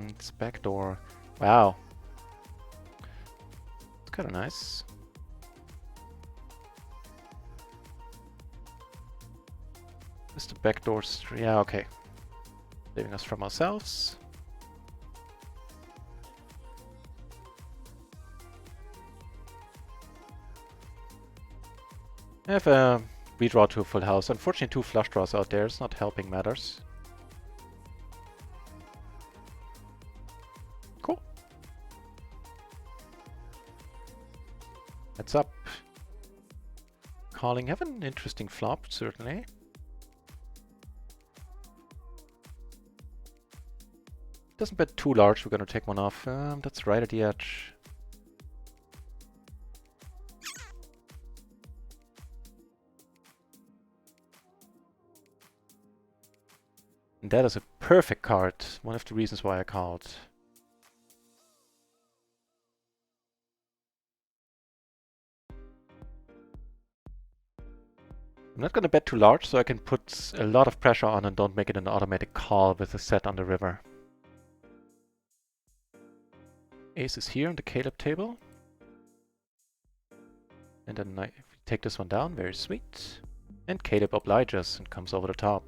It's backdoor. Wow. It's kind of nice. Just the backdoor straight. Yeah, okay. Saving us from ourselves. I have a redraw to a full house. Unfortunately, 2 flush draws out there. It's not helping matters. Cool. Heads up. Calling. Have an interesting flop, certainly. Doesn't bet too large. We're gonna take one off. That's right at the edge. And that is a perfect card. One of the reasons why I called. I'm not gonna bet too large, so I can put a lot of pressure on and don't make it an automatic call with a set on the river. Ace is here on the Caleb table. And then I take this one down, very sweet. And Caleb obliges and comes over the top.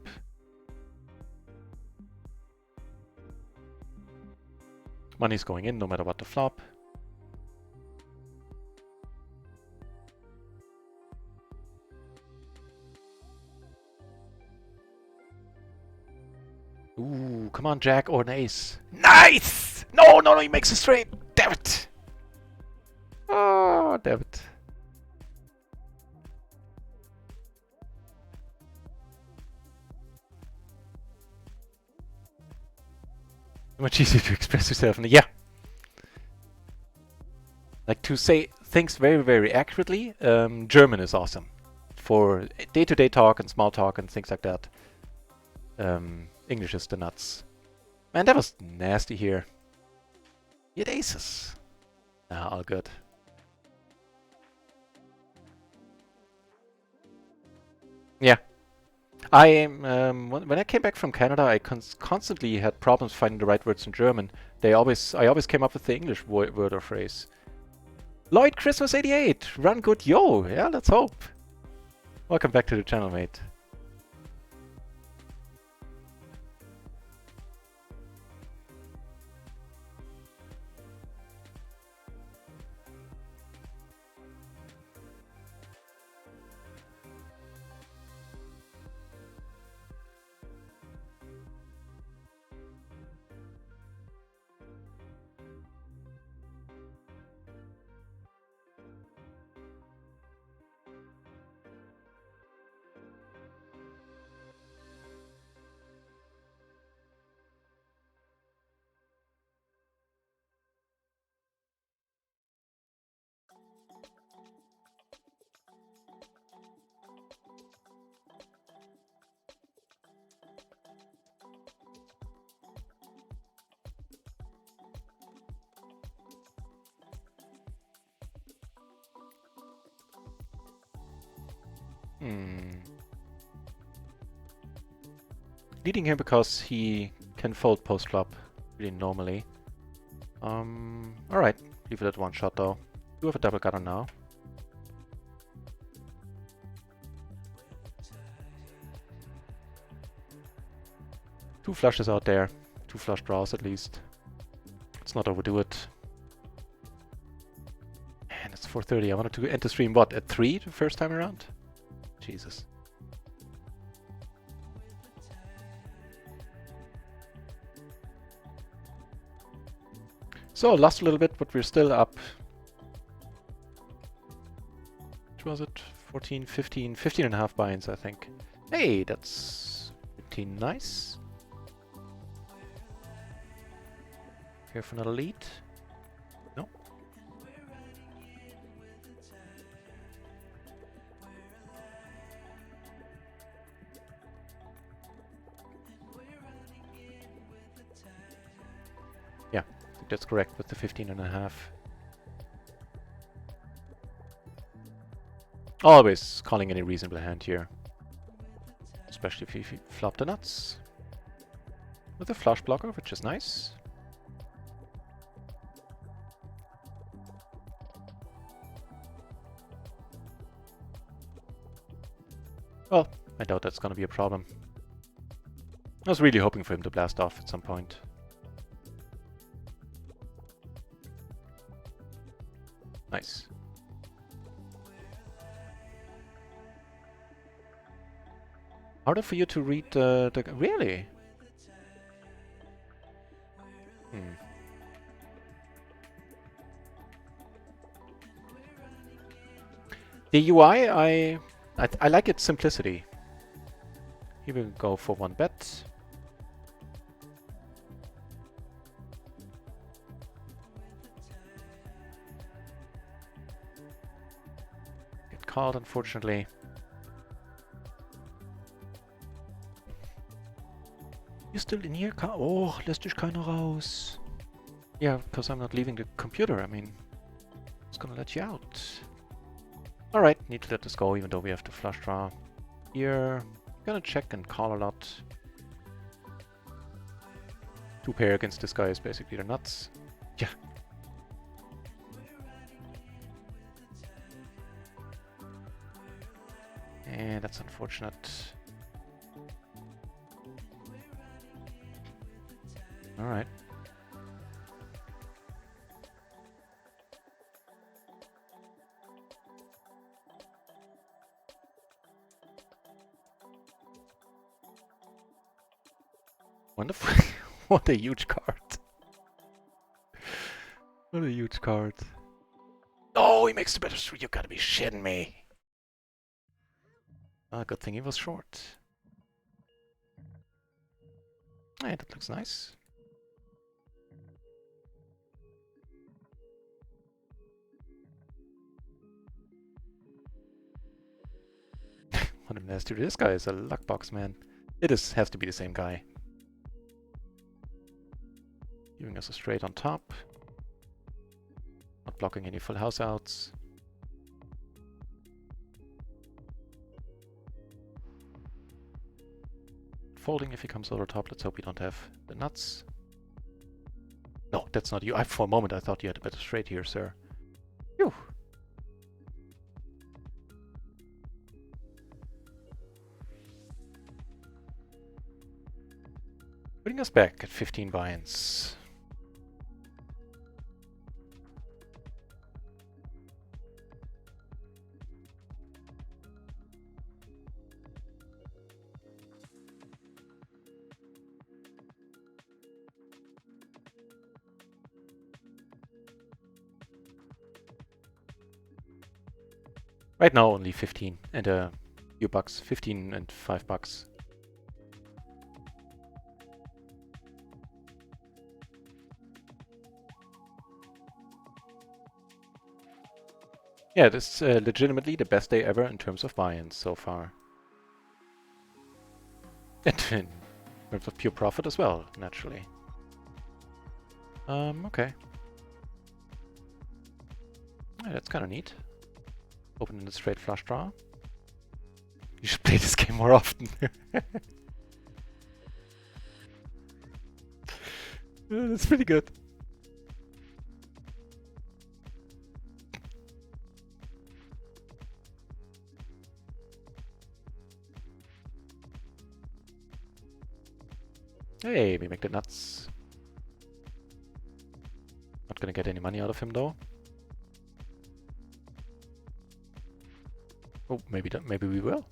Money's going in no matter what the flop. Ooh, come on, Jack or an ace. Nice! No, no, no, he makes a straight. Damn it! Oh, damn it. Much easier to express yourself. Yeah. Like to say things very, very accurately. German is awesome. for day-to-day talk and small talk and things like that, English is the nuts. Man, that was nasty here. You had aces. Ah, all good. Yeah. When I came back from Canada, I constantly had problems finding the right words in German. I always came up with the English word or phrase. Lloyd Christmas 88, run good yo. Yeah, let's hope. Welcome back to the channel, mate. Leading him because he can fold post-flop really normally. Alright, leave it at one shot though. Do have a double gutter now. Two flushes out there. Two flush draws at least. Let's not overdo it. And it's 4:30. I wanted to enter stream, what, at 3 the first time around? Jesus. So, lost a little bit, but we're still up. Which was it? 14, 15, 15 and a half binds, I think. Hey, that's pretty nice. Here for another lead. No. Yeah, I think that's correct with the 15 and a half. Always calling any reasonable hand here. Especially if you flop the nuts. With a flush blocker, which is nice. Well, I doubt that's gonna be a problem. I was really hoping for him to blast off at some point. Nice. Harder for you to read the... Really? The UI, I like its simplicity. Here we go for one bet. Get called, unfortunately. You're still in here? Oh, lässt dich keiner raus. Yeah, because I'm not leaving the computer. I mean, it's gonna let you out. Alright, need to let this go, even though we have to flush draw. Here, gonna check and call a lot. Two pair against this guy is basically the nuts. Yeah. And that's unfortunate. Alright. Wonderful. What a huge card. What a huge card. Oh, he makes the better three. You gotta be shitting me. Good thing he was short. Hey, that looks nice. What a nasty. This guy is a luck box, man. It has to be the same guy. Giving us a straight on top. Not blocking any full house outs. Folding if he comes over top. Let's hope we don't have the nuts. No, that's not you. For a moment I thought you had a better straight here, sir. Phew. Putting us back at 15 buy-ins. Right now only 15 and a few bucks. 15 and $5. Yeah, this is legitimately the best day ever in terms of buy-ins so far. And in terms of pure profit as well, naturally. Okay. Yeah, that's kind of neat. Opening the straight flush draw. You should play this game more often. That's pretty good. Hey, we make the nuts. Not gonna get any money out of him though. Oh, maybe we will.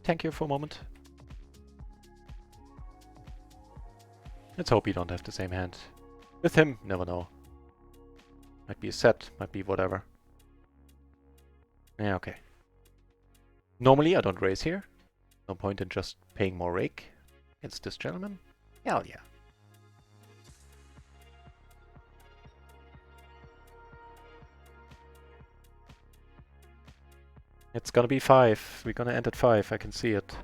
Tank here for a moment. Let's hope you don't have the same hand. With him, never know. Might be a set, might be whatever. Yeah, okay. Normally I don't raise here. No point in just paying more rake against this gentleman. Hell yeah. It's gonna be 5. We're gonna end at 5, I can see it.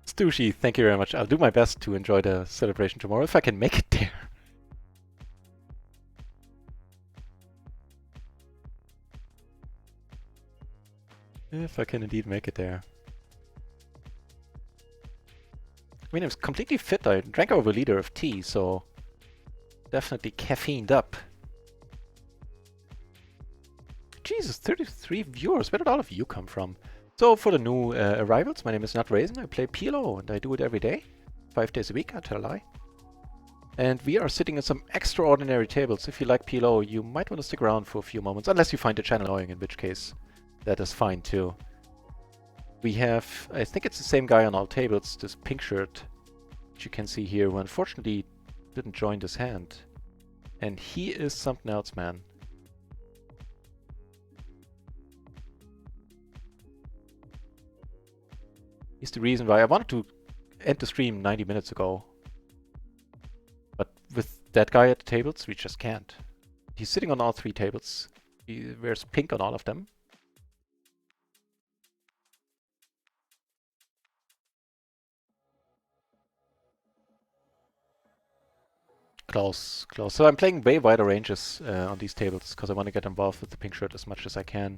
Stushy, thank you very much. I'll do my best to enjoy the celebration tomorrow, if I can make it there. If I can indeed make it there. I mean, I was completely fit. I drank over a liter of tea, so definitely caffeined up. Jesus, 33 viewers. Where did all of you come from? So for the new arrivals, my name is NutRaisin. I play PLO and I do it every day. 5 days a week, I tell a lie. And we are sitting in some extraordinary tables. If you like PLO, you might want to stick around for a few moments, unless you find the channel annoying, in which case that is fine too. We have, I think it's the same guy on all tables, this pink shirt, which you can see here, who unfortunately didn't join this hand. And he is something else, man. He's the reason why I wanted to end the stream 90 minutes ago. But with that guy at the tables, we just can't. He's sitting on all 3 tables. He wears pink on all of them. Close, close. So I'm playing way wider ranges on these tables because I want to get involved with the pink shirt as much as I can.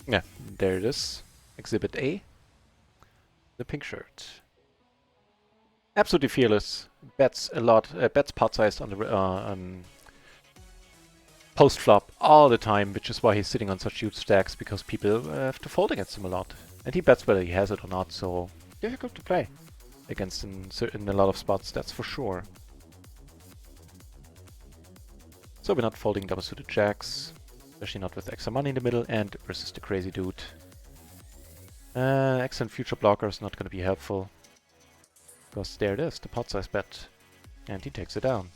Yeah, there it is. Exhibit A. The pink shirt. Absolutely fearless. Bets a lot. Bets pot sized on the post flop all the time, which is why he's sitting on such huge stacks, because people have to fold against him a lot. And he bets whether he has it or not, so difficult to play against in a lot of spots, that's for sure. So we're not folding double suited jacks, especially not with extra money in the middle and versus the crazy dude. Excellent future blocker is not going to be helpful, because there it is, the pot size bet, and he takes it down.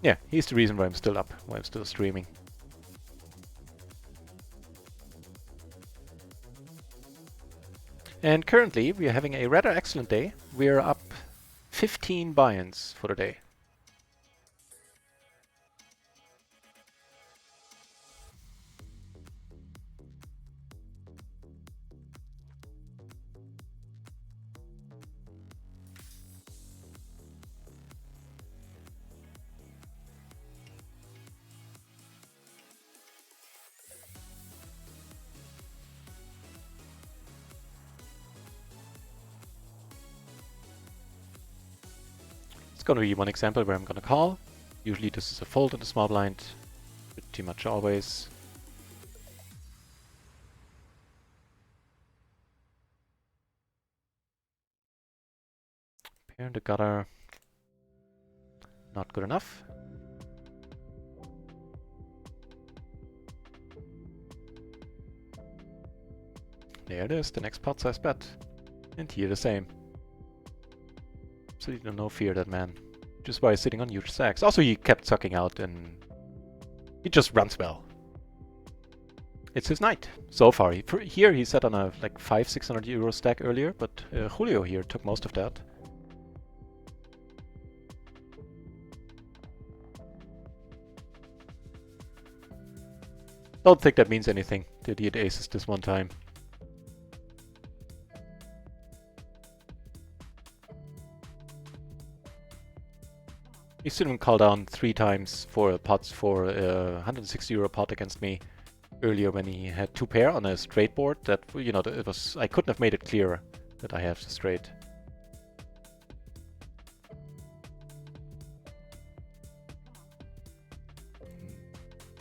Yeah, he's the reason why I'm still up, why I'm still streaming. And currently, we are having a rather excellent day. We're up 15 buy-ins for the day. It's going to be one example where I'm going to call. Usually this is a fold in the small blind. Pretty much always. Pair in the gutter. Not good enough. There it is, the next pot size bet. And here the same. Absolutely no fear, that man. Just by sitting on huge stacks. Also, he kept sucking out and he just runs well. It's his night so far. Here he sat on a like 500-600 euro stack earlier, but Julio here took most of that. Don't think that means anything that he had aces this one time. He still didn't call down 3 times for pots for 160 euro pot against me earlier when he had 2 pair on a straight board. That, you know, it was, I couldn't have made it clearer that I have the straight.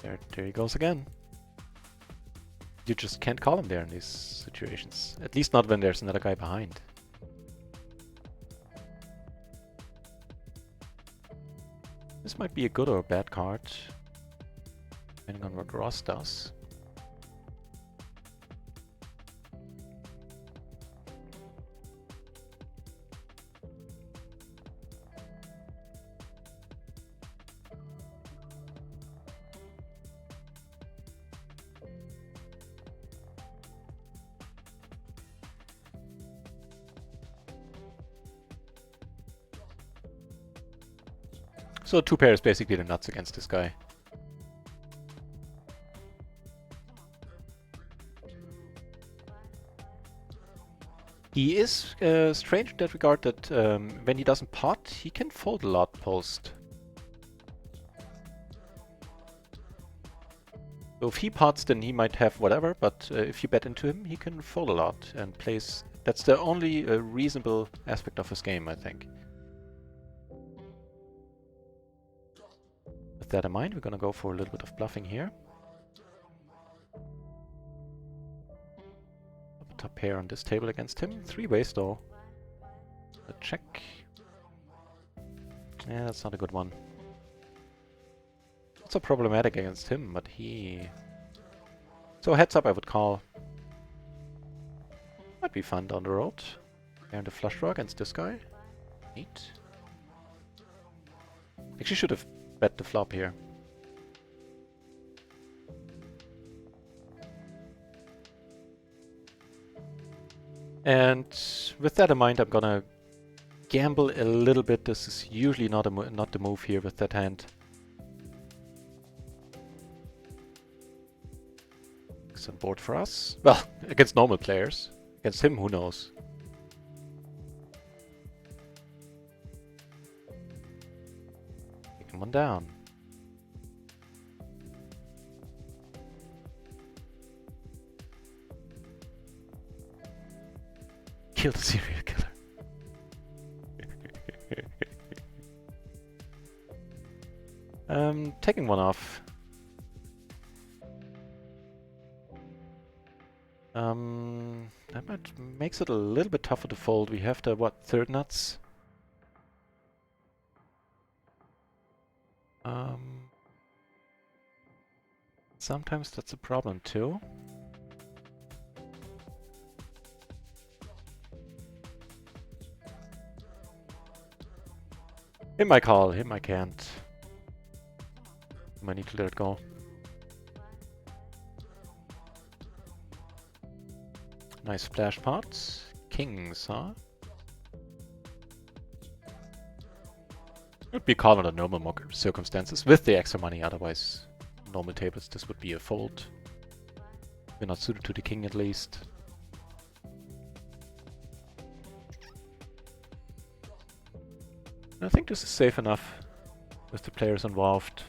There he goes again. You just can't call him there in these situations. At least not when there's another guy behind. This might be a good or a bad card, depending on what Ross does. So 2 pair is basically the nuts against this guy. He is strange in that regard that when he doesn't pot, he can fold a lot post. So if he pots, then he might have whatever, but if you bet into him, he can fold a lot and plays... That's the only reasonable aspect of his game, I think. With that in mind, we're gonna go for a little bit of bluffing here. Top pair on this table against him. 3 ways though. A check. Yeah, that's not a good one. Not so problematic against him, but he... So heads up, I would call. Might be fun down the road. And a flush draw against this guy. Neat. Actually should have bet the flop here. And with that in mind, I'm gonna gamble a little bit. This is usually not the move here with that hand. Some board for us. Well, against normal players. Against him, who knows? Taking one down. Kill the serial killer. Taking one off. That makes it a little bit tougher to fold. We have the, what, 3rd nuts? Sometimes that's a problem too. Him I call, him I can't. Might need to let it go. Nice splash pots. Kings, huh? Would be called under normal circumstances with the extra money, otherwise normal tables this would be a fold. We're not suited to the king at least. I think this is safe enough with the players involved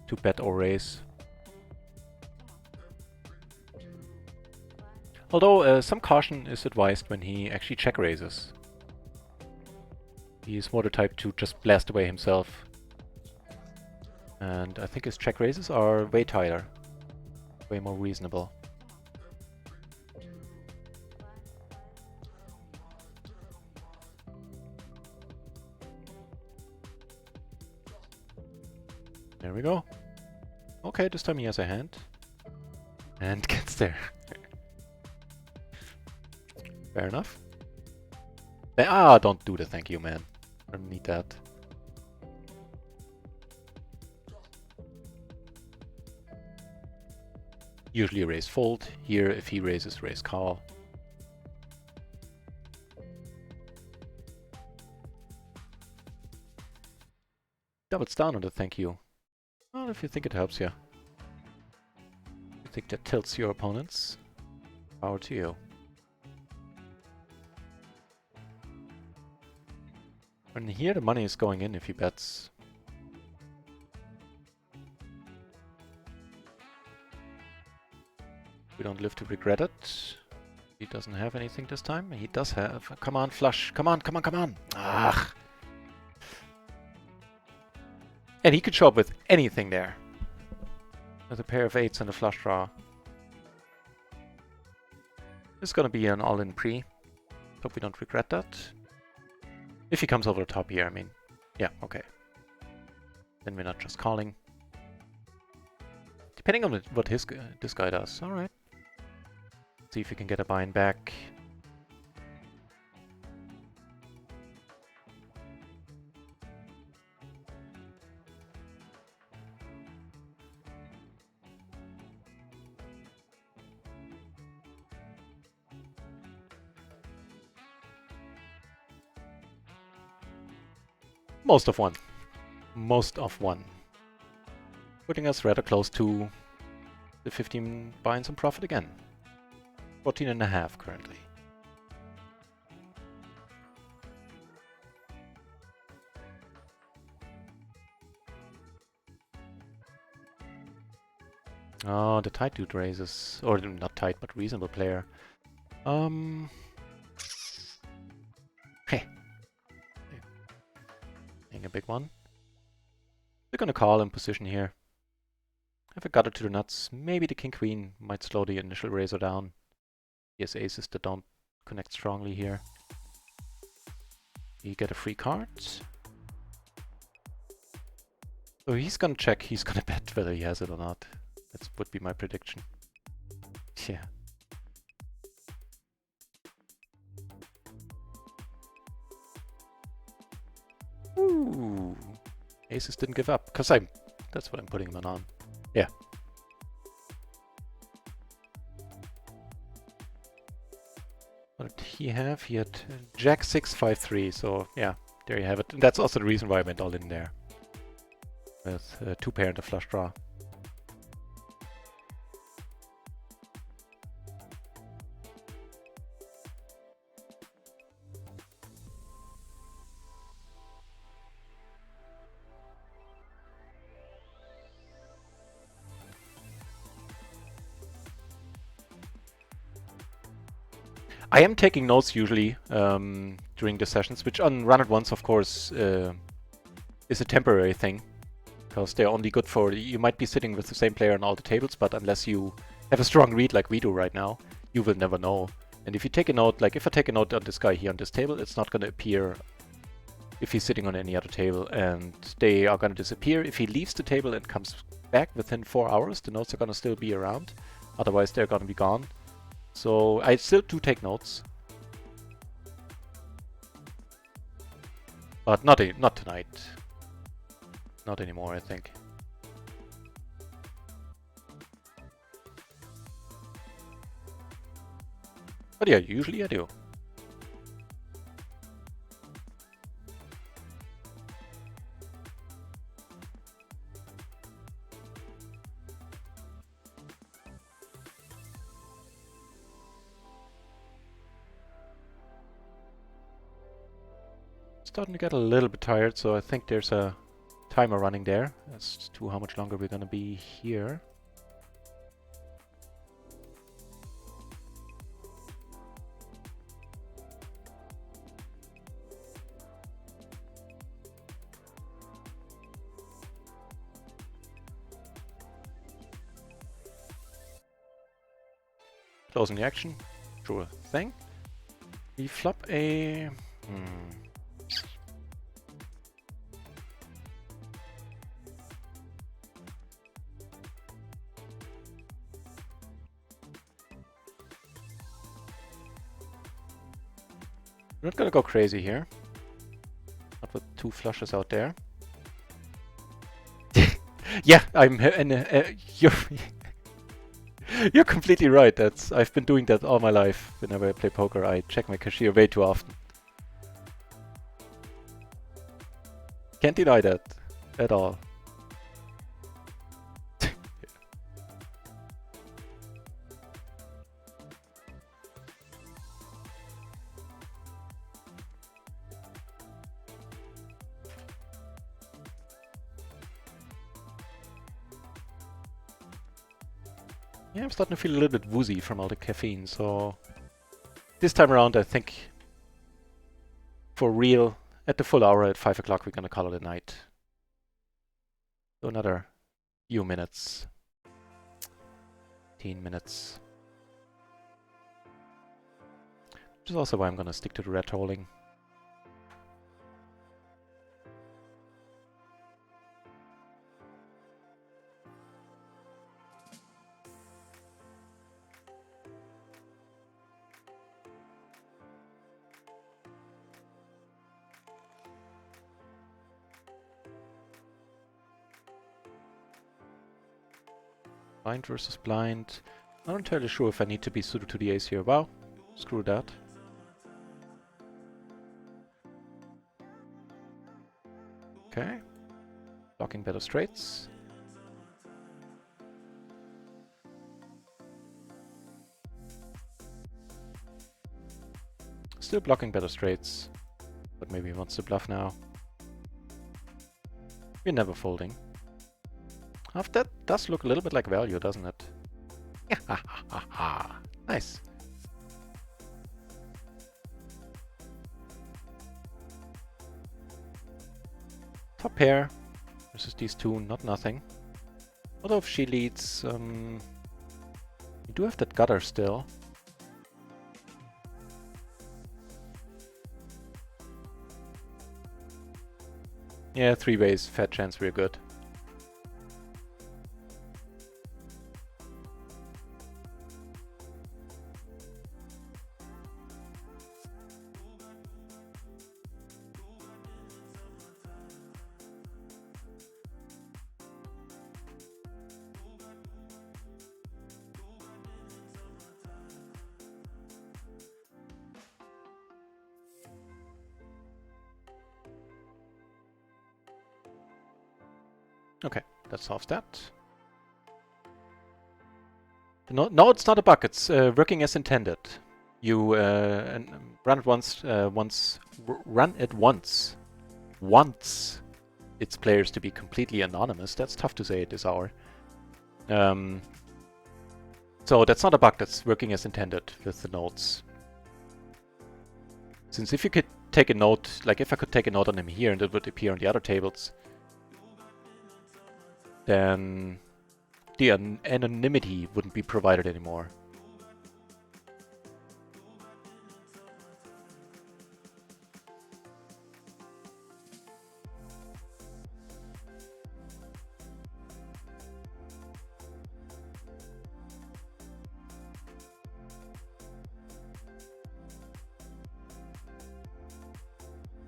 to bet or raise. Although some caution is advised when he actually check raises. He's more the type to just blast away himself. And I think his check raises are way tighter. Way more reasonable. There we go. Okay, this time he has a hand. And gets there. Fair enough. Ah, don't do the thank you, man. I don't need that. Usually raise fold. Here, if he raises, raise call. Doubles down on the thank you. Well, if you think it helps you. You think that tilts your opponents? Power to you. And here the money is going in if he bets. We don't live to regret it. He doesn't have anything this time. He does have. Come on, flush. Come on, come on, come on. Ah. And he could show up with anything there. With a pair of 8s and a flush draw. This is gonna be an all-in pre. Hope we don't regret that. If he comes over the top here, I mean. Yeah, okay. Then we're not just calling. Depending on what this guy does. Alright. See if we can get a buy-in back. Most of one. Most of one. Putting us rather close to the 15 buy-ins and profit again. 14.5 currently. Oh, the tight dude raises. Or not tight, but reasonable player. Hey. A big one. We're gonna call in position here. If I got it to the nuts, maybe the king-queen might slow the initial raiser down. He has aces that don't connect strongly here. You get a free card. So he's gonna check, he's gonna bet whether he has it or not. That would be my prediction. Yeah. Ooh. Aces didn't give up, because that's what I'm putting him on. Yeah. What did he have? He had Jack 6, 5, 3, so yeah, there you have it. And that's also the reason why I went all in there. With 2 pair and a flush draw. I am taking notes usually during the sessions, which on RunItOnce, of course, is a temporary thing. Because they're only good for... You might be sitting with the same player on all the tables, but unless you have a strong read like we do right now, you will never know. And if you take a note, like if I take a note on this guy here on this table, it's not going to appear if he's sitting on any other table. And they are going to disappear. If he leaves the table and comes back within 4 hours, the notes are going to still be around. Otherwise, they're going to be gone. So I still do take notes, but not tonight. Not anymore, I think. But yeah, usually I do. Starting to get a little bit tired, so I think there's a timer running there as to how much longer we're gonna be here. Closing the action, sure thing. We flop a... We're not gonna go crazy here. Not with two flushes out there. Yeah, I'm... You're completely right. I've been doing that all my life. Whenever I play poker, I check my cashier way too often. Can't deny that at all. Yeah, I'm starting to feel a little bit woozy from all the caffeine, so this time around I think for real, at the full hour at 5 o'clock we're gonna call it a night. So another few minutes. 15 minutes. Which is also why I'm gonna stick to the red holding. Blind versus blind. Not entirely sure if I need to be suited to the ace here. Wow, screw that. Okay. Blocking better straights. Still blocking better straights. But maybe he wants to bluff now. We're never folding. Half that does look a little bit like value, doesn't it? Nice. Top pair versus these two, not nothing. Although if she leads, we do have that gutter still. Yeah, three ways, fat chance we're good. Okay, that solves that. No, it's not a bug. It's working as intended. You run it once. Run it once. Wants its players to be completely anonymous. That's tough to say at this hour. So that's not a bug. That's working as intended with the notes. Since if you could take a note, like if I could take a note on him here and it would appear on the other tables, then the anonymity wouldn't be provided anymore.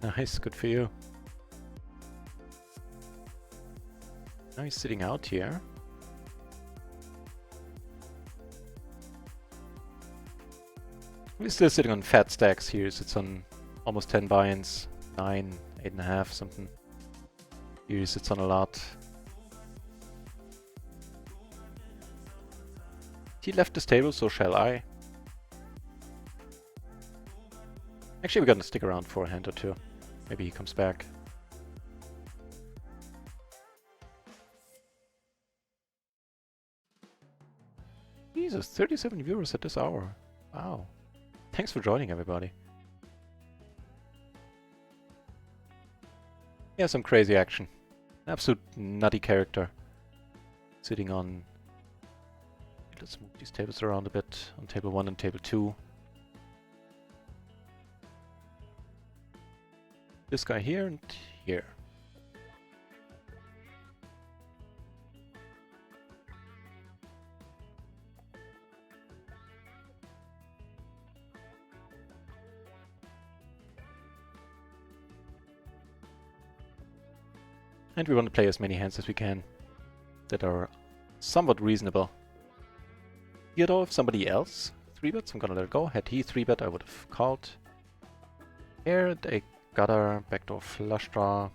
Nice, good for you. Now he's sitting out here. He's still sitting on fat stacks here. He sits on almost 10 buy-ins, 9, 8.5, something. Here he sits on a lot. He left this table, so shall I. Actually, we're gonna stick around for a hand or two. Maybe he comes back. Jesus, 37 viewers at this hour. Wow. Thanks for joining, everybody. Yeah, some crazy action. Absolute nutty character. Sitting on... Let's move these tables around a bit. On table 1 and table 2. This guy here and here. And we want to play as many hands as we can that are somewhat reasonable. Here though, if somebody else 3-bets, I'm gonna let it go. Had he 3-bet, I would have called. Here, they gutter, backdoor flush draw.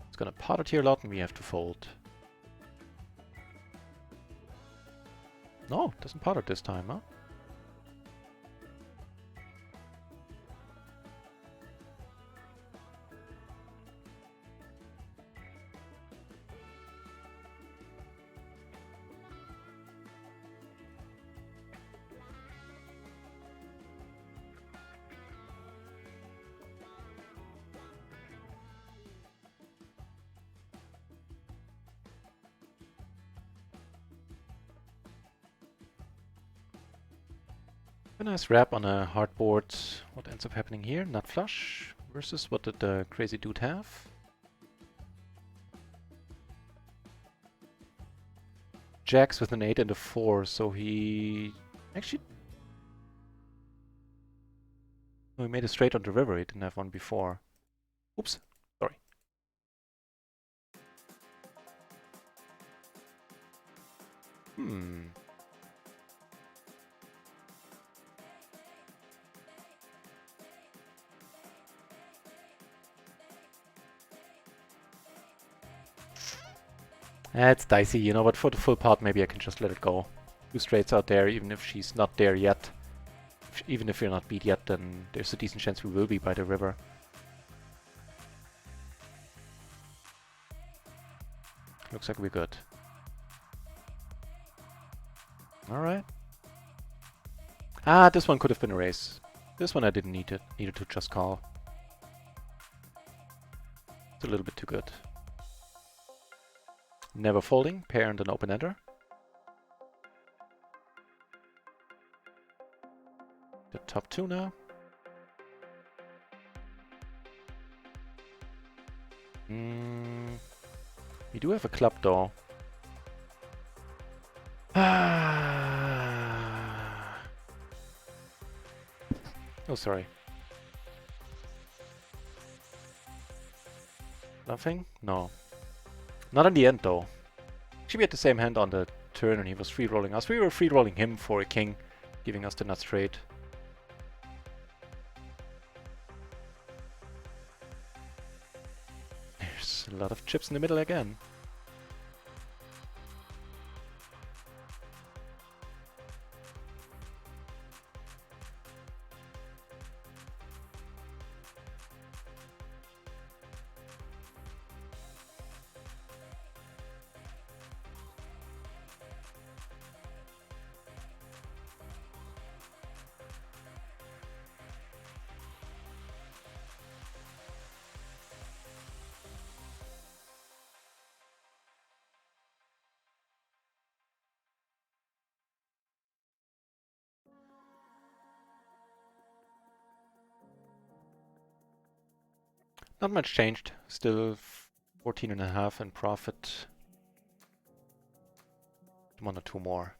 It's gonna pot it here a lot and we have to fold. No, it doesn't pot it this time, huh? A nice wrap on a hard board. What ends up happening here? Nut flush versus what did the crazy dude have? Jacks with an 8 and a 4, so he actually... No, he made a straight on the river, he didn't have one before. Oops, sorry. It's dicey, you know, but for the full pot maybe I can just let it go. 2 straights out there, even if she's not there yet. Even if you're not beat yet, then there's a decent chance we will be by the river. Looks like we're good. Alright. Ah, this one could have been a race. This one I didn't need it. Needed to just call. It's a little bit too good. Never folding, pair and an open-ender. The top 2 now. We do have a club though. Oh, sorry. Nothing? No. Not in the end though. Actually, we had the same hand on the turn and he was free rolling us. We were free rolling him for a king, giving us the nut straight. There's a lot of chips in the middle again. Not much changed. Still 14.5 in profit. 1 or 2 more.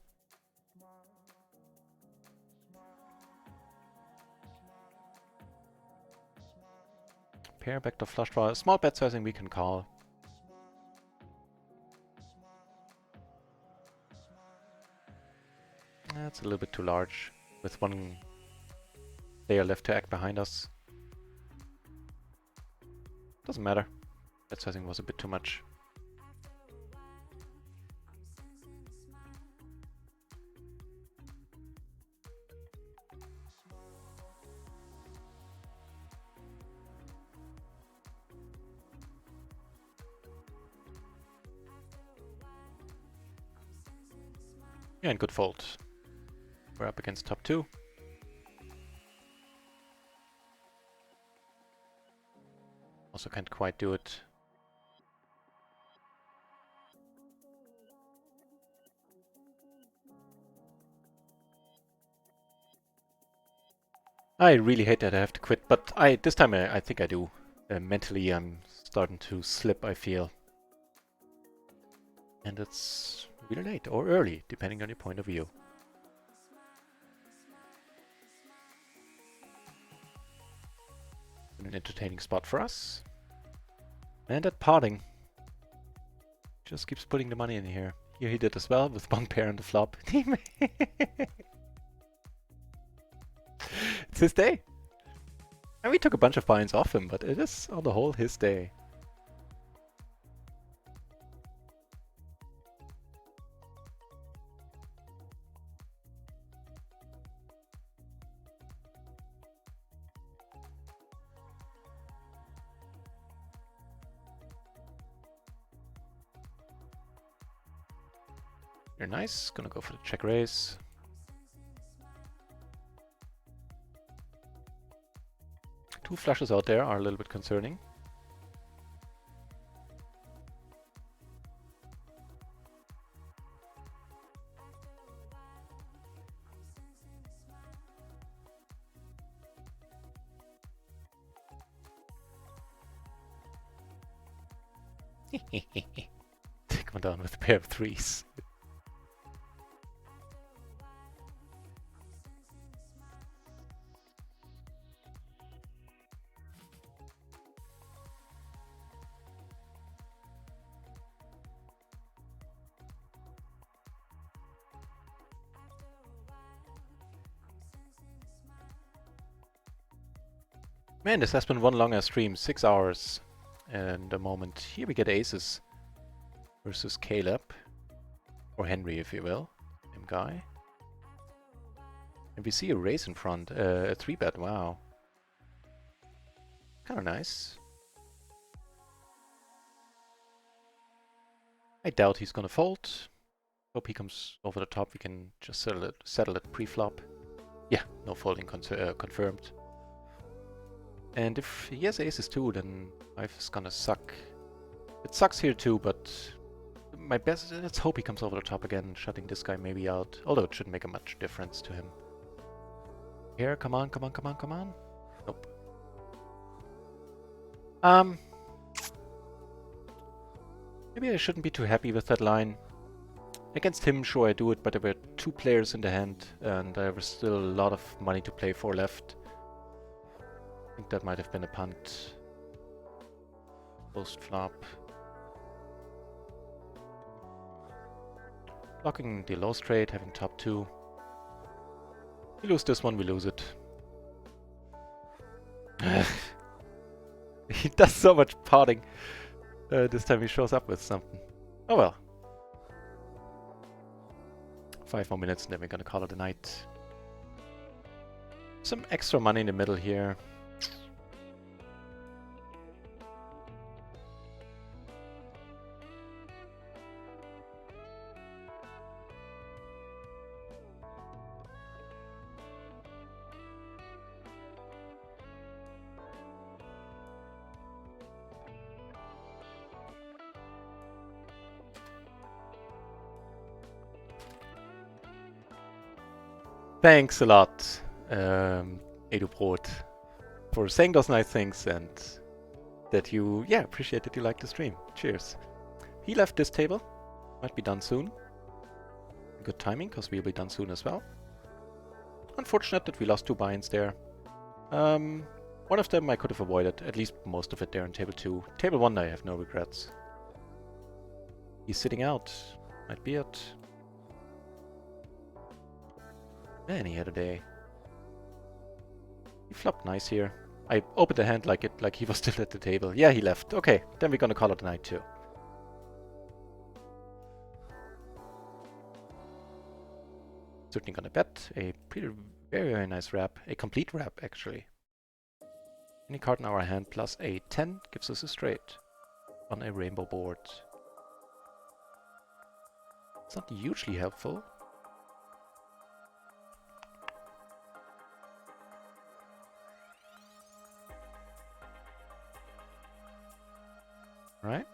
Pair, backdoor flush draw. Small bet sizing we can call. That's a little bit too large. with one player left to act behind us. Doesn't matter. That sizing was a bit too much. Yeah, and good fold. We're up against top 2. Also can't quite do it. I really hate that I have to quit, but this time I think I do. Mentally I'm starting to slip, I feel. And it's really late or early, depending on your point of view. An entertaining spot for us. And that parting just keeps putting the money in here. Here he did as well with one pair on the flop. It's his day. And we took a bunch of buy-ins off him, but it is on the whole his day. You're nice. Gonna go for the check raise. Two flushes out there are a little bit concerning. Take one down with a pair of threes. Man, this has been one longer stream, 6 hours and a moment. Here we get aces versus Caleb, or Henry if you will, same guy. And we see a raise in front, a 3-bet, wow. Kinda nice. I doubt he's gonna fold. Hope he comes over the top, we can just settle it pre-flop. Yeah, no folding confirmed. And if he has aces too, then 5 is gonna suck. It sucks here too, but my best, let's hope he comes over the top again, shutting this guy maybe out. Although it shouldn't make a much difference to him. Here, come on, come on, come on, come on. Nope. Maybe I shouldn't be too happy with that line. Against him, sure I do it, but there were 2 players in the hand, and there was still a lot of money to play for left. I think that might have been a punt. Post flop. Blocking the low straight, having top 2. We lose this one, we lose it. He does so much potting. This time he shows up with something. Oh well. 5 more minutes and then we're gonna call it a night. Some extra money in the middle here. Thanks a lot, Edubrot, for saying those nice things and that you, yeah, appreciate that you liked the stream. Cheers. He left this table. Might be done soon. Good timing, because we'll be done soon as well. Unfortunate that we lost 2 buy-ins there. One of them I could have avoided, at least most of it there in table 2. Table 1 I have no regrets. He's sitting out. Might be it. Man, he had a day. He flopped nice here. I opened the hand like he was still at the table. Yeah, he left. Okay, then we're gonna call it a night too. Certainly gonna bet a very nice wrap. A complete wrap, actually. Any card in our hand plus a 10 gives us a straight on a rainbow board. It's not hugely helpful. Right?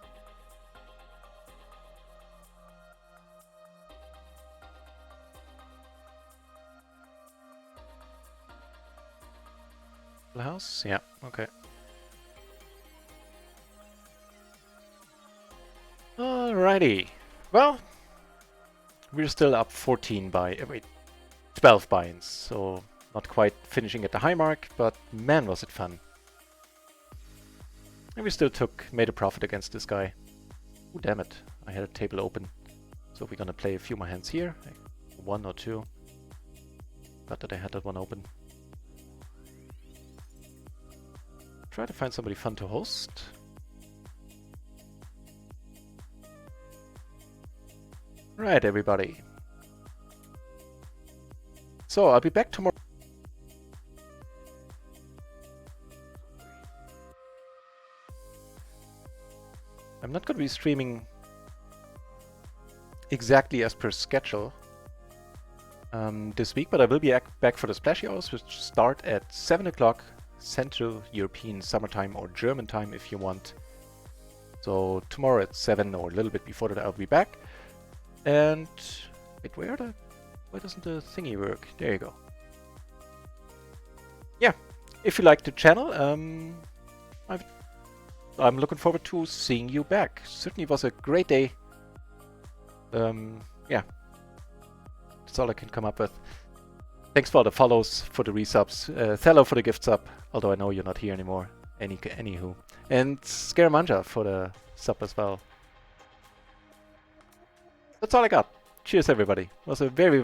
Full house? Yeah, okay. Alrighty. Well, we're still up 14 by... wait, 12 buy-ins, so not quite finishing at the high mark, but man was it fun. And we still made a profit against this guy. Oh, damn it. I had a table open. So we're gonna play a few more hands here. One or two. Glad that I had that one open. Try to find somebody fun to host. Right, everybody. So I'll be back tomorrow. I'm not going to be streaming exactly as per schedule this week, but I will be back for the splashy hours, which start at 7 o'clock Central European Summertime or German time if you want. So tomorrow at 7 or a little bit before that I'll be back. And wait, why doesn't the thingy work? There you go. Yeah, if you like the channel, I'm looking forward to seeing you back. Certainly was a great day. Yeah, that's all I can come up with. Thanks for all the follows, for the resubs, Thello for the gift sub, although I know you're not here anymore. Anywho. And Scaramanga for the sub as well. That's all I got. Cheers, everybody. It was a very